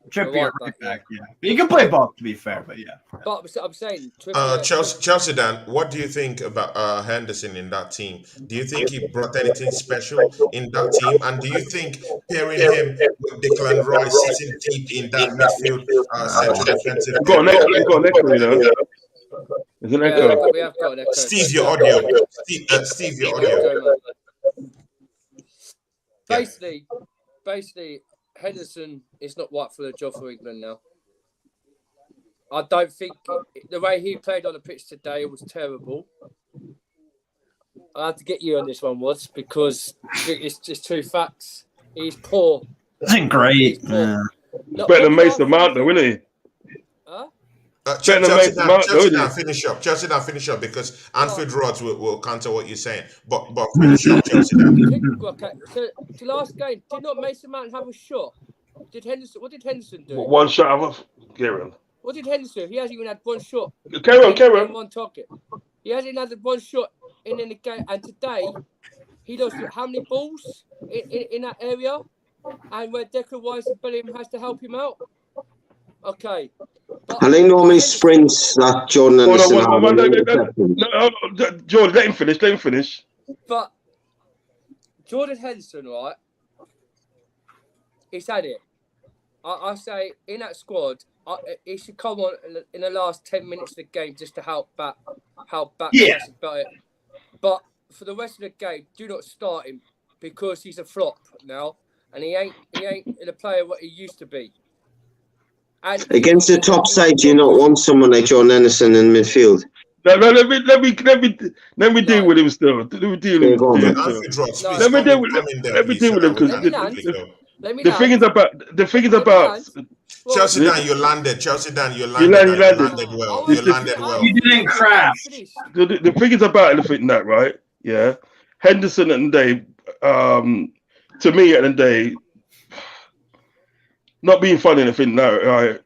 Trippier, right back. Yeah, he can play both. To be fair, but yeah. But I'm saying, Trippier, Chelsea Dan, what do you think about Henderson in that team? Do you think he brought anything special in that team? And do you think pairing him with Declan Rice sitting deep in that midfield central defensive? We've got an echo, you know. There's an echo. we have got an echo. Steve, your audio. Steve, your audio. Basically, Henderson is not right for the job for England now. I don't think the way he played on the pitch today was terrible. I have to get you on this one, Watts, because it's just two facts. He's poor. Isn't great. Better than Mason Mount, though, isn't he? Huh? Chelsea now finish up. Chelsea now finish up because Anfield Rods will counter what you're saying. But finish up, Chelsea now. Okay, so the last game, did not Mason Mount have a shot? What did Henderson do? One shot of Kieran. What did Henderson do? He hasn't even had one shot. Carry on. One target. He hasn't had one shot in the game. And today, he lost how many balls in that area? And where Declan Rice and Bellingham has to help him out? Okay. I think normally sprints that Jordan Henderson Jordan, let him finish. But Jordan Henderson, right? He's had it. I say in that squad, he should come on in the last 10 minutes of the game just to help back. Yeah. About it. But for the rest of the game, do not start him because he's a flop now, and he ain't the player what he used to be. And against the top side, do you not want someone like Jordan Henderson in midfield? No, let me deal with him still. Let me deal with him. Let me deal with him because the thing is about Chelsea Dan, you landed. You landed well. You didn't crash. The thing is about anything that, right? Yeah, Henderson at the day, to me at the day, not being funny anything now, right?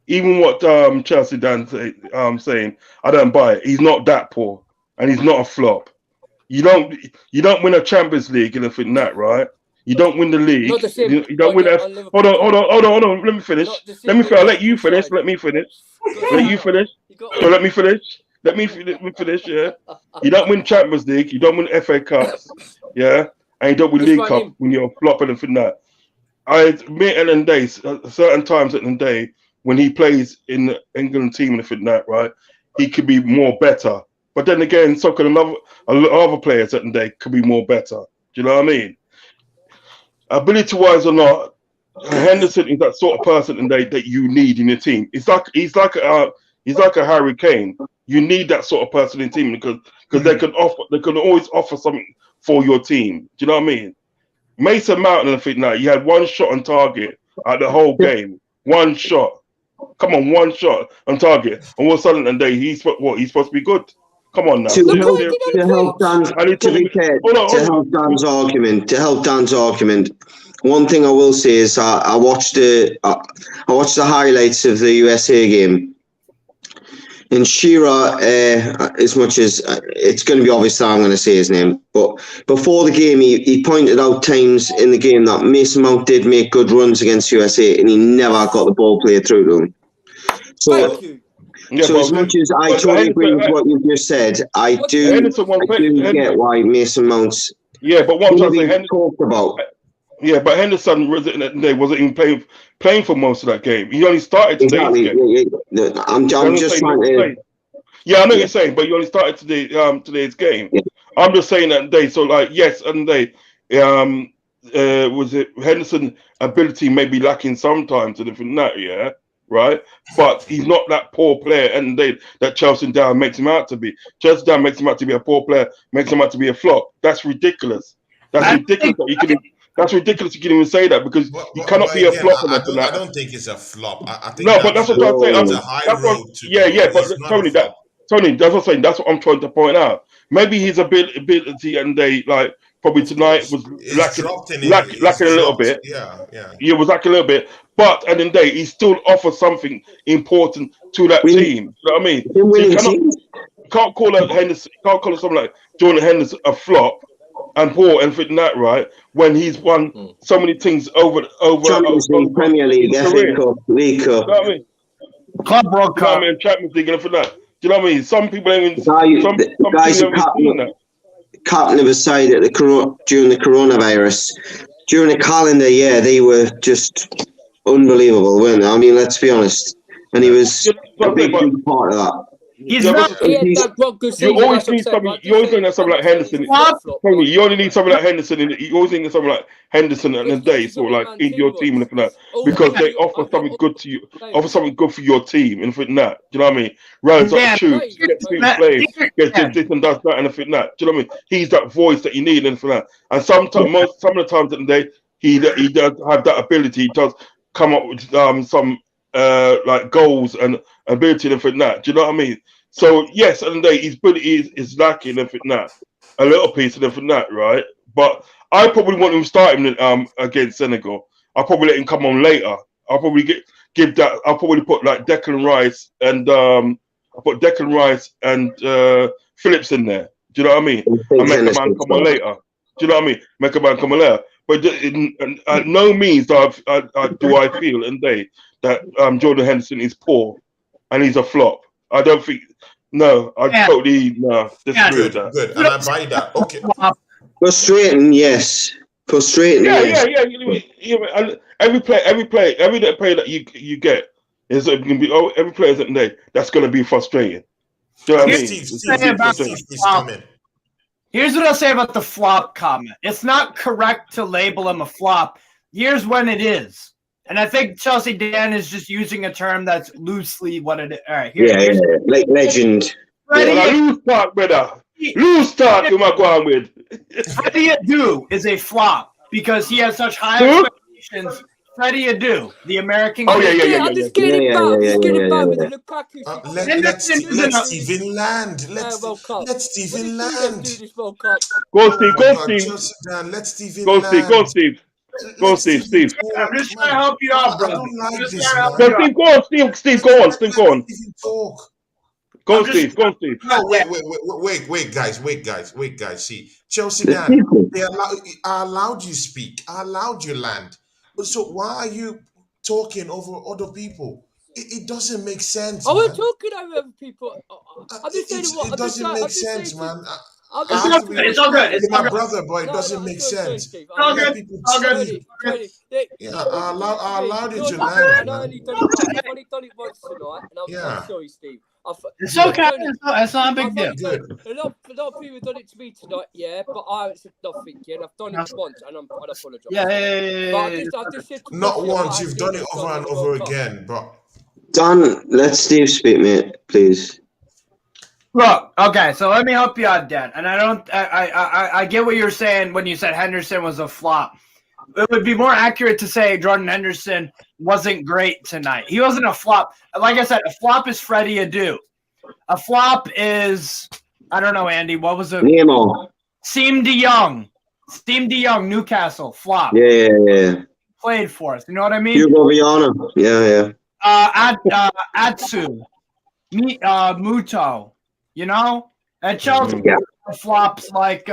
Even what Chelsea Dan saying, I don't buy it. He's not that poor, and he's not a flop. You don't win a Champions League and anything that, right? You don't win the league. You don't win. Hold on. Let me finish. I'll let you finish. Let me finish. Let me finish. Yeah. You don't win Champions League. You don't win FA Cups. Yeah. And you don't win League Cup when you're a flop and anything that. I admit at the end of the day, certain times at the end of the day, when he plays in the England team and everything that, right, he could be more better. But then again, so could a lot of other players at the end of the day could be more better. Do you know what I mean? Ability-wise or not, Henderson is that sort of person that you need in your team. He's like a Harry Kane. You need that sort of person in your team because they can always offer something for your team. Do you know what I mean? Mason Mount and everything now, you had one shot on target at the whole game. One shot. Come on, one shot on target. And all of a sudden he's supposed to be good. Come on now. To help Dan's argument, one thing I will say is I watched the highlights of the USA game. And Shearer, as much as it's going to be obvious that I'm going to say his name, but before the game, he pointed out times in the game that Mason Mount did make good runs against USA, and he never got the ball played through to him. So as much as I totally agree with what you just said, I do get why Mason Mount's. Yeah, but what I'm trying to say, Henderson wasn't even playing for most of that game. He only started today's game. I'm just trying to. Yeah, I know what you're saying, but you only started today's game. Yeah. I'm just saying that day. So yes, and was it Henderson ability may be lacking sometimes and everything that, yeah. right? But he's not that poor player, and that Chelsea Down makes him out to be. Chelsea Down makes him out to be a poor player, makes him out to be a flop. That's ridiculous. That's ridiculous that you can. That's ridiculous. You can even say that because you cannot be a again, flop. I don't think it's a flop. I think No, but that's what I'm saying. it's a high That's what, road to yeah, go. yeah. But It's not Tony, a flop. That's what I'm saying. That's what I'm trying to point out. Maybe his ability and they like probably tonight was lacking a little bit. Yeah. Yeah, was lacking a little bit. But at the end of the day, he still offers something important to that team. You know what I mean? So you can't call out Henderson. You can't call someone like Jordan Henderson a flop and poor and fit that right when he's won so many things over Champions League, Premier League, FA Cup, League Cup. You know what I mean? Club World Cup. You know what I mean? Champions League and for that. Do you know what I mean? Some people ain't even. The guys who captain of a side at during the coronavirus, during the calendar year, they were just unbelievable, weren't they? I mean, let's be honest. And he was a big part of that. He's not. You always need something. You always need something like Henderson. Tony, you only need something like Henderson. You always need something like Henderson at the day, sort of like in your team and that, because they offer something good to you, offer something good for your team and that. Do you know what I mean? Runs up the tube, gets people playing, gets this and does that and that. Do you know what I mean? He's that voice that you need and that. And some of the times in the day, he does have that ability. He does come up with some like goals and ability and that. Do you know what I mean? So yes, and his ability is lacking and that, a little piece and that, right? But I probably want him starting against Senegal. I'll probably let him come on later. I'll probably give that. I'll probably put like Declan Rice and I'll put Declan Rice and Phillips in there. Do you know what I mean? And make a man come on later. Do you know what I mean? Make a man come on later. But at no means do I feel that Jordan Henderson is poor and he's a flop. I don't think. No, I totally disagree with that. Good, and I buy that. Okay. Frustrating, yes. Frustrating. Yeah. Every player that you get is going to be. Oh, every player that's going to be frustrating. Do you know what I mean? Here's what I'll say about the flop comment. It's not correct to label him a flop. Here's when it is. And I think Chelsea Dan is just using a term that's loosely what it is. All right, here's like legend. Loose talk, brother. Loose talk, you might go on with. Freddie Adu is a flop because he has such high expectations. Freddie Adu, the American. Oh yeah. Just get it back with the Lukaku. Let Stephen land. Let Stephen land. Go, Steve. Let Stephen land. Go, Steve. Go, Steve. I'm just trying to help you out, bro. I don't like this, man. Steve, go on. Go, Steve. No, wait, guys. See, Chelsea Dan, I allowed you speak. I allowed you land. So why are you talking over other people? It doesn't make sense. I wasn't talking over other people. I'm just saying what. It doesn't make sense, man. It's all good. You're my brother, but it doesn't make sense. All good. Yeah, I allowed you to land. I've only done it once tonight, and I'm sorry, Steve. It's okay. It's not a big deal. A lot of people have done it to me tonight, but I haven't said nothing yet. I've done it once, and I apologise. Yeah. But I just said not once. You've done it over and over again, but. Dan, let Steve speak, mate, please. Look, okay, so let me help you out, Dan. And I get what you're saying when you said Henderson was a flop. It would be more accurate to say Jordan Henderson wasn't great tonight. He wasn't a flop. Like I said, a flop is Freddie Adu. A flop is, I don't know, Andy, what was it? Nemo. Seem de Jong, Newcastle, flop. Yeah. Played for us. You know what I mean? Hugo Viana. Yeah. Atsu. Muto. You know? And Chelsea flops like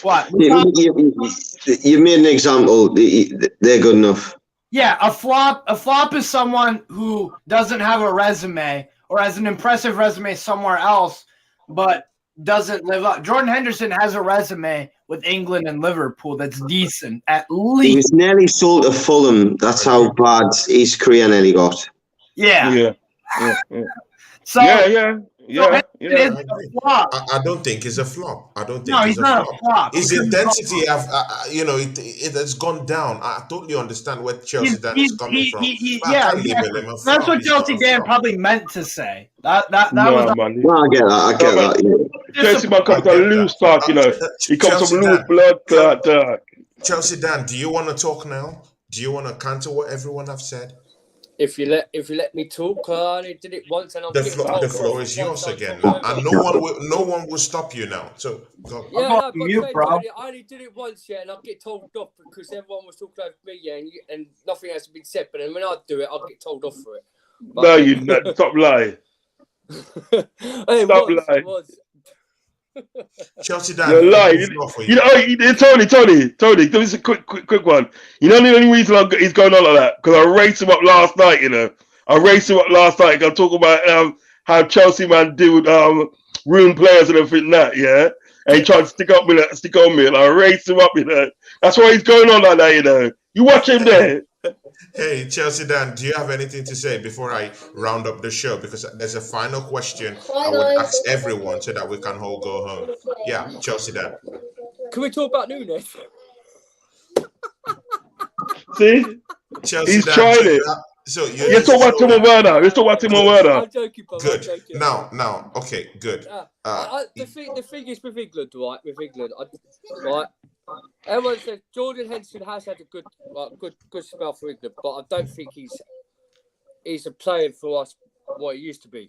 what? You made an example. They're good enough. Yeah, a flop is someone who doesn't have a resume or has an impressive resume somewhere else, but doesn't live up. Jordan Henderson has a resume with England and Liverpool that's decent, at least. He was nearly sold to Fulham. That's how bad his career nearly got. Yeah. Yeah. So Yeah, It yeah. is a flop. I don't think he's a flop. I don't think No, he's a not a flop. flop. His intensity, it has gone down. I totally understand where Chelsea Dan is coming from, but I Yeah, can't label exactly. him a That's flop. what He's not Chelsea a Dan flop. probably meant to say. That was No, man. No, I get that. I get No, that. Yeah. Chelsea man I comes get from that. loose talk, you know. He comes Chelsea from loose Dan, blood clot talk. Chelsea Dan, do you want to talk now? Do you want to counter what everyone have said? If you let me talk, I only did it once, and I'm The getting floor, told the off floor is once yours I again talk now, over. and no one will stop you now. So go. Yeah, I'm no, on but mute, bro. Tony, I only did it once, yeah, and I'll get told off because everyone was talking over me, yeah, and nothing has been said. But then when I do it, I'll get told off for it. But, No, you not. Stop lying. Hey, Stop it lying. was. Chelsea Dan, You're lying. it's not for You know, Tony, this is a quick one. You know the only reason he's going on like that? Because I raced him up last night, you know. I raced him up last night. I talk about how Chelsea man do ruin players and everything that, yeah? And he tried to stick on me, and I raced him up, you know. That's why he's going on like that, you know. You watch him there. Hey, Chelsea Dan, do you have anything to say before I round up the show? Because there's a final question I would ask everyone so that we can all go home. Yeah, Chelsea Dan. Can we talk about Nunes? See? Chelsea He's Dan, trying it. Let's talk about Timo Werner. Let's talk about Timo Werner. I'm joking, bro. Good. I'm joking. Now, okay, good. The thing is with England, right? Right? Everyone says Jordan Henderson has had a good spell for England, but I don't think he's a player for us what he used to be.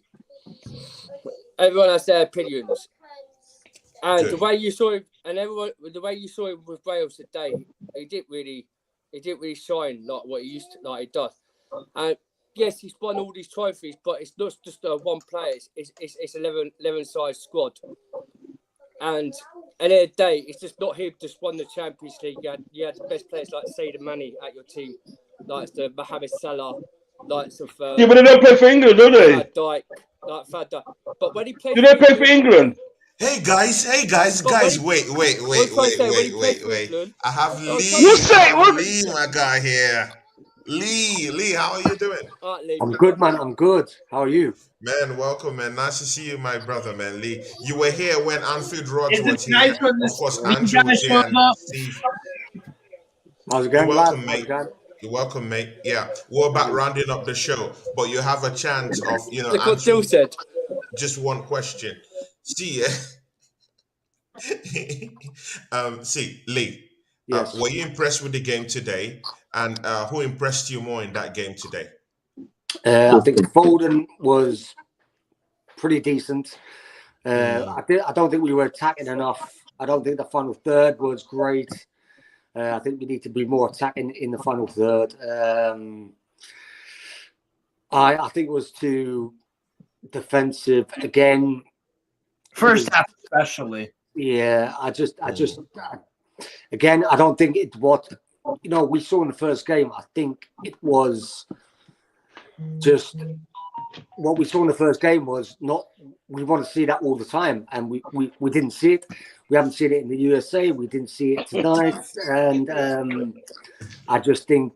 Everyone has their opinions, and Good. the way you saw him, the way you saw him with Wales today, he didn't really shine like what he used to, like he does. And yes, he's won all these trophies, but it's not just one player. It's 11 size squad. And at the end of the day, it's just not him just won the Champions League. You had the best players like Sadio Mane at your team, like the Mohamed Salah, like Yeah, but they don't play for England, do they? Van Dijk. But when he plays, Do they play for England? Hey guys, wait. I have Lee, my guy here. Lee, how are you doing? I'm good, man. I'm good. How are you? Man, welcome, man. Nice to see you, my brother, man. Lee, you were here when Anfield Rods Is was it here. nice when Of this course, Lee Andrew guy was here shows and up? Steve. How's it going, You're welcome, lad? How's mate. it going? You're welcome, mate. Yeah, we're about rounding up the show, but you have a chance of, Look what Dill answering said. just one question. See, see, Lee. Yes. Were you impressed with the game today? And who impressed you more in that game today? I think Foden was pretty decent. I don't think we were attacking enough. I don't think the final third was great. I think we need to be more attacking in the final third. I think it was too defensive again. First half, especially. Yeah, again, I don't think it was. We saw in the first game. I think it was just what we saw in the first game was not. We want to see that all the time, and we didn't see it. We haven't seen it in the USA. We didn't see it tonight, and I just think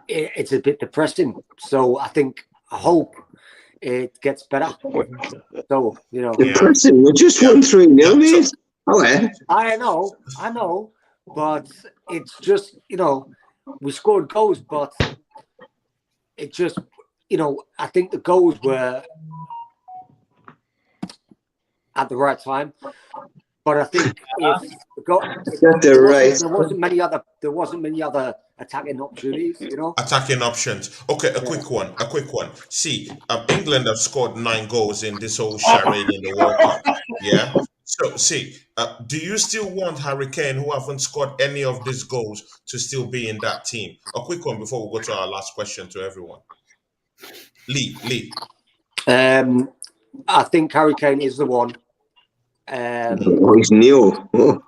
it's a bit depressing. So I hope it gets better. So Depressing. We just won 3-0, mate. Okay. I know, but it's just we scored goals, but it just I think the goals were at the right time, but I think there wasn't many other attacking opportunities. Attacking options. Okay, a quick one. See, England have scored 9 goals in this whole charade in the World Cup. Yeah. So, see, do you still want Harry Kane, who haven't scored any of these goals, to still be in that team? A quick one before we go to our last question to everyone. Lee. I think Harry Kane is the one. He's new. Oh.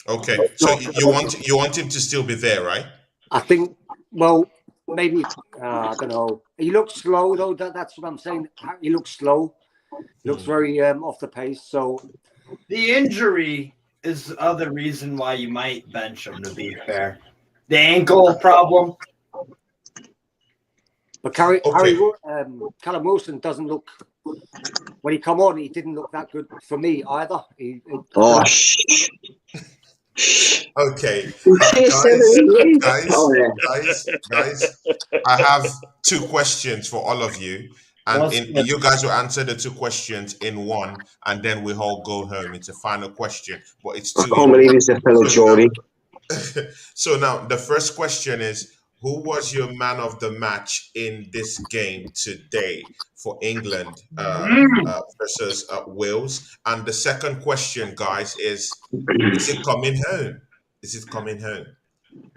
Okay, so you want him to still be there, right? I think. Well, maybe I don't know. He looks slow though. That's what I'm saying. He looks slow. He looks very off the pace. So the injury is the other reason why you might bench him. To be fair, the ankle problem. But Callum Wilson doesn't look when he come on, he didn't look that good for me either. Oh, shh. Okay, guys, Oh, yeah. guys. I have two questions for all of you, and you guys will answer the two questions in one, and then we all go home. It's a final question, but it's I two can't in believe one. it's a fellow So now, Geordie. so now the first question is: who was your man of the match in this game today for England versus Wales? And the second question, guys, is it coming home? Is it coming home?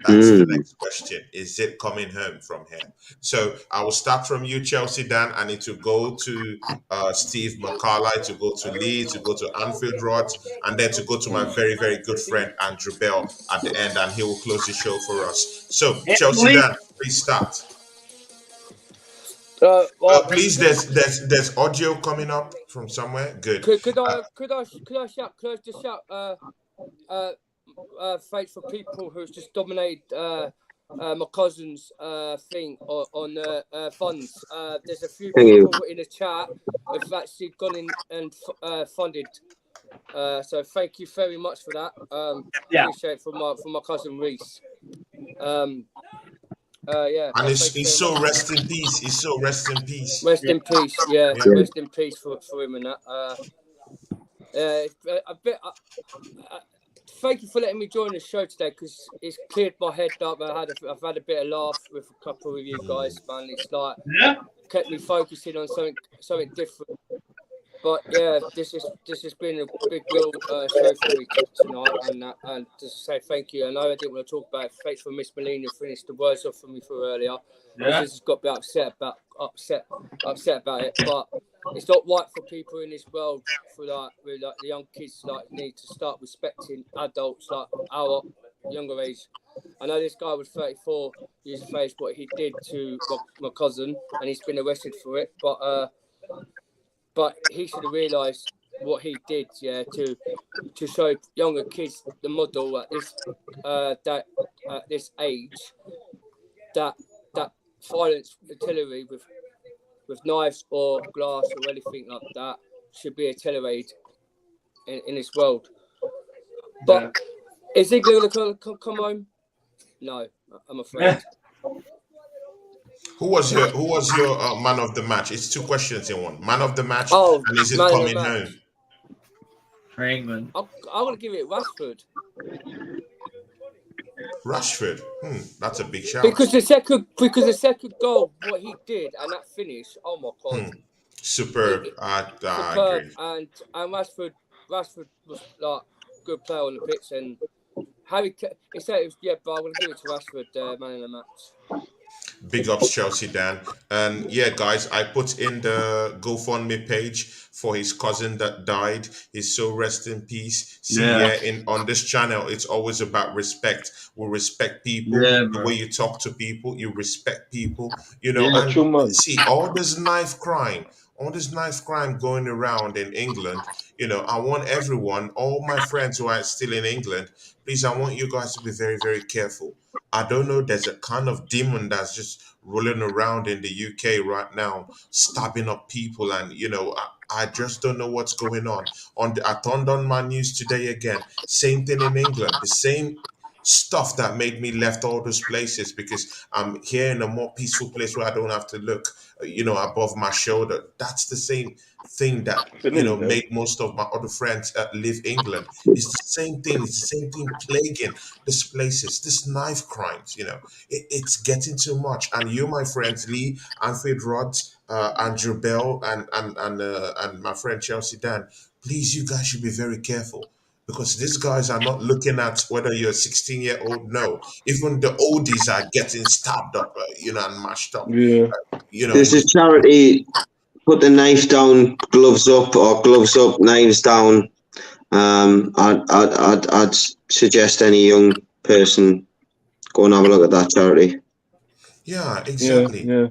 That's the Mm. next question. Is it coming home from here? So I will start from you, Chelsea Dan. I need to go to Steve McCarlyle, to go to Lee, to go to Anfield Rods, and then to go to my very, very good friend Andrew Bell at the end, and he will close the show for us. So Chelsea Dan, please start. Please, there's audio coming up from somewhere. Good. Could I just shout thanks for people who's just dominated my cousin's thing on funds. There's a few Thank you. people in the chat who've actually gone in and funded. So thank you very much for that. Appreciate it from my cousin Reese. Yeah. And he's so rest in peace. He's so rest in peace. Rest in peace. Yeah. Yeah. Rest in peace for him and that. Thank you for letting me join the show today because it's cleared my head up. I've had a bit of laugh with a couple of you guys, man. It's like kept me focusing on something different. But yeah, this has been a big real show for me tonight, and just say thank you. I know I didn't want to talk about it. Thanks for Miss Melina finished the words off for me for earlier. I just got a bit upset about it, but it's not right for people in this world for the young kids need to start respecting adults like our younger age. I know this guy was 34 years of age, what he did to my cousin, and he's been arrested for it, but he should have realised what he did, to show younger kids the model at this age that violence, artillery with knives or glass or anything like that should be tolerated in this world. But is England going to come home? No, I'm afraid. Who was your man of the match? It's two questions in one. Man of the match, and is it man of the coming match. home? For England. I want to give it Rashford. Rashford. That's a big shout. Because the second goal, what he did and that finish, oh my god. Superb. Superb. And Rashford was like good player on the pitch, and Harry he said it was, but I'm gonna give it to Rashford, man of the match. Big ups, Chelsea Dan. And yeah, guys, I put in the GoFundMe page for his cousin that died. He's so rest in peace. See, on this channel, it's always about respect. We respect people. The way you talk to people, you respect people. And see, all this knife crime going around in England. I want everyone, all my friends who are still in England, please, I want you guys to be very, very careful. I don't know, there's a kind of demon that's just rolling around in the UK right now, stabbing up people, and I just don't know what's going on. I turned on my news today again. Same thing in England. The same stuff that made me left all those places because I'm here in a more peaceful place where I don't have to look, above my shoulder. That's the same thing that made most of my other friends leave England. It's the same thing. It's the same thing plaguing these places. This knife crimes. It's getting too much. And you, my friends, Lee, Anfield Rods, Andrew Bell, and my friend Chelsea Dan, please, you guys should be very careful. Because these guys are not looking at whether you're a 16-year-old. No, even the oldies are getting stabbed up, and mashed up. Yeah. There's a charity, put the knife down, gloves up, or gloves up, knives down. I'd suggest any young person go and have a look at that charity. Yeah, exactly. Yeah.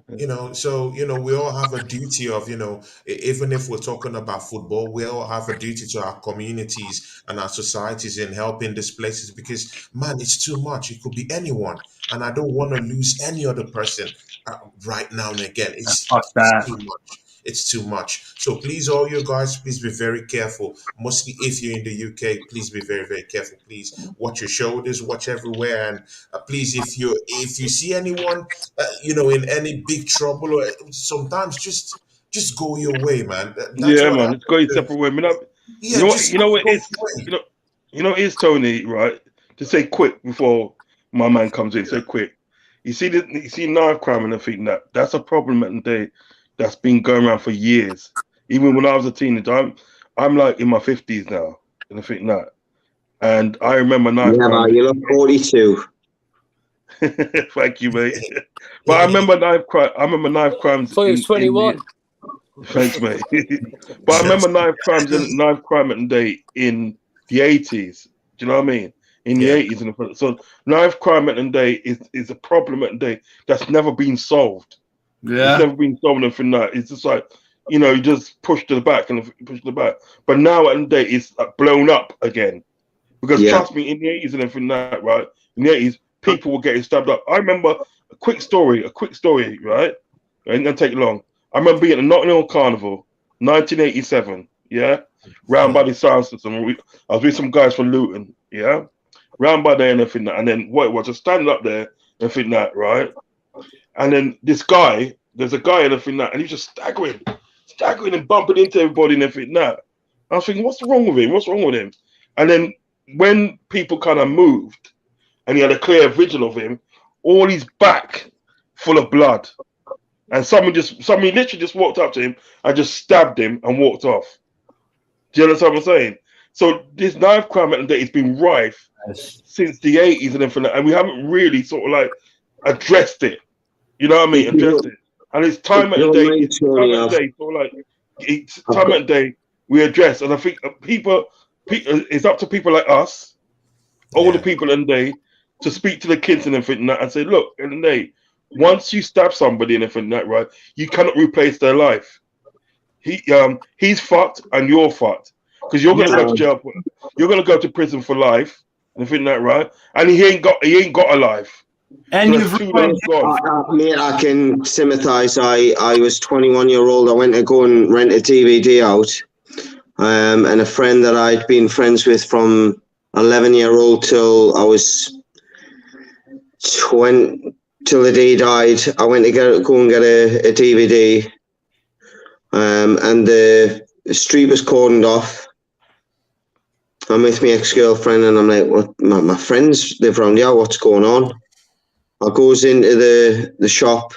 So, we all have a duty of, even if we're talking about football, we all have a duty to our communities and our societies in helping these places because, man, it's too much. It could be anyone. And I don't want to lose any other person right now and again. It's too much. It's too much. So please, all you guys, please be very careful. Mostly if you're in the UK, please be very, very careful. Please watch your shoulders, watch everywhere, and please, if you see anyone, in any big trouble, or sometimes just go your way, man. That's Yeah, what man, it's got your happened. separate way. You Yeah, know what? just You know what go it is. your way. You know what it is, Tony. Right? To say quick before my man comes in. Yeah. Say quick. You see knife crime and I think that's a problem at the day that's been going around for years. Even when I was a teenager, I'm like in my 50s now, and I think that. And I remember knife Yeah, crime. man, you look 42. Thank you, mate. But I remember knife crime. I remember knife crimes Thought he was in the. 21. Thanks, mate. But I remember knife crime at the day in the 80s. Do you know what I mean? In the Yeah. 80s and so knife crime at the day is a problem at the day that's never been solved. It's Yeah. never been solved anything that. It's just like, you just push to the back and push to the back. But now at the day it's blown up again. Because Yeah. trust me, in the 80s and everything that, right? In the 80s, people were getting stabbed up. I remember a quick story, right? It ain't gonna take long. I remember being at the Notting Hill Carnival, 1987, yeah? Round by the sound system. I was with some guys from Luton, yeah? Round by there and everything that. And then what it was, just standing up there and everything that, right? And then there's a guy and everything that, and he's just staggering and bumping into everybody and everything that. I was thinking, what's wrong with him? What's wrong with him? And then when people kind of moved and he had a clear vision of him, all his back full of blood. And somebody literally just walked up to him and just stabbed him and walked off. Do you understand what I'm saying? So this knife crime at the day has been rife since the 80s and everything, and we haven't really sort of like addressed it. You know what I mean? Addressed it. And it's time at the day. It's time at the day. Sort of like it's time at the day we address. And I think people, it's up to people like us, all the people in the day, to speak to the kids and everything and say, look, in the day, once you stab somebody and everything that, right, you cannot replace their life. He's fucked and you're fucked because you're gonna go to jail. You're gonna go to prison for life and everything that, right? And he ain't got a life. And So you've that's 2 lives gone. Mate, I can sympathise. I was 21-year-old. I went to go and rent a DVD out. And a friend that I'd been friends with from 11-year-old till I was 20, till the day he died. I went to go and get a DVD. And the street was cordoned off. I'm with my ex-girlfriend, and I'm like, "What? My friends live around here. What's going on?" I goes into the shop,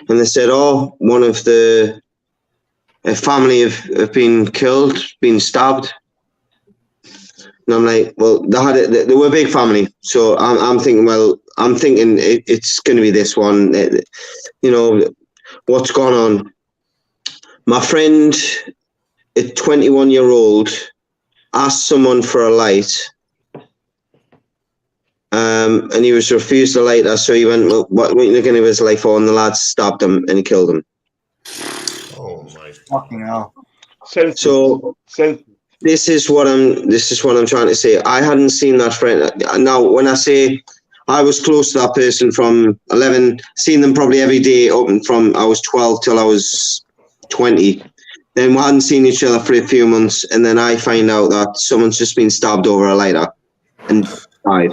and they said, "Oh, one of a family have been killed, been stabbed." And I'm like, "Well, they were a big family, so I'm thinking, it's going to be this one. What's going on?" My friend, a 21-year-old, asked someone for a light. And he was refused a lighter, so he went, "Well, what are you going to give his life for?" And the lads stabbed him and he killed him. Oh my fucking hell! So this is what I'm trying to say. I hadn't seen that friend. Now, when I say I was close to that person from 11, seen them probably every day from I was 12 till I was 20. Then we hadn't seen each other for a few months, and then I find out that someone's just been stabbed over a lighter and died.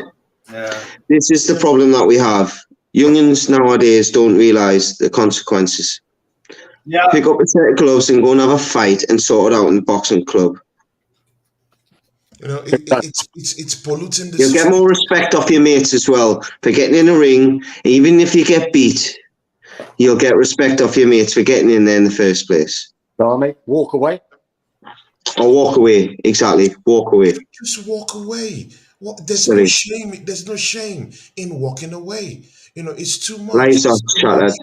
Yeah. This is the problem that we have. Youngins nowadays don't realise the consequences. Yeah. Pick up a set of gloves and go and have a fight and sort it out in the boxing club. It's polluting the You'll get more respect off your mates as well for getting in a ring. Even if you get beat, you'll get respect off your mates for getting in there in the first place. Mate, walk away. Or walk away. Exactly. Walk away. Just walk away. There's Silly. no shame. There's no shame in walking away. It's too much. Lights off, It's too chatted. much.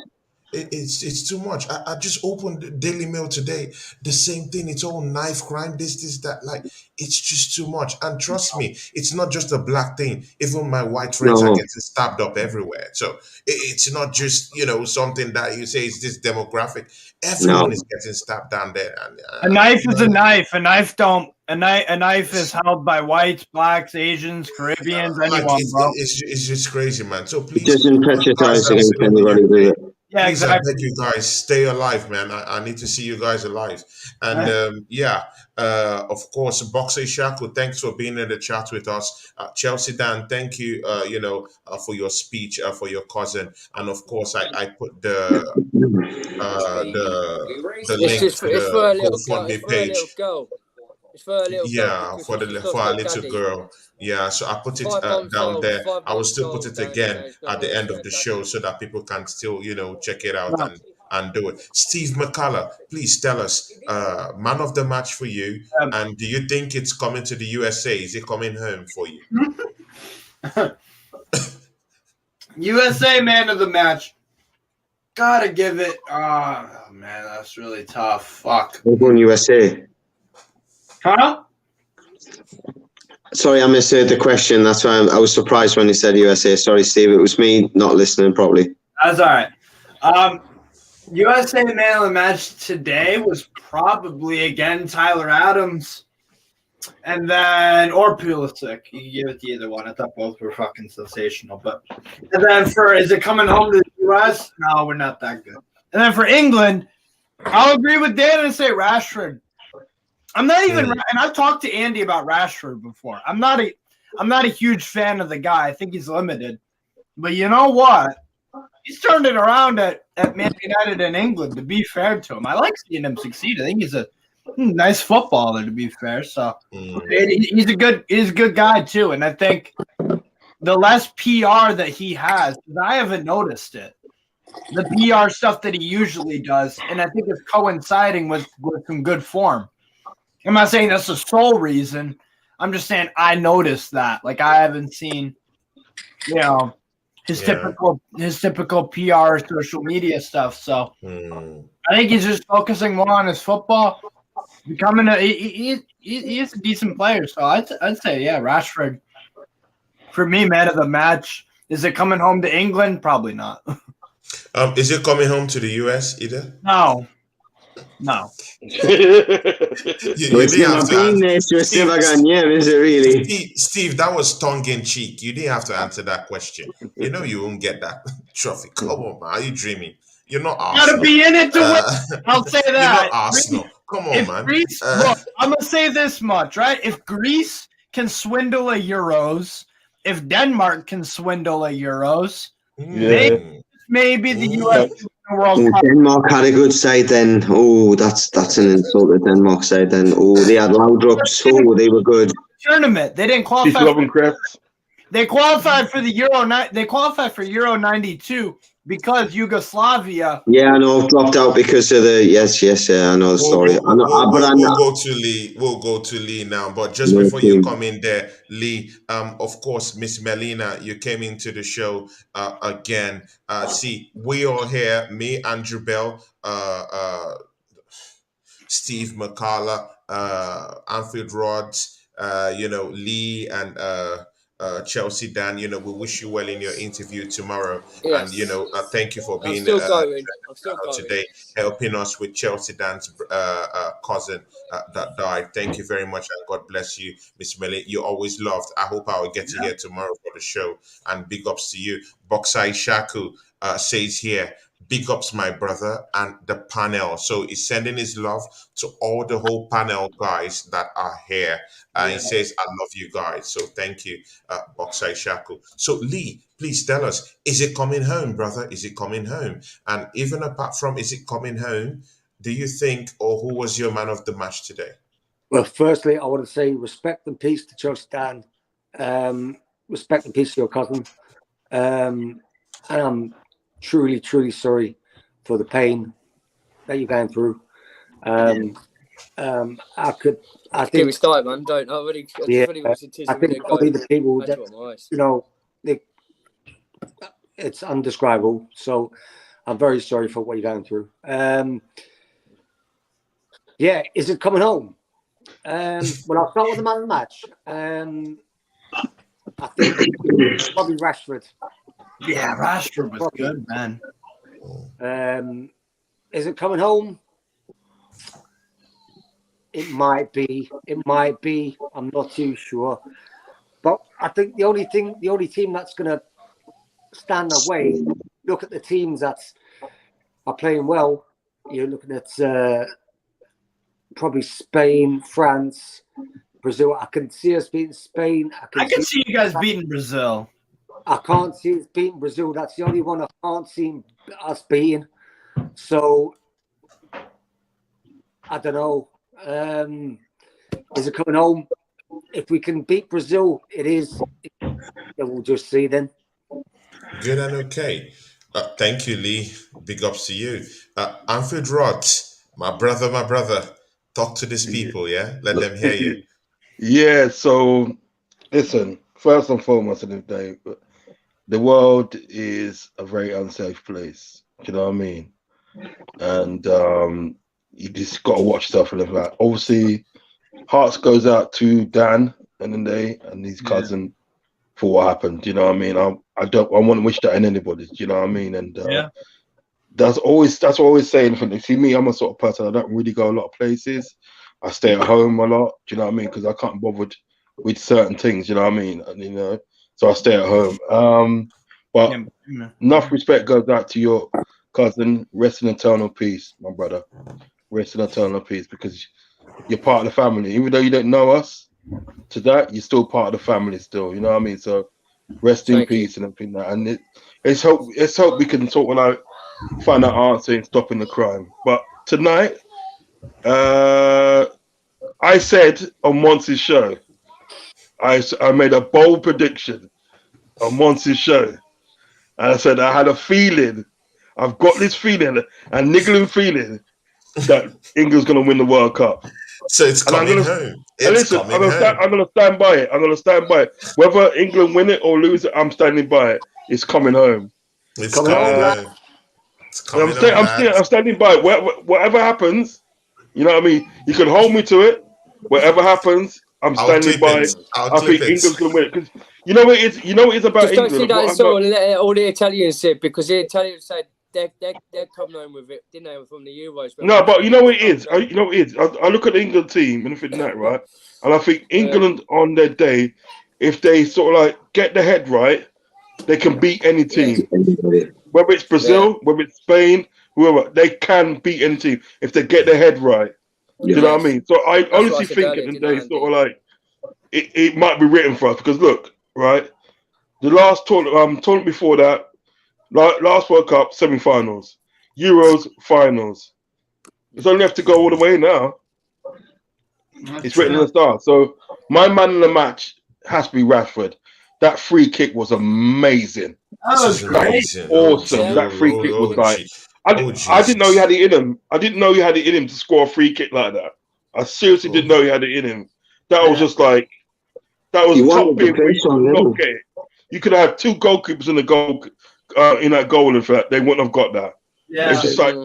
It's too much. I just opened the Daily Mail today. The same thing. It's all knife crime. This, that. Like, it's just too much. And trust me, it's not just a black thing. Even my white friends are No. getting stabbed up everywhere. So it's not just something that you say is this demographic. Everyone is getting stabbed down there. A knife is a knife. A knife is held by whites, blacks, Asians, Caribbeans, anyone, bro. It's just crazy, man. So please, It doesn't prejudice against anybody, does it? Yeah, please, I exactly. beg you guys, stay alive, man. I need to see you guys alive. And of course, Boxer Shaku, thanks for being in the chat with us. Chelsea Dan, thank you, for your speech, for your cousin. And of course, I put the It's link just to it's for the a little girl. It's GoFundMe for a little page. girl. It's for a little girl Yeah, because for she's for lost our her little daddy. girl. Yeah, so I put it 5 months down old. there. Five I will months still put old, it and again she's not at the lost end of her the daddy. show so that people can still, check it out No. and do it. Steve McCullough, please tell us, man of the match for you. And do you think it's coming to the USA? Is it coming home for you? USA man of the match. Gotta give it. Oh man, that's really tough. Fuck. We're going USA. Huh? Sorry, I misheard the question. That's why I was surprised when you said USA. Sorry, Steve. It was me not listening properly. That's all right. USA man of the match today was probably again Tyler Adams, and then or Pulisic. You can give it to either one. I thought both were fucking sensational. But and then for is it coming home to the US? No, we're not that good. And then for England, I'll agree with Dan and say Rashford. I'm not even, and I've talked to Andy about Rashford before. I'm not a huge fan of the guy. I think he's limited. But you know what? He's turned it around at Man United in England, to be fair to him. I like seeing him succeed. I think he's a nice footballer, to be fair. So he's a good guy too. And I think the less PR that he has, because I haven't noticed it, the PR stuff that he usually does, and I think it's coinciding with some good form. I'm not saying that's the sole reason. I'm just saying I noticed that. Like I haven't seen, his typical PR social media stuff. So I think he's just focusing more on his football, becoming he is a decent player. So I'd say Rashford for me, man of the match. Is it coming home to England? Probably not. Is it coming home to the US either? No. You didn't have to answer. Is it really? Steve, that was tongue in cheek. You didn't have to answer that question. You know you won't get that trophy. Come on, man. Are you dreaming? You're not Arsenal. Gotta be in it to win. I'll say that. You're not Arsenal. Come on, man. Greece, look, I'm gonna say this much, right? If Greece can swindle a Euros, if Denmark can swindle a Euros, maybe the US World Cup. Denmark had a good side then. Oh, that's an insult to Denmark side then. Oh, they had Laudrups. Oh, they were good. Tournament. They didn't qualify. They qualified for the Euro. They qualified for Euro '92 because Yugoslavia. Yeah, I know. Dropped out because of the yes. I know the story. We'll go to Lee. We'll go to Lee now. But just before you come in there, Lee. Of course, Miss Melina, you came into the show again. See, we all here. Me, Andrew Bell, Steve McCullough, Anfield Rods. Lee and Chelsea Dan, we wish you well in your interview tomorrow. Yes. And, thank you for being I'm still going. today, helping us with Chelsea Dan's cousin that died. Thank you very much, and God bless you, Miss Melly. You always loved. I hope I will get to hear tomorrow for the show. And big ups to you. Boxai Shaku says here, big ups, my brother, and the panel. So he's sending his love to all the whole panel guys that are here. He says, I love you guys. So thank you, Boxai Shaku. So Lee, please tell us, is it coming home, brother? Is it coming home? And even apart from, is it coming home, do you think, or who was your man of the match today? Well, firstly, I want to say respect and peace to Chelsea Dan. Respect and peace to your cousin. And I'm truly, truly sorry for the pain that you're going through. I think get me started, man. Don't. I really want to tease I think probably the people that it's undescribable. So I'm very sorry for what you're going through. Is it coming home? Well, I'll start with the man of the match. I think probably Rashford. Yeah, Rashford was good, man. Is it coming home? It might be. I'm not too sure. But I think the only team that's going to stand away, look at the teams that's are playing well. You're looking at probably Spain, France, Brazil. I can see us beating Spain. I can see you guys beating Brazil. I can't see us beating Brazil. That's the only one I can't see us beating. So I don't know. Is it coming home? If we can beat Brazil, it is. Then we'll just see then. Good and okay. Thank you, Lee. Big ups to you. Anfield Rod, my brother. Talk to these people, yeah? Let them hear you. Yeah, so listen, first and foremost in the day, the world is a very unsafe place. Do you know what I mean? And you just got to watch stuff like that. Obviously, hearts goes out to Dan in the day and his cousin for what happened. Do you know what I mean? I want to wish that on anybody. Do you know what I mean? And that's what I always say. If you see me, I'm a sort of person. I don't really go a lot of places. I stay at home a lot. Do you know what I mean? Because I can't be bothered with certain things. You know what I mean? And so I stay at home. But enough respect goes out to your cousin. Rest in eternal peace, my brother. Rest in eternal peace, because you're part of the family. Even though you don't know us, to that you're still part of the family. Still, you know what I mean? So rest in peace and everything. And let's hope we can sort of like find that answer in stopping the crime. But tonight, I said on Monty's show, I made a bold prediction on Monty's show, and I said I had a feeling, I've got this feeling, a niggling feeling that England's going to win the World Cup. So it's coming home. I'm going to stand by it. I'm going to stand by it. Whether England win it or lose it, I'm standing by it. It's coming home. It's coming home. It's coming home. I'm standing by it. Whatever happens, you know what I mean? You can hold me to it. Whatever happens, I'm standing by it. I think England's going to win it. Because you know what it is? You know what it is about Just England? don't see that as all the Italians said, because the Italians said they're coming home with it, didn't they, from the Euros? No, but you know what it is? You know what it is? I look at the England team and think that, right? And I think England on their day, if they sort of like get the head right, they can beat any team. Whether it's Brazil, whether it's Spain, whoever, they can beat any team if they get their head right. Do you know what I mean? So I honestly think at the day, sort of like, it might be written for us, because look, right? The last tournament before that, last World Cup semi-finals, Euros finals. It's only have to go all the way now. It's written in the stars. So my man in the match has to be Rashford. That free kick was amazing. That was amazing. Awesome. That free kick was like, I didn't know he had it in him. I didn't know he had it in him to score a free kick like that. I seriously didn't know he had it in him. That was just like, that was top big. You could have two goalkeepers in the goal, in that goal. In fact, they wouldn't have got that. Yeah, it's just like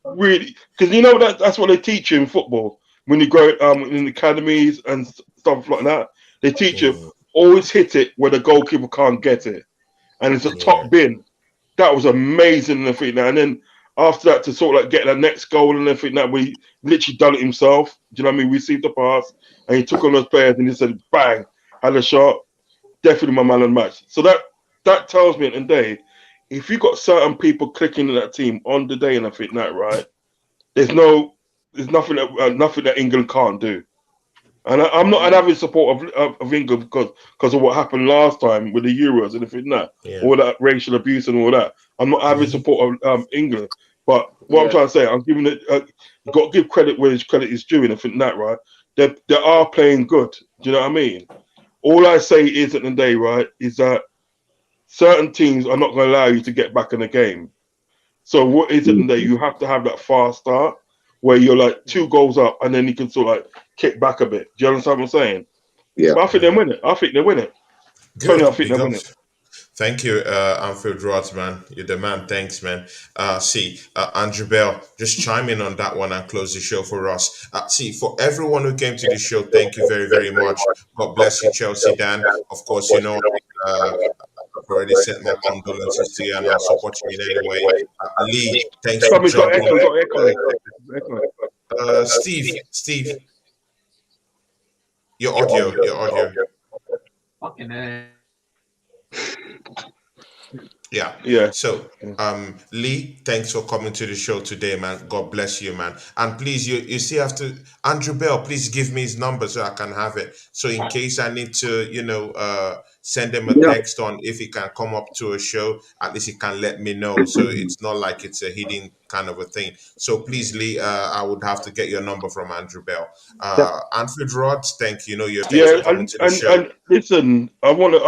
really, because you know that's what they teach you in football when you grow in academies and stuff like that. They teach you always hit it where the goalkeeper can't get it, and it's a top bin. That was amazing and everything. And then after that, to sort of like get the next goal and everything, that we literally done it himself. Do you know what I mean? Received the pass and he took on those players and he said, bang, had a shot. Definitely my man of the match. So that tells me at the end of the day, if you got certain people clicking in that team on the day and everything, that right, there's nothing that England can't do. And I'm not an avid supporter of England because of what happened last time with the Euros and everything that, all that racial abuse and all that. I'm not an avid supporter of England. But what I'm trying to say, I'm giving it. You've got to give credit where credit is due and everything that, right? They are playing good. Do you know what I mean? All I say is at the end of the day, right, is that certain teams are not going to allow you to get back in the game. So what is it at the end of the day? You have to have that fast start where you're like 2 goals up and then you can sort of like kick back a bit. Do you understand what I'm saying? Yeah. But I think they win it. I think they win it. Good. I think they win it. Thank you, Anfield Rods, man. You're the man. Thanks, man. Andrew Bell, just chime in on that one and close the show for us. For everyone who came to the show, thank you very, very much. God bless you, Chelsea Dan. Of course, you know, I've already sent my condolences to you and I'll support you in any way. Lee, thanks for jumping. Steve, your audio. Fucking A. Yeah. Yeah. So, Lee, thanks for coming to the show today, man. God bless you, man. And please, you see, after Andrew Bell, please give me his number so I can have it. So, in case I need to, send him a Yeah. text on if he can come up to a show, at least he can let me know. So it's not like it's a hidden kind of a thing. So, please, Lee, I would have to get your number from Andrew Bell. Yeah. Anfield Rods, thank you. Thanks for Yeah, coming to the show. and listen, I wanna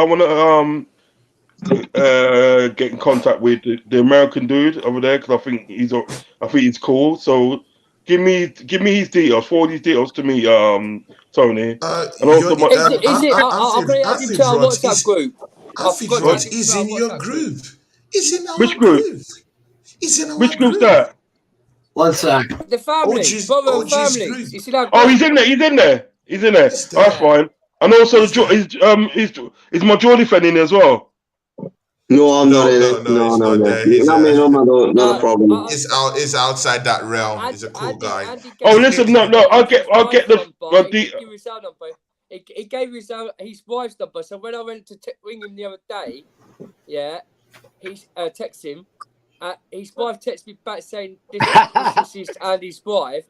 get in contact with the American dude over there because I think he's cool. So give me his details, forward his details to me, Tony, and You're also my Is it? I've got to add him to Anfield our Rods WhatsApp is group. I Anfield forgot to what? add Rods him to is our in your WhatsApp group. group. It's in our Which group? group. It's in our Which group's group. that? One sec. The family, brother and OG's family. group. It's in our Oh, group. he's in there. He's in there. He's in there. He's Oh, that's there. fine. And also, He's there. is my Geordie fan in there as well? No, I'm not in it. No, No, he's no, not no. there. You He's let me know, man. Not a problem. Is outside that realm. He's a cool guy. Andy Oh, gave listen, his no, I'll get wife's the number. He the. didn't give his own number. He gave his wife's number. So when I went to ring him the other day, yeah, he text him. His wife texted me back saying this is Andy's wife.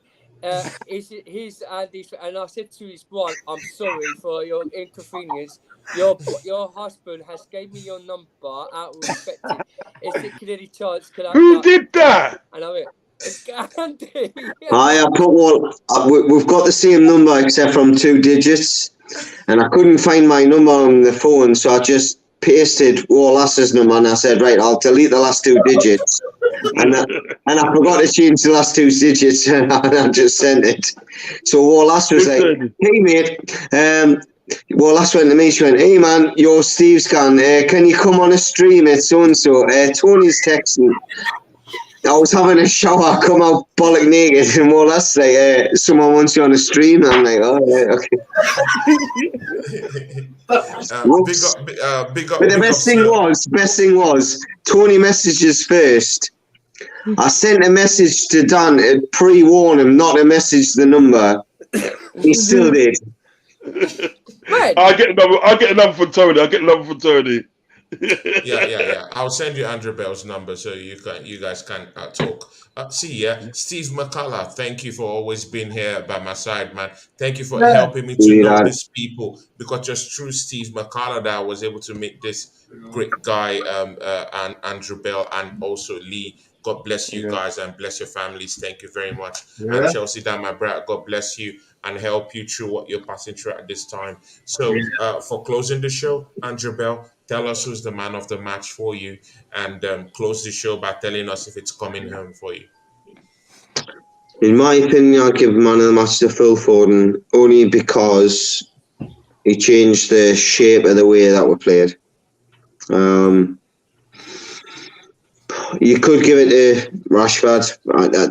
He's Andy's, and I said to his wife, "I'm sorry for your inconvenience. Your husband has gave me your number out of respect. Is there any chance can I?" Who did that? I know it. It's Andy. I put one. We've got the same number except from 2 digits, and I couldn't find my number on the phone, so I just pasted Wallace's number, and I said, right, I'll delete the last 2 digits, and I forgot to change the last 2 digits, and I just sent it. So Wallace was like, "Hey mate," Wallace went to me. She went, "Hey man, you're Steve's can you come on a stream at so and so? Tony's texting." I was having a shower, come out bollock naked, and more or less like, someone wants you on a stream. I'm like, oh, yeah, okay. Big up. But the best thing was, Tony messages first. I sent a message to Dan to pre-warn him not to message the number. He still did. I'll get another from Tony. Yeah. I'll send you Andrew Bell's number so you guys can talk. Steve McCullough, thank you for always being here by my side, man. Thank you for helping me to know these people, because just through Steve McCullough that I was able to meet this great guy, and Andrew Bell, and also Lee. God bless you guys and bless your families. Thank you very much. Yeah. And Chelsea, Dan, my brother, God bless you and help you through what you're passing through at this time. So, for closing the show, Andrew Bell, tell us who's the man of the match for you, and close the show by telling us if it's coming home for you. In my opinion, I'd give man of the match to Phil Foden, only because he changed the shape of the way that we played. You could give it to Rashford.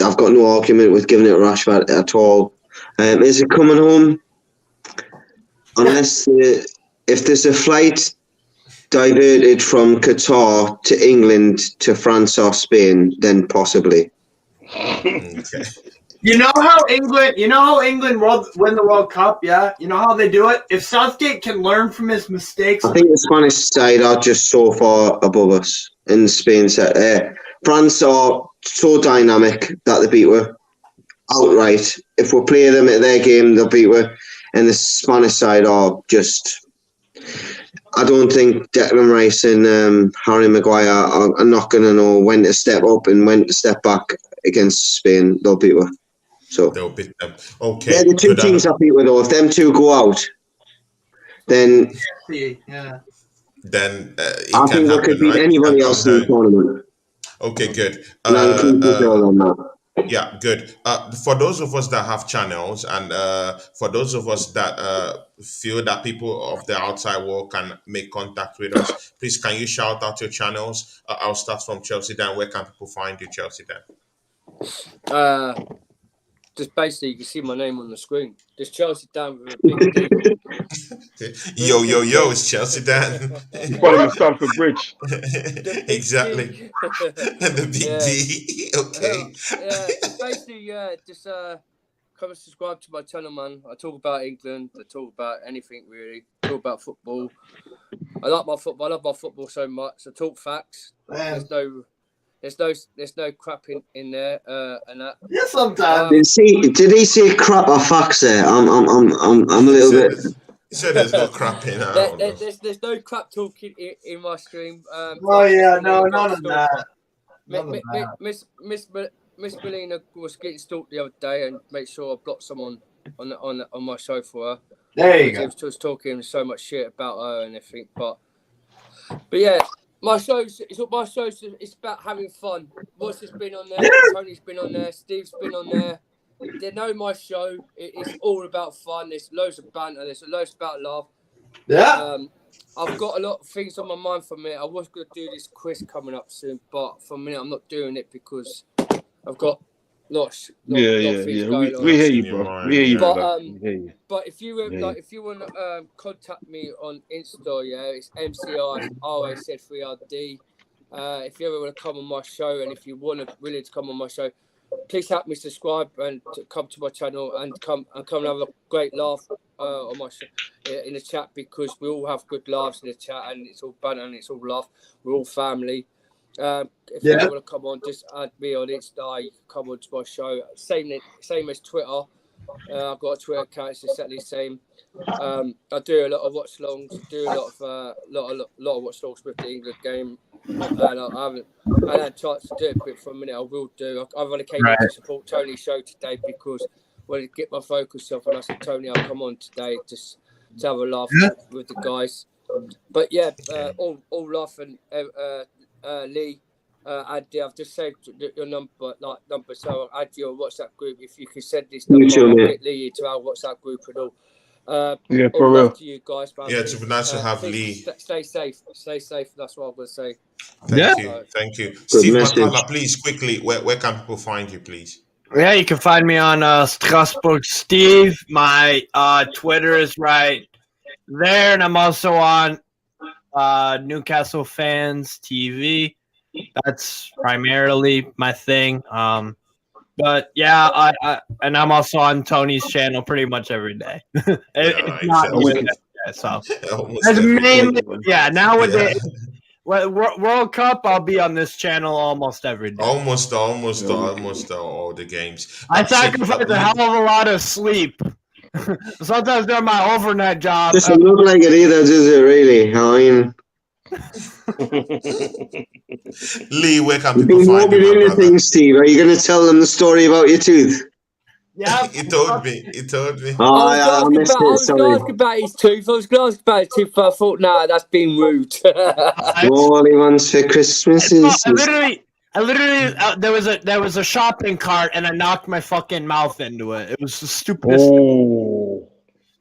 I've got no argument with giving it to Rashford at all. Is it coming home? Unless if there's a flight diverted from Qatar to England to France or Spain, then possibly. Okay. You know how England win the World Cup, yeah? You know how they do it? If Southgate can learn from his mistakes... I think the Spanish side are just so far above us in Spain. France are so dynamic that they beat us outright. If we play them at their game, they'll beat us. And the Spanish side are just... I don't think Declan Rice and Harry Maguire are not going to know when to step up and when to step back against Spain. They'll beat us. So they'll beat them. Okay. They're the 2 teams that beat us, though. If them 2 go out, then then it I can think happen, we could beat right? anybody else in the tournament. Okay, good. And I include Brazil on that. Yeah, good. For those of us that have channels, and for those of us that feel that people of the outside world can make contact with us, please can you shout out your channels? I'll start from Chelsea Dan. Where can people find you, Chelsea Dan? Just basically, you can see my name on the screen. Just Chelsea Dan with a big D. Yo, it's Chelsea Dan. He's following Stamford Bridge. Exactly. The big D. Okay. Just basically, just come and subscribe to my channel, man. I talk about England. I talk about anything really. I talk about football. I like my football. I love my football so much. I talk facts. Man. There's no crap in there and that. Yeah, sometimes. Did he say crap or facts there? I'm a little bit. He said there's no crap in. There's no crap talking in my stream. Oh yeah, no, none of that. Miss Melina was getting stalked the other day, and make sure I blocked someone on my show for her. There you go. He was talking so much shit about her and everything, but yeah, my show's it's about having fun. Ross has been on there, Tony's been on there, Steve's been on there. They know my show. It's all about fun. There's loads of banter. There's loads about love. Yeah. I've got a lot of things on my mind for me. I was going to do this quiz coming up soon, but for a minute I'm not doing it because I've got lots of things going on. We hear you, bro. We hear you, but if you if you want to contact me on Insta, it's MCRSZ3RD. If you ever want to come on my show, and if you want to really to come on my show, please help me subscribe and to come to my channel and come and have a great laugh on my show, in the chat, because we all have good laughs in the chat and it's all banter and it's all laugh. We're all family. If you want to come on, just add me on Insta. You can come on to my show. Same as Twitter. I've got a Twitter account. It's exactly the same. I do a lot of watch longs. Do a lot of watch longs with the England game. And I haven't had a chance to do it, but for a minute I will do. I've only came in to support Tony's show today because I wanted to get my focus off, and I said, Tony, I'll come on today just to have a laugh with the guys. But yeah, all laugh and Lee. I've just saved your number, so I'll add your WhatsApp group. If you can send this number, I'll get Lee to our WhatsApp group and all. For real. To you guys, to be nice to have Lee. Stay safe. That's what I'm going to say. Thank you. Steve McCullough, please quickly, where can people find you, please? Yeah, you can find me on Strasbourg Steve. My Twitter is right there, and I'm also on Newcastle Fans TV. That's primarily my thing. But yeah, I and I'm also on Tony's channel pretty much every day. It's not so that's mainly, nowadays. World Cup, I'll be on this channel almost every day. Almost all the games. I sacrifice a hell of a lot of sleep. Sometimes during my overnight job. Doesn't look like it either, does it? Really? I mean. Lee, where can people find you, my brother? Steve, are you going to tell them the story about your tooth? Yeah, he told me. Oh, I was going to ask about his tooth. I thought, nah, that's being rude. All he wants for Christmas is. I literally, there was a shopping cart, and I knocked my fucking mouth into it. It was the stupidest. Oh.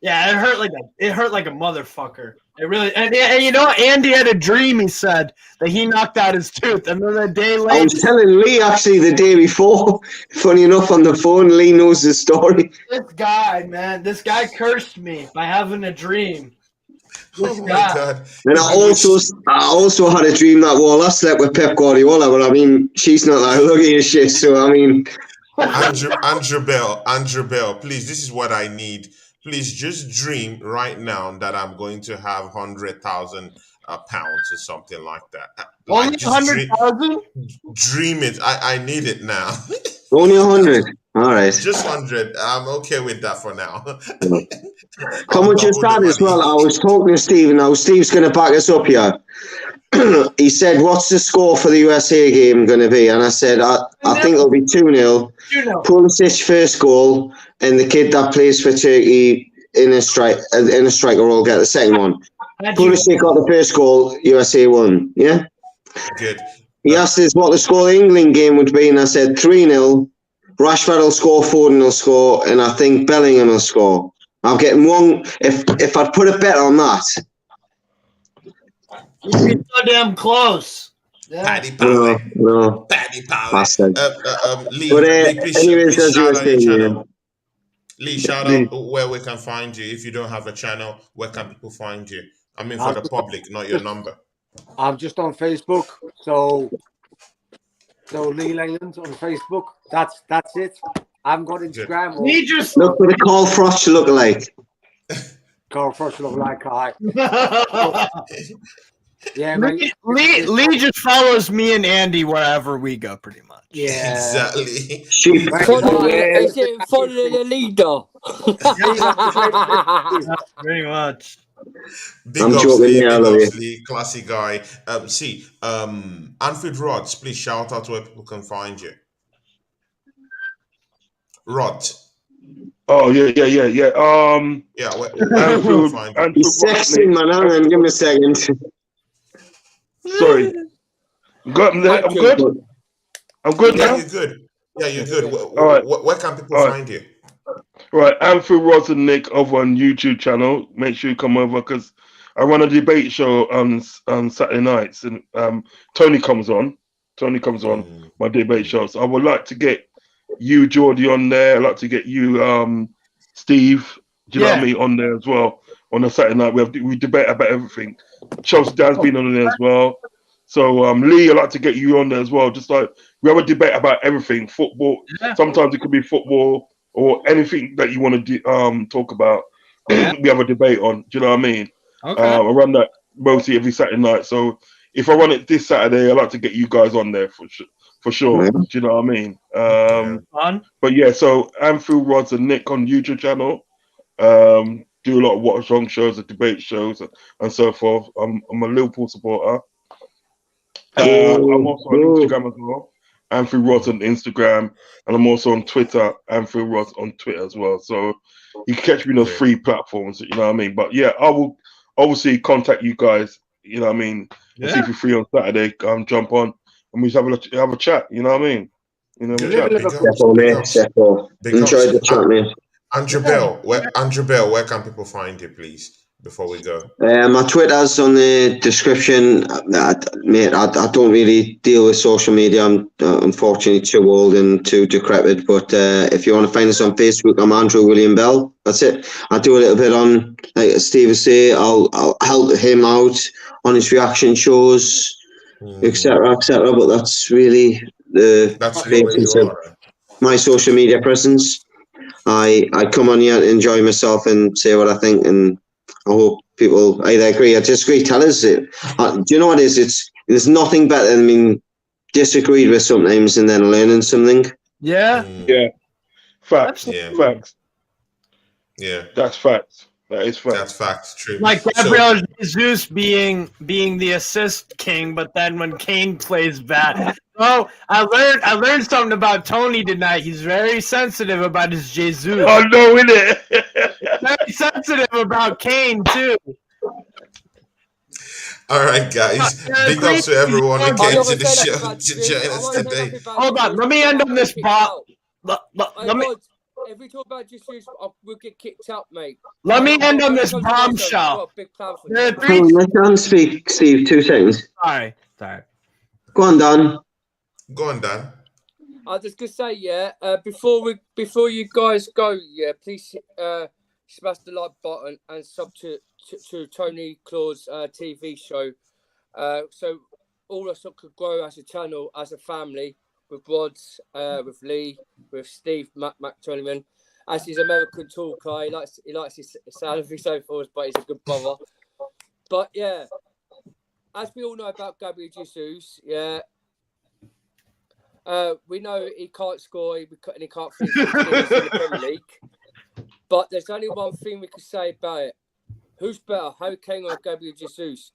Yeah, it hurt like a motherfucker. It really, and you know, Andy had a dream. He said that he knocked out his tooth, and then a day later, I was telling Lee actually the day before. Funny enough, on the phone, Lee knows the story. This guy cursed me by having a dream. Oh my God! And I also had a dream that I slept with Pep Guardiola, but I mean, she's not that lucky as shit. So I mean, Andrew Bell, please. This is what I need. Please just dream right now that I'm going to have 100,000 pounds or something like that. Only 100,000? Dream it. I need it now. Only 100. All right. Just 100. I'm okay with that for now. How much is that as well? I was talking to Steve, and now Steve's going to back us up here. He said, "What's the score for the USA game going to be?" And I said, "I think it'll be 2-0. Pulisic first goal, and the kid that plays for Turkey in a striker will get the second one." Pulisic got the first goal. USA won. Yeah. Good. He asked us what the score of the England game would be, and I said 3-0. Rashford will score, Foden will score, and I think Bellingham will score. I'm getting one. If I'd put a bet on that. You'd be so damn close. Yeah. Paddy Power. No. Paddy Power. Lee, anyways, please shout out your channel. Lee, shout out where we can find you. If you don't have a channel, where can people find you? I mean, for the public, not your number. I'm just on Facebook, so Lee Langland on Facebook. That's it. I haven't got Instagram. Look for the Carl Frost lookalike. Carl Frostlov like I. Yeah, Lee, mate. Lee just follows me and Andy wherever we go, pretty much. Yeah. Exactly. Sheep. Is it following the leader? Pretty much. Big I'm ups, joking, Lee. yeah, I Big love ups, you. Lee. Classy guy. Anfield Rods, please shout out where people can find you. Rod. Oh yeah. Yeah, where can people find you? He's sexting, man. Hang on, give me a second. Sorry. I'm good. I'm good Yeah, now. you're good. Yeah, you're good. All right. Where can people All right. find you? Right, Anfield Rods and Nick over on YouTube channel. Make sure you come over because I run a debate show on Saturday nights, and Tony comes on. My debate show. So I would like to get you, Geordie, on there. I'd like to get you, Steve. Do you know what I mean? On there as well on a Saturday night. We debate about everything. Chelsea Dan's been on there as well. So Lee, I'd like to get you on there as well. Just like we have a debate about everything, football. Sometimes it could be football or anything that you want to talk about. We have a debate on. Do you know what I mean? Okay. I run that mostly every Saturday night. So if I run it this Saturday, I'd like to get you guys on there for sure. Do you know what I mean? Fun. But yeah, so Anfield Rods and Nick on YouTube channel. Do a lot of watch on shows, and debate shows, and so forth. I'm a Liverpool supporter. I'm also on Instagram as well. Anfield Rods on Instagram, and I'm also on Twitter. Anfield Rods on Twitter as well. So you can catch me on those free platforms. You know what I mean? But yeah, I will obviously contact you guys. You know what I mean? And see if you're free on Saturday. Jump on and we just have a chat. You know what I mean? You know, Enjoy the chat, mate. Andrew Bell, where can people find you, please? Before we go, my Twitter's on the description. Mate, I don't really deal with social media. I'm unfortunately too old and too decrepit. But if you want to find us on Facebook, I'm Andrew William Bell. That's it. I do a little bit on, like Steve would say, I'll help him out on his reaction shows, etc., etc. But that's really the basis of my social media presence. I come on here and enjoy myself and say what I think, and I hope people either agree or disagree. Tell us it. Do you know what it is? There's nothing better than being disagreed with sometimes and then learning something. Yeah. Yeah. Facts. Yeah. Facts. Yeah. That's facts. That is facts. That's facts. True. Like Gabriel Jesus being the assist king, but then when Kane plays bad. Oh, I learned something about Tony tonight. He's very sensitive about his Jesus. Oh no, innit? Very sensitive about Kane too. All right, guys. Big ups to everyone who came to the show to join us today. Hold on, let me end on this bot. Let me. If we talk about Jesus, we'll get kicked out, mate. Let me end on this bombshell. There are three. Let Dan speak, Steve. 2 seconds. Sorry. Go on, Dan. Go on, Dan. I was just gonna say, yeah. Before you guys go, yeah, please smash the like button and sub to Tony Claw's TV show, so all of us could grow as a channel, as a family, with Rods, with Lee, with Steve McTominay. As he's American talker, he likes his sound of so forth, but he's a good brother. But yeah, as we all know about Gabriel Jesus, yeah. We know he can't score and he can't finish in the Premier League. But there's only one thing we can say about it. Who's better, Harry Kane or Gabriel Jesus?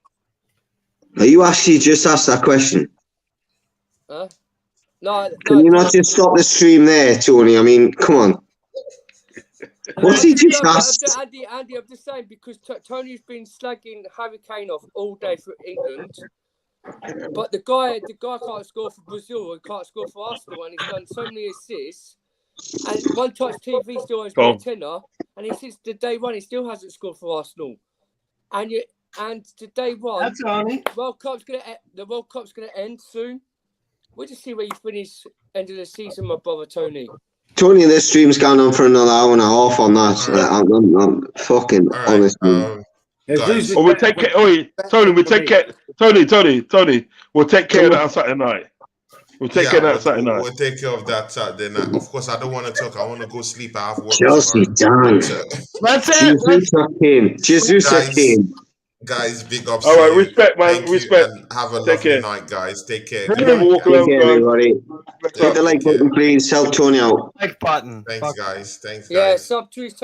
Are you actually just asked that question? Huh? No. Can you not just stop the stream there, Tony? I mean, come on. What's he just asked? Andy, I'm just saying because Tony's been slagging Harry Kane off all day for England. But the guy can't score for Brazil and can't score for Arsenal, and he's done so many assists. And One Touch TV still owes me a tenner, and he since the day one he still hasn't scored for Arsenal. And to day one, That's Tony. the World Cup's gonna end soon. We'll just see where you finish end of the season, my brother Tony. Tony, this stream's gone on for another hour and a half on that. I'm fucking honest. Well, we'll take care. Tony, we'll take care. Tony, we'll take care of that on Saturday night. We'll take care of that we'll, Saturday night. we'll take care of that Saturday night. Of course, I don't want to talk. I want to go sleep. I have work Chelsea tomorrow. done. So, That's it. Jesus came. Jesus guys, came. guys, big ups All to right, you. respect, man. Thank you, Respect. and have a Take lovely care. night, guys. Take care. You Good never night, walk guys. Take alone, care, guys. everybody. Bless Yeah, Hit the up. like take care. button, please. Help Tony out. Like button. Thanks, Fuck. guys. Thanks, Yeah, guys. sub to his